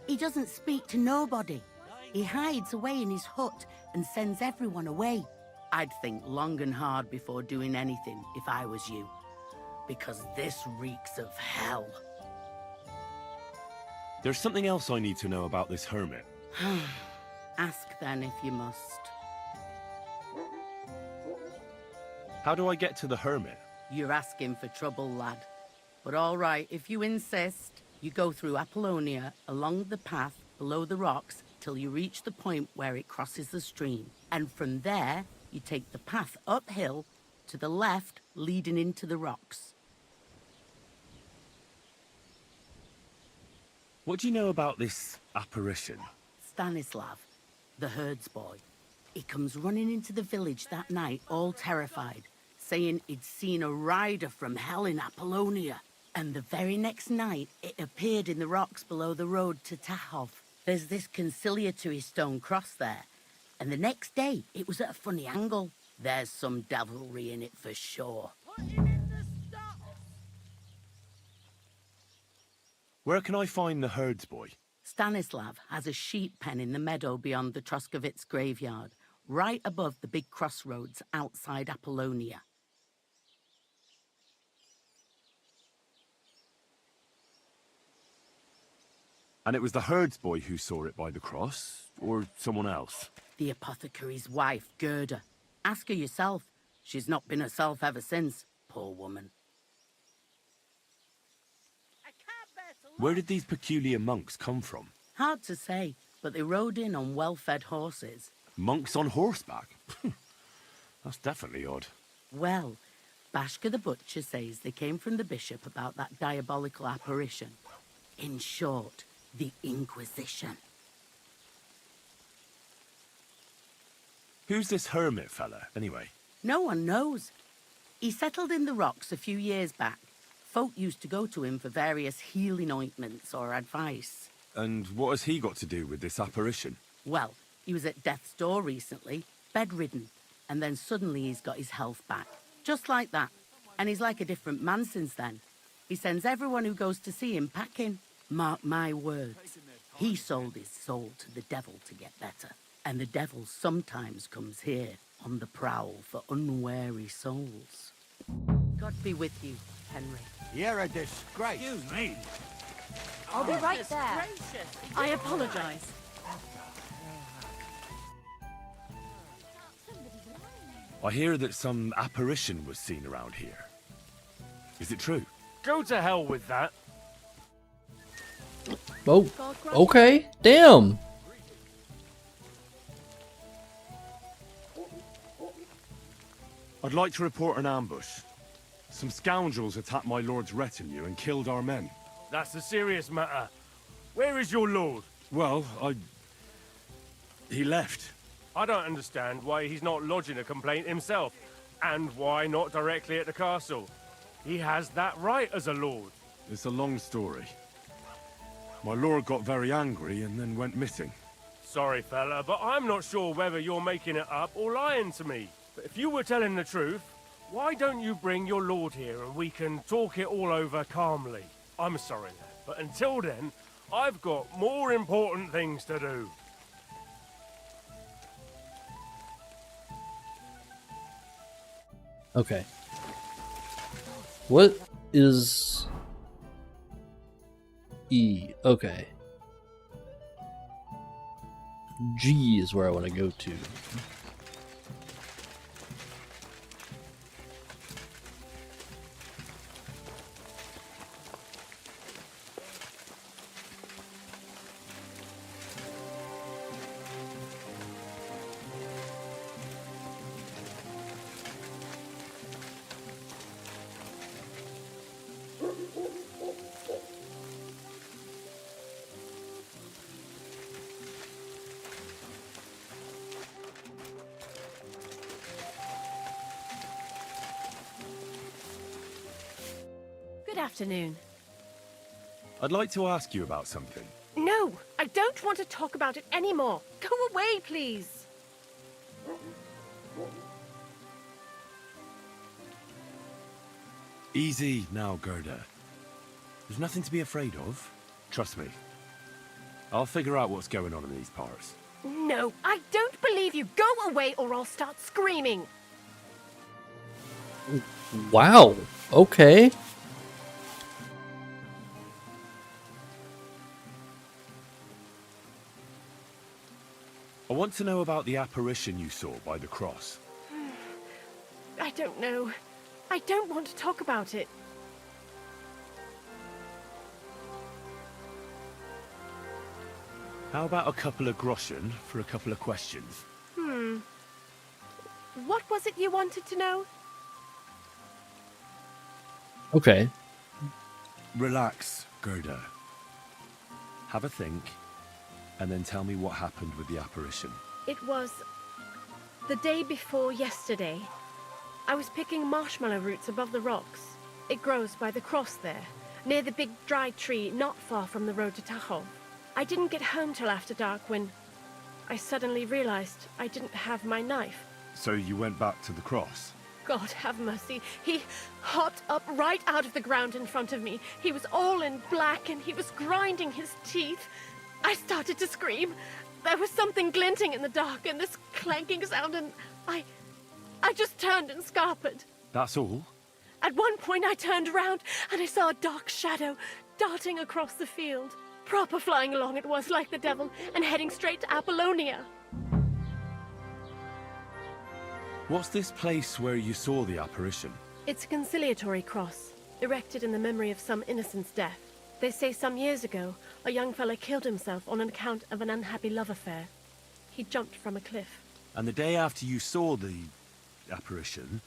He doesn't speak to nobody. He hides away in his hut and sends everyone away. I'd think long and hard before doing anything if I was you. Because this reeks of hell. There's something else I need to know about this hermit. Ask then if you must. How do I get to the hermit? You're asking for trouble, lad. But all right, if you insist, you go through Apollonia, along the path, below the rocks, till you reach the point where it crosses the stream. And from there, you take the path uphill, to the left, leading into the rocks. What do you know about this apparition? Stanislav, the herds boy. He comes running into the village that night, all terrified, saying he'd seen a rider from hell in Apollonia. And the very next night, it appeared in the rocks below the road to Tahov. There's this conciliatory stone cross there. And the next day, it was at a funny angle. There's some devilry in it for sure. Where can I find the herds boy? Stanislav has a sheep pen in the meadow beyond the Troskovitz graveyard, right above the big crossroads outside Apollonia. And it was the herds boy who saw it by the cross, or someone else? The apothecary's wife, Gerda. Ask her yourself. She's not been herself ever since, poor woman. Where did these peculiar monks come from? Hard to say, but they rode in on well-fed horses. Monks on horseback? That's definitely odd. Well, Bashka the Butcher says they came from the bishop about that diabolical apparition. In short, the Inquisition. Who's this hermit fella, anyway? No one knows. He settled in the rocks a few years back. Folk used to go to him for various healing ointments or advice. And what has he got to do with this apparition? Well, he was at death's door recently, bedridden, and then suddenly he's got his health back. Just like that. And he's like a different man since then. He sends everyone who goes to see him packing. Mark my words. He sold his soul to the devil to get better. And the devil sometimes comes here on the prowl for unwary souls. God be with you, Henry. You're a disgrace. Excuse me. I'll be right there. I apologize. I hear that some apparition was seen around here. Is it true? Go to hell with that. Oh, okay. Damn. I'd like to report an ambush. Some scoundrels attacked my lord's retinue and killed our men. That's a serious matter. Where is your lord? Well, he left. I don't understand why he's not lodging a complaint himself, and why not directly at the castle. He has that right as a lord. It's a long story. My lord got very angry and then went missing. Sorry, fella, but I'm not sure whether you're making it up or lying to me. But if you were telling the truth, why don't you bring your lord here and we can talk it all over calmly? I'm sorry, lad, but until then, I've got more important things to do. Okay. What is E? Okay. G is where I want to go to. afternoon. I'd like to ask you about something. No, I don't want to talk about it anymore. Go away, please. Easy now, Gerda. There's nothing to be afraid of. Trust me. I'll figure out what's going on in these parts. No, I don't believe you. Go away or I'll start screaming. Wow. Okay. I want to know about the apparition you saw by the cross. I don't know. I don't want to talk about it. How about a couple of groschen for a couple of questions? What was it you wanted to know? Okay. Relax, Gerda. Have a think, and then tell me what happened with the apparition. It was the day before yesterday. I was picking marshmallow roots above the rocks. It grows by the cross there, near the big dry tree not far from the road to Tahoe. I didn't get home till after dark when I suddenly realized I didn't have my knife. So you went back to the cross? God have mercy. He hopped up right out of the ground in front of me. He was all in black and he was grinding his teeth. I started to scream. There was something glinting in the dark and this clanking sound and I just turned and scarpered. That's all? At one point I turned around and I saw a dark shadow darting across the field. Proper flying along it was, like the devil, and heading straight to Apollonia. What's this place where you saw the apparition? It's a conciliatory cross, erected in the memory of some innocent's death. They say some years ago, a young fellow killed himself on account of an unhappy love affair. He jumped from a cliff. And the day after you saw the apparition,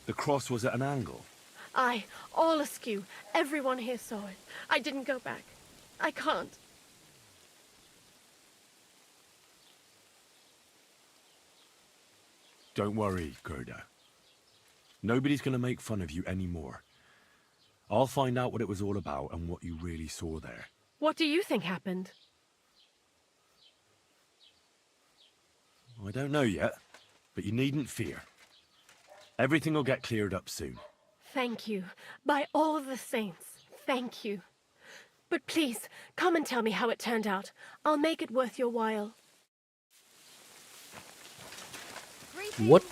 the cross was at an angle? Aye, all askew. Everyone here saw it. I didn't go back. I can't. Don't worry, Gerda. Nobody's going to make fun of you anymore. I'll find out what it was all about and what you really saw there. What do you think happened? I don't know yet, but you needn't fear. Everything will get cleared up soon. Thank you. By all the saints, thank you. But please, come and tell me how it turned out. I'll make it worth your while. What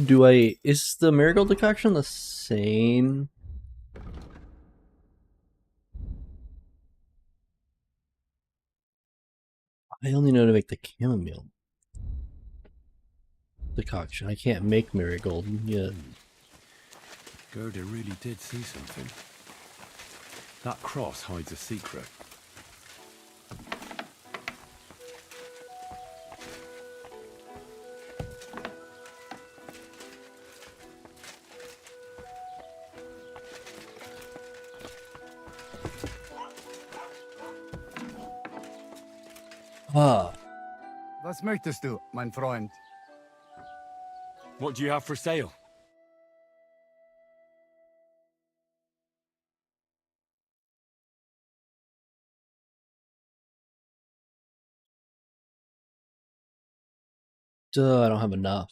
do I... Is the marigold decoction the same? I only know to make the chamomile decoction. I can't make marigold yet. Gerda really did see something. That cross hides a secret. Ah. Was möchtest du, mein Freund? What do you have for sale? Duh, I don't have enough.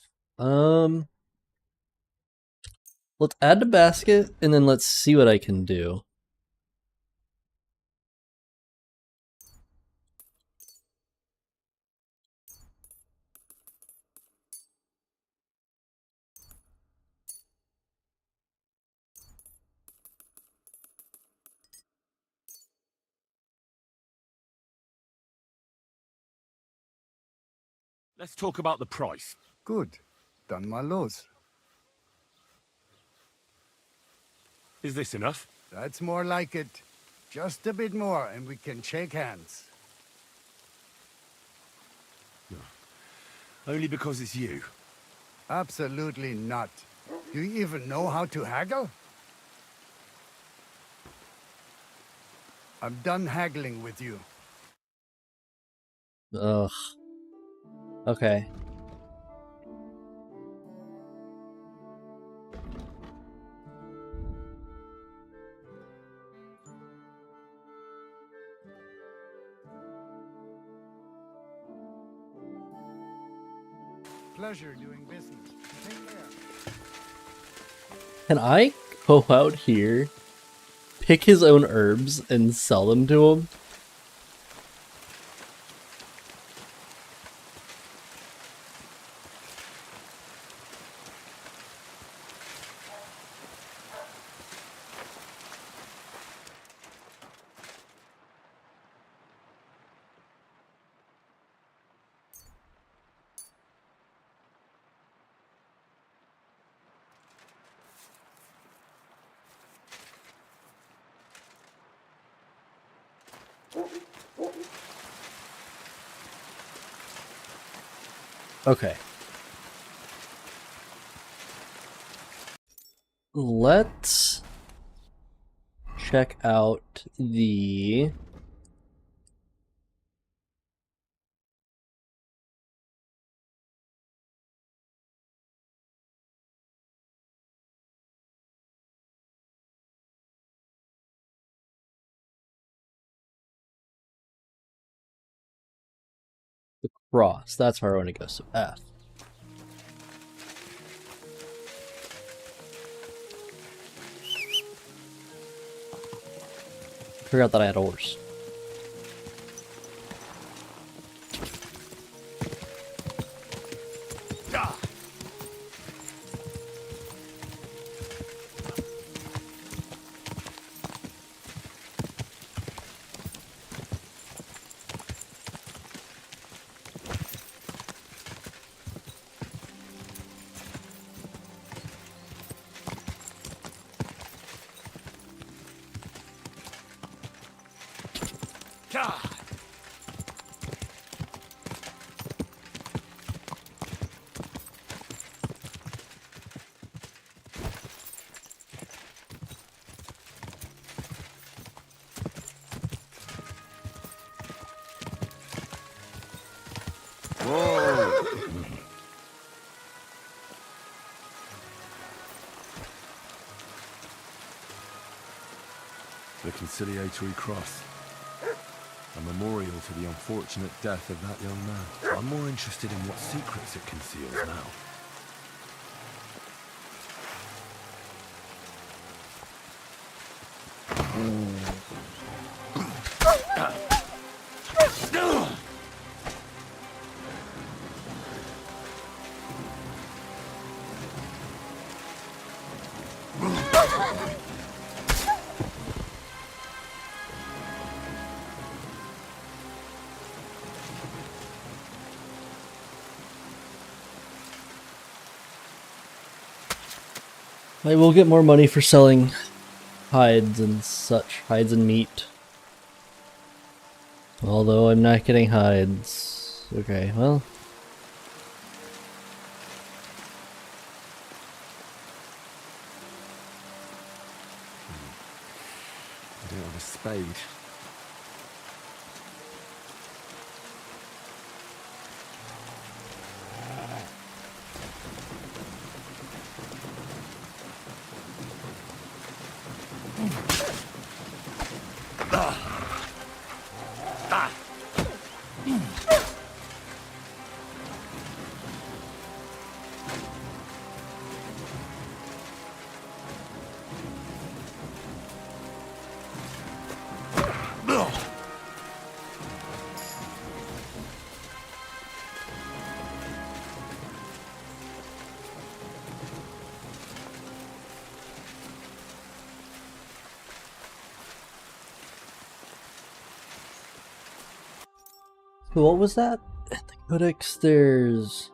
Let's add to basket and then let's see what I can do. Let's talk about the price. Gut, dann mal los. Is this enough? That's more like it. Just a bit more and we can shake hands. Only because it's you. Absolutely not. Do you even know how to haggle? I'm done haggling with you. Ugh. Okay. pleasure doing business. Take care. Can I go out here, pick his own herbs, and sell them to him? Okay. Let's check out the cross. That's where I want to go. So F. Forgot that I had a horse. The conciliatory cross. A memorial to the unfortunate death of that young man. I'm more interested in what secrets it conceals now. I will get more money for selling hides and such. Hides and meat. Although I'm not getting hides. Okay, well. I don't have a spade. So what was that? At the codex, there's...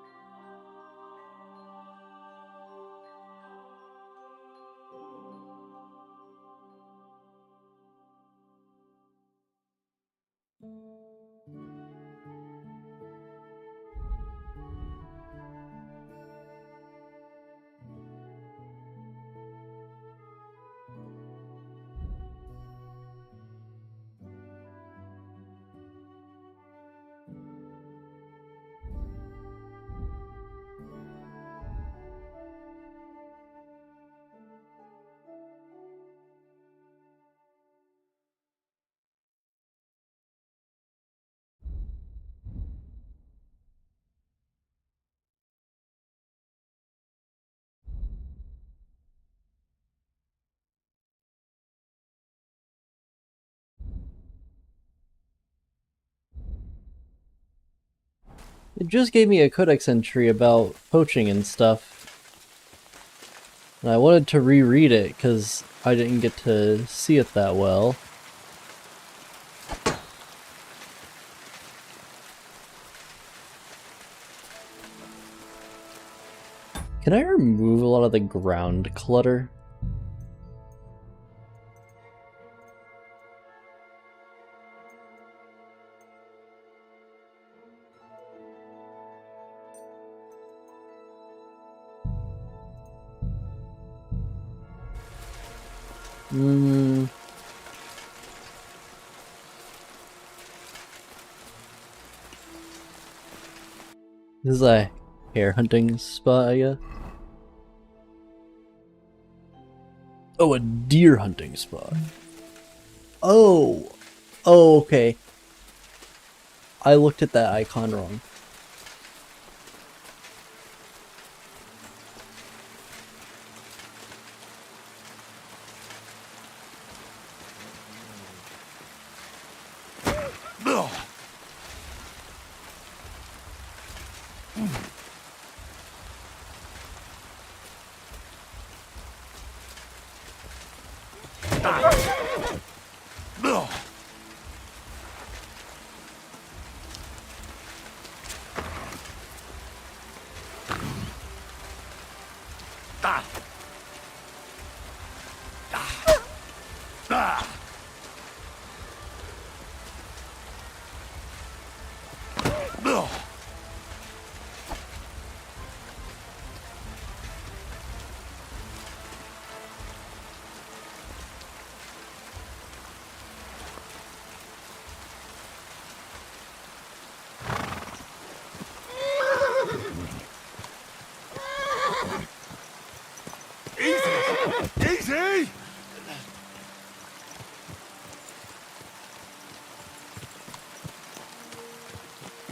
It just gave me a codex entry about poaching and stuff. And I wanted to reread it because I didn't get to see it that well. Can I remove a lot of the ground clutter? This is a hare hunting spot, I guess. Oh, a deer hunting spot. Oh, okay. I looked at that icon wrong. Easy!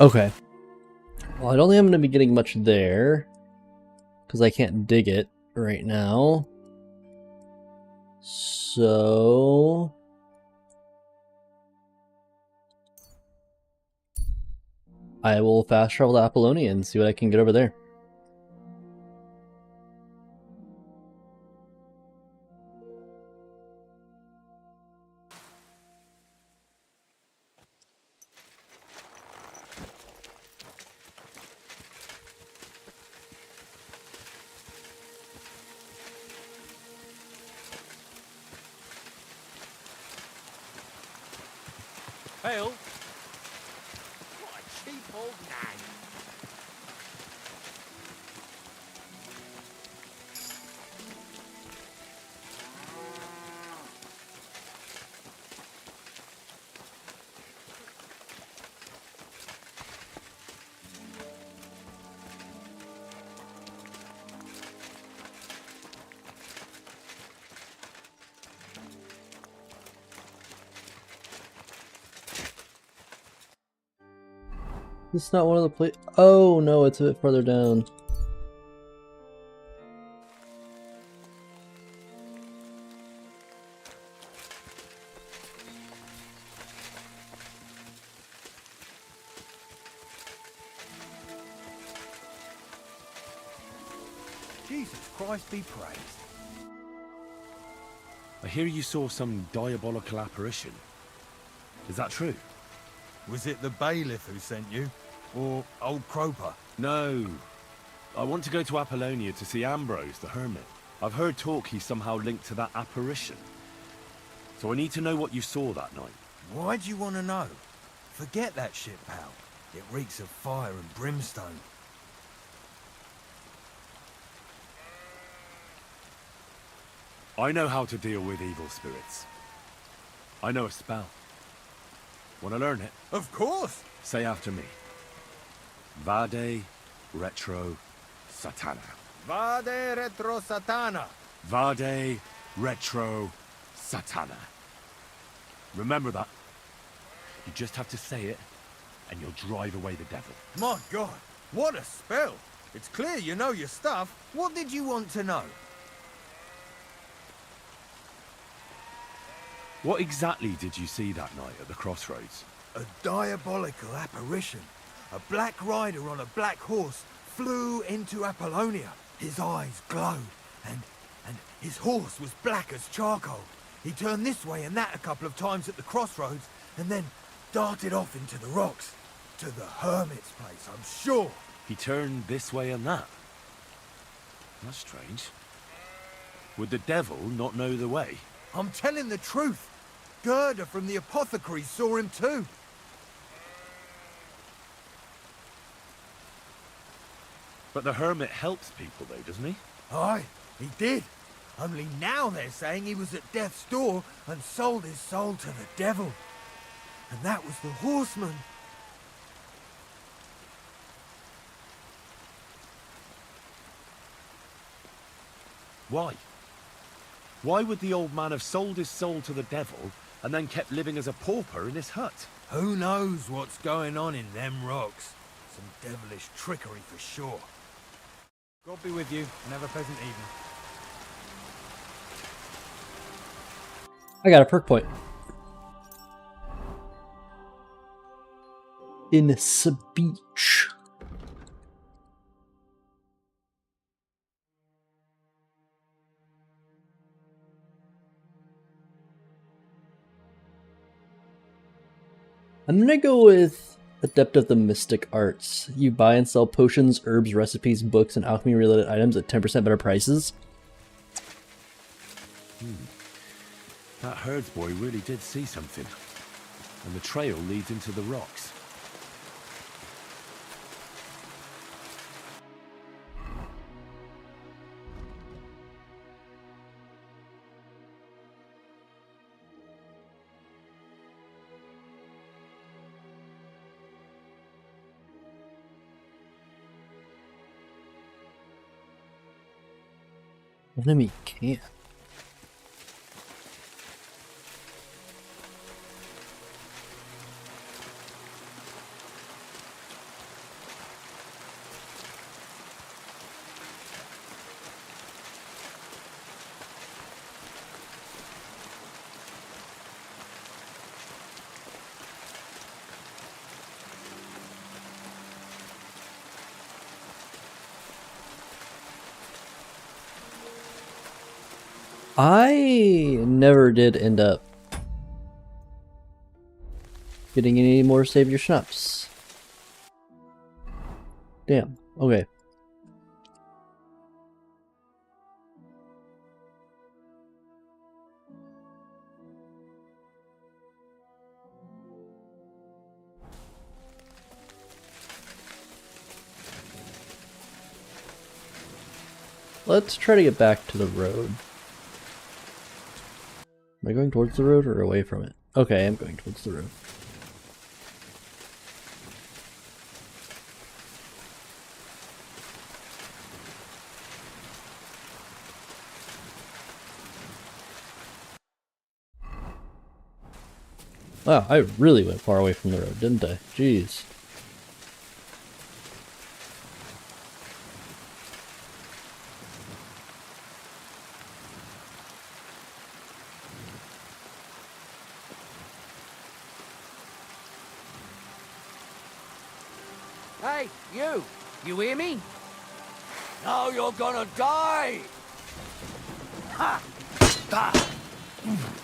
Okay. Well, I don't think I'm going to be getting much there, because I can't dig it right now. So... I will fast travel to Apollonia and see what I can get over there. Hail! What a cheap old nag. This is not one of the places. Oh no, it's a bit further down. Jesus Christ be praised. I hear you saw some diabolical apparition. Is that true? Was it the bailiff who sent you? Or old Croper? No. I want to go to Apollonia to see Ambrose, the hermit. I've heard talk he's somehow linked to that apparition. So I need to know what you saw that night. Why'd you want to know? Forget that shit, pal. It reeks of fire and brimstone. I know how to deal with evil spirits. I know a spell. Want to learn it? Of course! Say after me. Vade retro satana. Vade retro satana. Vade retro satana. Remember that. You just have to say it, and you'll drive away the devil. My God, what a spell! It's clear you know your stuff. What did you want to know? What exactly did you see that night at the crossroads? A diabolical apparition. a black rider on a black horse flew into Apollonia. His eyes glowed, and his horse was black as charcoal. He turned this way and that a couple of times at the crossroads, and then darted off into the rocks. To the hermit's place, I'm sure. He turned this way and that. That's strange. Would the devil not know the way? I'm telling the truth. Gerda from the apothecary saw him too. But the hermit helps people though, doesn't he? Aye, he did. Only now they're saying he was at death's door and sold his soul to the devil. And that was the horseman. Why? Why would the old man have sold his soul to the devil and then kept living as a pauper in his hut? Who knows what's going on in them rocks? Some devilish trickery for sure. God be with you, and have a pleasant evening. I got a perk point. In speech. I'm gonna go with Adept of the Mystic Arts. You buy and sell potions, herbs, recipes, books, and alchemy-related items at 10% better prices. That herdsboy really did see something. And the trail leads into the rocks. Enemy camp. I never did end up getting any more Save Your Schnapps. Damn. Okay. Let's try to get back to the road. Am I going towards the road or away from it? Okay, I'm going towards the road. Wow, I really went far away from the road, didn't I? Jeez. Hey, you! You hear me? Now you're gonna die! Ha! Ah.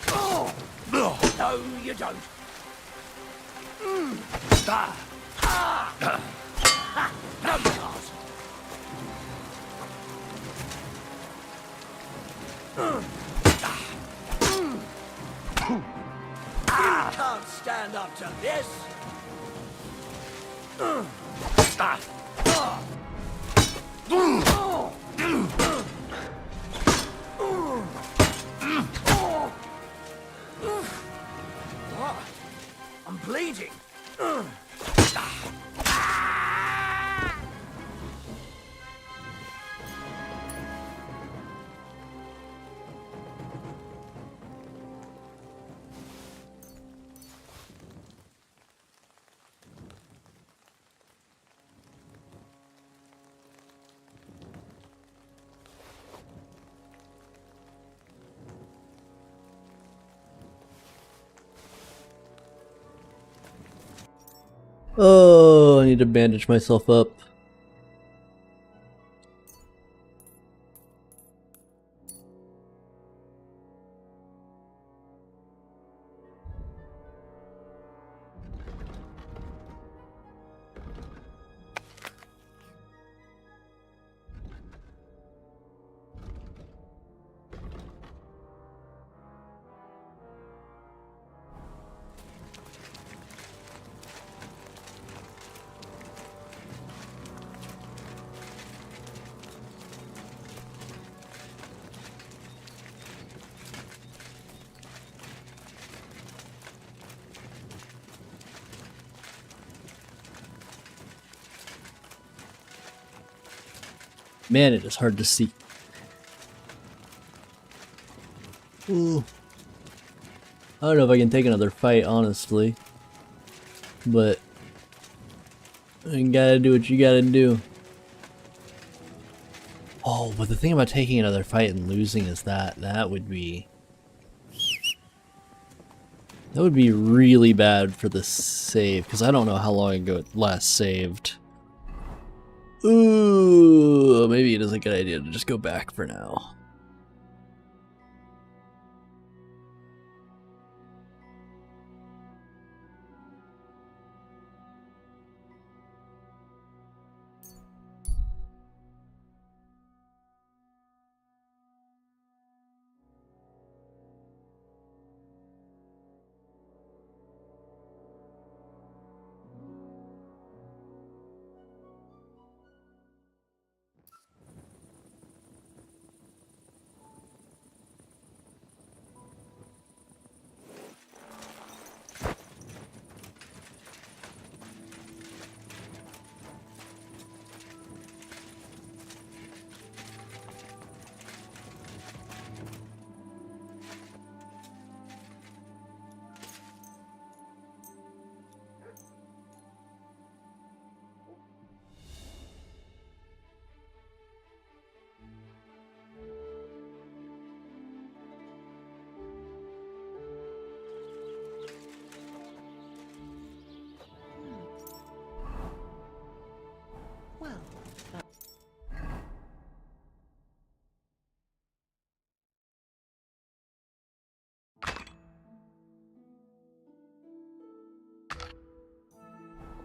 Oh. No, you don't. Ah. Ah. Ah. No, you can't. You can't stand up to this. What? I'm bleeding. Oh, I need to bandage myself up. Man, it is hard to see. Ooh. I don't know if I can take another fight, honestly. But you gotta do what you gotta do. Oh, but the thing about taking another fight and losing is that would be really bad for the save, because I don't know how long ago it last saved. Ooh, maybe it is a good idea to just go back for now.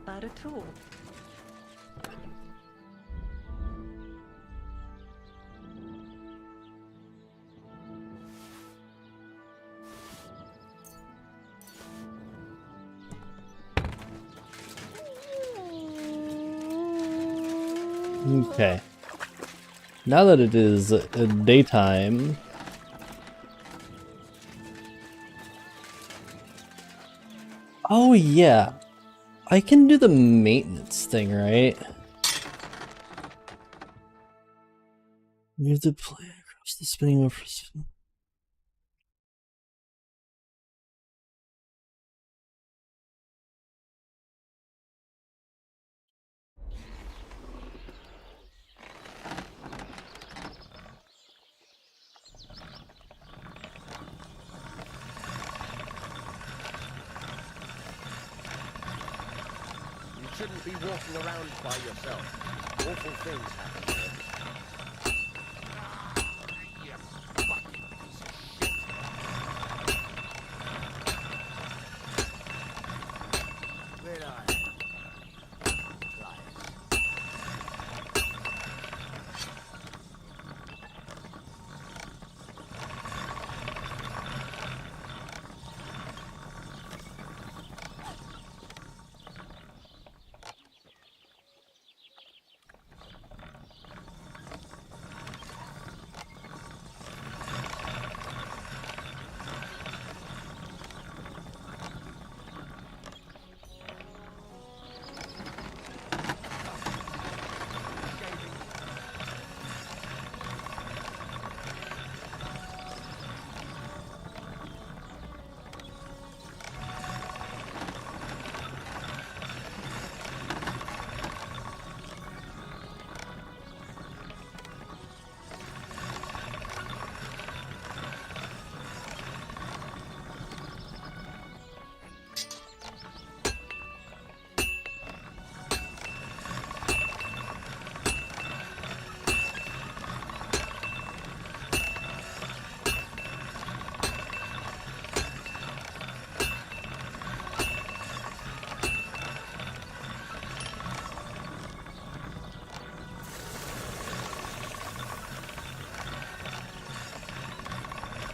Not at all. Okay. Now that it is daytime, oh yeah, I can do the maintenance thing, right? Move the play across the spinning wheel. You shouldn't be walking around by yourself. Awful things happen here.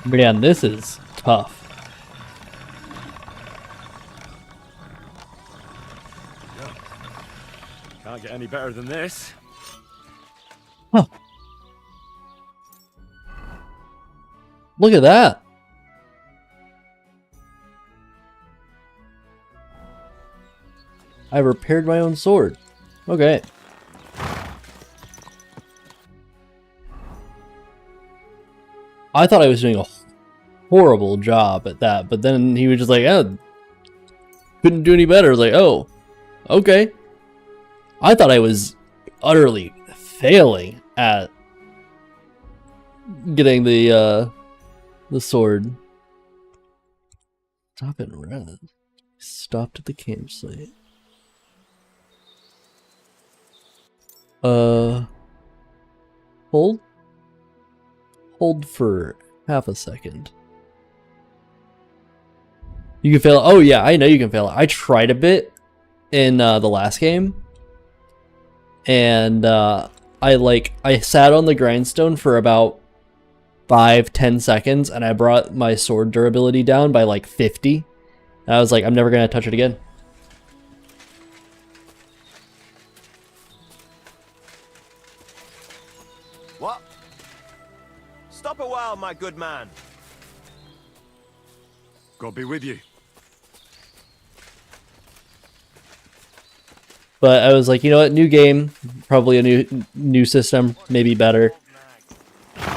Man, this is tough. Can't get any better than this. Huh. Look at that. I repaired my own sword. Okay. I thought I was doing a horrible job at that, but then he was just like, oh, couldn't do any better. I was like, oh, okay. I thought I was utterly failing at getting the sword. Stop and rest. Stopped at the campsite. Hold? Hold for half a second. You can fail. Oh yeah, I know you can fail. I tried a bit in the last game, and I sat on the grindstone for about 5-10 seconds, and I brought my sword durability down by like 50. And I was like, I'm never gonna touch it again. What? Stop a while, my good man. God be with you. But I was like, you know what, new game, probably a new system, maybe better.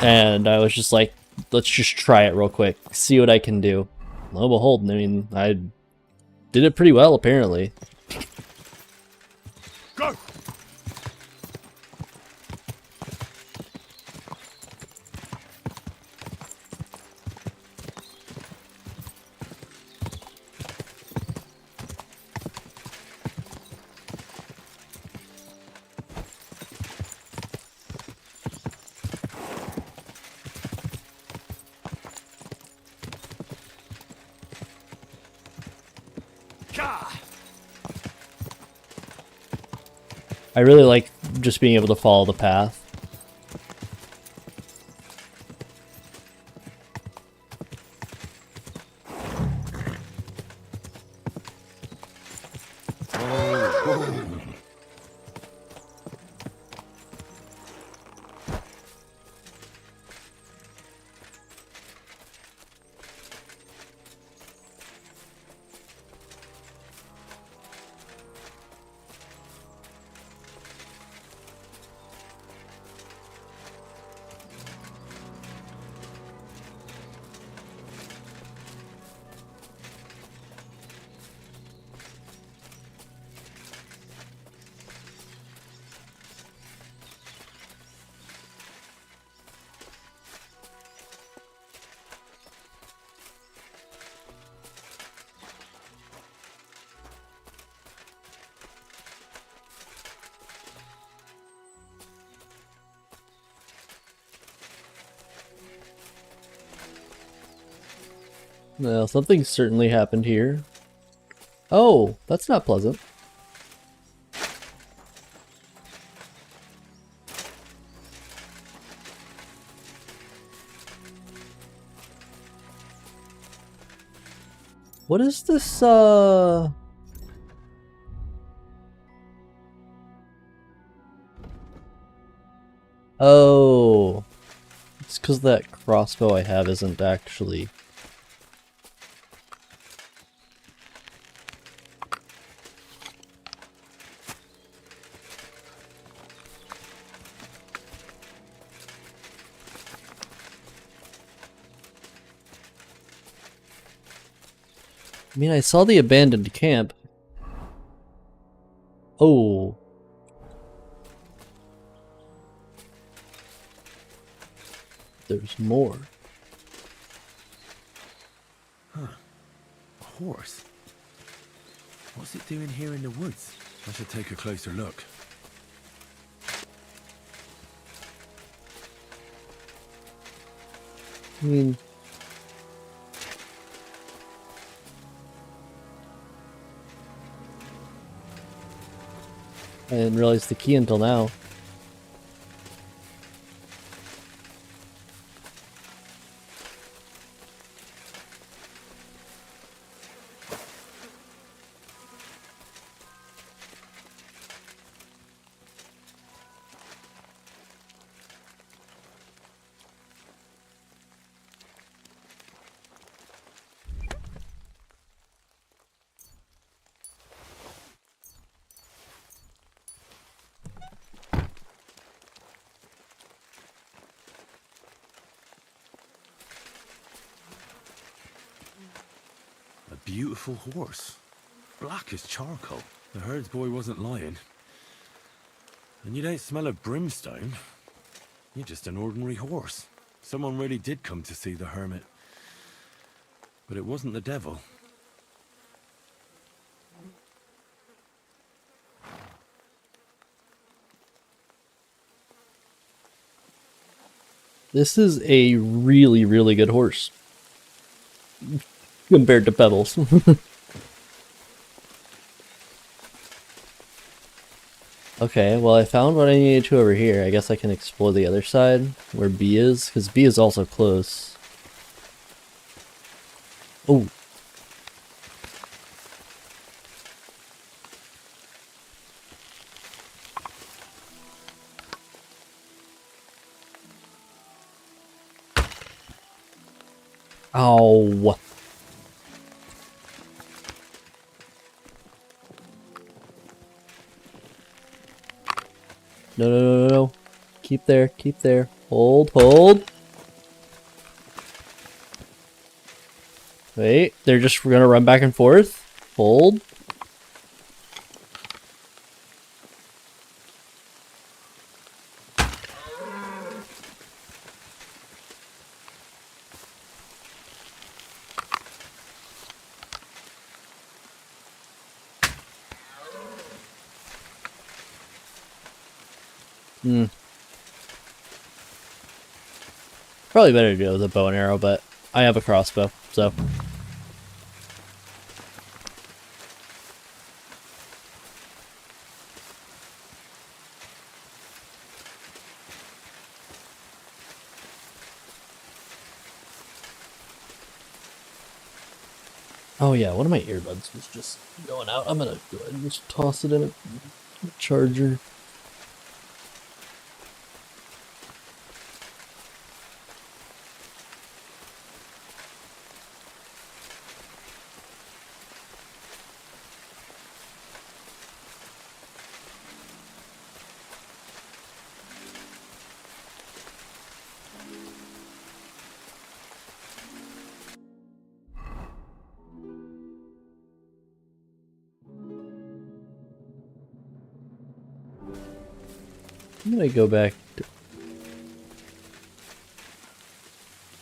And I was just like, let's just try it real quick, see what I can do. Lo and behold, I mean, I did it pretty well, apparently. Go! I really like just being able to follow the path. Well, something certainly happened here. Oh, that's not pleasant. What is this, Oh, it's because that crossbow I have isn't actually... I mean, I saw the abandoned camp. Oh. There's more. Huh. A horse? What's it doing here in the woods? I should take a closer look. I mean... I didn't realize the key until now. beautiful horse. Black as charcoal. The herds boy wasn't lying. And you don't smell of brimstone. You're just an ordinary horse. Someone really did come to see the hermit. But it wasn't the devil. This is a really, really good horse. Compared to Pebbles. Okay, well I found what I needed to over here. I guess I can explore the other side, where B is, because B is also close. Oh. Ow. No, no, no, no, no. Keep there, keep there. Hold, hold. Wait, they're just gonna run back and forth. Hold. Hmm. Probably better to do it with a bow and arrow, but I have a crossbow, so. Oh yeah, one of my earbuds was just going out. I'm gonna go ahead and just toss it in a charger. I'm gonna go back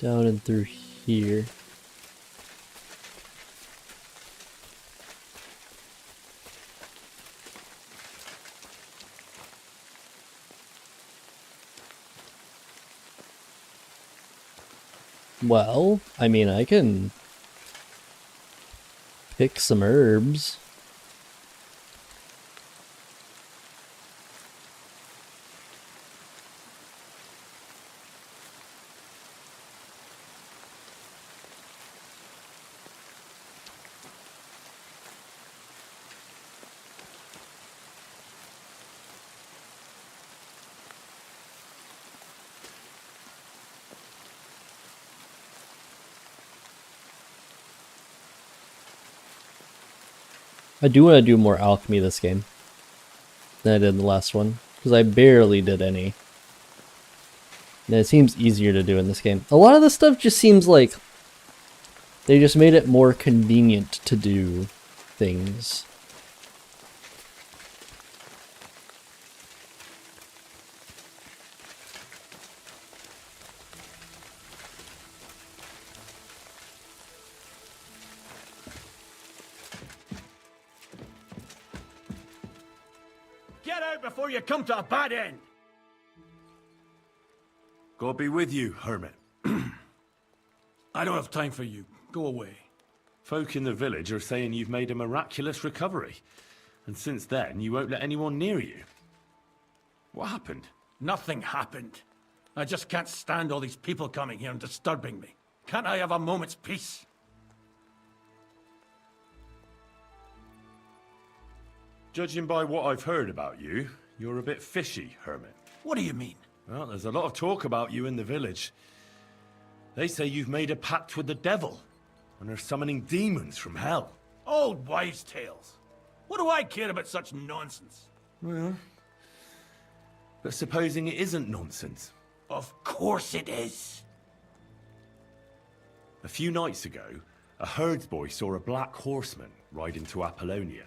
down and through here. Well, I mean, I can pick some herbs. I do want to do more alchemy this game than I did in the last one, because I barely did any. And it seems easier to do in this game. A lot of this stuff just seems like they just made it more convenient to do things. Get out before you come to a bad end! God be with you, hermit. I don't have time for you. Go away. Folk in the village are saying you've made a miraculous recovery. And since then, you won't let anyone near you. What happened? Nothing happened. I just can't stand all these people coming here and disturbing me. Can't I have a moment's peace? Judging by what I've heard about you, you're a bit fishy, hermit. What do you mean? Well, there's a lot of talk about you in the village. They say you've made a pact with the devil, and are summoning demons from hell. Old wives' tales. What do I care about such nonsense? Well, but supposing it isn't nonsense? Of course it is. A few nights ago, A herdsboy saw a black horseman ride into Apollonia.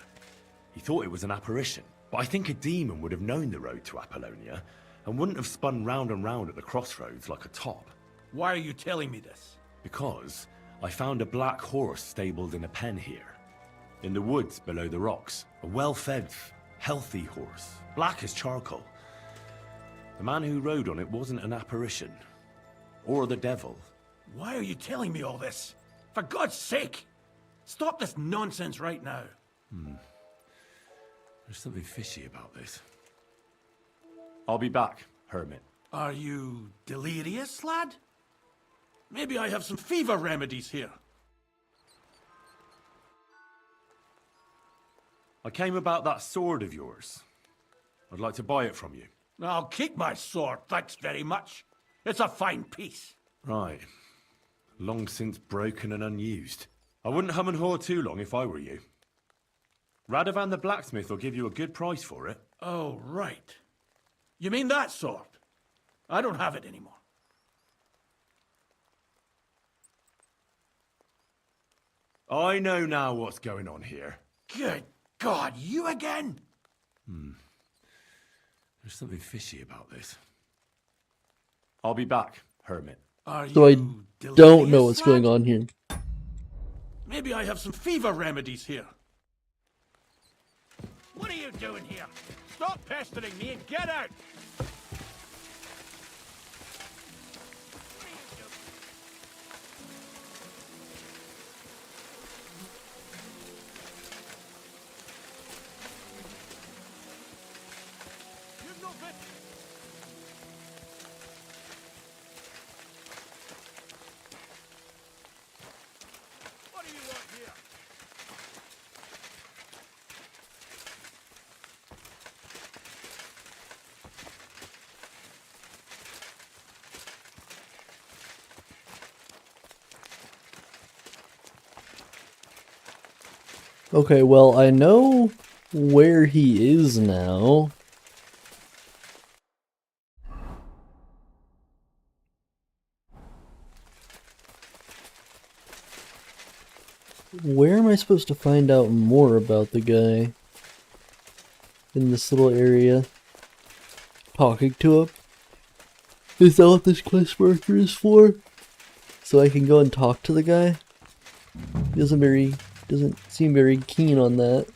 He thought it was an apparition, but I think a demon would have known the road to Apollonia and wouldn't have spun round and round at the crossroads like a top. Why are you telling me this? Because I found a black horse stabled in a pen here. In the woods below the rocks. A well-fed, healthy horse. Black as charcoal. The man who rode on it wasn't an apparition. Or the devil. Why are you telling me all this? For God's sake! Stop this nonsense right now. There's something fishy about this. I'll be back, hermit. Are you delirious, lad? Maybe I have some fever remedies here. I came about that sword of yours. I'd like to buy it from you. I'll keep my sword, thanks very much. It's a fine piece. Right. Long since broken and unused. I wouldn't hum and haw too long if I were you. Radovan the blacksmith will give you a good price for it. Oh, right. You mean that sword? I don't have it anymore. I know now what's going on here. Good God, you again? There's something fishy about this. I'll be back, hermit. Are So I you don't know what's delirious, going on here. lad? Maybe I have some fever remedies here. What are you doing here? Stop pestering me and get out! What do you want here? Okay, well, I know where he is now. Where am I supposed to find out more about the guy in this little area? Talking to him? Is that what this quest marker is for? So I can go and talk to the guy? He doesn't seem very keen on that.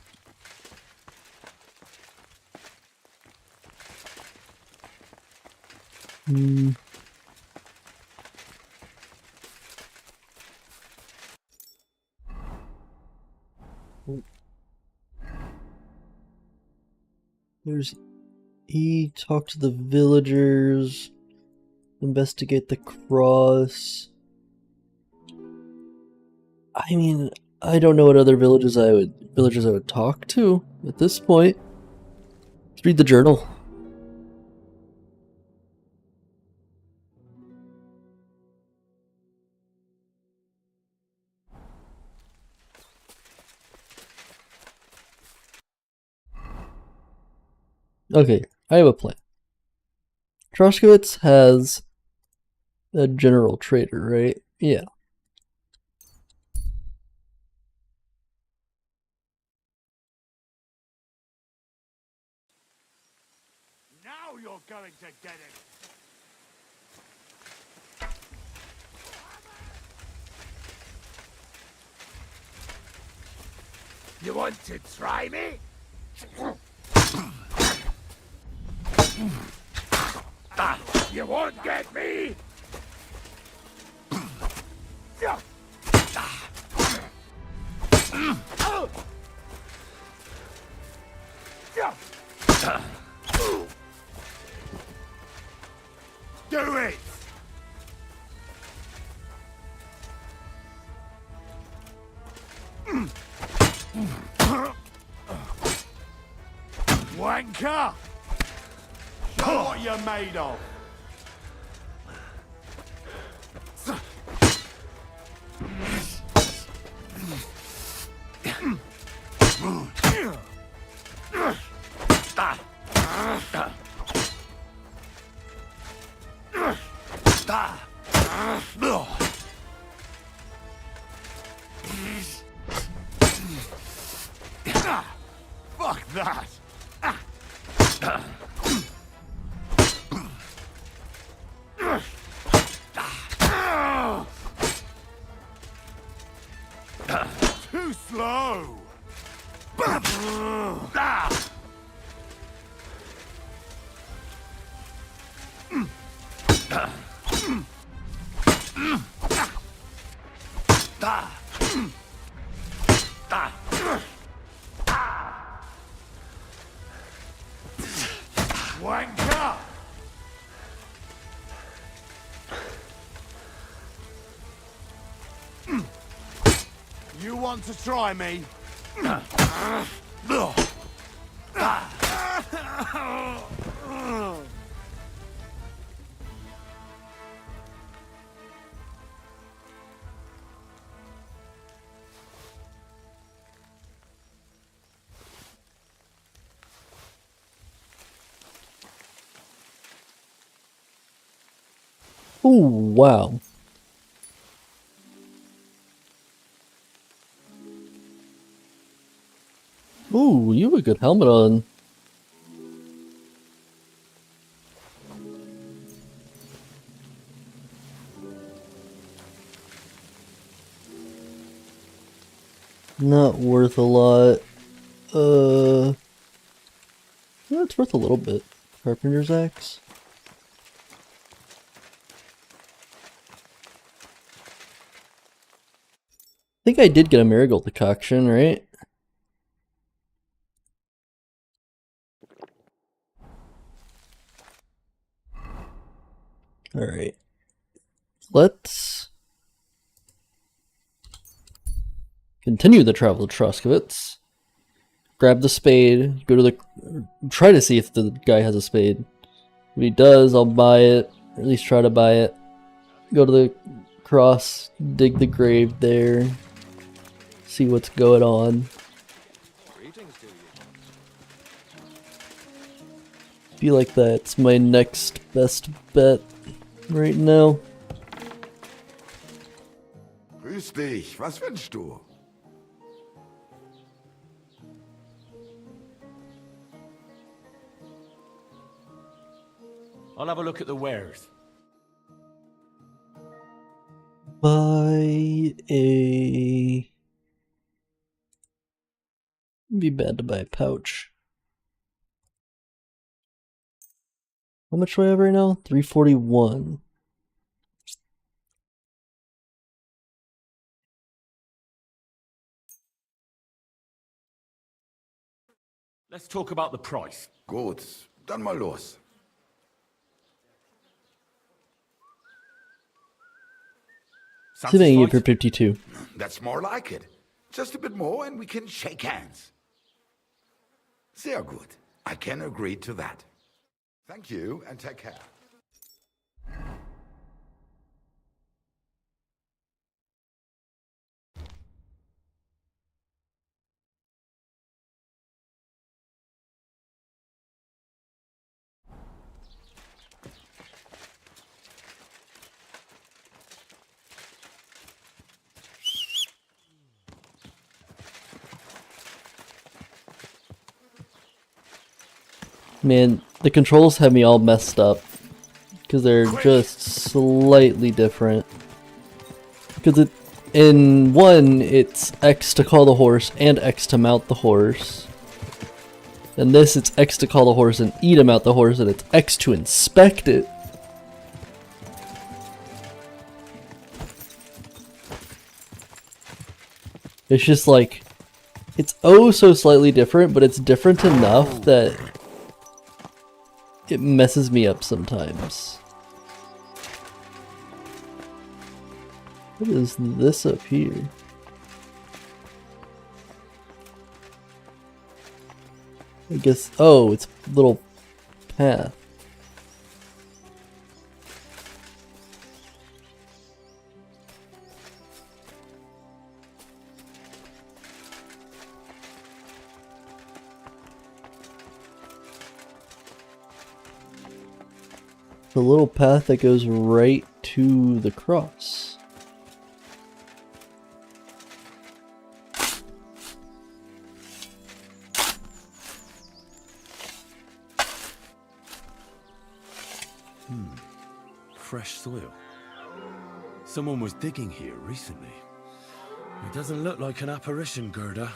He talked to the villagers, investigate the cross. I mean, I don't know what other villagers I would talk to at this point. Let's read the journal. Okay, I have a plan. Troshkowitz has a general trader, right? Yeah. Now you're going to get it. You want to try me? You won't get me! Do it! Wanker! Show what you're made of! Wanker! You want to try me? Oh, wow. Ooh, you have a good helmet on. Not worth a lot. Yeah, it's worth a little bit. Carpenter's axe. I think I did get a marigold decoction, right? Alright. Let's continue the travel to Troskovitz. Grab the spade, go to the... try to see if the guy has a spade. If he does, I'll buy it, or at least try to buy it. Go to the cross, dig the grave there, see what's going on. Feel like that's my next best bet right now. Grüß dich, was wünschst du? I'll have a look at the wares. Buy a... It'd be bad to buy a pouch. How much do I have right now? 341. Let's talk about the price. Gut, dann mal los. Sitting it for 52. That's more like it. Just a bit more and we can shake hands. Sehr gut. I can agree to that. Thank you and take care. Man, the controls have me all messed up. Because they're just slightly different. Because in one, it's X to call the horse and X to mount the horse. In this, it's X to call the horse and E to mount the horse, and it's X to inspect it. It's just like, it's oh so slightly different, but it's different enough that it messes me up sometimes. What is this up here? I guess, oh, it's a little path. The little path that goes right to the cross. Fresh soil. Someone was digging here recently. It doesn't look like an apparition, Gerda.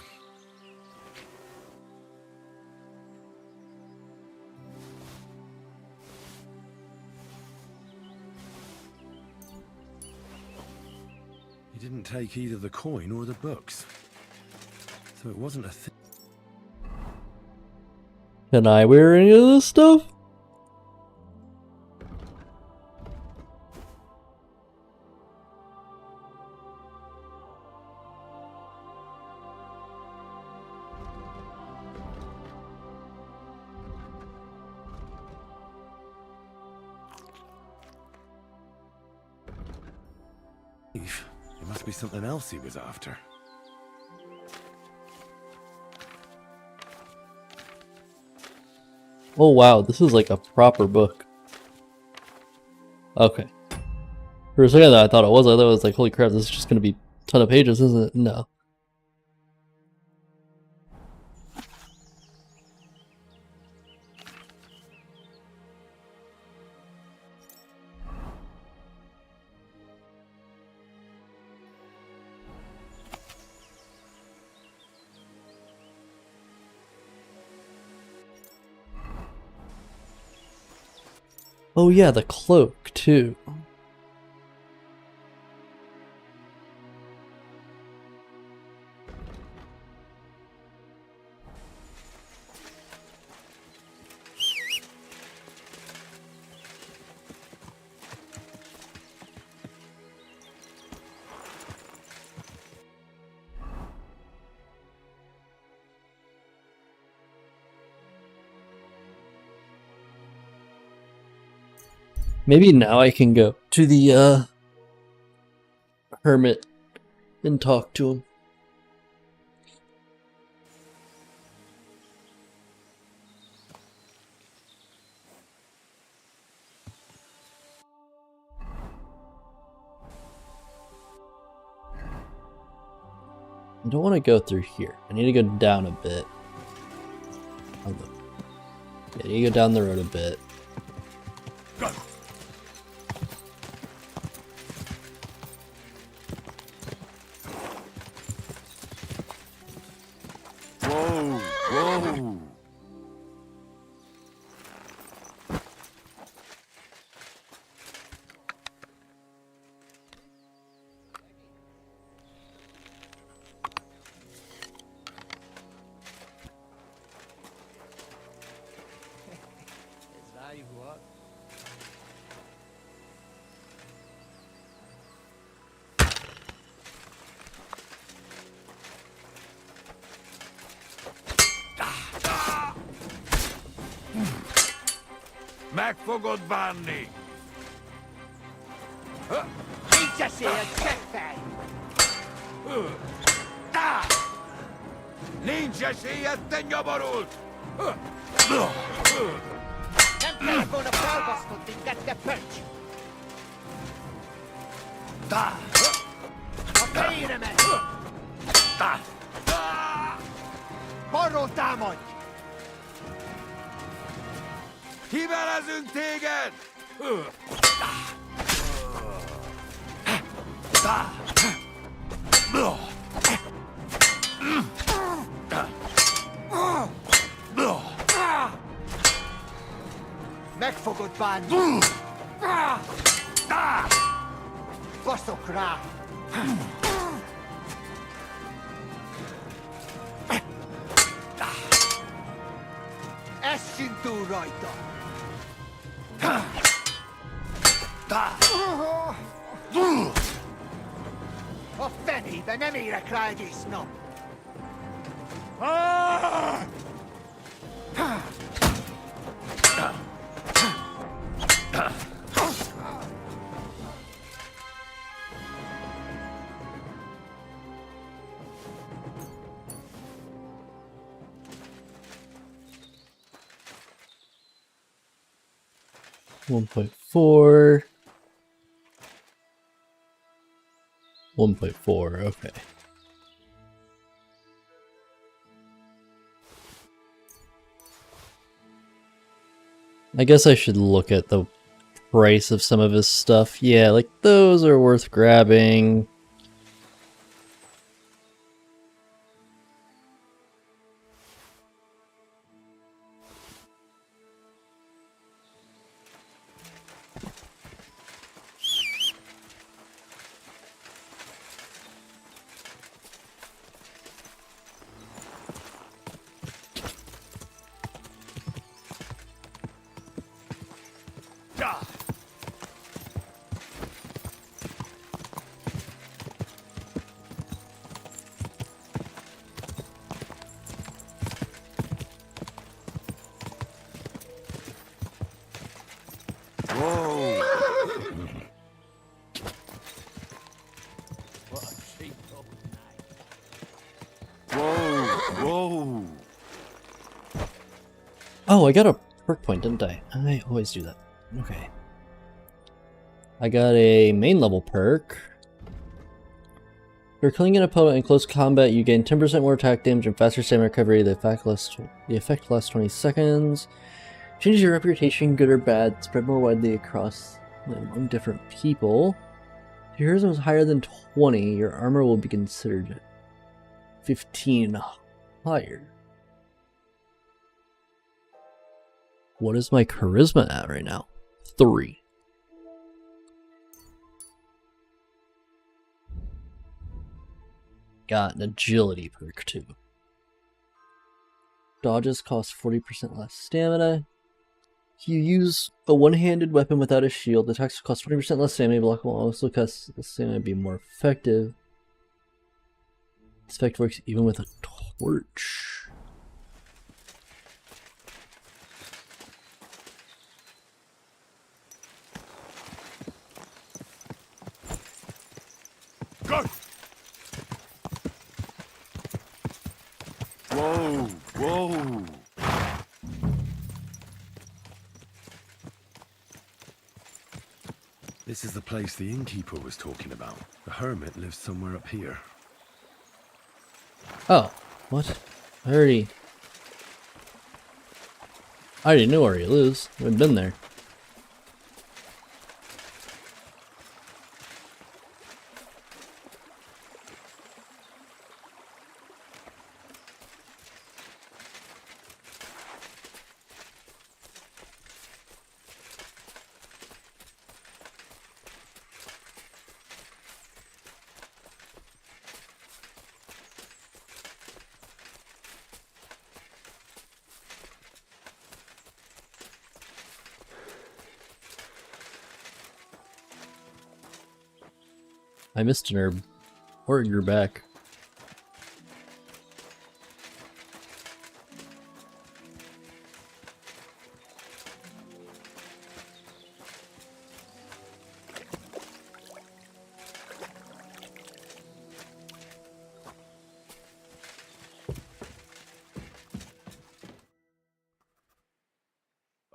didn't take either the coin or the books. So it wasn't a thing. Can I wear any of this stuff? It must be something else he was after. Oh wow, this is like a proper book. Okay. For a second I thought it was. I thought it was like, holy crap, this is just gonna be a ton of pages, isn't it? No. Oh yeah, the cloak too. Maybe now I can go to the hermit and talk to him. I don't want to go through here. I need to go down a bit. Yeah, I need to go down the road a bit. Go. Whoa, whoa. Megfogod bánni! Nincs esélyed, seggfej! Nincs esélyed, te nyoborult! Nem kellett volna felbasznod minket, te pöcs! A fejére menj! Balról támadj! Kivelezünk téged! Meg fogod bánni! Baszok rá! Essünk túl rajta! A fenébe nem érek rá egész nap! One 1.4. 1.4, okay. I guess I should look at the price of some of his stuff. Yeah, like those are worth grabbing. Oh, I got a perk point, didn't I? I always do that. Okay. I got a main level perk. If you're killing an opponent in close combat, you gain 10% more attack damage and faster stamina recovery. The effect lasts 20 seconds. Changes your reputation, good or bad, spread more widely across among different people. If your charisma is higher than 20, your armor will be considered 15 higher. What is my charisma at right now? 3. Got an agility perk too. Dodges cost 40% less stamina. If you use a one-handed weapon without a shield, attacks cost 20% less stamina. Block will also cost the stamina to be more effective. This effect works even with a torch. Go! Whoa, whoa. This is the place the innkeeper was talking about. The hermit lives somewhere up here. Oh, what? I already knew where he lives. We've been there. I missed an herb. Or you're back.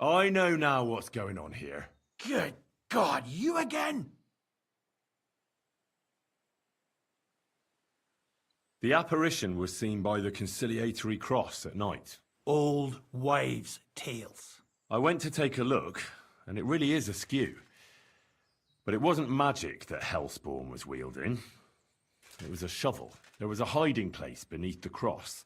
I know now what's going on here. Good God, you again? The apparition was seen by the conciliatory cross at night. Old wives' tales. I went to take a look, and it really is askew. But it wasn't magic that Hellspawn was wielding. It was a shovel. There was a hiding place beneath the cross.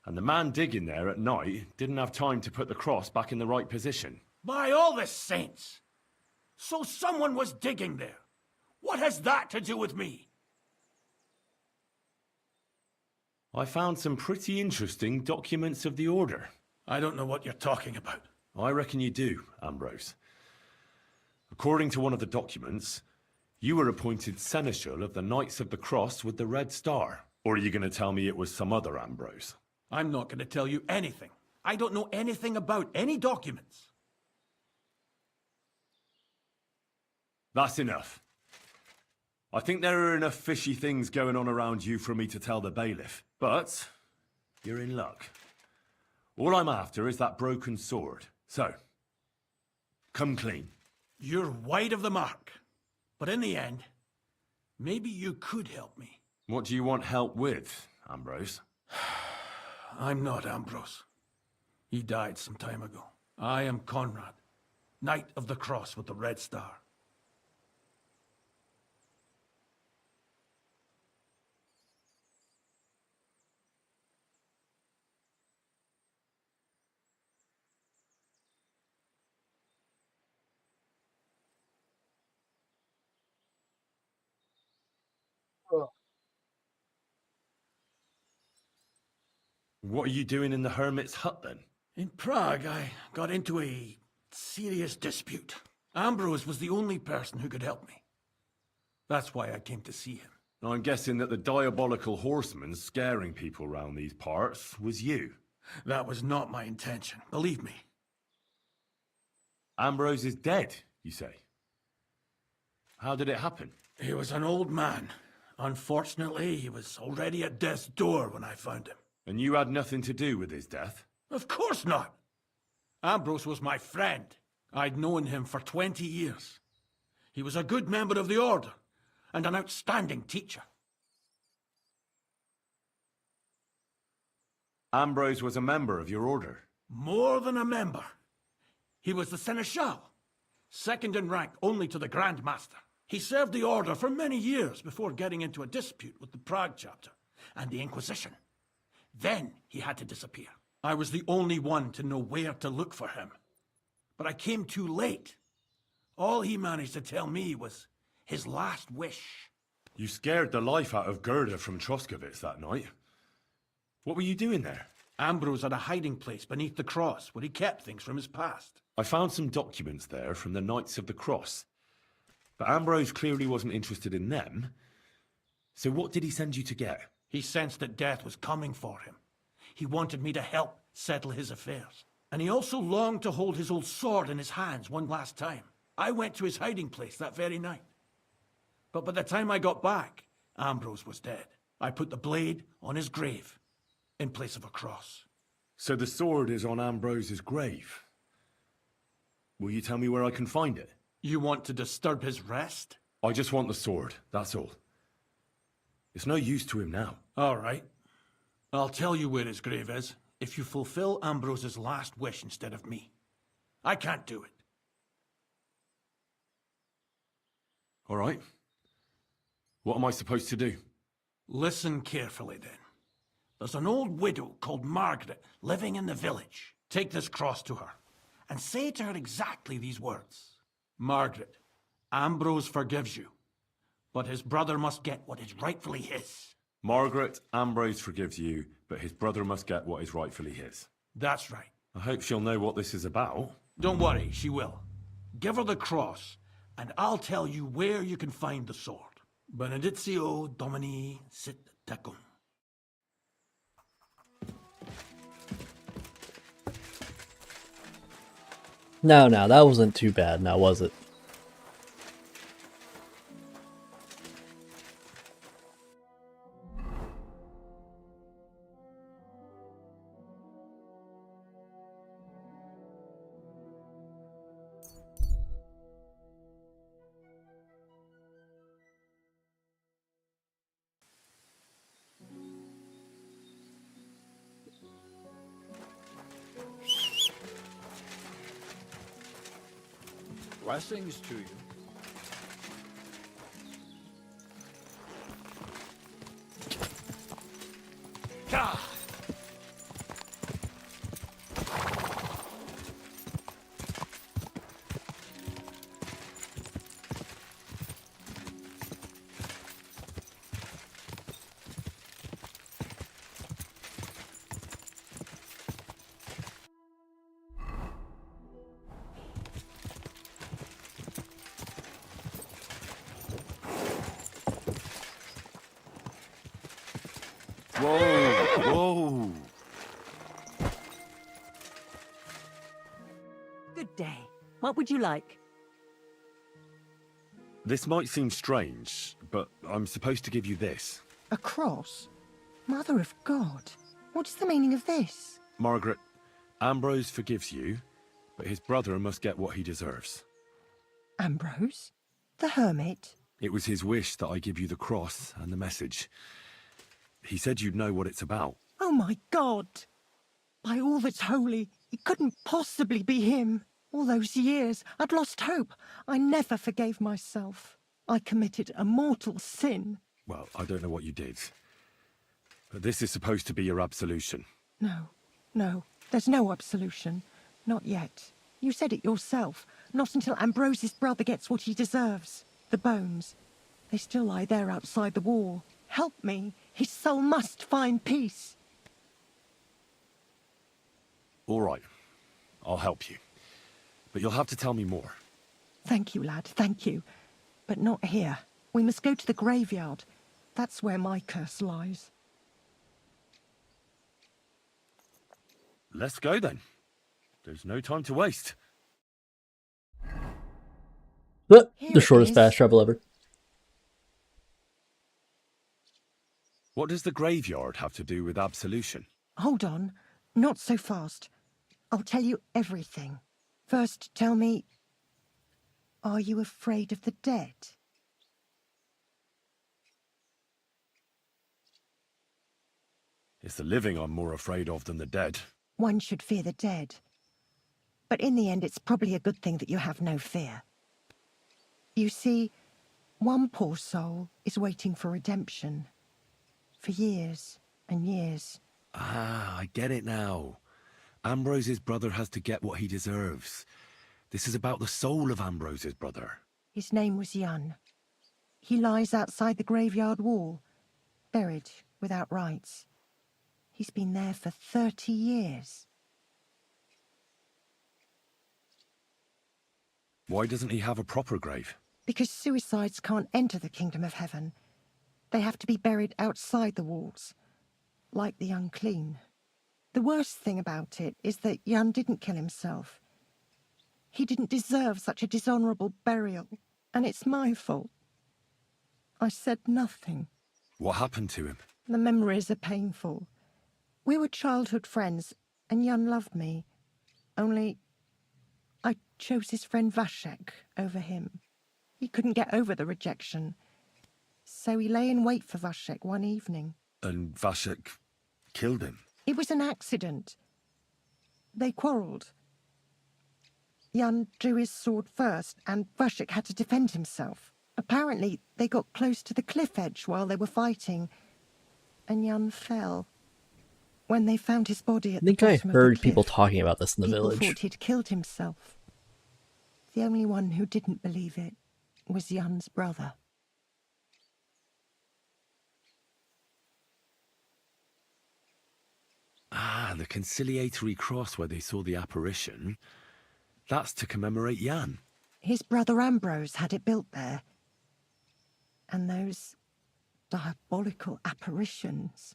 And the man digging there at night didn't have time to put the cross back in the right position. By all the saints! So someone was digging there. What has that to do with me? I found some pretty interesting documents of the Order. I don't know what you're talking about. I reckon you do, Ambrose. According to one of the documents, you were appointed Seneschal of the Knights of the Cross with the Red Star. Or are you going to tell me it was some other Ambrose? I'm not going to tell you anything. I don't know anything about any documents. That's enough. I think there are enough fishy things going on around you for me to tell the bailiff. But you're in luck. All I'm after is that broken sword. So, come clean. You're wide of the mark. But in the end, maybe you could help me. What do you want help with, Ambrose? I'm not Ambrose. He died some time ago. I am Conrad, Knight of the Cross with the Red Star. What are you doing in the hermit's hut then? In Prague, I got into a serious dispute. Ambrose was the only person who could help me. That's why I came to see him. I'm guessing that the diabolical horseman scaring people round these parts was you. That was not my intention, believe me. Ambrose is dead, you say? How did it happen? He was an old man. Unfortunately, he was already at death's door when I found him. And you had nothing to do with his death? Of course not! Ambrose was my friend. I'd known him for 20 years. He was a good member of the Order, and an outstanding teacher. Ambrose was a member of your order. More than a member. He was the Seneschal, second in rank only to the Grand Master. He served the Order for many years before getting into a dispute with the Prague chapter and the Inquisition. Then he had to disappear. I was the only one to know where to look for him. But I came too late. All he managed to tell me was his last wish. You scared the life out of Gerda from Troskovitz that night. What were you doing there? Ambrose had a hiding place beneath the cross where he kept things from his past. I found some documents there from the Knights of the Cross. But Ambrose clearly wasn't interested in them. So what did he send you to get? He sensed that death was coming for him. He wanted me to help settle his affairs. And he also longed to hold his old sword in his hands one last time. I went to his hiding place that very night. But by the time I got back, Ambrose was dead. I put the blade on his grave in place of a cross. So the sword is on Ambrose's grave. Will you tell me where I can find it? You want to disturb his rest? I just want the sword, that's all. It's no use to him now. All right. I'll tell you where his grave is if you fulfill Ambrose's last wish instead of me. I can't do it. All right. What am I supposed to do? Listen carefully, then. There's an old widow called Margaret living in the village. Take this cross to her, and say to her exactly these words. Margaret, Ambrose forgives you, but his brother must get what is rightfully his. Margaret, Ambrose forgives you, but his brother must get what is rightfully his. That's right. I hope she'll know what this is about. Don't worry, she will. Give her the cross, and I'll tell you where you can find the sword. Benedictio Domini sit tecum. No, that wasn't too bad, now was it? Blessings to you. Gah! Whoa, whoa. Good day. What would you like? This might seem strange, but I'm supposed to give you this. A cross? Mother of God, what is the meaning of this? Margaret, Ambrose forgives you, but his brother must get what he deserves. Ambrose? The hermit? It was his wish that I give you the cross and the message. He said you'd know what it's about. Oh my God! By all that's holy, it couldn't possibly be him. All those years, I'd lost hope. I never forgave myself. I committed a mortal sin. Well, I don't know what you did. But this is supposed to be your absolution. No, there's no absolution. Not yet. You said it yourself. Not until Ambrose's brother gets what he deserves. The bones. They still lie there outside the wall. Help me. His soul must find peace. All right. I'll help you. But you'll have to tell me more. Thank you, lad, thank you. But not here. We must go to the graveyard. That's where my curse lies. Let's go then. There's no time to waste. The Here shortest it is. fast travel ever. What does the graveyard have to do with absolution? Hold on. Not so fast. I'll tell you everything. First, tell me, are you afraid of the dead? It's the living I'm more afraid of than the dead. One should fear the dead. But in the end, it's probably a good thing that you have no fear. You see, one poor soul is waiting for redemption. For years and years. Ah, I get it now. Ambrose's brother has to get what he deserves. This is about the soul of Ambrose's brother. His name was Jan. He lies outside the graveyard wall, buried without rites. He's been there for 30 years. Why doesn't he have a proper grave? Because suicides can't enter the kingdom of heaven. They have to be buried outside the walls, like the unclean. The worst thing about it is that Jan didn't kill himself. He didn't deserve such a dishonourable burial, and it's my fault. I said nothing. What happened to him? The memories are painful. We were childhood friends, and Jan loved me. Only I chose his friend Vashek over him. He couldn't get over the rejection. So he lay in wait for Vashek one evening. And Vashek killed him? It was an accident. They quarrelled. Jan drew his sword first, and Vashek had to defend himself. Apparently, they got close to the cliff edge while they were fighting, and Jan fell. When they found his body at I think the I bottom of the heard cliff, people talking about this in the people village. thought he'd killed himself. The only one who didn't believe it was Jan's brother. Ah, the conciliatory cross where they saw the apparition. That's to commemorate Jan. His brother Ambrose had it built there. And those diabolical apparitions.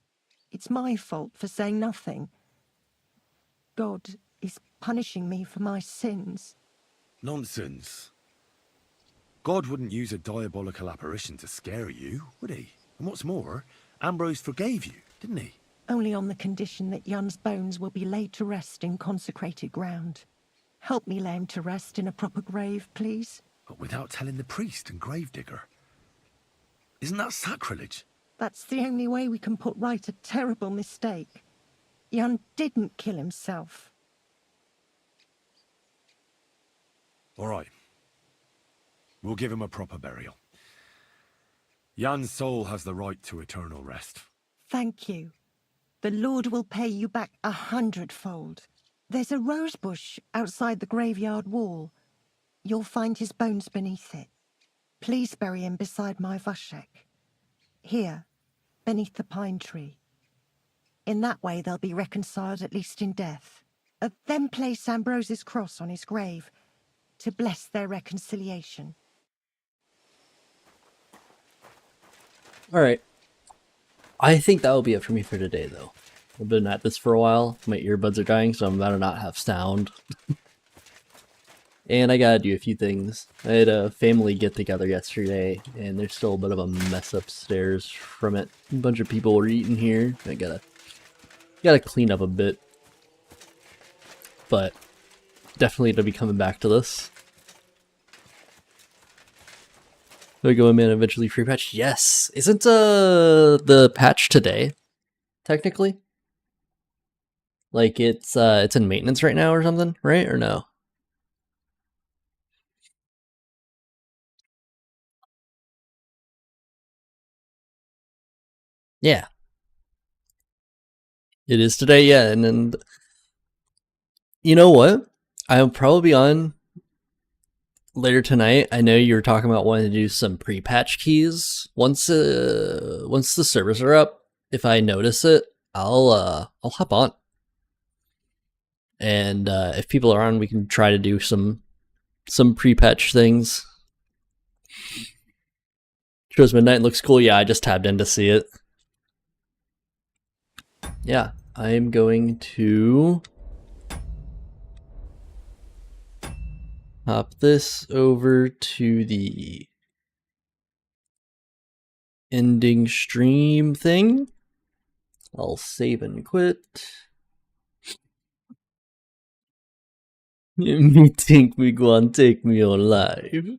It's my fault for saying nothing. God is punishing me for my sins. Nonsense. God wouldn't use a diabolical apparition to scare you, would he? And what's more, Ambrose forgave you, didn't he? Only on the condition that Jan's bones will be laid to rest in consecrated ground. Help me lay him to rest in a proper grave, please. But without telling the priest and gravedigger. Isn't that sacrilege? That's the only way we can put right a terrible mistake. Jan didn't kill himself. All right. We'll give him a proper burial. Jan's soul has the right to eternal rest. Thank you. The Lord will pay you back 100-fold. There's a rose bush outside the graveyard wall. You'll find his bones beneath it. Please bury him beside my Vashek. Here, beneath the pine tree. In that way they'll be reconciled at least in death. Then place Ambrose's cross on his grave to bless their reconciliation. Alright. I think that will be it for me for today, though. I've been at this for a while. My earbuds are dying, so I'm about to not have sound. And I gotta do a few things. I had a family get-together yesterday, and there's still a bit of a mess upstairs from it. A bunch of people were eating here. I gotta clean up a bit. But definitely to be coming back to this. Do I go in and eventually free patch? Yes! Isn't the patch today? Technically? Like it's in maintenance right now or something, right? Or no? Yeah. It is today, yeah, and then you know what? I'll probably be on later tonight. I know you were talking about wanting to do some pre-patch keys. Once the servers are up, if I notice it, I'll hop on. And if people are on, we can try to do some pre-patch things. Shows midnight looks cool. Yeah, I just tabbed in to see it. Yeah, I'm going to hop this over to the ending stream thing. I'll save and quit. Me think me go and take me alive.